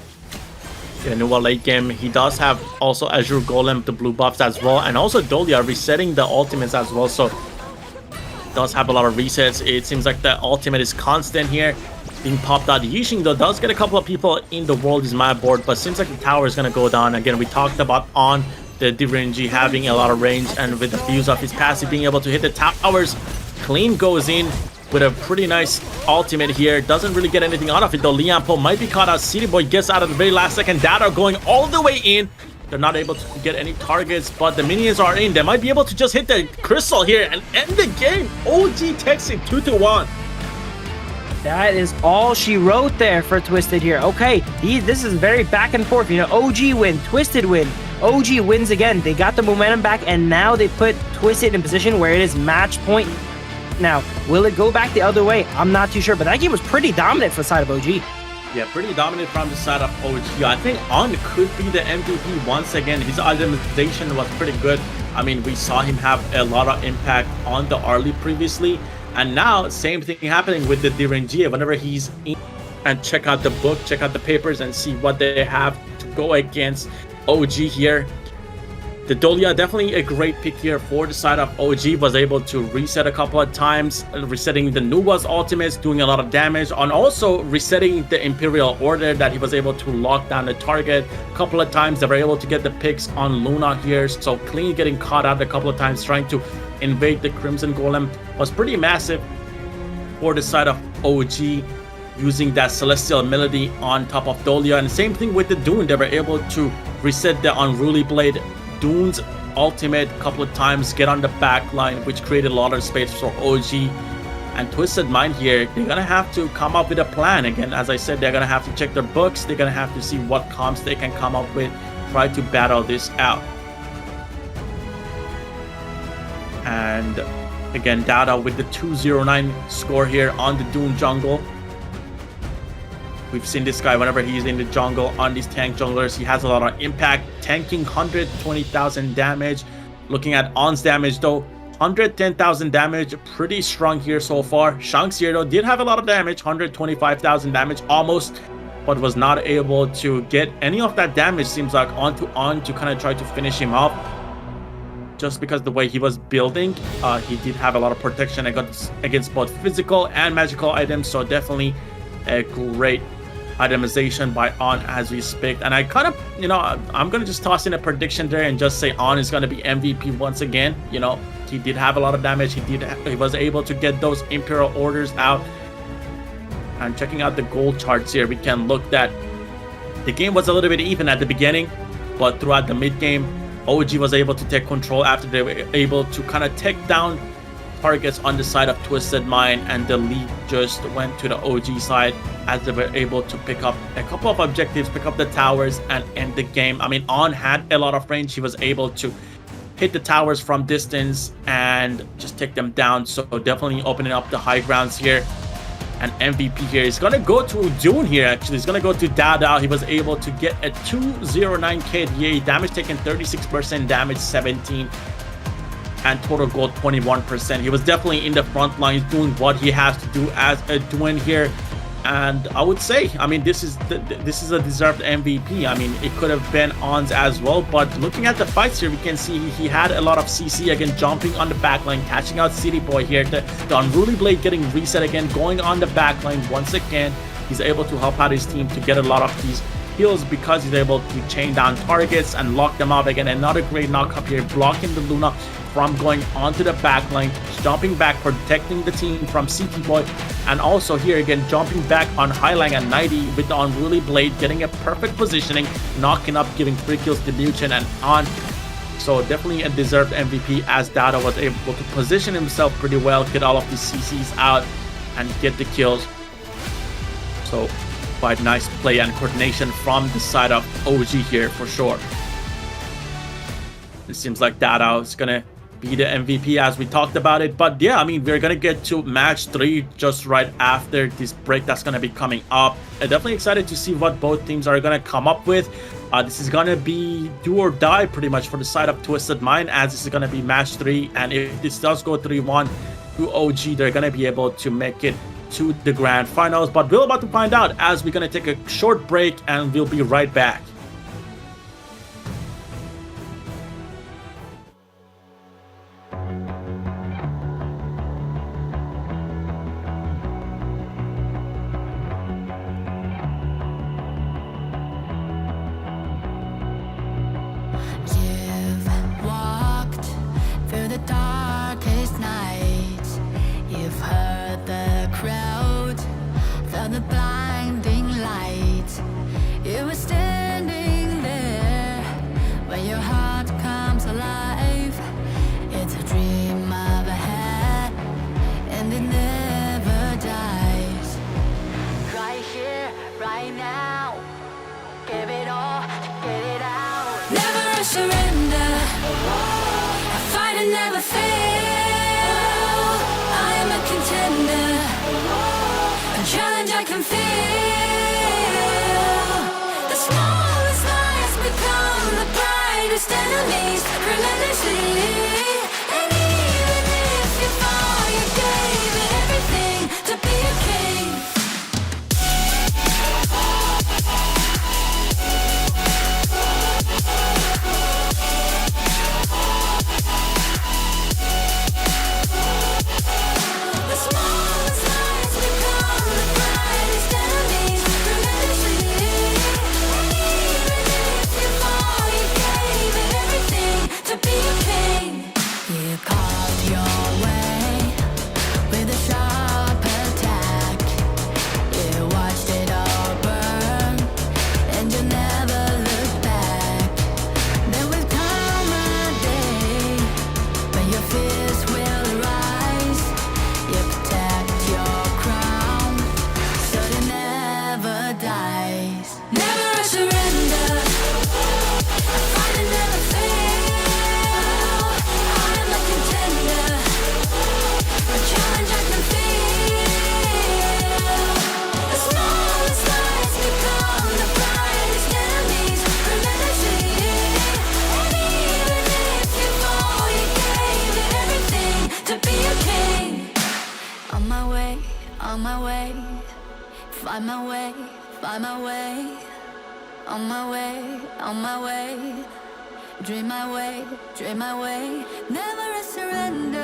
Speaker 19: Yeah, Nua late game, he does have also Azure Golem, the blue buffs as well, and also Dolia resetting the ultimates as well, so does have a lot of resets. It seems like the ultimate is constant here, being popped out. Yixing though does get a couple of people in the world is my board, but seems like the tower is going to go down. Again, we talked about On the DRNG having a lot of range, and with the fuse of his passive being able to hit the towers. Clean goes in with a pretty nice ultimate here. Doesn't really get anything out of it though. Leon Po might be caught out. City Boy gets out at the very last second. Data going all the way in. They're not able to get any targets, but the minions are in. They might be able to just hit the crystal here and end the game. OG takes it 2-1.
Speaker 18: That is all she wrote there for Twisted here. Okay, this is very back and forth. You know, OG win, Twisted win. OG wins again. They got the momentum back, and now they put Twisted in position where it is match point. Now, will it go back the other way? I'm not too sure, but that game was pretty dominant for the side of OG.
Speaker 19: Yeah, pretty dominant from the side of OG. I think On could be the MVP once again. His itemization was pretty good. I mean, we saw him have a lot of impact on the early previously. And now, same thing happening with the DRNG. Whenever he's in and check out the book, check out the papers and see what they have to go against OG here. The Dolia, definitely a great pick here for the side of OG. Was able to reset a couple of times, resetting the Nuwa's ultimates, doing a lot of damage, and also resetting the Imperial Order that he was able to lock down the target a couple of times. They were able to get the picks on Luna here, so Clean getting caught out a couple of times trying to invade the Crimson Golem was pretty massive for the side of OG, using that Celestial Melody on top of Dolia. And same thing with the Dune, they were able to reset the Unruly Blade Dune's ultimate a couple of times, get on the back line, which created a lot of space for OG. And Twisted Mind here, they're gonna have to come up with a plan. Again, as I said, they're gonna have to check their books, they're gonna have to see what comps they can come up with, try to battle this out. And again, Dada with the 209 score here on the Dune jungle. We've seen this guy whenever he's in the jungle on these tank junglers. He has a lot of impact, tanking 120,000 damage. Looking at On's damage though, 110,000 damage, pretty strong here so far. Shanks here though did have a lot of damage, 125,000 damage almost, but was not able to get any of that damage, seems like, onto On to kind of try to finish him up. Just because the way he was building, he did have a lot of protection against both physical and magical items, so definitely a great itemization by On as we speak. And I kind of, you know, I'm gonna just toss in a prediction there and just say On is gonna be MVP once again. You know, he did have a lot of damage. He was able to get those Imperial Orders out, And checking out the goal charts here, we can look that the game was a little bit even at the beginning, but throughout the mid game, OG was able to take control after they were able to kind of take down targets on the side of Twisted Mind, and the lead just went to the OG side as they were able to pick up a couple of objectives, pick up the towers, and end the game. I mean, On had a lot of range. He was able to hit the towers from distance and just take them down. So definitely opening up the high grounds here. And MVP here is going to go to Dune here, actually. He's going to go to Dada. He was able to get a 209 KDA. Damage taken 36%, damage 17. And total gold 21%. He was definitely in the front lines doing what he has to do as a Dune here. And I would say, I mean, this is a deserved MVP. I mean, it could have been On's as well, but looking at the fights here, we can see he had a lot of CC again, jumping on the backline, catching out City Boy here. The Unruly Blade getting reset again, going on the backline once again. He's able to help out his team to get a lot of these heals because he's able to chain down targets and lock them up again. Another great knock up here, blocking the Luna from going onto the backline, jumping back, protecting the team from CT Boy, and also here again jumping back on Highline at 90 with the Unruly Blade, getting a perfect positioning, knocking up, giving 3 kills to Muchen and On. So definitely a deserved MVP, as Dada was able to position himself pretty well, get all of the CCs out and get the kills. So quite nice play and coordination from the side of OG here for sure. It seems like Dada is gonna be the MVP as we talked about it. But yeah, I mean, we're gonna get to match 3 just right after this break that's gonna be coming up. I'm definitely excited to see what both teams are gonna come up with. This is gonna be do or die pretty much for the side of Twisted Mind, as this is gonna be match 3, and if this does go 3-1 to OG, they're gonna be able to make it to the grand finals. But we're about to find out as we're gonna take a short break and we'll be right back.
Speaker 5: Dream my way, never a surrender.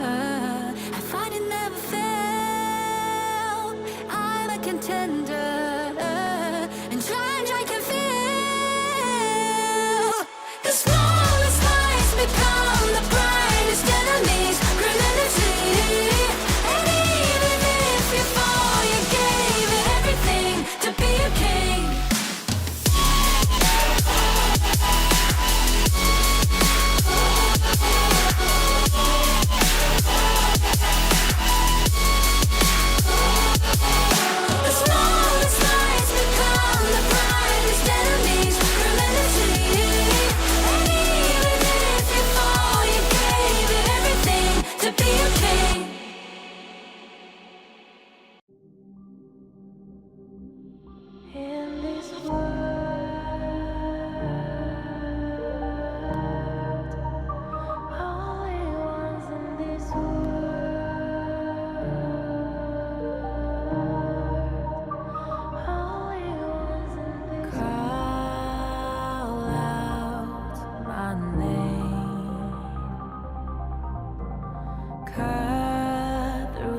Speaker 5: I fight and never fail. I'm a contender, and challenge I can feel. The smallest lies become the brightest enemies. Relentlessly, and even if you fall, you gain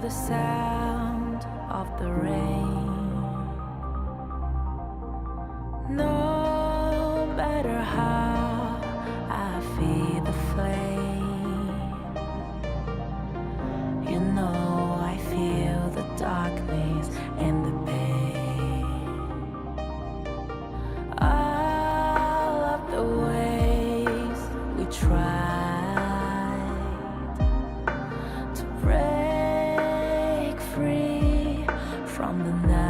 Speaker 5: the sound of the rain. No matter how I feed the flame, you know I feel the darkness and the pain. All of the ways we tried to break free from the night,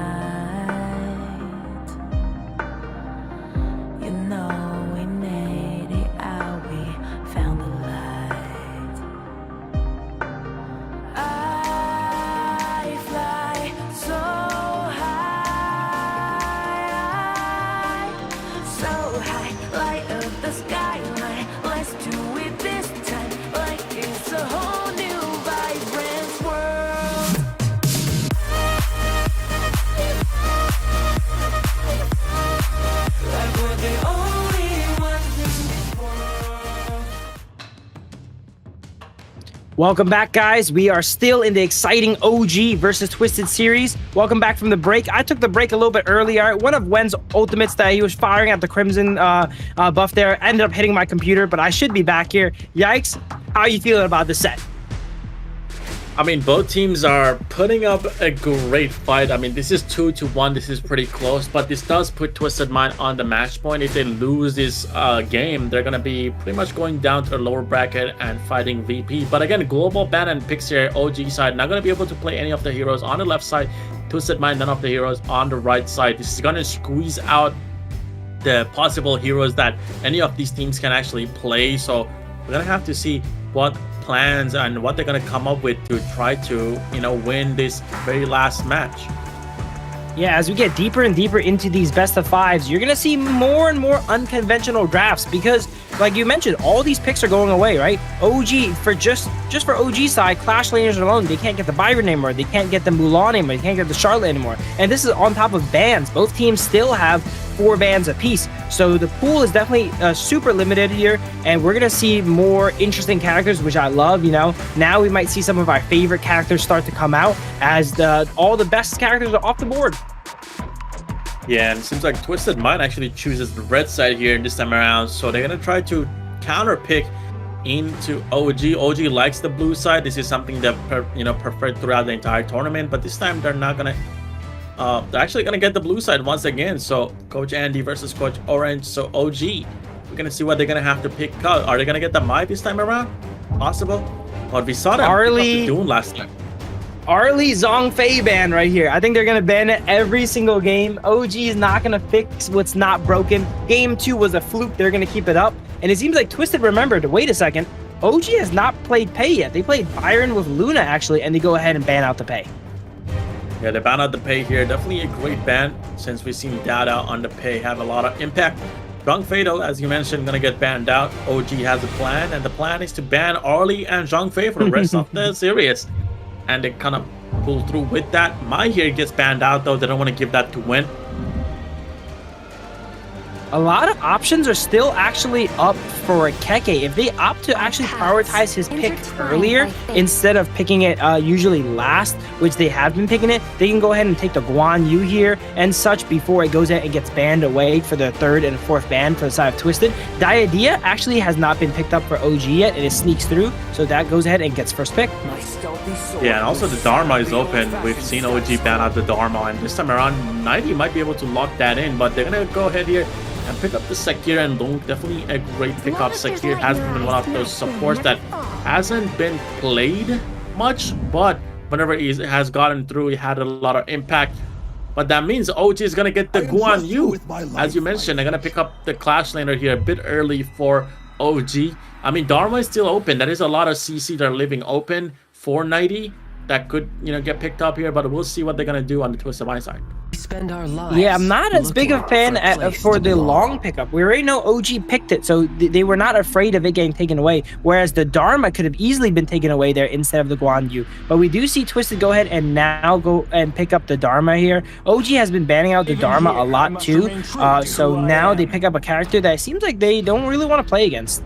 Speaker 5: you know we made it out, we found the light. I fly so high, light up the skyline. Let's do it this time, like it's a whole new vibrant world. Like we're the only ones in this world.
Speaker 18: Welcome back, guys. We are still in the exciting OG versus Twisted series. Welcome back from the break. I took the break a little bit earlier. One of Wen's ultimates that he was firing at the Crimson buff there ended up hitting my computer, but I should be back here. Yikes. How are you feeling about the set?
Speaker 19: I mean, both teams are putting up a great fight. I mean, this is 2-1. This is pretty close, but this does put Twisted Mind on the match point. If they lose this game, they're going to be pretty much going down to the lower bracket and fighting VP. But again, Globant and Pixie OG side not going to be able to play any of the heroes on the left side. Twisted Mind, none of the heroes on the right side. This is going to squeeze out the possible heroes that any of these teams can actually play. So we're going to have to see what plans and what they're going to come up with to try to, you know, win this very last match.
Speaker 18: Yeah, as we get deeper and deeper into these best of fives, you're going to see more and more unconventional drafts because, like you mentioned, all these picks are going away, right? OG, for just for OG side, Clash laners alone, they can't get the Byron anymore, they can't get the Mulan anymore, they can't get the Charlotte anymore. And this is on top of bans. Both teams still have 4 bans apiece. So the pool is definitely super limited here, and we're going to see more interesting characters, which I love, you know. Now we might see some of our favorite characters start to come out as all the best characters are off the board.
Speaker 19: Yeah, and it seems like Twisted Mind actually chooses the red side here this time around, so they're going to try to counter pick into OG. OG likes the blue side. This is something that preferred throughout the entire tournament, but this time they're not going to they're actually going to get the blue side once again. So Coach Andy versus Coach Orange. So OG, we're going to see what they're going to have to pick out. Are they going to get the Mai this time around? Possible. But we saw them pick up the Doom last time.
Speaker 18: Arlie Zhongfei ban right here. I think they're going to ban it every single game. OG is not going to fix what's not broken. Game 2 was a fluke. They're going to keep it up. And it seems like Twisted remembered, wait a second, OG has not played Pei yet. They played Byron with Luna, actually, and they go ahead and ban out the Pei.
Speaker 19: Yeah, they ban out the Pei here. Definitely a great ban since we've seen data on the Pei have a lot of impact. Zhongfei, though, as you mentioned, going to get banned out. OG has a plan, and the plan is to ban Arlie and Zhongfei for the rest of the series. And they kind of pull through with that. Mai here gets banned out, though. They don't want to give that to Win.
Speaker 18: A lot of options are still actually up for Keke. If they opt to actually prioritize his pick earlier instead of picking it usually last, which they have been picking it, they can go ahead and take the Guan Yu here and such before it goes in and gets banned away for the 3rd and 4th ban for the side of Twisted. Diadea actually has not been picked up for OG yet, and it sneaks through, so that goes ahead and gets first pick.
Speaker 19: Yeah, and also the Dharma is open. We've seen OG ban out the Dharma, and this time around, 90 might be able to lock that in, but they're going to go ahead here and pick up the Sekir and Lung. Definitely a great pickup. Sekir has been one of those supports that hasn't been played much, but whenever he has gotten through, he had a lot of impact. But that means OG is going to get the Guan Yu. As you mentioned, they're going to pick up the Clash laner here a bit early for OG. I mean, Dharma is still open. That is a lot of CC that are living open for 90 that could, get picked up here, but we'll see what they're going to do on the Twisted Mind side.
Speaker 18: Yeah, I'm not as big a fan for the long pickup. We already know OG picked it, so they were not afraid of it getting taken away, whereas the Dharma could have easily been taken away there instead of the Guan Yu. But we do see Twisted go ahead and now go and pick up the Dharma here. OG has been banning out the Dharma a lot too, so now they pick up a character that seems like they don't really want to play against.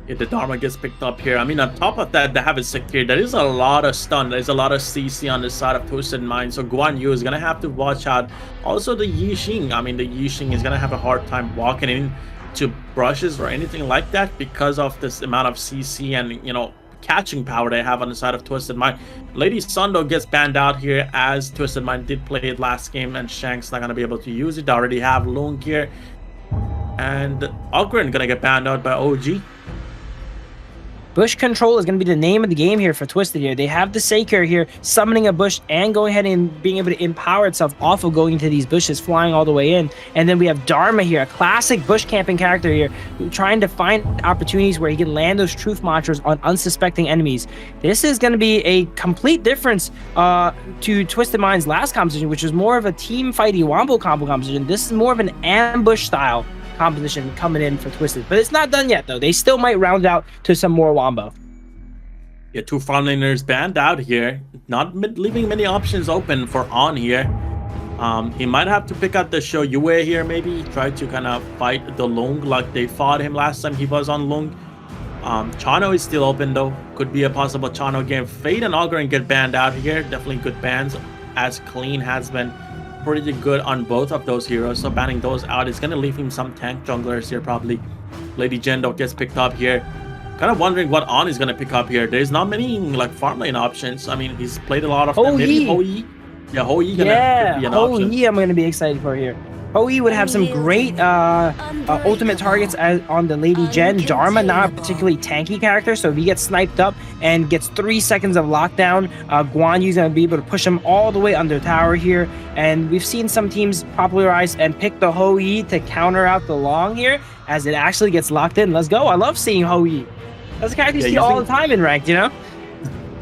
Speaker 19: If the Dharma gets picked up here, I mean, on top of that, they have it secured. There is a lot of stun. There's a lot of CC on the side of Twisted Mind. So Guan Yu is going to have to watch out. Also, the Yixing. I mean, the Yixing is going to have a hard time walking in to brushes or anything like that because of this amount of CC and, you know, catching power they have on the side of Twisted Mind. Lady Sundo gets banned out here as Twisted Mind did play it last game and Shank's not going to be able to use it. They already have Lung here. And Ogren going to get banned out by OG.
Speaker 18: Bush control is going to be the name of the game here for Twisted here. They have the Saker here summoning a bush and going ahead and being able to empower itself off of going into these bushes, flying all the way in. And then we have Dharma here, a classic bush camping character here, trying to find opportunities where he can land those truth mantras on unsuspecting enemies. This is going to be a complete difference to Twisted Mind's last composition, which was more of a team fighty wombo combo composition. This is more of an ambush style composition coming in for Twisted, but it's not done yet though. They still might round out to some more wombo.
Speaker 19: Yeah, 2 farmlaners banned out here, not leaving many options open for On here. He might have to pick out the Show Yue here, maybe try to kind of fight the Lung like they fought him last time he was on Lung. Chano is still open though, could be a possible Chano game. Fade and Ogren get banned out here, definitely good bans, as Clean has been pretty good on both of those heroes, so banning those out is going to leave him some tank junglers here probably. Lady Jendo gets picked up here. Kind of wondering what On is going to pick up here. There's not many like farm lane options. I mean, he's played a lot of them. Maybe Hou Yi. Yeah, Hou Yi gonna be an option.
Speaker 18: Hou Yi I'm going to be excited for here. Hou Yi would have some great ultimate targets on the Lady Jen. Dharma, not a particularly tanky character, so if he gets sniped up and gets 3 seconds of lockdown, Guan Yu's going to be able to push him all the way under tower here. And we've seen some teams popularize and pick the Hou Yi to counter out the Long here, as it actually gets locked in. Let's go. I love seeing Hou Yi. That's a character you see all the time in ranked, you know?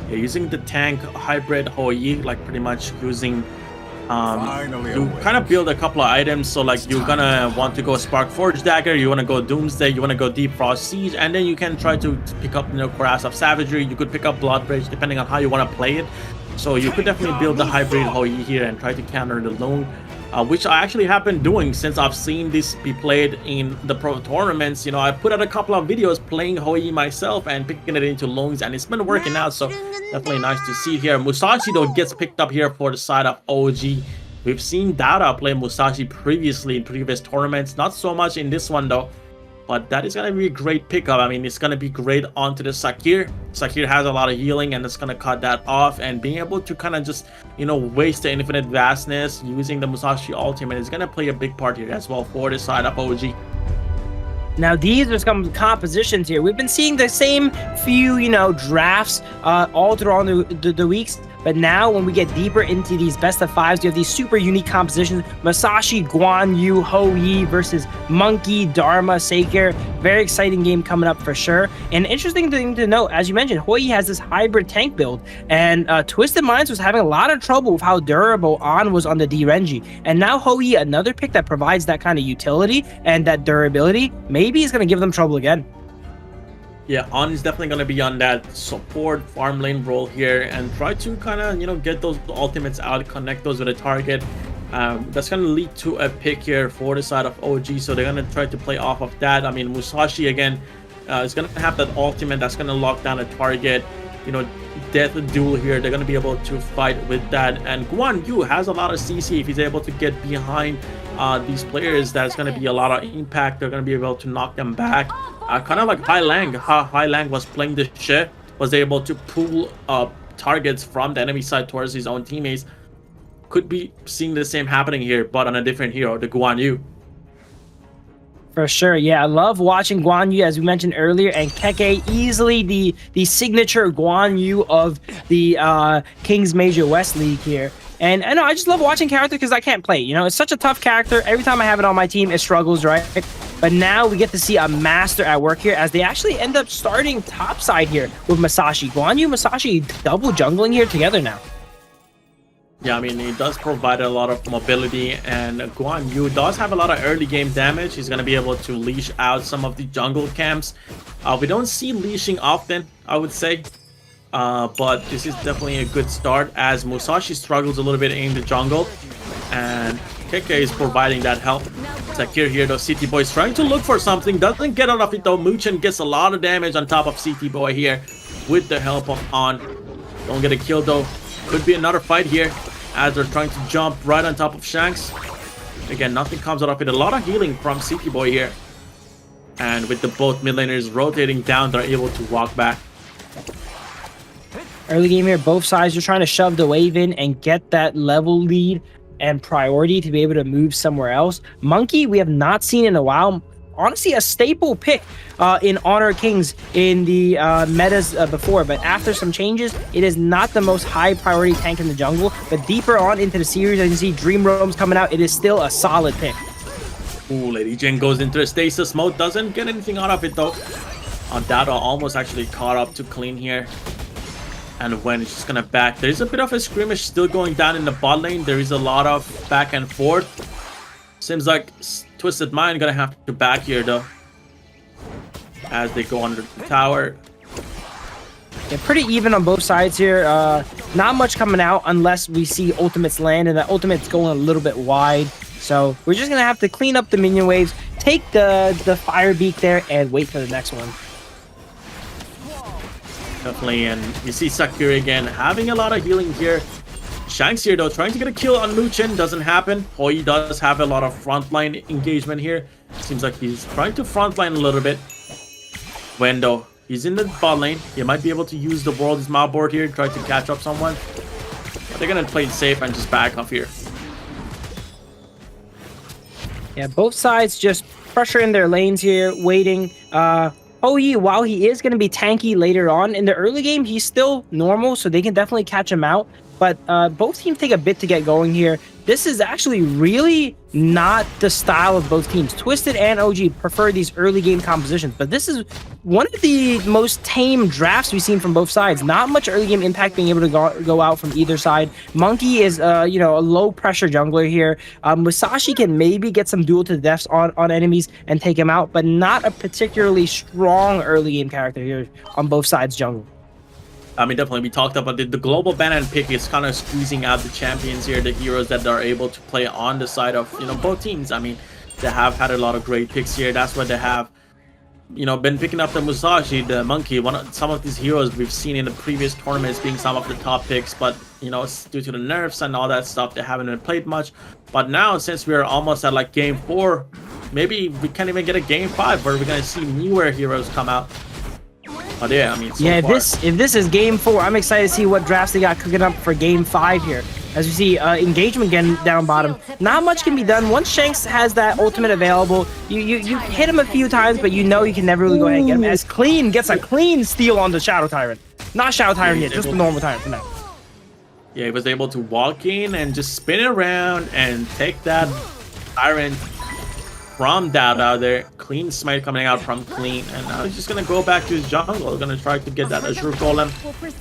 Speaker 19: Yeah, using the tank hybrid Hou Yi, like pretty much using you kind of build a couple of items. So like you're gonna want to go Spark Forge Dagger, you want to go Doomsday, you want to go Deep Frost Siege, and then you can try to pick up, you know, Cuirass of Savagery. You could pick up Blood Bridge depending on how you want to play it. So you could definitely build the hybrid Hou Yi here and try to counter the Lung, which I actually have been doing since I've seen this be played in the pro tournaments. You know, I put out a couple of videos playing Hou Yi myself and picking it into Lungs, and it's been working out, so definitely nice to see here. Musashi though gets picked up here for the side of OG. We've seen Dada play Musashi previously in previous tournaments, not so much in this one though, but that is going to be a great pickup. I mean, it's going to be great onto the Sakir. Sakir has a lot of healing, and it's going to cut that off, and being able to kind of just, you know, waste the infinite vastness using the Musashi ultimate is going to play a big part here as well for the side of OG.
Speaker 18: Now, these are some compositions here. We've been seeing the same few, you know, drafts all throughout the weeks. But now, when we get deeper into these best of fives, you have these super unique compositions. Musashi, Guan Yu, Hou Yi versus Monkey, Dharma, Saker. Very exciting game coming up for sure. And interesting thing to note, as you mentioned, Hou Yi has this hybrid tank build. And Twisted Minds was having a lot of trouble with how durable On was on the D-Renji. And now Hou Yi, another pick that provides that kind of utility and that durability, maybe is going to give them trouble again.
Speaker 19: Yeah, On is definitely going to be on that support farm lane role here and try to kind of, you know, get those ultimates out, connect those with a target. That's going to lead to a pick here for the side of OG, so they're going to try to play off of that. I mean, Musashi again is going to have that ultimate that's going to lock down a target. You know, Death Duel here, they're going to be able to fight with that. And Guan Yu has a lot of CC. If he's able to get behind these players, that's going to be a lot of impact. They're going to be able to knock them back. Kind of like Hai Lang, how Hai Lang was playing the shit, was able to pull targets from the enemy side towards his own teammates. Could be seeing the same happening here, but on a different hero, the Guan Yu.
Speaker 18: For sure, yeah. I love watching Guan Yu, as we mentioned earlier, and Keke, easily the signature Guan Yu of the Kings Major West League here. And I know I just love watching character because I can't play. You know, it's such a tough character. Every time I have it on my team, it struggles, right? But now we get to see a master at work here, as they actually end up starting topside here with Musashi. Guan Yu, Musashi double jungling here together now.
Speaker 19: Yeah, I mean, he does provide a lot of mobility, and Guan Yu does have a lot of early game damage. He's going to be able to leash out some of the jungle camps. We don't see leashing often, I would say. But this is definitely a good start, as Musashi struggles a little bit in the jungle. And KK is providing that help. Secure here though. CT Boy is trying to look for something. Doesn't get out of it though. Muchen gets a lot of damage on top of CT Boy here with the help of On. Don't get a kill though. Could be another fight here as they're trying to jump right on top of Shanks. Again, nothing comes out of it. A lot of healing from CT Boy here. And with the both mid laners rotating down, they're able to walk back.
Speaker 18: Early game here, both sides are trying to shove the wave in and get that level lead and priority to be able to move somewhere else. Monkey, we have not seen in a while. Honestly, a staple pick in Honor Kings in the metas before, but after some changes, it is not the most high priority tank in the jungle. But deeper on into the series, as you see Dream Roam's coming out, it is still a solid pick.
Speaker 19: Ooh, Lady Jin goes into a stasis mode, doesn't get anything out of it though. Dada almost actually caught up to Clean here. And when it's just gonna back, there's a bit of a skirmish still going down in the bot lane. There is a lot of back and forth. Seems like Twisted Mind gonna have to back here though, as they go under the tower.
Speaker 18: Yeah, pretty even on both sides here. Not much coming out unless we see ultimates land, and that ultimate's going a little bit wide. So we're just gonna have to clean up the minion waves, take the fire beak there, and wait for the next one.
Speaker 19: Definitely, and you see Sakura again having a lot of healing here. Shanks here though, trying to get a kill on Muchen, doesn't happen. Hoi does have a lot of frontline engagement here. Seems like he's trying to frontline a little bit. When though, he's in the bot lane. He might be able to use the world's map board here, try to catch up someone. But they're gonna play it safe and just back off here.
Speaker 18: Yeah, both sides just pressuring their lanes here, waiting. Hoi, while he is going to be tanky later on, in the early game, he's still normal, so they can definitely catch him out. But both teams take a bit to get going here. This is actually really not the style of both teams. Twisted and OG prefer these early game compositions, but this is one of the most tame drafts we've seen from both sides. Not much early game impact being able to go out from either side. Monkey is, you know, a low pressure jungler here. Musashi can maybe get some duel to the deaths on enemies and take him out, but not a particularly strong early game character here on both sides jungle.
Speaker 19: I mean, definitely, we talked about it. The global ban pick is kind of squeezing out the champions here, the heroes that are able to play on the side of, you know, both teams. I mean, they have had a lot of great picks here. That's why they have, you know, been picking up the Musashi, the Monkey. Some of these heroes we've seen in the previous tournaments being some of the top picks, but, you know, due to the nerfs and all that stuff, they haven't been played much. But now, since we're almost at like game 4, maybe we can't even get a game 5 where we're going to see newer heroes come out. But yeah, I mean, so
Speaker 18: yeah,
Speaker 19: far.
Speaker 18: if this is game 4, I'm excited to see what drafts they got cooking up for game 5 here. As we see engagement again down bottom, not much can be done. Once Shanks has that ultimate available, you hit him a few times, but you know you can never really go ahead and get him. As Clean gets a clean steal on the Shadow Tyrant. Not Shadow Tyrant yet, just the normal Tyrant for now.
Speaker 19: Yeah, he was able to walk in and just spin it around and take that Tyrant from Dada there. Clean smite coming out from Clean, and now he's just gonna go back to his jungle. Gonna try to get that Azure Golem.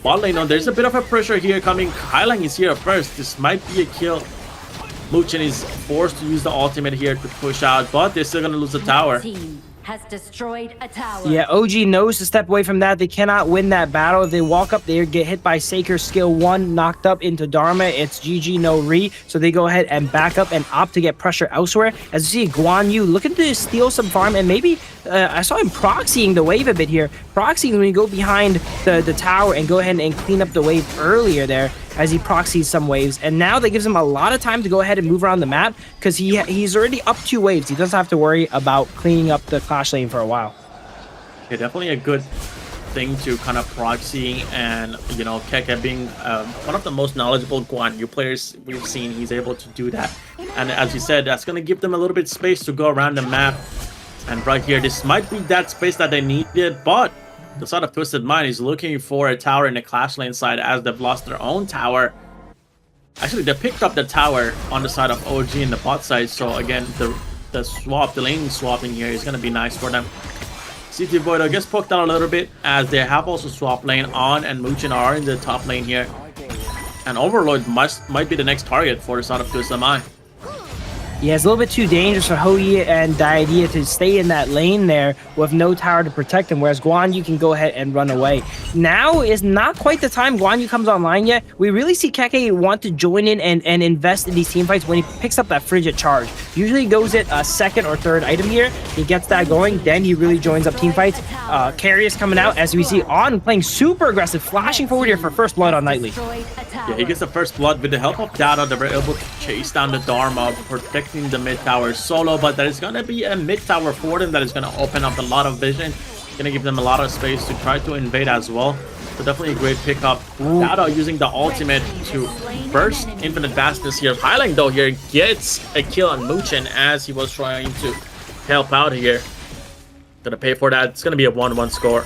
Speaker 19: Bot lane, no, there's a bit of a pressure here coming. Kailang is here first. This might be a kill. Muchen is forced to use the ultimate here to push out, but they're still gonna lose the tower.
Speaker 22: Has destroyed a tower.
Speaker 18: Yeah, OG knows to step away from that. They cannot win that battle. If they walk up, they get hit by Saker skill 1, knocked up into Dharma. It's GG, no re. So they go ahead and back up and opt to get pressure elsewhere. As you see, Guan Yu looking to steal some farm, and maybe I saw him proxying the wave a bit here. Proxying when you go behind the tower and go ahead and clean up the wave earlier there, as he proxies some waves, and now that gives him a lot of time to go ahead and move around the map because he's already up 2 waves. He doesn't have to worry about cleaning up the clash lane for a while.
Speaker 19: Yeah, definitely a good thing to kind of proxy, and you know, Keke being one of the most knowledgeable Guan Yu players we've seen, he's able to do that. And as you said, that's going to give them a little bit space to go around the map. And right here, this might be that space that they needed, but the side of Twisted Mind is looking for a tower in the clash lane side as they've lost their own tower. Actually, they picked up the tower on the side of OG in the bot side, so again, the lane swapping here is going to be nice for them. CT Void gets poked out a little bit as they have also swapped lane on, and Muchen are in the top lane here. And Overlord might be the next target for the side of Twisted Mind.
Speaker 18: Yeah, it's a little bit too dangerous for Hoi and Diadea to stay in that lane there with no tower to protect them, whereas Guan Yu can go ahead and run away. Now is not quite the time Guan Yu comes online yet. We really see Keke want to join in and invest in these team fights when he picks up that frigid charge. Usually goes at a second or third item here. He gets that going, then he really joins up team fights. Carry is coming out, as we see On playing super aggressive, flashing forward here for first blood on Nightly.
Speaker 19: Yeah, he gets the first blood with the help of Dada. They were able to chase down the Dharma, protecting the mid tower solo, but there is going to be a mid tower for them that is going to open up a lot of vision, going to give them a lot of space to try to invade as well. So definitely a great pickup. Dada using the ultimate to burst infinite vastness here. Highline though here gets a kill on Muchen as he was trying to help out here. Gonna pay for that. It's gonna be a 1-1 score.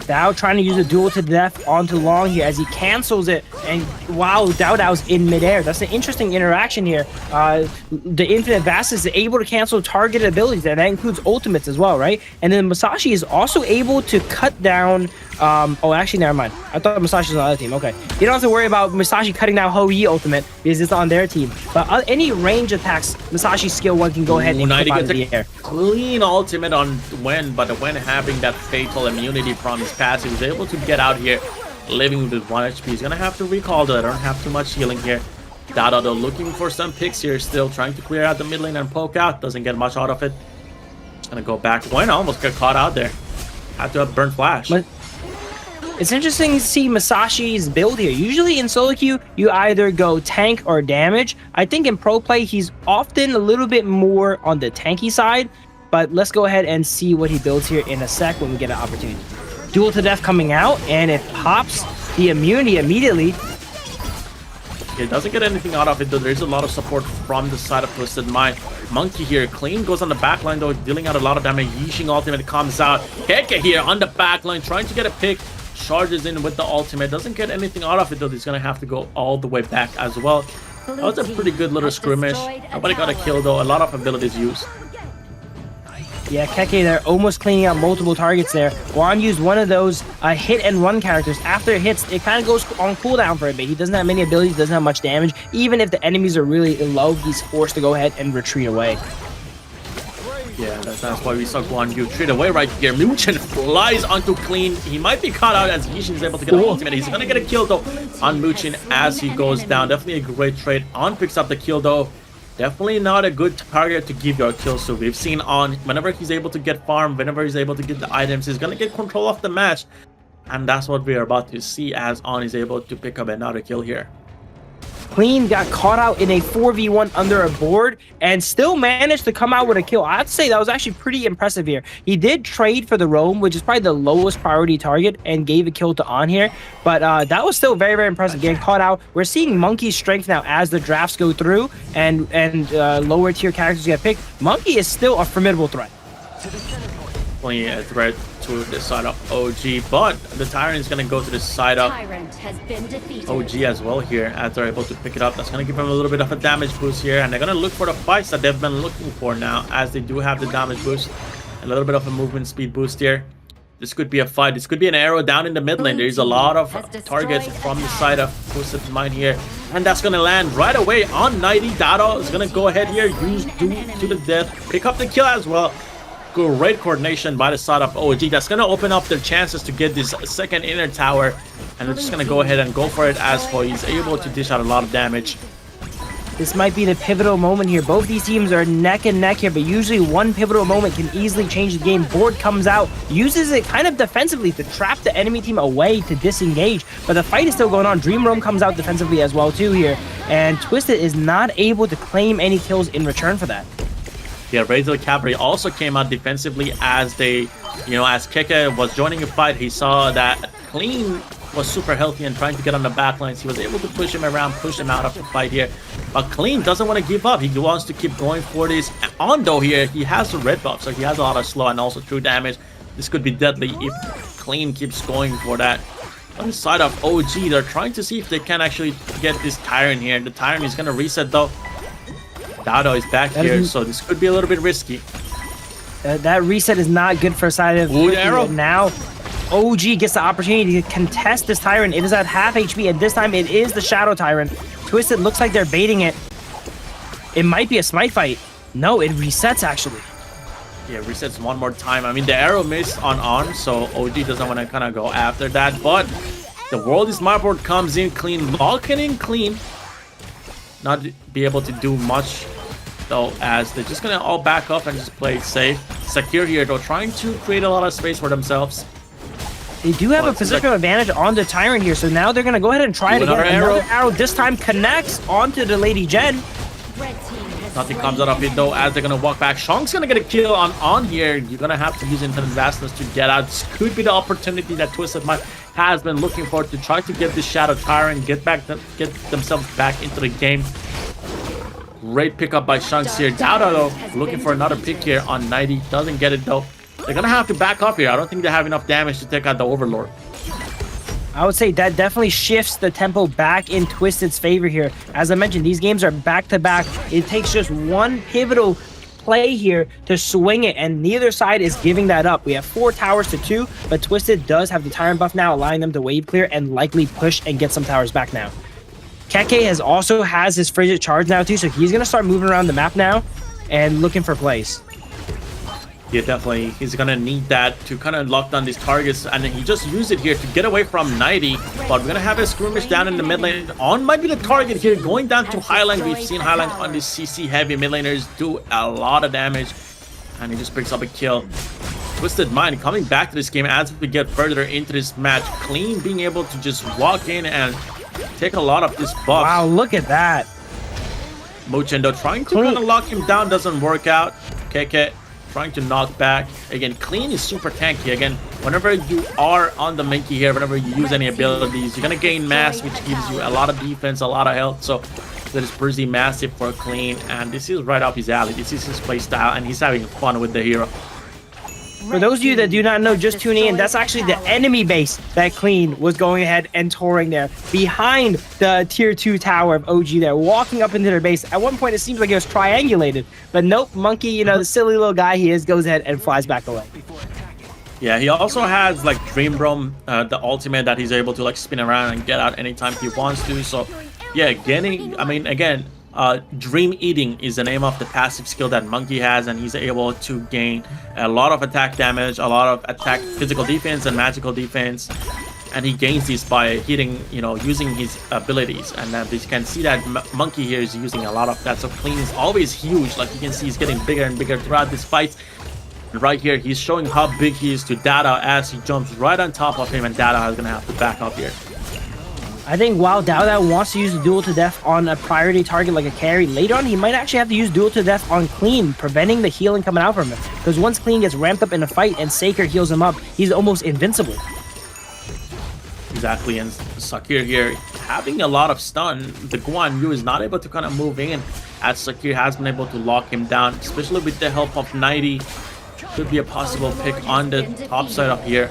Speaker 18: Dao trying to use a duel to death onto Long here as he cancels it, and wow, Dao's in midair. That's an interesting interaction here. The Infinite Vastness is able to cancel targeted abilities, and that includes ultimates as well, right? And then Masashi is also able to cut down... oh, actually, never mind. I thought Masashi was on the other team. Okay. You don't have to worry about Masashi cutting down Hoi ultimate because it's on their team. But any range attacks, Masashi's skill 1 can go ahead and clip out of the air.
Speaker 19: Clean ultimate on Wen, but Wen having that fatal immunity from his passive is able to get out here, living with 1 HP. He's gonna have to recall that. I don't have too much healing here. Dada though looking for some picks here, still trying to clear out the mid lane and poke out. Doesn't get much out of it. Just gonna go back. Wen almost got caught out there. Had to have burnt flash.
Speaker 18: But it's interesting to see Masashi's build here. Usually in solo queue, you either go tank or damage. I think in pro play, he's often a little bit more on the tanky side, but let's go ahead and see what he builds here in a sec when we get an opportunity. Duel to death coming out, and it pops the immunity immediately.
Speaker 19: It doesn't get anything out of it, though. There's a lot of support from the side of Twisted Mind. Monkey here, clean, goes on the backline, though, dealing out a lot of damage. Yixing ultimate comes out. Keke here on the backline, trying to get a pick. Charges in with the ultimate. Doesn't get anything out of it, though. He's going to have to go all the way back as well. That was a pretty good little skirmish. Nobody got a kill, though. A lot of abilities used.
Speaker 18: Yeah, Keke, they're almost cleaning out multiple targets there. Guan used one of those hit and run characters. After it hits, it kind of goes on cooldown for a bit. He doesn't have many abilities, doesn't have much damage. Even if the enemies are really low, he's forced to go ahead and retreat away.
Speaker 19: Yeah, that's why we saw Guan Yu retreat away right here. Muchen flies onto Clean. He might be caught out as Yixin is able to get an ultimate. He's going to get a kill, though, on Muchen as he goes down. Definitely a great trade. On picks up the kill, though. Definitely not a good target to give your kill. So we've seen On, whenever he's able to get farm, whenever he's able to get the items, he's going to get control of the match. And that's what we are about to see as On is able to pick up another kill here.
Speaker 18: Clean got caught out in a 4v1 under a board and still managed to come out with a kill. I have to say that was actually pretty impressive here. He did trade for the roam, which is probably the lowest priority target, and gave a kill to On here. But that was still very, very impressive. Getting caught out. We're seeing Monkey's strength now as the drafts go through and lower tier characters get picked. Monkey is still a formidable threat.
Speaker 19: Definitely a threat to the side of OG, but the Tyrant is going to go to the side of OG as well here as they're able to pick it up. That's going to give them a little bit of a damage boost here, and they're going to look for the fights that they've been looking for now as they do have the damage boost. A little bit of a movement speed boost here. This could be a fight. This could be an arrow down in the mid lane. There's a lot of targets from the side of Twisted Mind here, and that's going to land right away on 90. Dado is going to go ahead here, use Duel to the death, pick up the kill as well. Great coordination by the side of OG. That's going to open up their chances to get this second inner tower. And they're just going to go ahead and go for it as Hoi is able to dish out a lot of damage.
Speaker 18: This might be the pivotal moment here. Both these teams are neck and neck here, but usually one pivotal moment can easily change the game. Board comes out, uses it kind of defensively to trap the enemy team away to disengage, but the fight is still going on. Dream Roam comes out defensively as well too here, and Twisted is not able to claim any kills in return for that.
Speaker 19: Yeah, Razor Cavalry also came out defensively as they, as Keke was joining the fight. He saw that Clean was super healthy and trying to get on the back lines. He was able to push him around, push him out of the fight here. But Clean doesn't want to give up. He wants to keep going for this. Ondo here, he has the red buff, so he has a lot of slow and also true damage. This could be deadly if Clean keeps going for that. On the side of OG, they're trying to see if they can actually get this Tyrant here. The Tyrant is going to reset though. Dado is back here, so this could be a little bit risky.
Speaker 18: That reset is not good for a side of
Speaker 19: arrow.
Speaker 18: Now OG gets the opportunity to contest this Tyrant. It is at half HP, and this time it is the Shadow Tyrant. Twisted looks like they're baiting it. It might be a smite fight. No, it resets actually.
Speaker 19: Yeah, resets one more time. I mean, the arrow missed on, so OG doesn't want to kind of go after that. But the World is My Board comes in clean, locking in clean. Not be able to do much, though, as they're just going to all back up and just play it safe. Secure here, though, trying to create a lot of space for themselves.
Speaker 18: They do have a positional advantage on the Tyrant here, so now they're going to go ahead and try it again. Another arrow this time connects onto the Lady Jen.
Speaker 19: Nothing comes out of it though, as they're gonna walk back. Shang's gonna get a kill on here. You're gonna have to use Infinite Vastness to get out. This could be the opportunity that Twisted Mind has been looking for to try to get this Shadow Tyrant, get themselves back into the game. Great pickup by Shanks here. Dowda though, looking for another pick here on 90. Doesn't get it though. They're gonna have to back up here. I don't think they have enough damage to take out the Overlord.
Speaker 18: I would say that definitely shifts the tempo back in Twisted's favor here. As I mentioned, these games are back-to-back. It takes just one pivotal play here to swing it, and neither side is giving that up. We have 4 towers to 2, but Twisted does have the Tyrant buff now, allowing them to wave clear and likely push and get some towers back now. Keke also has his Frigid Charge now too, so he's going to start moving around the map now and looking for plays.
Speaker 19: Yeah, definitely. He's gonna need that to kind of lock down these targets, and then he just used it here to get away from 90. But we're gonna have a skirmish down in the mid lane. On might be the target here, going down to Highline. We've seen Highline on these CC heavy mid laners do a lot of damage, and he just picks up a kill. Twisted Mind coming back to this game as we get further into this match. Clean being able to just walk in and take a lot of this buff.
Speaker 18: Wow, look at that.
Speaker 19: Mochendo trying to kind of lock him down, doesn't work out. KK trying to knock back. Again, Clean is super tanky. Again, whenever you are on the Minky here, whenever you use any abilities, you're gonna gain mass, which gives you a lot of defense, a lot of health. So that is pretty massive for Clean, and this is right up his alley. This is his play style, and he's having fun with the hero.
Speaker 18: For those of you that do not know, just tuning in, that's actually the enemy base that Clean was going ahead and touring there. Behind the tier 2 tower of OG there, walking up into their base. At one point, it seems like it was triangulated. But nope, Monkey, you know, the silly little guy he is, goes ahead and flies back away.
Speaker 19: Yeah, he also has, like, Dream Roam, the ultimate that he's able to, like, spin around and get out anytime he wants to. So, yeah, again, Dream Eating is the name of the passive skill that Monkey has, and he's able to gain a lot of attack damage, a lot of attack physical defense and magical defense, and he gains these by hitting, you know, using his abilities. And we can see that Monkey here is using a lot of that. So Clean is always huge. Like you can see, he's getting bigger and bigger throughout this fight. And right here, he's showing how big he is to Dada as he jumps right on top of him, and Dada is gonna have to back up here.
Speaker 18: I think while Dowda wants to use the duel to death on a priority target like a carry, later on he might actually have to use duel to death on Clean, preventing the healing coming out from him. Because once Clean gets ramped up in a fight and Saker heals him up, he's almost invincible.
Speaker 19: Exactly, and Sakir here having a lot of stun. The Guan Yu is not able to kind of move in, as Sakir has been able to lock him down, especially with the help of 90. Could be a possible pick on the top side up here.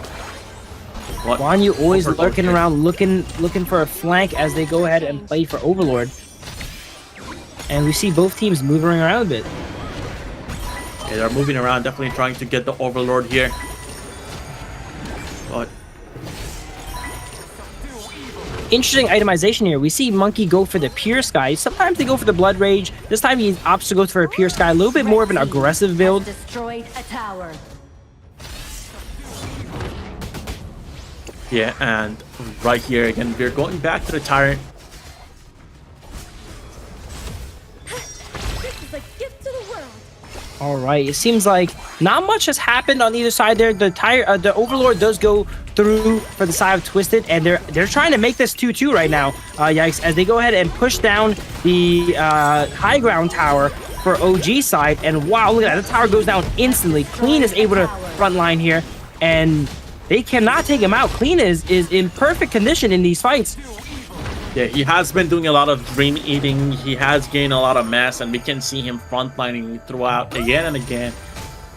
Speaker 18: Guan Yu always lurking around, looking for a flank as they go ahead and play for Overlord. And we see both teams moving around a bit.
Speaker 19: Yeah, they're moving around, definitely trying to get the Overlord here. But
Speaker 18: interesting itemization here. We see Monkey go for the Pure Sky. Sometimes they go for the Blood Rage. This time he opts to go for a Pure Sky. A little bit more of an aggressive build.
Speaker 22: Destroyed a tower.
Speaker 19: yeah, and right here again, we're going back to the Tyrant.
Speaker 18: All right, it seems like not much has happened on either side there. The Overlord does go through for the side of Twisted, and they're trying to make this 2-2 right now, YikeZ, as they go ahead and push down the high ground tower for OG side. And wow, look at that, the tower goes down instantly. Clean is able to front line here, and they cannot take him out. Clean is in perfect condition in these fights.
Speaker 19: Yeah, he has been doing a lot of Dream Eating. He has gained a lot of mass, and we can see him frontlining throughout again and again.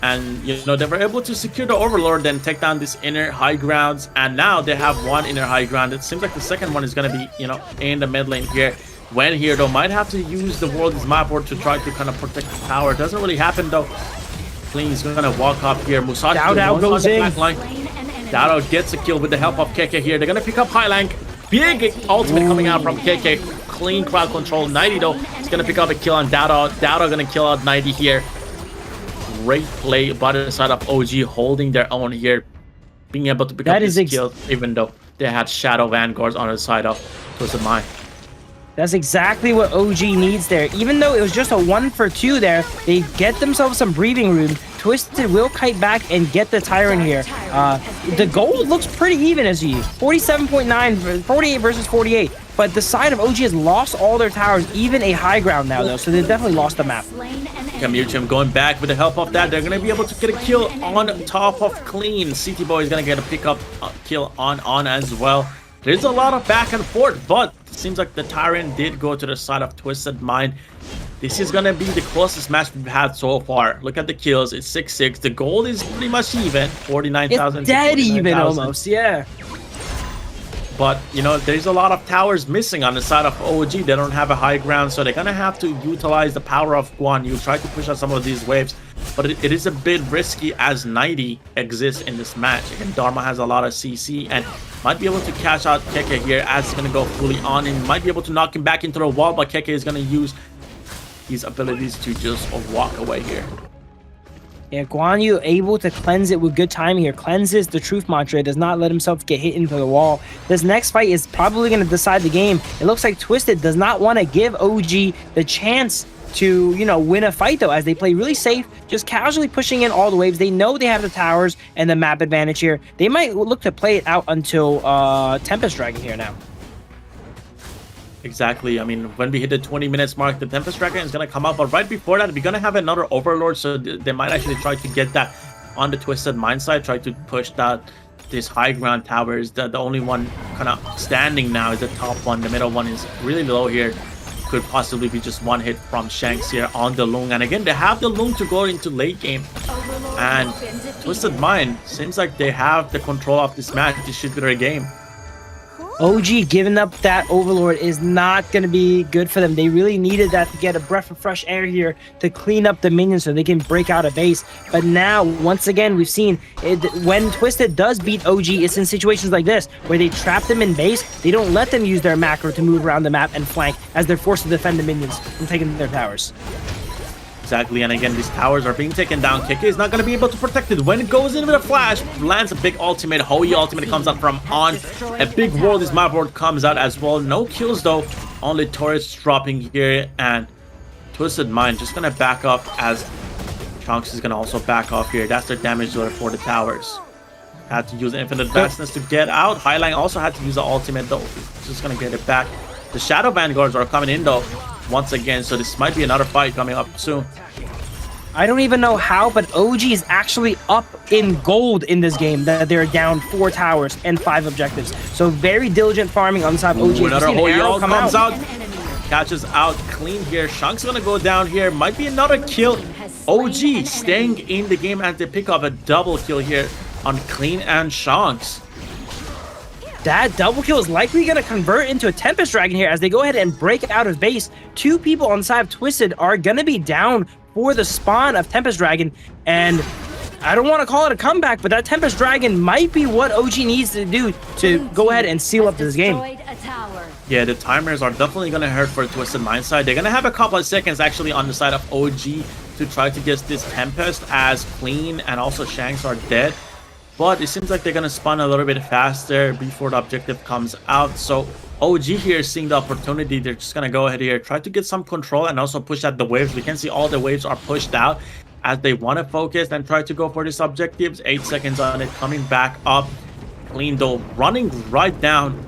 Speaker 19: And, you know, they were able to secure the Overlord, then take down this inner high grounds. And now they have one inner high ground. It seems like the second one is going to be, you know, in the mid lane here. When here, though, might have to use the World's Map Board to try to kind of protect the tower. It doesn't really happen, though. Clean is going to walk up here. Musashi
Speaker 18: Dowd goes in.
Speaker 19: Dowd gets a kill with the help of Keke here. They're going to pick up high rank. big ultimate coming out from KK. Clean crowd control. 90 though is going to pick up a kill on Dowda. Dowda going to kill out 90 here. Great play by the side of OG, holding their own here. Being able to pick up this kill even though they had Shadow Vanguards on the side of Twisted Mind.
Speaker 18: That's exactly what OG needs there. Even though it was just a 1-for-2 there, they get themselves some breathing room. Twisted will kite back and get the Tyrant here. The gold looks pretty even as you 47.9, 48 versus 48. But the side of OG has lost all their towers, even a high ground now though, so they've definitely lost the map.
Speaker 19: KMW going back with the help of that. They're going to be able to get a kill on top of Clean. CT Boy is going to get a pickup kill on as well. There's a lot of back and forth, but it seems like the Tyrant did go to the side of Twisted Mind. This is going to be the closest match we've had so far. Look at the kills. It's 6-6. The gold is pretty much even. 49,000.
Speaker 18: It's dead even almost, yeah.
Speaker 19: But, you know, there's a lot of towers missing on the side of OG. They don't have a high ground, so they're going to have to utilize the power of Guan Yu, try to push out some of these waves. But it is a bit risky as 90 exists in this match. And Dharma has a lot of CC and might be able to catch out Keke here as he's going to go fully on and might be able to knock him back into the wall, but Keke is going to use his abilities to just walk away here.
Speaker 18: Yeah, Guan Yu able to cleanse it with good timing here. Cleanses the truth mantra, does not let himself get hit into the wall. This next fight is probably going to decide the game. It looks like Twisted does not want to give OG the chance to, you know, win a fight though, as they play really safe, just casually pushing in all the waves. They know they have the towers and the map advantage here. They might look to play it out until Tempest Dragon here now.
Speaker 19: Exactly. I mean, when we hit the 20 minutes mark, the Tempest Dragon is going to come out. But right before that, we're going to have another Overlord. So they might actually try to get that on the Twisted Mind side. Try to push that this high ground towers. The only one kind of standing now is the top one. The middle one is really low here. Could possibly be just one hit from Shanks here on the Loong. And again, they have the Loong to go into late game. And Twisted Mind, seems like they have the control of this match. This should be their game.
Speaker 18: OG giving up that Overlord is not going to be good for them. They really needed that to get a breath of fresh air here to clean up the minions so they can break out a base. But now, once again, we've seen it, when Twisted does beat OG, it's in situations like this where they trap them in base. They don't let them use their macro to move around the map and flank as they're forced to defend the minions from taking their towers.
Speaker 19: Exactly, and again, these towers are being taken down. Keke is not going to be able to protect it. When it goes in with a flash, lands a big ultimate. Hoi ultimate comes out from On. A big world, this map board comes out as well. No kills though, only turrets dropping here. And Twisted Mind just going to back up as Trunks is going to also back off here. That's their damage dealer for the towers. Had to use Infinite Vastness to get out. Highline also had to use the ultimate though. Just going to get it back. The Shadow Vanguards are coming in though. Once again, so this might be another fight coming up soon.
Speaker 18: I don't even know how, but OG is actually up in gold in this game. That they're down 4 towers and 5 objectives. So very diligent farming on the side of OG.
Speaker 19: Another Hoyo comes out, catches out Clean here. Shanks gonna go down here. Might be another kill. OG staying in the game as they pick up a double kill here on Clean and Shanks.
Speaker 18: That double kill is likely going to convert into a Tempest Dragon here as they go ahead and break out of base. 2 people on the side of Twisted are going to be down for the spawn of Tempest Dragon. And I don't want to call it a comeback, but that Tempest Dragon might be what OG needs to do to go ahead and seal up this game.
Speaker 19: Yeah, the timers are definitely going to hurt for Twisted Mind side. They're going to have a couple of seconds actually on the side of OG to try to get this Tempest as Clean and also Shanks are dead. But it seems like they're going to spawn a little bit faster before the objective comes out. So OG here seeing the opportunity, they're just going to go ahead here, try to get some control and also push out the waves. We can see all the waves are pushed out as they want to focus and try to go for these objectives. 8 seconds on it, coming back up. Clean though, running right down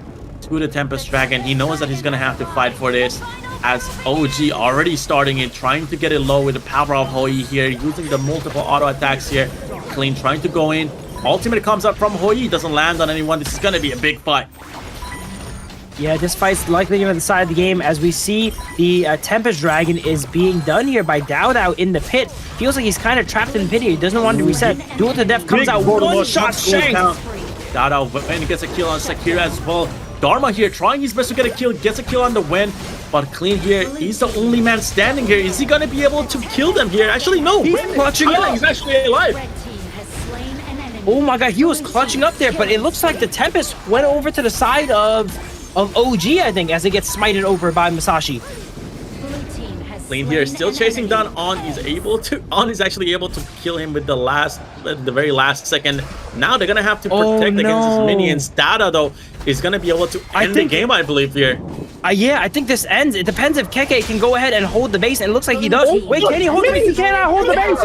Speaker 19: to the Tempest Dragon. He knows that he's going to have to fight for this as OG already starting it, trying to get it low with the power of Hoi here, using the multiple auto attacks here. Clean trying to go in. Ultimate comes up from Hoi, doesn't land on anyone. This is going to be a big fight.
Speaker 18: Yeah, this fight's likely going to decide the game as we see the Tempest Dragon is being done here by Dowda in the pit. Feels like he's kind of trapped in the pit here. He doesn't want to reset. Duel to Death comes out. One shot shank.
Speaker 19: Dowda and gets a kill on Sakira as well. Dharma here trying his best to get a kill. Gets a kill on the win. But Clean here, he's the only man standing here. Is he going to be able to kill them here? Actually, no.
Speaker 18: He's clutching up.
Speaker 19: He's actually alive.
Speaker 18: Oh my god, he was clutching up there, but it looks like the Tempest went over to the side of of OG, I think, as it gets smited over by Masashi.
Speaker 19: Clean here, still chasing down On. On is actually able to kill him with the very last second. Now they're gonna have to protect against his minions. Dada though is gonna be able to end the game, I believe here.
Speaker 18: Yeah, I think this ends. It depends if Keke can go ahead and hold the base, and it looks like he does. Wait, can he hold the base? He cannot hold the base.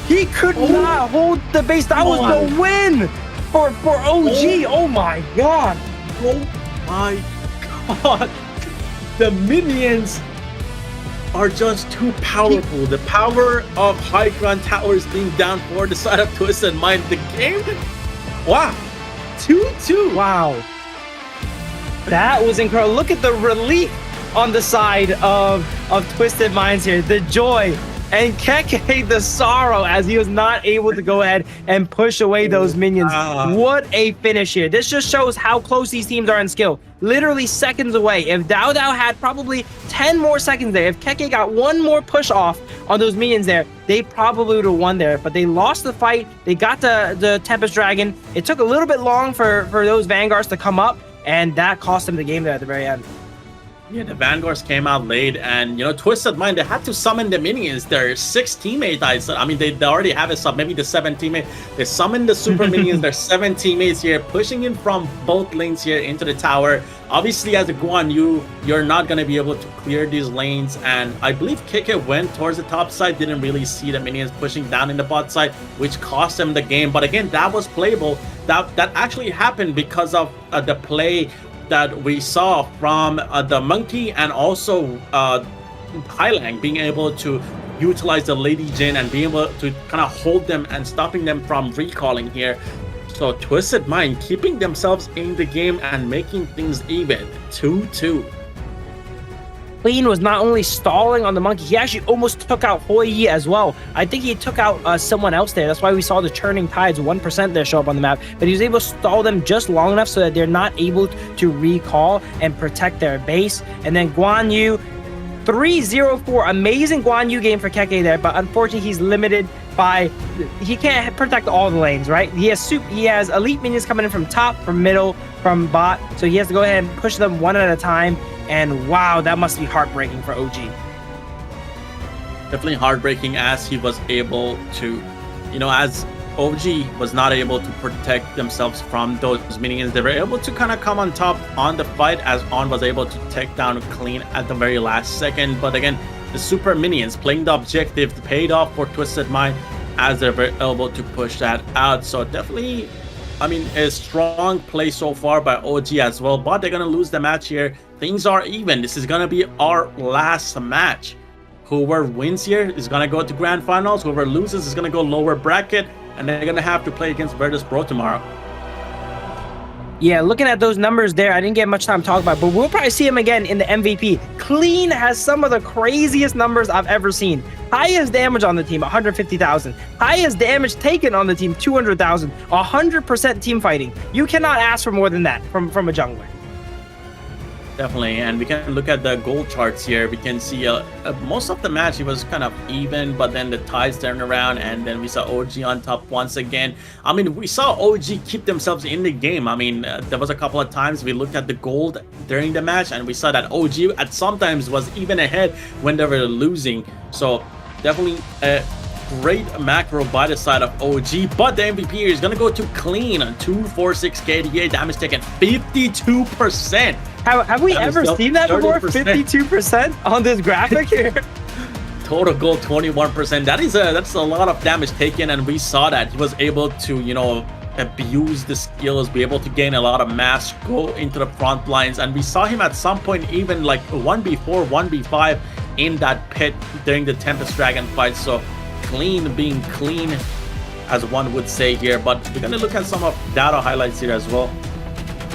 Speaker 18: He could not hold the base. That was the win for OG. Oh my god.
Speaker 19: Oh my god. The minions are just too powerful. The power of high ground towers being down for the side of Twisted Mind. The game, wow, 2-2.
Speaker 18: Wow, that was incredible. Look at the relief on the side of Twisted Minds here. The joy, and Keke the sorrow as he was not able to go ahead and push away those minions. What a finish here. This just shows how close these teams are in skill. Literally seconds away. If Dao had probably 10 more seconds there, if Keke got one more push off on those minions there, they probably would have won there. But they lost the fight. They got the Tempest Dragon. It took a little bit long for those Vanguards to come up, and that cost them the game there at the very end.
Speaker 19: Yeah, the Vanguards came out late, and you know, Twisted Mind, they had to summon the minions. Their 6 teammates, I mean, they already have a sub, maybe the 7 teammate. They summoned the super minions, their 7 teammates here, pushing in from both lanes here into the tower. Obviously, as a Guan Yu, you're not going to be able to clear these lanes, and I believe Keke went towards the top side, didn't really see the minions pushing down in the bot side, which cost him the game. But again, that was playable. That actually happened because of the play that we saw from the Monkey, and also Thailand being able to utilize the Lady Jin and being able to kind of hold them and stopping them from recalling here. So Twisted Mind keeping themselves in the game and making things even. 2-2.
Speaker 18: Clean was not only stalling on the Monkey, he actually almost took out Hoi as well. I think he took out someone else there. That's why we saw the Churning Tides 1% there show up on the map. But he was able to stall them just long enough so that they're not able to recall and protect their base. And then Guan Yu, 3-0-4. Amazing Guan Yu game for Keke there, but unfortunately he's limited by, he can't protect all the lanes, right? He has elite minions coming in from top, from middle, from bot, so he has to go ahead and push them one at a time. And wow, that must be heartbreaking for OG.
Speaker 19: Definitely heartbreaking, as he was able to, you know, as OG was not able to protect themselves from those minions. They were able to kind of come on top on the fight, as On was able to take down Clean at the very last second. But again, the super minions playing the objective paid off for Twisted Mind, as they were able to push that out. So definitely, I mean, a strong play so far by OG as well, but they're gonna lose the match here. Things are even. This is gonna be our last match. Whoever wins here is gonna go to grand finals. Whoever loses is gonna go lower bracket, and they're gonna have to play against Virtus.pro tomorrow.
Speaker 18: Yeah, looking at those numbers there, I didn't get much time to talk about, but we'll probably see him again in the MVP. Clean has some of the craziest numbers I've ever seen. Highest damage on the team, 150,000. Highest damage taken on the team, 200,000. 100% team fighting. You cannot ask for more than that from a jungler.
Speaker 19: Definitely, and we can look at the goal charts here. We can see most of the match it was kind of even, but then the tides turned around, and then we saw OG on top once again. I mean, we saw OG keep themselves in the game. I mean, there was a couple of times we looked at the gold during the match, and we saw that OG at sometimes was even ahead when they were losing. So definitely a great macro by the side of OG, but the MVP here is gonna go to Clean on 246 KDA, damage taken 52%.
Speaker 18: Have we ever seen that before? 52% on this graphic here.
Speaker 19: Total gold 21%. That's a lot of damage taken, and we saw that he was able to, you know, abuse the skills, be able to gain a lot of mass, go into the front lines, and we saw him at some point even like 1v4, 1v5 in that pit during the Tempest Dragon fight. So Clean being clean, as one would say here. But we're gonna look at some of data highlights here as well.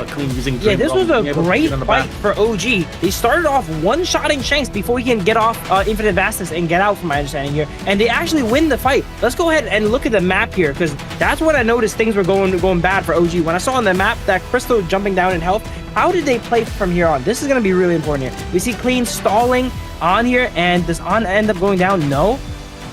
Speaker 19: Clean using
Speaker 18: yeah, this was a great fight for OG. They started off one-shotting Shanks before he can get off Infinite Vastness and get out, from my understanding here, and they actually win the fight. Let's go ahead and look at the map here, because that's when I noticed things were going bad for OG. When I saw on the map that Crystal jumping down in health, how did they play from here on? This is going to be really important here. We see Clean stalling on here, and does On end up going down? No.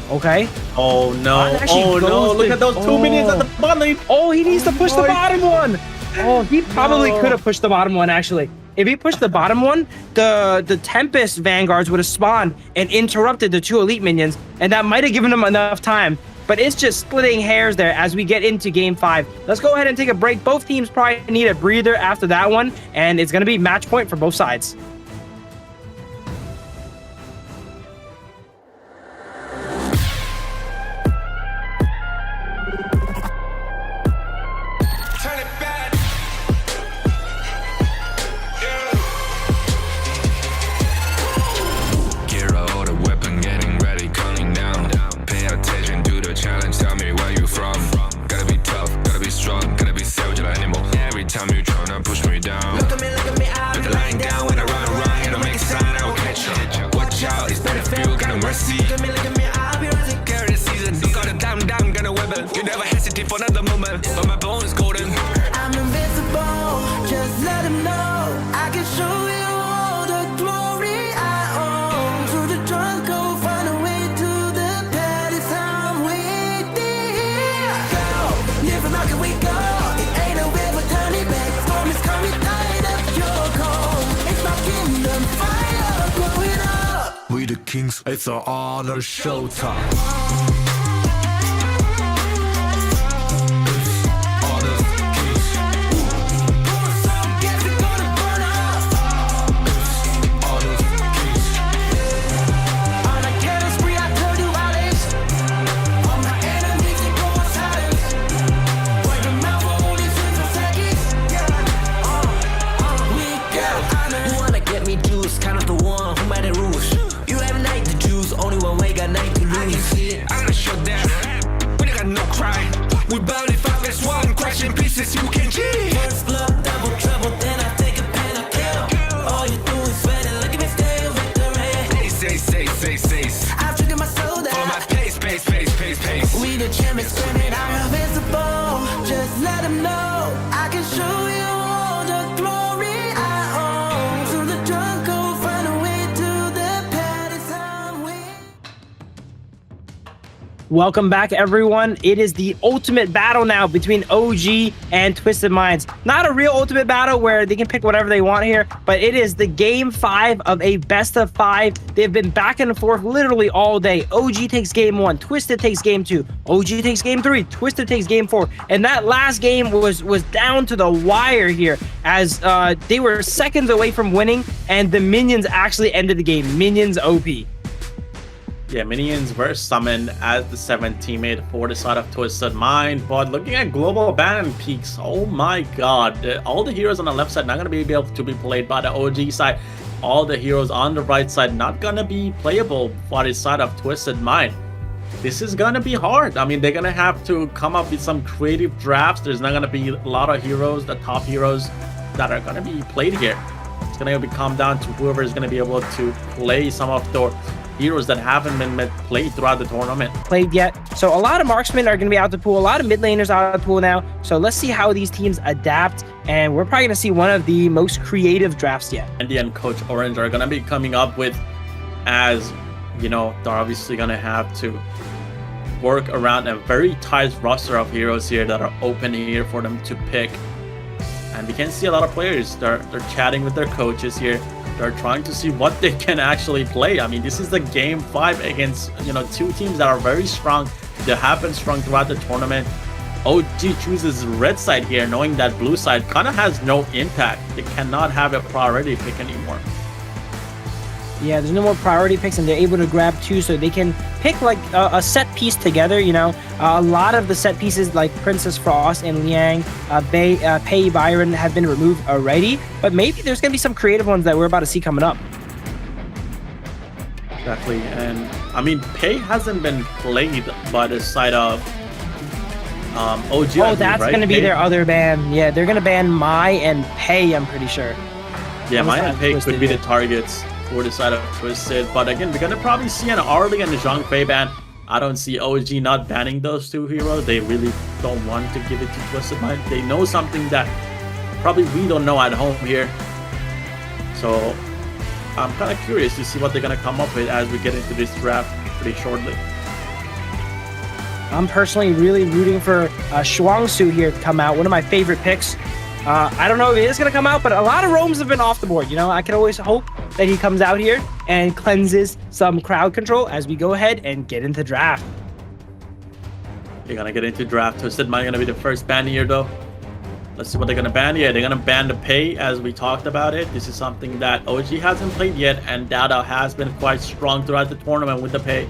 Speaker 18: Okay.
Speaker 19: Oh no. Oh no. Look at those 2 minions at the bottom.
Speaker 18: Oh, he needs to push the bottom one. Oh, he probably could have pushed the bottom one, actually. If he pushed the bottom one, the Tempest Vanguards would have spawned and interrupted the 2 elite minions, and that might have given him enough time. But it's just splitting hairs there as we get into game 5. Let's go ahead and take a break. Both teams probably need a breather after that one, and it's going to be match point for both sides.
Speaker 3: Time you tryna push me down. Look at me, I'll be lying down. When I run around, you don't make a sign, I will catch you. Watch out, it's better feel, got no mercy. Look at me, I'll be rising. Carry the season, you got a down, got a weapon. You never hesitate for another moment, but my bone is golden.
Speaker 5: I'm invincible, just let him know. I can show you all the glory I own. Through the jungle, find a way to the palace. I'm waiting here. Go, live and rock and we go.
Speaker 3: We the kings, it's our honor showtime. We barely fuck this one, crashing pieces, you can cheat.
Speaker 5: First blood, double trouble, then I take a pen, I kill. All you do is sweat and look at me stay with the rain.
Speaker 3: Say.
Speaker 5: I've triggered my soul down.
Speaker 3: For my pace.
Speaker 5: We the champions, screaming, I'm invincible. Just let them know, I can show you all the glory I own. Through the jungle, find a way to the palace. I'm waiting.
Speaker 18: Welcome back, everyone. It is the ultimate battle now between OG and Twisted Minds. Not a real ultimate battle where they can pick whatever they want here, but it is the game 5 of a best of 5. They've been back and forth literally all day. OG takes game 1, Twisted takes game 2, OG takes game 3, Twisted takes game 4. And that last game was down to the wire here as they were seconds away from winning, and the minions actually ended the game. Minions OP.
Speaker 19: Yeah, minions were summoned as the 7th teammate for the side of Twisted Mind, but looking at global ban peaks, oh my god, all the heroes on the left side not going to be able to be played by the OG side. All the heroes on the right side not going to be playable for the side of Twisted Mind. This is going to be hard. I mean, they're going to have to come up with some creative drafts. There's not going to be a lot of heroes, the top heroes that are going to be played here. It's going to come down to whoever is going to be able to play some of the heroes that haven't been played throughout the tournament.
Speaker 18: Played yet. So a lot of marksmen are going to be out the pool. A lot of mid laners out of the pool now. So let's see how these teams adapt. And we're probably going to see one of the most creative drafts yet.
Speaker 19: Andy and Coach Orange are going to be coming up with, as you know, they're obviously going to have to work around a very tight roster of heroes here that are open here for them to pick. And we can see a lot of players. They're chatting with their coaches here. They're trying to see what they can actually play. I mean, this is the game 5 against, you know, 2 teams that are very strong. They have been strong throughout the tournament. OG chooses red side here, knowing that blue side kind of has no impact. They cannot have a priority pick anymore.
Speaker 18: Yeah, there's no more priority picks, and they're able to grab 2, so they can pick like a set piece together. You know, a lot of the set pieces like Princess Frost and Liang, Pei Byron have been removed already, but maybe there's gonna be some creative ones that we're about to see coming up.
Speaker 19: Exactly, and I mean, Pei hasn't been played by the side of OG.
Speaker 18: Oh, that's right? Gonna be their other ban. Yeah, they're gonna ban Mai and Pei, I'm pretty sure.
Speaker 19: Yeah, Mai and Pei could be the targets for the side of Twisted, but again, we're gonna probably see an Arlie and a Zhang Fei ban. I don't see OG not banning those 2 heroes. They really don't want to give it to Twisted Mind. They know something that probably we don't know at home here. So I'm kind of curious to see what they're gonna come up with as we get into this draft pretty shortly.
Speaker 18: I'm personally really rooting for Shuangsu here to come out. One of my favorite picks. I don't know if it is going to come out, but a lot of roams have been off the board. You know, I can always hope that he comes out here and cleanses some crowd control as we go ahead and get into draft.
Speaker 19: You're going to get into draft. Twisted Mind going to be the first ban here, though. Let's see what they're going to ban. Yeah, they're going to ban the pay, as we talked about it. This is something that OG hasn't played yet, and Dada has been quite strong throughout the tournament with the pay.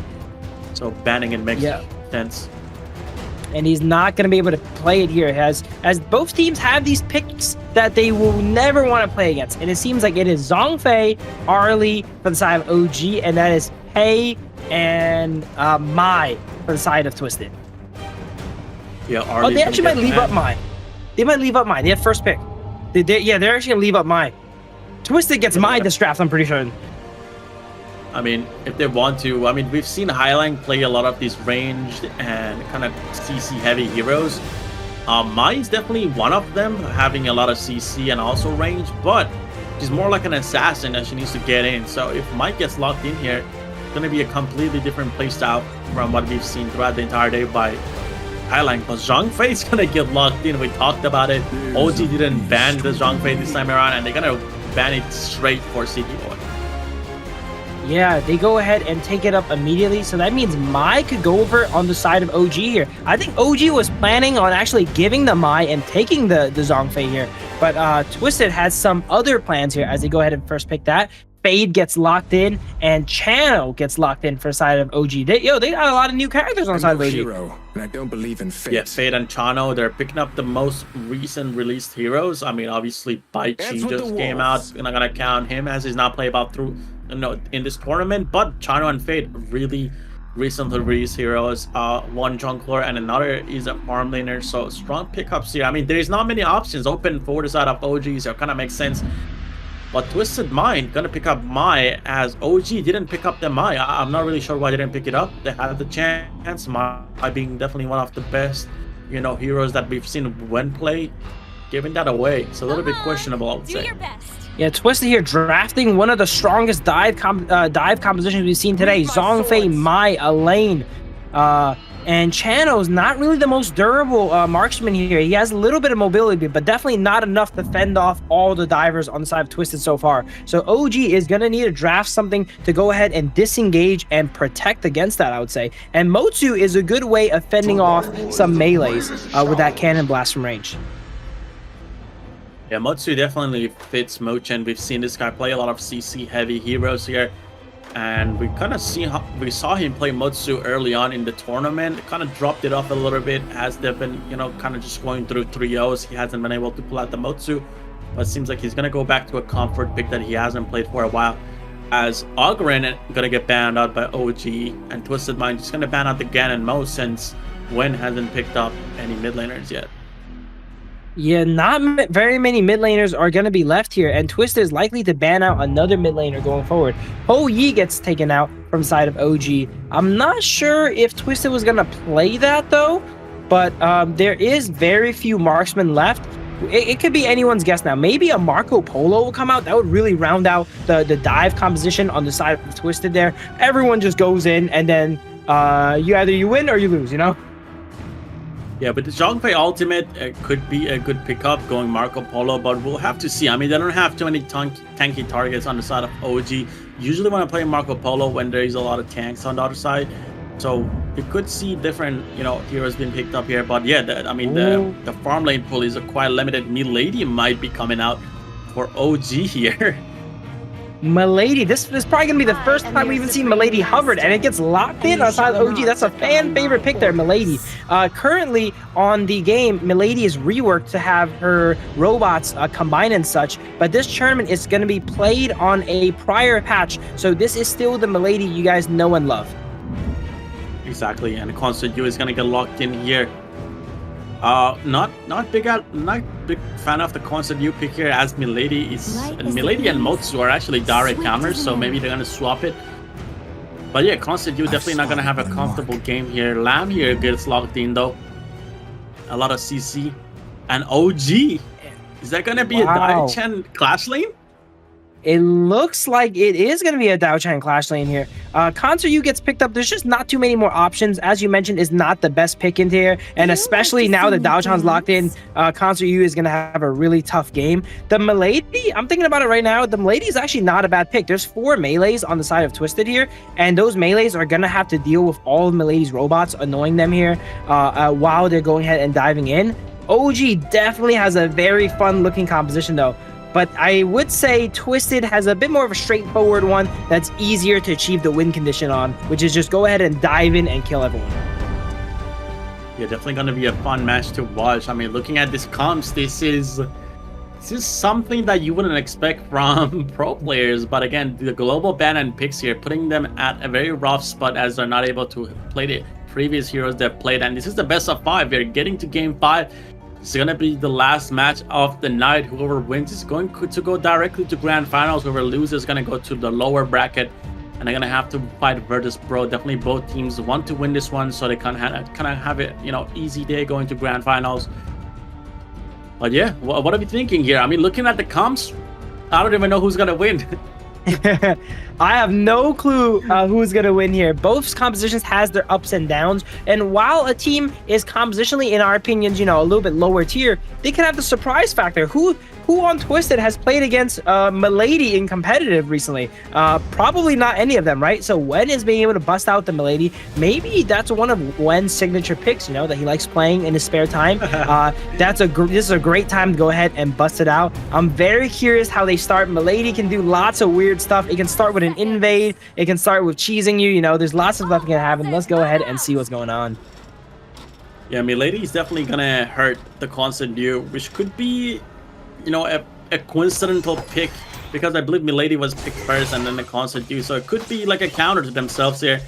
Speaker 19: So banning it makes sense.
Speaker 18: And he's not going to be able to play it here as both teams have these picks that they will never want to play against. And it seems like it is Zhongfei, Arlie for the side of OG, and that is Pei and Mai for the side of Twisted.
Speaker 19: Yeah, Arlie.
Speaker 18: Oh, they actually might leave up Mai. They might leave up Mai. They have first pick. They're actually going to leave up Mai. Twisted gets Mai this draft, I'm pretty sure.
Speaker 19: I mean, if they want to, I mean, we've seen Highline play a lot of these ranged and kind of CC heavy heroes. Mai is definitely one of them, having a lot of CC and also range, but she's more like an assassin that she needs to get in. So if Mai gets locked in here, it's going to be a completely different playstyle from what we've seen throughout the entire day by Highline. But Zhongfei is going to get locked in. We talked about it. OG didn't ban the Zhongfei this time around, and they're going to ban it straight for City Boy.
Speaker 18: Yeah, they go ahead and take it up immediately. So that means Mai could go over on the side of OG here. I think OG was planning on actually giving the Mai and taking the Zhongfei here. But Twisted has some other plans here as they go ahead and first pick that. Fade gets locked in, and Channel gets locked in for the side of OG. They got a lot of new characters on the side of OG.
Speaker 4: Hero, and I don't believe in fate.
Speaker 19: Yeah, Fade and Chano, they're picking up the most recent released heroes. I mean, obviously, Baichi just came out. I'm not going to count him as he's not playable through in this tournament, but Chano and Fade really recently released heroes. One jungler and another is a farm laner, so strong pickups here. I mean, there's not many options open for the side of OG, so it kind of makes sense. But Twisted Mind gonna pick up Mai as OG didn't pick up the Mai. I'm not really sure why they didn't pick it up. They had the chance. Mai being definitely one of the best, heroes that we've seen when play. Giving that away, it's a little bit questionable, I would say.
Speaker 18: Yeah, Twisted here drafting one of the strongest dive compositions we've seen today. Zhongfei, Mai, Elaine, and Chano's not really the most durable marksman here. He has a little bit of mobility, but definitely not enough to fend off all the divers on the side of Twisted so far. So OG is going to need to draft something to go ahead and disengage and protect against that, I would say. And Motsu is a good way of fending off some melees with that cannon blast from range.
Speaker 19: Yeah, Motsu definitely fits Mochen. We've seen this guy play a lot of CC heavy heroes here. And we kind of saw him play Motsu early on in the tournament. Kind of dropped it off a little bit as they've been, kind of just going through trios. He hasn't been able to pull out the Motsu, but it seems like he's gonna go back to a comfort pick that he hasn't played for a while. As Ogren gonna get banned out by OG, and Twisted Mind just gonna ban out the Ganon Mo since Wen hasn't picked up any mid laners yet.
Speaker 18: Yeah, not very many mid laners are going to be left here, and Twisted is likely to ban out another mid laner going forward. Ho Yi gets taken out from the side of OG. I'm not sure if Twisted was going to play that, though, but there is very few marksmen left. It could be anyone's guess now. Maybe a Marco Polo will come out. That would really round out the dive composition on the side of Twisted there. Everyone just goes in, and then you win or you lose,
Speaker 19: Yeah, but the Zhongfei Ultimate could be a good pickup going Marco Polo, but we'll have to see. I mean, they don't have too many tanky targets on the side of OG. Usually when I play Marco Polo, when there is a lot of tanks on the other side. So you could see different, heroes being picked up here. But yeah, the farm lane pool is quite limited. Milady might be coming out for OG here.
Speaker 18: Milady, this is probably going to be the first time we even see Milady hovered, and it gets locked in outside OG. That's a fan favorite pick there, Milady. Currently on the game, Milady is reworked to have her robots combine and such, but this tournament is going to be played on a prior patch, so this is still the Milady you guys know and love.
Speaker 19: Exactly, and Constant U is going to get locked in here. Not big fan of the Constant U pick here, as Milady and Motsu are actually direct counters, so maybe they're gonna swap it. But yeah, Constant U definitely not gonna have a comfortable game here. Lamb here gets locked in though. A lot of CC and OG. Is that gonna be a Dai-Chen clash lane?
Speaker 18: It looks like it is going to be a Dao Chan Clash lane here. Concert U gets picked up. There's just not too many more options. As you mentioned, is not the best pick into here. And especially now that Dao Chan's locked in, Concert U is going to have a really tough game. The Milady, I'm thinking about it right now. The Milady is actually not a bad pick. There's 4 melees on the side of Twisted here. And those melees are going to have to deal with all of Milady's robots annoying them here while they're going ahead and diving in. OG definitely has a very fun looking composition though. But I would say Twisted has a bit more of a straightforward one that's easier to achieve the win condition on, which is just go ahead and dive in and kill everyone.
Speaker 19: Yeah, definitely going to be a fun match to watch. I mean, looking at this comps, this is something that you wouldn't expect from pro players. But again, the global ban and picks here, putting them at a very rough spot as they're not able to play the previous heroes they've played. And this is the best of 5. They're getting to game 5. It's going to be the last match of the night. Whoever wins is going to go directly to grand finals. Whoever loses is going to go to the lower bracket. And they're going to have to fight Virtus.pro. Definitely both teams want to win this one so they can kind of have it, you know, easy day going to grand finals. But yeah, what are we thinking here? I mean, looking at the comps, I don't even know who's going to win.
Speaker 18: I have no clue who's going to win here. Both compositions has their ups and downs. And while a team is compositionally, in our opinions, you know, a little bit lower tier, they can have the surprise factor. Who on Twisted has played against Milady in competitive recently? Probably not any of them, right? So Wen is being able to bust out the Milady. Maybe that's one of Wen's signature picks, you know, that he likes playing in his spare time. This is a great time to go ahead and bust it out. I'm very curious how they start. Milady can do lots of weird stuff. It can start with an invade. It can start with cheesing you. You know, there's lots of stuff that can happen. Let's go ahead and see what's going on.
Speaker 19: Yeah, Milady is definitely going to hurt the constant view, which could be, you know, a coincidental pick, because I believe Milady was picked first and then the constant view, so it could be like a counter to themselves here.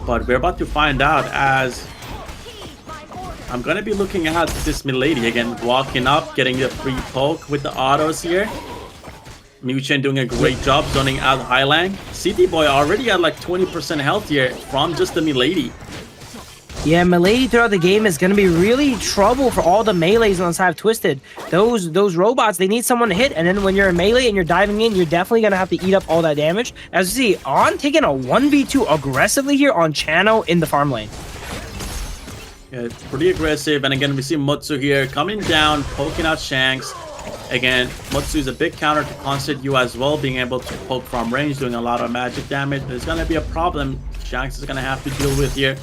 Speaker 19: But we're about to find out, as I'm gonna be looking at this Milady again, walking up, getting the free poke with the autos here. Muchen doing a great job zoning out Highlang. CT Boy already at like 20% health here from just the Milady.
Speaker 18: Yeah, Milady throughout the game is going to be really trouble for all the melees on the side of Twisted. Those robots, they need someone to hit, and then when you're a melee and you're diving in, you're definitely going to have to eat up all that damage. As you see, On taking a 1v2 aggressively here on Chano in the farm lane.
Speaker 19: Yeah, it's pretty aggressive, and again, we see Mutsu here coming down, poking out Shanks. Again, Mutsu is a big counter to Constant U as well, being able to poke from range, doing a lot of magic damage. There's going to be a problem Shanks is going to have to deal with here.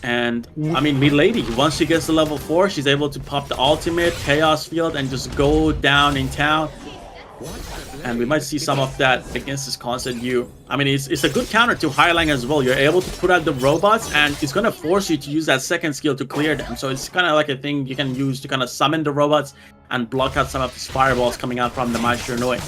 Speaker 19: And I mean, Milady, once she gets to level 4, she's able to pop the ultimate, Chaos Field, and just go down in town. And we might see some of that against this Constant U. I mean, it's a good counter to Highlang as well. You're able to put out the robots, and it's going to force you to use that second skill to clear them. So it's kind of like a thing you can use to kind of summon the robots and block out some of these fireballs coming out from the Maestro Noi.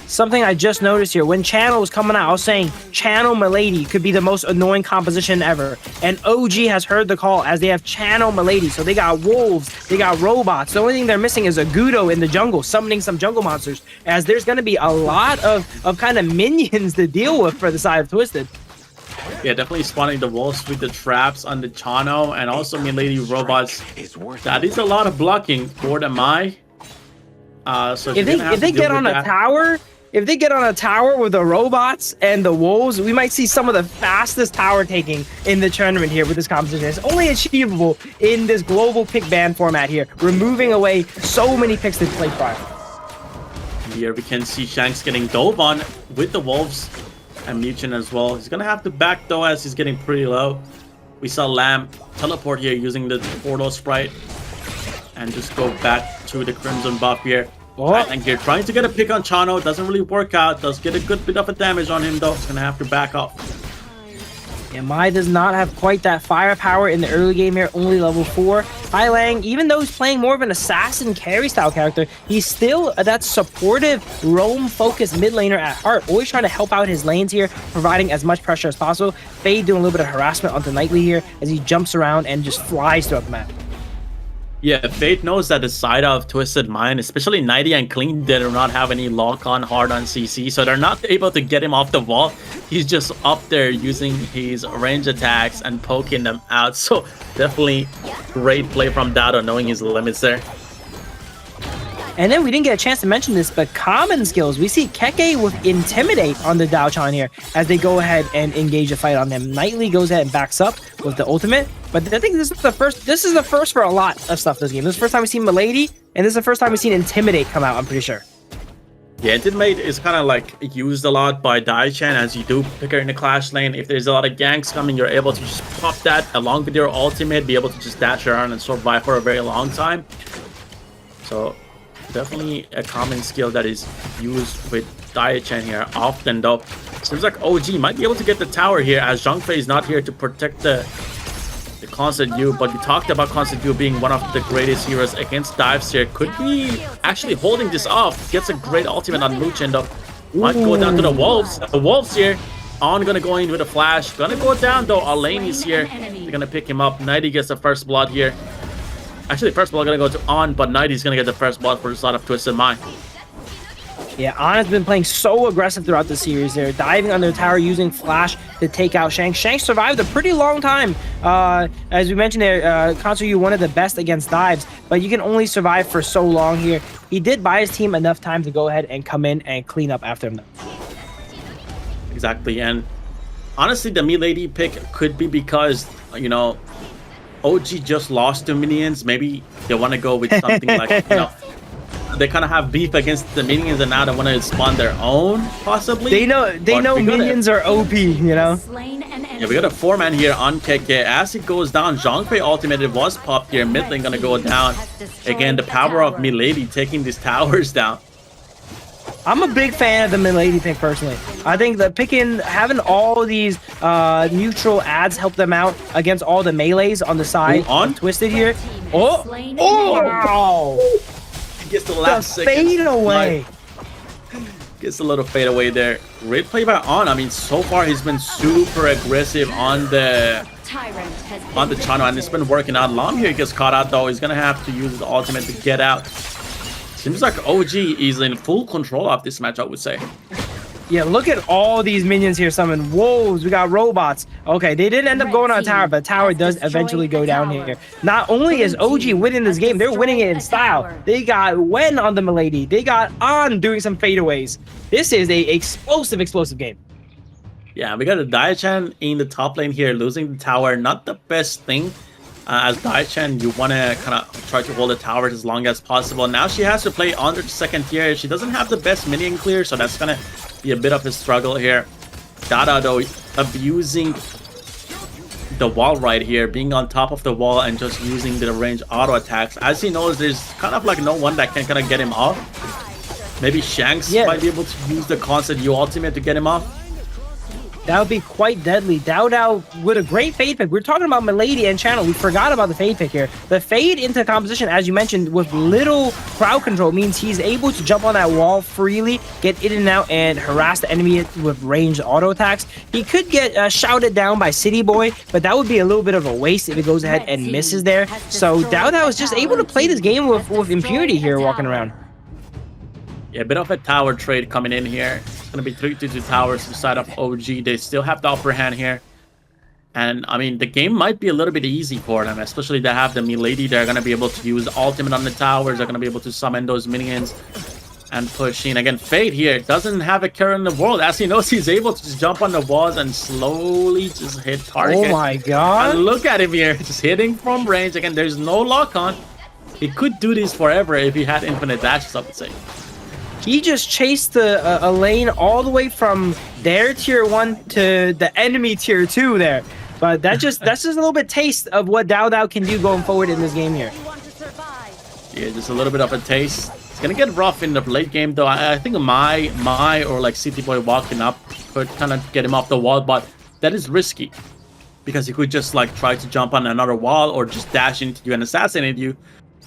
Speaker 18: Something I just noticed here, when Channel was coming out, I was saying Channel Milady could be the most annoying composition ever. And OG has heard the call, as they have Channel Milady. So they got wolves, they got robots. The only thing they're missing is a Gudo in the jungle, summoning some jungle monsters, as there's going to be a lot of kind of minions to deal with for the side of Twisted.
Speaker 19: Yeah, definitely spawning the wolves with the traps on the Chano, and also Milady robots. That is a lot of blocking for the Mai. So
Speaker 18: if they get on a tower, if they get on a tower with the robots and the wolves, we might see some of the fastest tower taking in the tournament here with this composition. It's only achievable in this global pick ban format here, removing away so many picks that play prior.
Speaker 19: Here we can see Shanks getting dove on with the wolves, and Muchen as well. He's gonna have to back though, as he's getting pretty low. We saw Lamb teleport here using the portal sprite and just go back to the Crimson buff here. I think you're trying to get a pick on Chano. Doesn't really work out. Does get a good bit of a damage on him though. He's gonna have to back off.
Speaker 18: Yeah, Mai does not have quite that firepower in the early game here, only level 4. Highlang, even though he's playing more of an assassin carry style character, he's still that supportive, roam-focused mid laner at heart, always trying to help out his lanes here, providing as much pressure as possible. Fade doing a little bit of harassment onto Nightly here as he jumps around and just flies throughout the map.
Speaker 19: Yeah, Fate knows that the side of Twisted Mind, especially Nighty and Clean, they do not have any lock-on hard on CC, so they're not able to get him off the wall. He's just up there using his range attacks and poking them out. So definitely great play from Dado, knowing his limits there.
Speaker 18: And then we didn't get a chance to mention this, but common skills. We see Keke with Intimidate on the Daochan here as they go ahead and engage a fight on them. Knightly goes ahead and backs up with the ultimate. But I think this is the first for a lot of stuff this game. This is the first time we've seen Milady, and this is the first time we've seen Intimidate come out, I'm pretty sure.
Speaker 19: Yeah, Intimidate is kind of like used a lot by Daichan as you do pick her in the clash lane. If there's a lot of ganks coming, you're able to just pop that along with your ultimate, be able to just dash around and survive for a very long time. So definitely a common skill that is used with Daichan here often, though. Seems like OG might be able to get the tower here as Zhongfei is not here to protect the Constant U, but we talked about Constant U being one of the greatest heroes against dives here. Could be actually holding this off. Gets a great ultimate on Luchin, though. Might go down to the Wolves. The Wolves here. On gonna go in with a flash. Gonna go down, though. Alain is here. They're gonna pick him up. Nighty gets the first blood here. Actually, first blood gonna go to On, but Nighty's gonna get the first blood for the start of Twisted Mind.
Speaker 18: Yeah, On has been playing so aggressive throughout the series. They're diving on their tower using Flash to take out Shank. Shank survived a pretty long time. As we mentioned there, Constant U one of the best against dives, but you can only survive for so long here. He did buy his team enough time to go ahead and come in and clean up after him.
Speaker 19: Exactly, and honestly, the Milady pick could be because, you know, OG just lost to minions. Maybe they want to go with something like, you know, they kind of have beef against the minions and now they want to spawn their own, possibly.
Speaker 18: They know minions are OP, you know?
Speaker 19: Yeah, we got a 4-man here on Keke. As it goes down, Zhongfei ultimate was popped here. Mid lane gonna go down. Again, the power of Milady taking these towers down.
Speaker 18: I'm a big fan of the Milady pick personally. I think that having all these neutral ads help them out against all the melees on the side.
Speaker 19: On
Speaker 18: Twisted here. Oh, wow.
Speaker 19: Gets the last
Speaker 18: fade away.
Speaker 19: Gets a little fade away there. Great play by On. I mean, so far he's been super aggressive on the channel, and it's been working out. Long here gets caught out though. He's gonna have to use his ultimate to get out. Seems like OG is in full control of this match, I would say.
Speaker 18: Yeah, look at all these minions here summoned. Wolves, we got robots. Okay, they did end up going on a tower, but tower does eventually go down here. Not only is OG winning this game, they're winning it in style. They got Wen on the Milady. They got On doing some fadeaways. This is a explosive game.
Speaker 19: Yeah, we got a Daichan in the top lane here, losing the tower. Not the best thing. As Daichan, you want to kind of try to hold the tower as long as possible. Now she has to play under the second tier. She doesn't have the best minion clear, so that's going to be a bit of a struggle here. Dada, though, abusing the wall right here, being on top of the wall and just using the range auto attacks. As he knows, there's kind of like no one that can kind of get him off. Maybe Shanks might be able to use the Constant U ultimate to get him off.
Speaker 18: That would be quite deadly. Dao with a great fade pick. We're talking about Milady and Channel. We forgot about the fade pick here. The fade into composition, as you mentioned, with little crowd control means he's able to jump on that wall freely, get in and out, and harass the enemy with ranged auto attacks. He could get shouted down by City Boy, but that would be a little bit of a waste if it goes ahead and misses there. So Dao is just able to play this game with impunity here walking around.
Speaker 19: Yeah, a bit of a tower trade coming in here. It's going to be 3-2 towers to the side of OG. They still have the upper hand here. And, I mean, the game might be a little bit easy for them, especially they have the Milady. They're going to be able to use ultimate on the towers. They're going to be able to summon those minions and push in. Again, Fade here doesn't have a care in the world. As he knows, he's able to just jump on the walls and slowly just hit target.
Speaker 18: Oh, my God.
Speaker 19: And look at him here, just hitting from range. Again, there's no lock on. He could do this forever if he had infinite dashes, I would say.
Speaker 18: He just chased a lane all the way from their tier 1 to the enemy tier 2 there. But that's just a little bit taste of what Dao can do going forward in this game here.
Speaker 19: Yeah, just a little bit of a taste. It's gonna get rough in the late game though. I think my or like City Boy walking up could kind of get him off the wall, but that is risky because he could just like try to jump on another wall or just dash into you and assassinate you.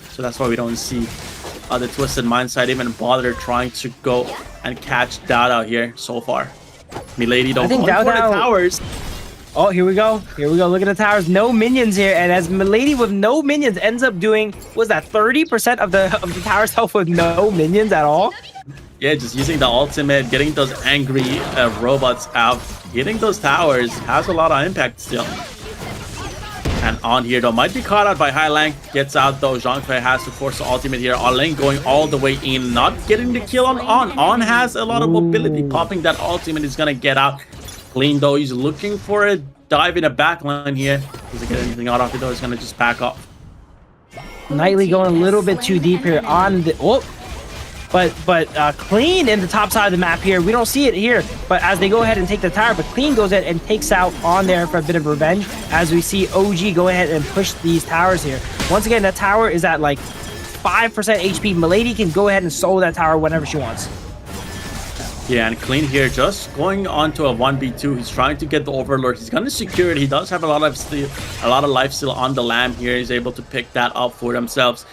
Speaker 19: So that's why we don't see the Twisted Mind side even bother trying to go and catch Dada here so far. Milady don't go for the towers.
Speaker 18: Oh, here we go. Look at the towers. No minions here, and as Milady with no minions ends up doing, was that 30% of the tower's health with no minions at all?
Speaker 19: Yeah, just using the ultimate, getting those angry robots out, hitting those towers has a lot of impact still. And on here though, might be caught out by Highlang. Gets out though. Zhangfei has to force the ultimate here. Lane going all the way in, not getting the kill on. On has a lot of mobility. Popping that ultimate is gonna get out. Clean though, he's looking for a dive in a backline here. Doesn't get anything out of it though, he's gonna just back off.
Speaker 18: Nightly going a little bit too deep here on the but Clean in the top side of the map here. We don't see it here, but as they go ahead and take the tower, but Clean goes ahead and takes out on there for a bit of revenge as we see OG go ahead and push these towers here. Once again, that tower is at like 5% HP. Milady can go ahead and solo that tower whenever she wants.
Speaker 19: Yeah, and Clean here just going on to a 1v2. He's trying to get the Overlord. He's going to secure it. He does have a lot of life still on the Lamb here. He's able to pick that up for themselves.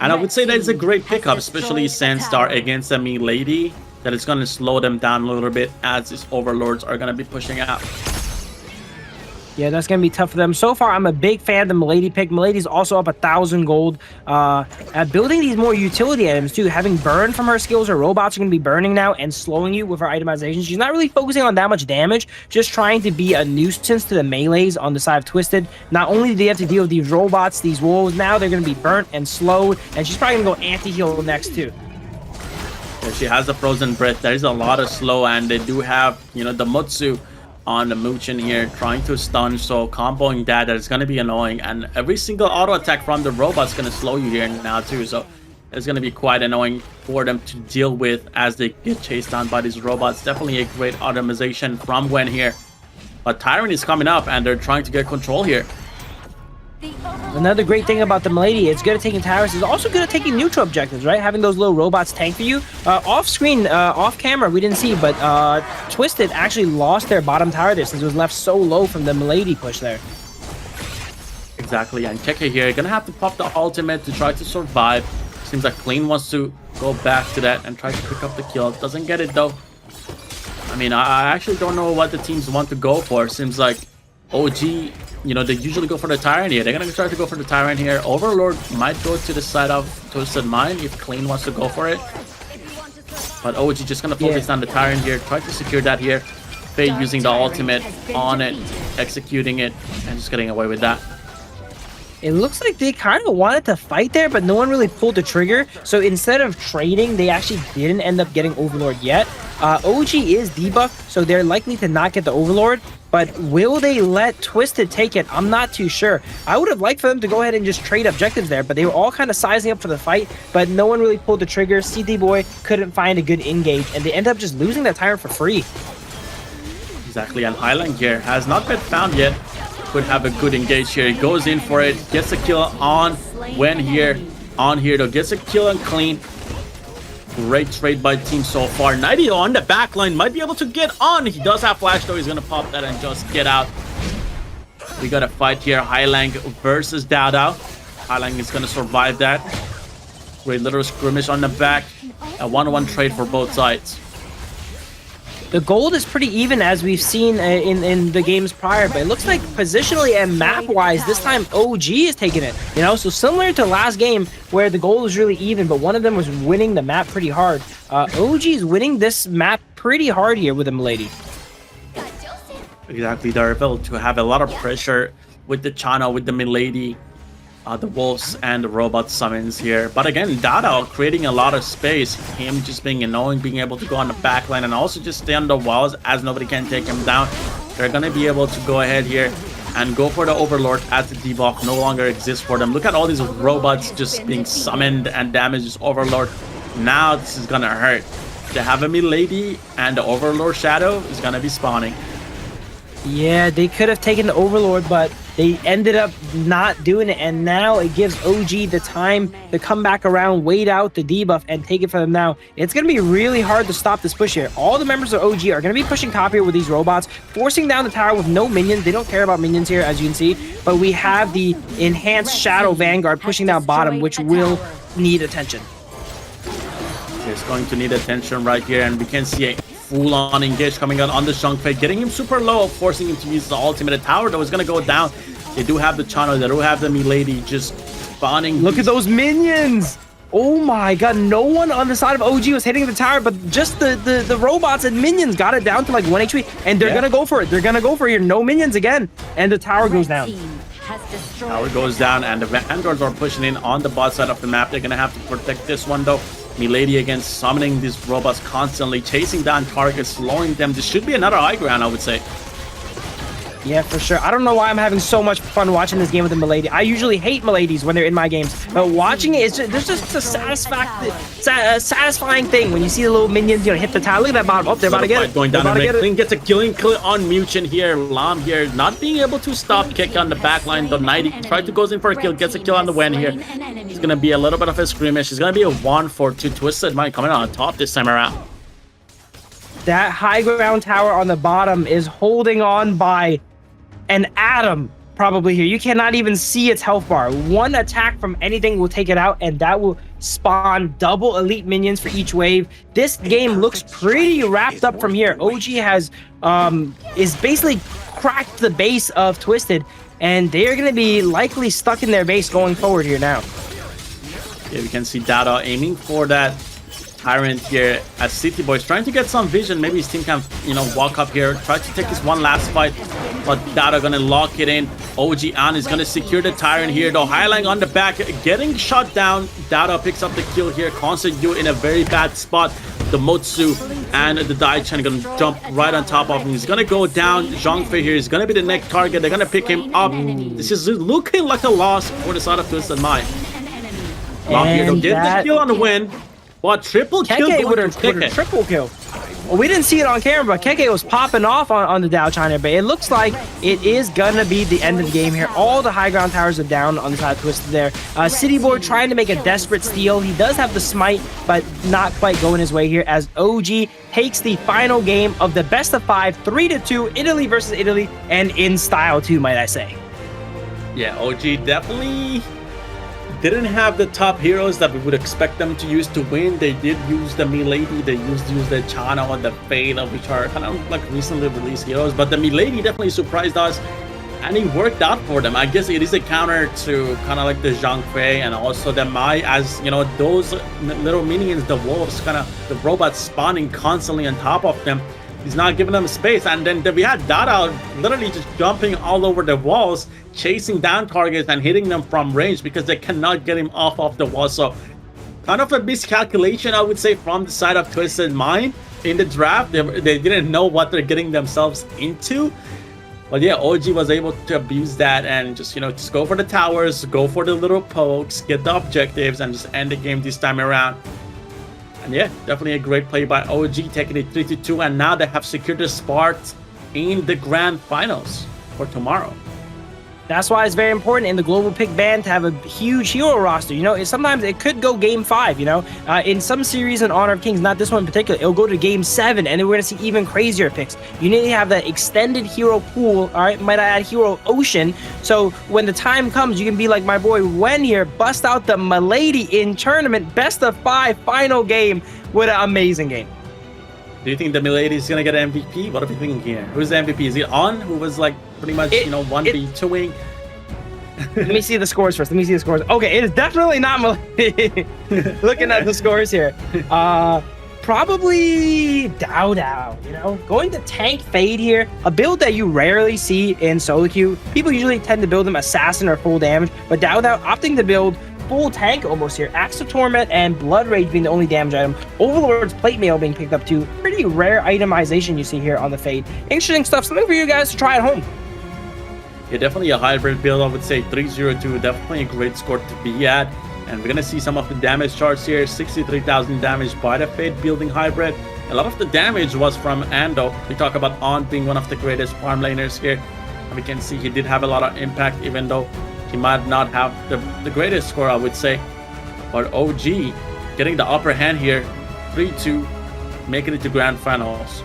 Speaker 19: And I would say that is a great pickup, especially Sandstar against a Milady, that it's going to slow them down a little bit as these Overlords are going to be pushing out.
Speaker 18: Yeah, that's going to be tough for them. So far, I'm a big fan of the Milady pick. Milady's also up 1,000 gold. At building these more utility items, too. Having burn from her skills, her robots are going to be burning now and slowing you with her itemization. She's not really focusing on that much damage, just trying to be a nuisance to the melees on the side of Twisted. Not only do they have to deal with these robots, these wolves, now they're going to be burnt and slowed, and she's probably going to go anti-heal next, too.
Speaker 19: Yeah, she has the Frozen Breath. There's a lot of slow, and they do have, you know, the Mutsu on the Muchin here, trying to stun, so comboing that is going to be annoying, and every single auto attack from the robot's going to slow you here now too, so it's going to be quite annoying for them to deal with as they get chased down by these robots. Definitely a great automation from Gwen here, but Tyrant is coming up and they're trying to get control here.
Speaker 18: Another great thing about the Milady, it's good at taking towers. It's also good at taking neutral objectives, right? Having those little robots tank for you. Off screen, off camera, we didn't see, but Twisted actually lost their bottom tower there since it was left so low from the Milady push there.
Speaker 19: Exactly, and Keke here gonna have to pop the ultimate to try to survive. Seems like Clean wants to go back to that and try to pick up the kill. Doesn't get it though. I mean, I actually don't know what the teams want to go for. Seems like OG, you know, they usually go for the Tyrant here. They're going to try to go for the Tyrant here. Overlord might go to the side of Twisted Mind if Clean wants to go for it. But OG just going to focus on the Tyrant here. Try to secure that here. Fade using the ultimate on it, executing it, and just getting away with that.
Speaker 18: It looks like they kind of wanted to fight there, but no one really pulled the trigger. So instead of trading, they actually didn't end up getting Overlord yet. OG is debuffed, so they're likely to not get the Overlord. But will they let Twisted take it? I'm not too sure. I would have liked for them to go ahead and just trade objectives there, but they were all kind of sizing up for the fight, but no one really pulled the trigger. CT Boy couldn't find a good engage, and they end up just losing that Tyrant for free.
Speaker 19: Exactly, and Highland here has not been found yet. Could have a good engage here. He goes in for it, gets a kill on when here. On here though, gets a kill on Clean. Great trade by team so far. 90 on the back line, might be able to get on. He does have flash though, he's gonna pop that and just get out. We got a fight here, Highlang versus Dao Dao. Highlang is gonna survive that. Great little skirmish on the back. A 1-1 trade for both sides.
Speaker 18: The gold is pretty even as we've seen in the games prior, but it looks like positionally and map-wise, this time OG is taking it. You know, so similar to last game where the gold was really even, but one of them was winning the map pretty hard. OG is winning this map pretty hard here with the Milady.
Speaker 19: Exactly, they're able to have a lot of pressure with the channel, with the Milady, the wolves and the robot summons here. But again, Dada creating a lot of space. Him just being annoying, being able to go on the back line and also just stay on the walls as nobody can take him down. They're going to be able to go ahead here and go for the Overlord as the debuff no longer exists for them. Look at all these robots just being summoned and damages Overlord. Now this is going to hurt. They have a Milady and the Overlord Shadow is going to be spawning.
Speaker 18: Yeah, they could have taken the Overlord, but they ended up not doing it, and now it gives OG the time to come back around, wait out the debuff, and take it for them now. It's going to be really hard to stop this push here. All the members of OG are going to be pushing top here with these robots, forcing down the tower with no minions. They don't care about minions here, as you can see, but we have the enhanced Shadow Vanguard pushing down bottom, which will need attention.
Speaker 19: It's going to need attention right here, and we can see a full-on engage coming out on the Zhangfei, getting him super low, forcing him to use the ultimate. The tower though is going to go down. They do have the channel, they do have the Milady just spawning.
Speaker 18: Look at those minions! Oh my god, no one on the side of OG was hitting the tower, but just the robots and minions got it down to like 1 HP, and they're going to go for it. They're going to go for it here. No minions again, and the tower goes down.
Speaker 22: has destroyed.
Speaker 19: Tower goes down, and the Vanguards are pushing in on the bot side of the map. They're gonna have to protect this one though. Milady again summoning these robots constantly, chasing down targets, slowing them. This should be another high ground, I would say.
Speaker 18: Yeah, for sure. I don't know why I'm having so much fun watching this game with the Milady. I usually hate Miladies when they're in my games, but watching it, there's just a satisfying thing when you see the little minions, hit the tower. Look at that bottom. Oh, they're about to get it.
Speaker 19: Going down, Clean gets a killing kill on Muchin here. Lam here, not being able to stop kick on the back line. The 90 tried to goes in for a kill, gets a kill on the Wen here. It's gonna be a little bit of a skirmish. It's gonna be a 1-4-2 Twisted Mind coming on top this time around.
Speaker 18: That high ground tower on the bottom is holding on by an atom probably here. You cannot even see its health bar. One attack from anything will take it out, and that will spawn double elite minions for each wave. This game looks pretty wrapped up from here. OG has is basically cracked the base of Twisted, and they're going to be likely stuck in their base going forward here now.
Speaker 19: Yeah, we can see Dada aiming for that Tyrant here as City Boy is trying to get some vision. Maybe his team can, walk up here, try to take his one last fight, but Dada gonna lock it in. OG An is gonna secure the Tyrant here, though. Highline on the back, getting shot down. Dada picks up the kill here. Constant you in a very bad spot. The Motsu and the Daichan gonna jump right on top of him. He's gonna go down. Zhangfei here is gonna be the next target. They're gonna pick him up. This is looking like a loss for the side of Twisted Mind. Lock here, they'll get the kill on the win. What, triple kill?
Speaker 18: Keke with a triple kill. Well, we didn't see it on camera, but Keke was popping off on the Dow China, but it looks like it is gonna be the end of the game here. All the high ground towers are down on the side of Twisted there. City Boy trying to make a desperate steal. He does have the smite, but not quite going his way here as OG takes the final game of the best of 5, 3-2, Italy versus Italy, and in style too, might I say.
Speaker 19: Yeah, OG definitely didn't have the top heroes that we would expect them to use to win. They did use the Milady, they used the Chana and the Fade, which are kind of like recently released heroes, but the Milady definitely surprised us and it worked out for them. I guess it is a counter to kind of like the Zhangfei and also the Mai, as those little minions, the wolves, kind of the robots spawning constantly on top of them. He's not giving them space, and then we had Dada literally just jumping all over the walls, chasing down targets and hitting them from range because they cannot get him off of the wall. So kind of a miscalculation, I would say, from the side of Twisted Mind in the draft. They didn't know what they're getting themselves into. But yeah, OG was able to abuse that and just go for the towers, go for the little pokes, get the objectives, and just end the game this time around. And yeah, definitely a great play by OG, taking it 3-2, and now they have secured the spot in the grand finals for tomorrow.
Speaker 18: That's why it's very important in the global pick ban to have a huge hero roster. Sometimes it could go game 5, in some series in Honor of Kings, not this one in particular, it'll go to game 7, and then we're going to see even crazier picks. You need to have that extended hero pool, all right? Might I add hero ocean, so when the time comes, you can be like my boy Wen here, bust out the Milady in tournament, best of 5 final game. What an amazing game.
Speaker 19: Do you think the Milady is gonna get an MVP? What are we thinking here? Who's the MVP? Is it On, who was like pretty much 1v2ing?
Speaker 18: Let me see the scores first. Okay, it is definitely not Milady. Looking at the scores here, probably Dao. Going to tank Fade here, a build that you rarely see in solo queue. People usually tend to build them assassin or full damage, but Dao opting to build full tank almost here. Axe of Torment and Blood Rage being the only damage item. Overlord's Plate Mail being picked up too. Pretty rare itemization you see here on the Fade. Interesting stuff. Something for you guys to try at home.
Speaker 19: Yeah, definitely a hybrid build. I would say 302. Definitely a great score to be at. And we're gonna see some of the damage charts here. 63,000 damage by the Fade building hybrid. A lot of the damage was from Ando. We talk about On being one of the greatest farm laners here. And we can see he did have a lot of impact, even though he might not have the greatest score, I would say. But OG getting the upper hand here, 3-2, making it to grand finals.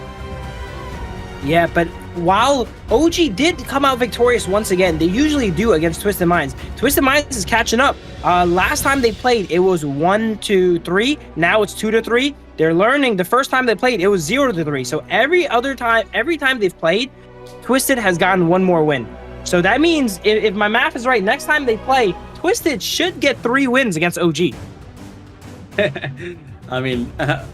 Speaker 18: Yeah, but while OG did come out victorious once again, they usually do against Twisted Minds. Twisted Minds is catching up. Last time they played, it was 1-3. Now it's 2-3. They're learning. The first time they played, it was 0-3. So every time they've played, Twisted has gotten one more win. So that means, if my math is right, next time they play, Twisted should get 3 wins against OG.
Speaker 19: I mean,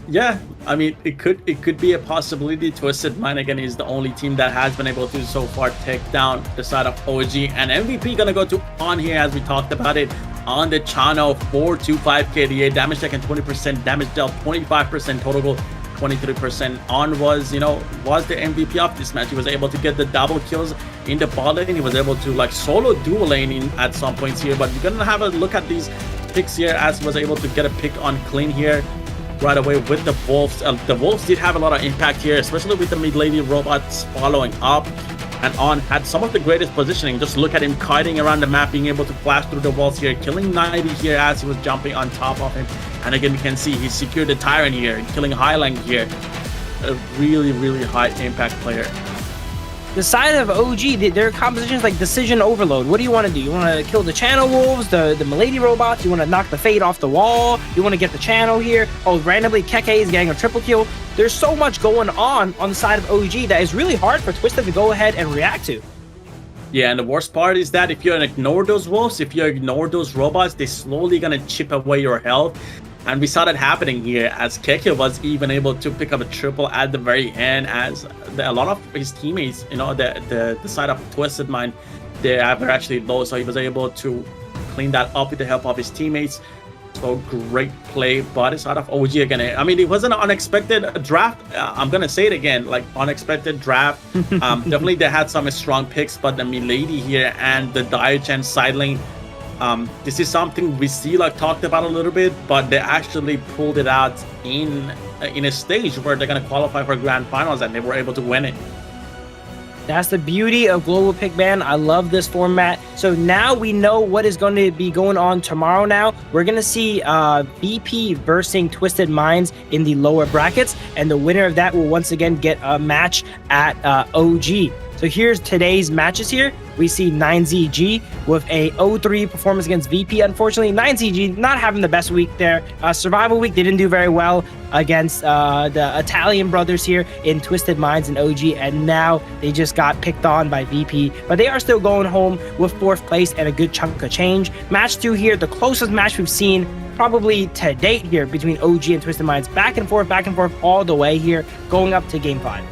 Speaker 19: yeah. I mean, it could be a possibility. Twisted Mind again is the only team that has been able to so far take down the side of OG, and MVP gonna go to On here as we talked about it on the channel. 425 KDA, damage taken 20%, damage dealt 25%, total goal 23%. On was the MVP of this match. He was able to get the double kills in the bot lane. He was able to like solo dual laning at some points here, but we're gonna have a look at these picks here as he was able to get a pick on Clean here right away with the Wolves. The Wolves did have a lot of impact here, especially with the mid-lady robots following up, and On had some of the greatest positioning. Just look at him kiting around the map, being able to flash through the walls here, killing 90 here as he was jumping on top of him. And again, you can see he secured the Tyrant here, killing Highline here. A really, really high impact player.
Speaker 18: The side of OG, their compositions like Decision Overload. What do you want to do? You want to kill the Channel Wolves, the Milady robots? You want to knock the Fade off the wall? You want to get the Channel here? Oh, randomly Keke is getting a triple kill. There's so much going on the side of OG that is really hard for Twisted to go ahead and react to.
Speaker 19: Yeah, and the worst part is that if you ignore those wolves, if you ignore those robots, they're slowly gonna chip away your health. And we saw that happening here as Keke was even able to pick up a triple at the very end, as a lot of his teammates, the side of Twisted Mind, they were actually low, so he was able to clean that up with the help of his teammates. So great play by the side of OG again. I mean, it was an unexpected draft. I'm gonna say it again, like unexpected draft. Definitely they had some strong picks, but the Milady here and the Diochan side lane, this is something we see like talked about a little bit, but they actually pulled it out in a stage where they're gonna qualify for grand finals, and they were able to win it.
Speaker 18: That's the beauty of Global Pick Ban. I love this format. So now we know what is going to be going on tomorrow now. We're going to see VP versus Twisted Minds in the lower brackets, and the winner of that will once again get a match at OG. So here's today's matches here. We see YikeZGG with a 0-3 performance against VP. Unfortunately, YikeZGG not having the best week there. Survival week, they didn't do very well against the Italian brothers here in Twisted Minds and OG, and now they just got picked on by VP. But they are still going home with 4th place and a good chunk of change. Match 2 here, the closest match we've seen probably to date here between OG and Twisted Minds. Back and forth all the way here, going up to Game 5.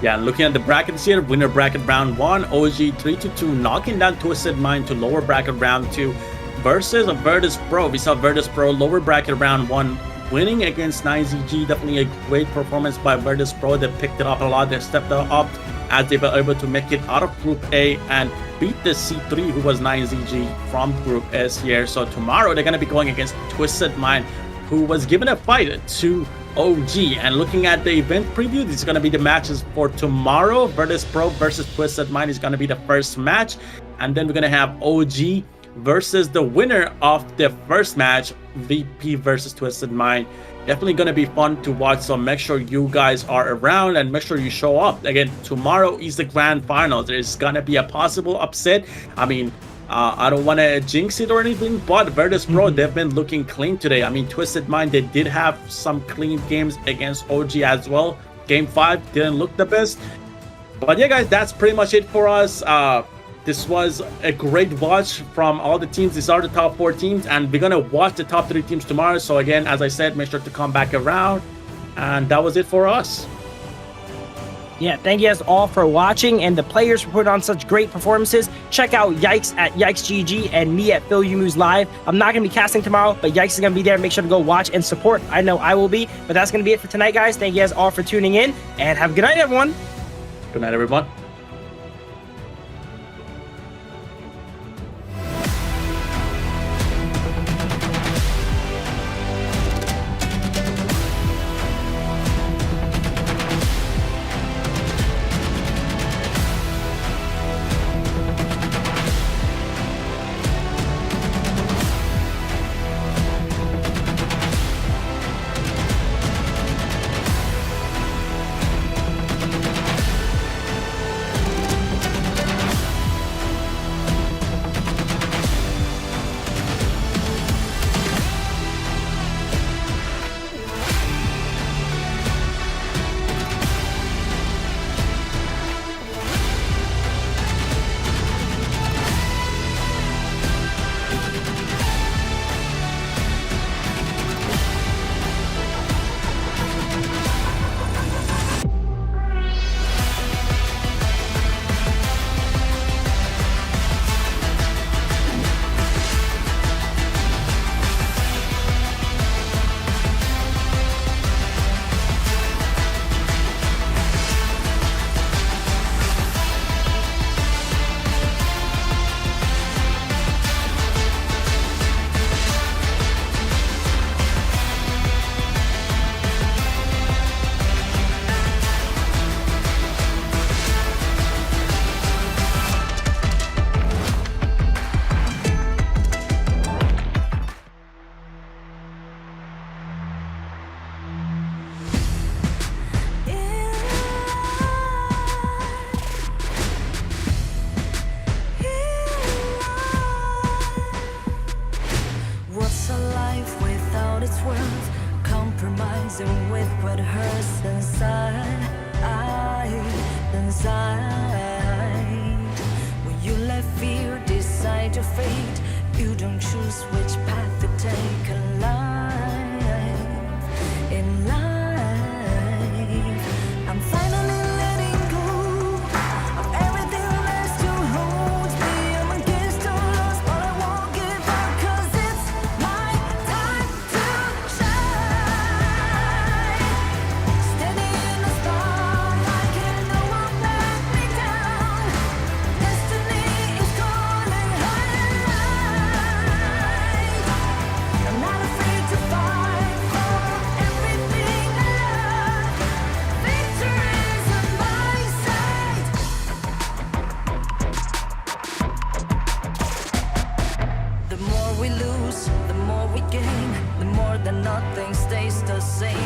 Speaker 19: Yeah, looking at the brackets here, winner bracket round 1, OG 3-2, knocking down Twisted Mind to lower bracket round 2 versus a Virtus.pro. We saw Virtus.pro lower bracket round 1 winning against YikeZGG. Definitely a great performance by Virtus.pro. They picked it up a lot. They stepped up as they were able to make it out of Group A and beat the C3, who was YikeZGG from Group S here. So tomorrow they're going to be going against Twisted Mind, who was given a fight to OG. And looking at the event preview, this is going to be the matches for tomorrow. Virtus.pro versus Twisted Mind is going to be the first match, and then we're going to have OG versus the winner of the first match, VP versus Twisted Mind. Definitely going to be fun to watch, so make sure you guys are around and make sure you show up. Again, tomorrow is the grand final. There's going to be a possible upset. I mean, I don't want to jinx it or anything, but Virtus.pro, they've been looking clean today. I mean, Twisted Mind, they did have some clean games against OG as well. Game 5 didn't look the best. But yeah, guys, that's pretty much it for us. This was a great watch from all the teams. These are the top 4 teams, and we're going to watch the top 3 teams tomorrow. So again, as I said, make sure to come back around. And that was it for us.
Speaker 18: Yeah, thank you guys all for watching, and the players for putting on such great performances. Check out Yikes at YikeZGG and me at PhilUMuse Live. I'm not going to be casting tomorrow, but Yikes is going to be there. Make sure to go watch and support. I know I will be, but that's going to be it for tonight, guys. Thank you guys all for tuning in, and have a good night, everyone.
Speaker 19: Good night, everyone.
Speaker 5: dancing with what hurts inside. When you let fear decide your fate, you don't choose which path to take in life. I'm finally letting go of everything that still holds me. I'm against all odds, but I won't give up, 'cause it's my time to shine. Standing in the spotlight, can't no one let me down. Destiny is calling high. I'm not afraid to fight for everything I love. Victory's on my side. The more we lose, the more we gain. The more that nothing stays the same.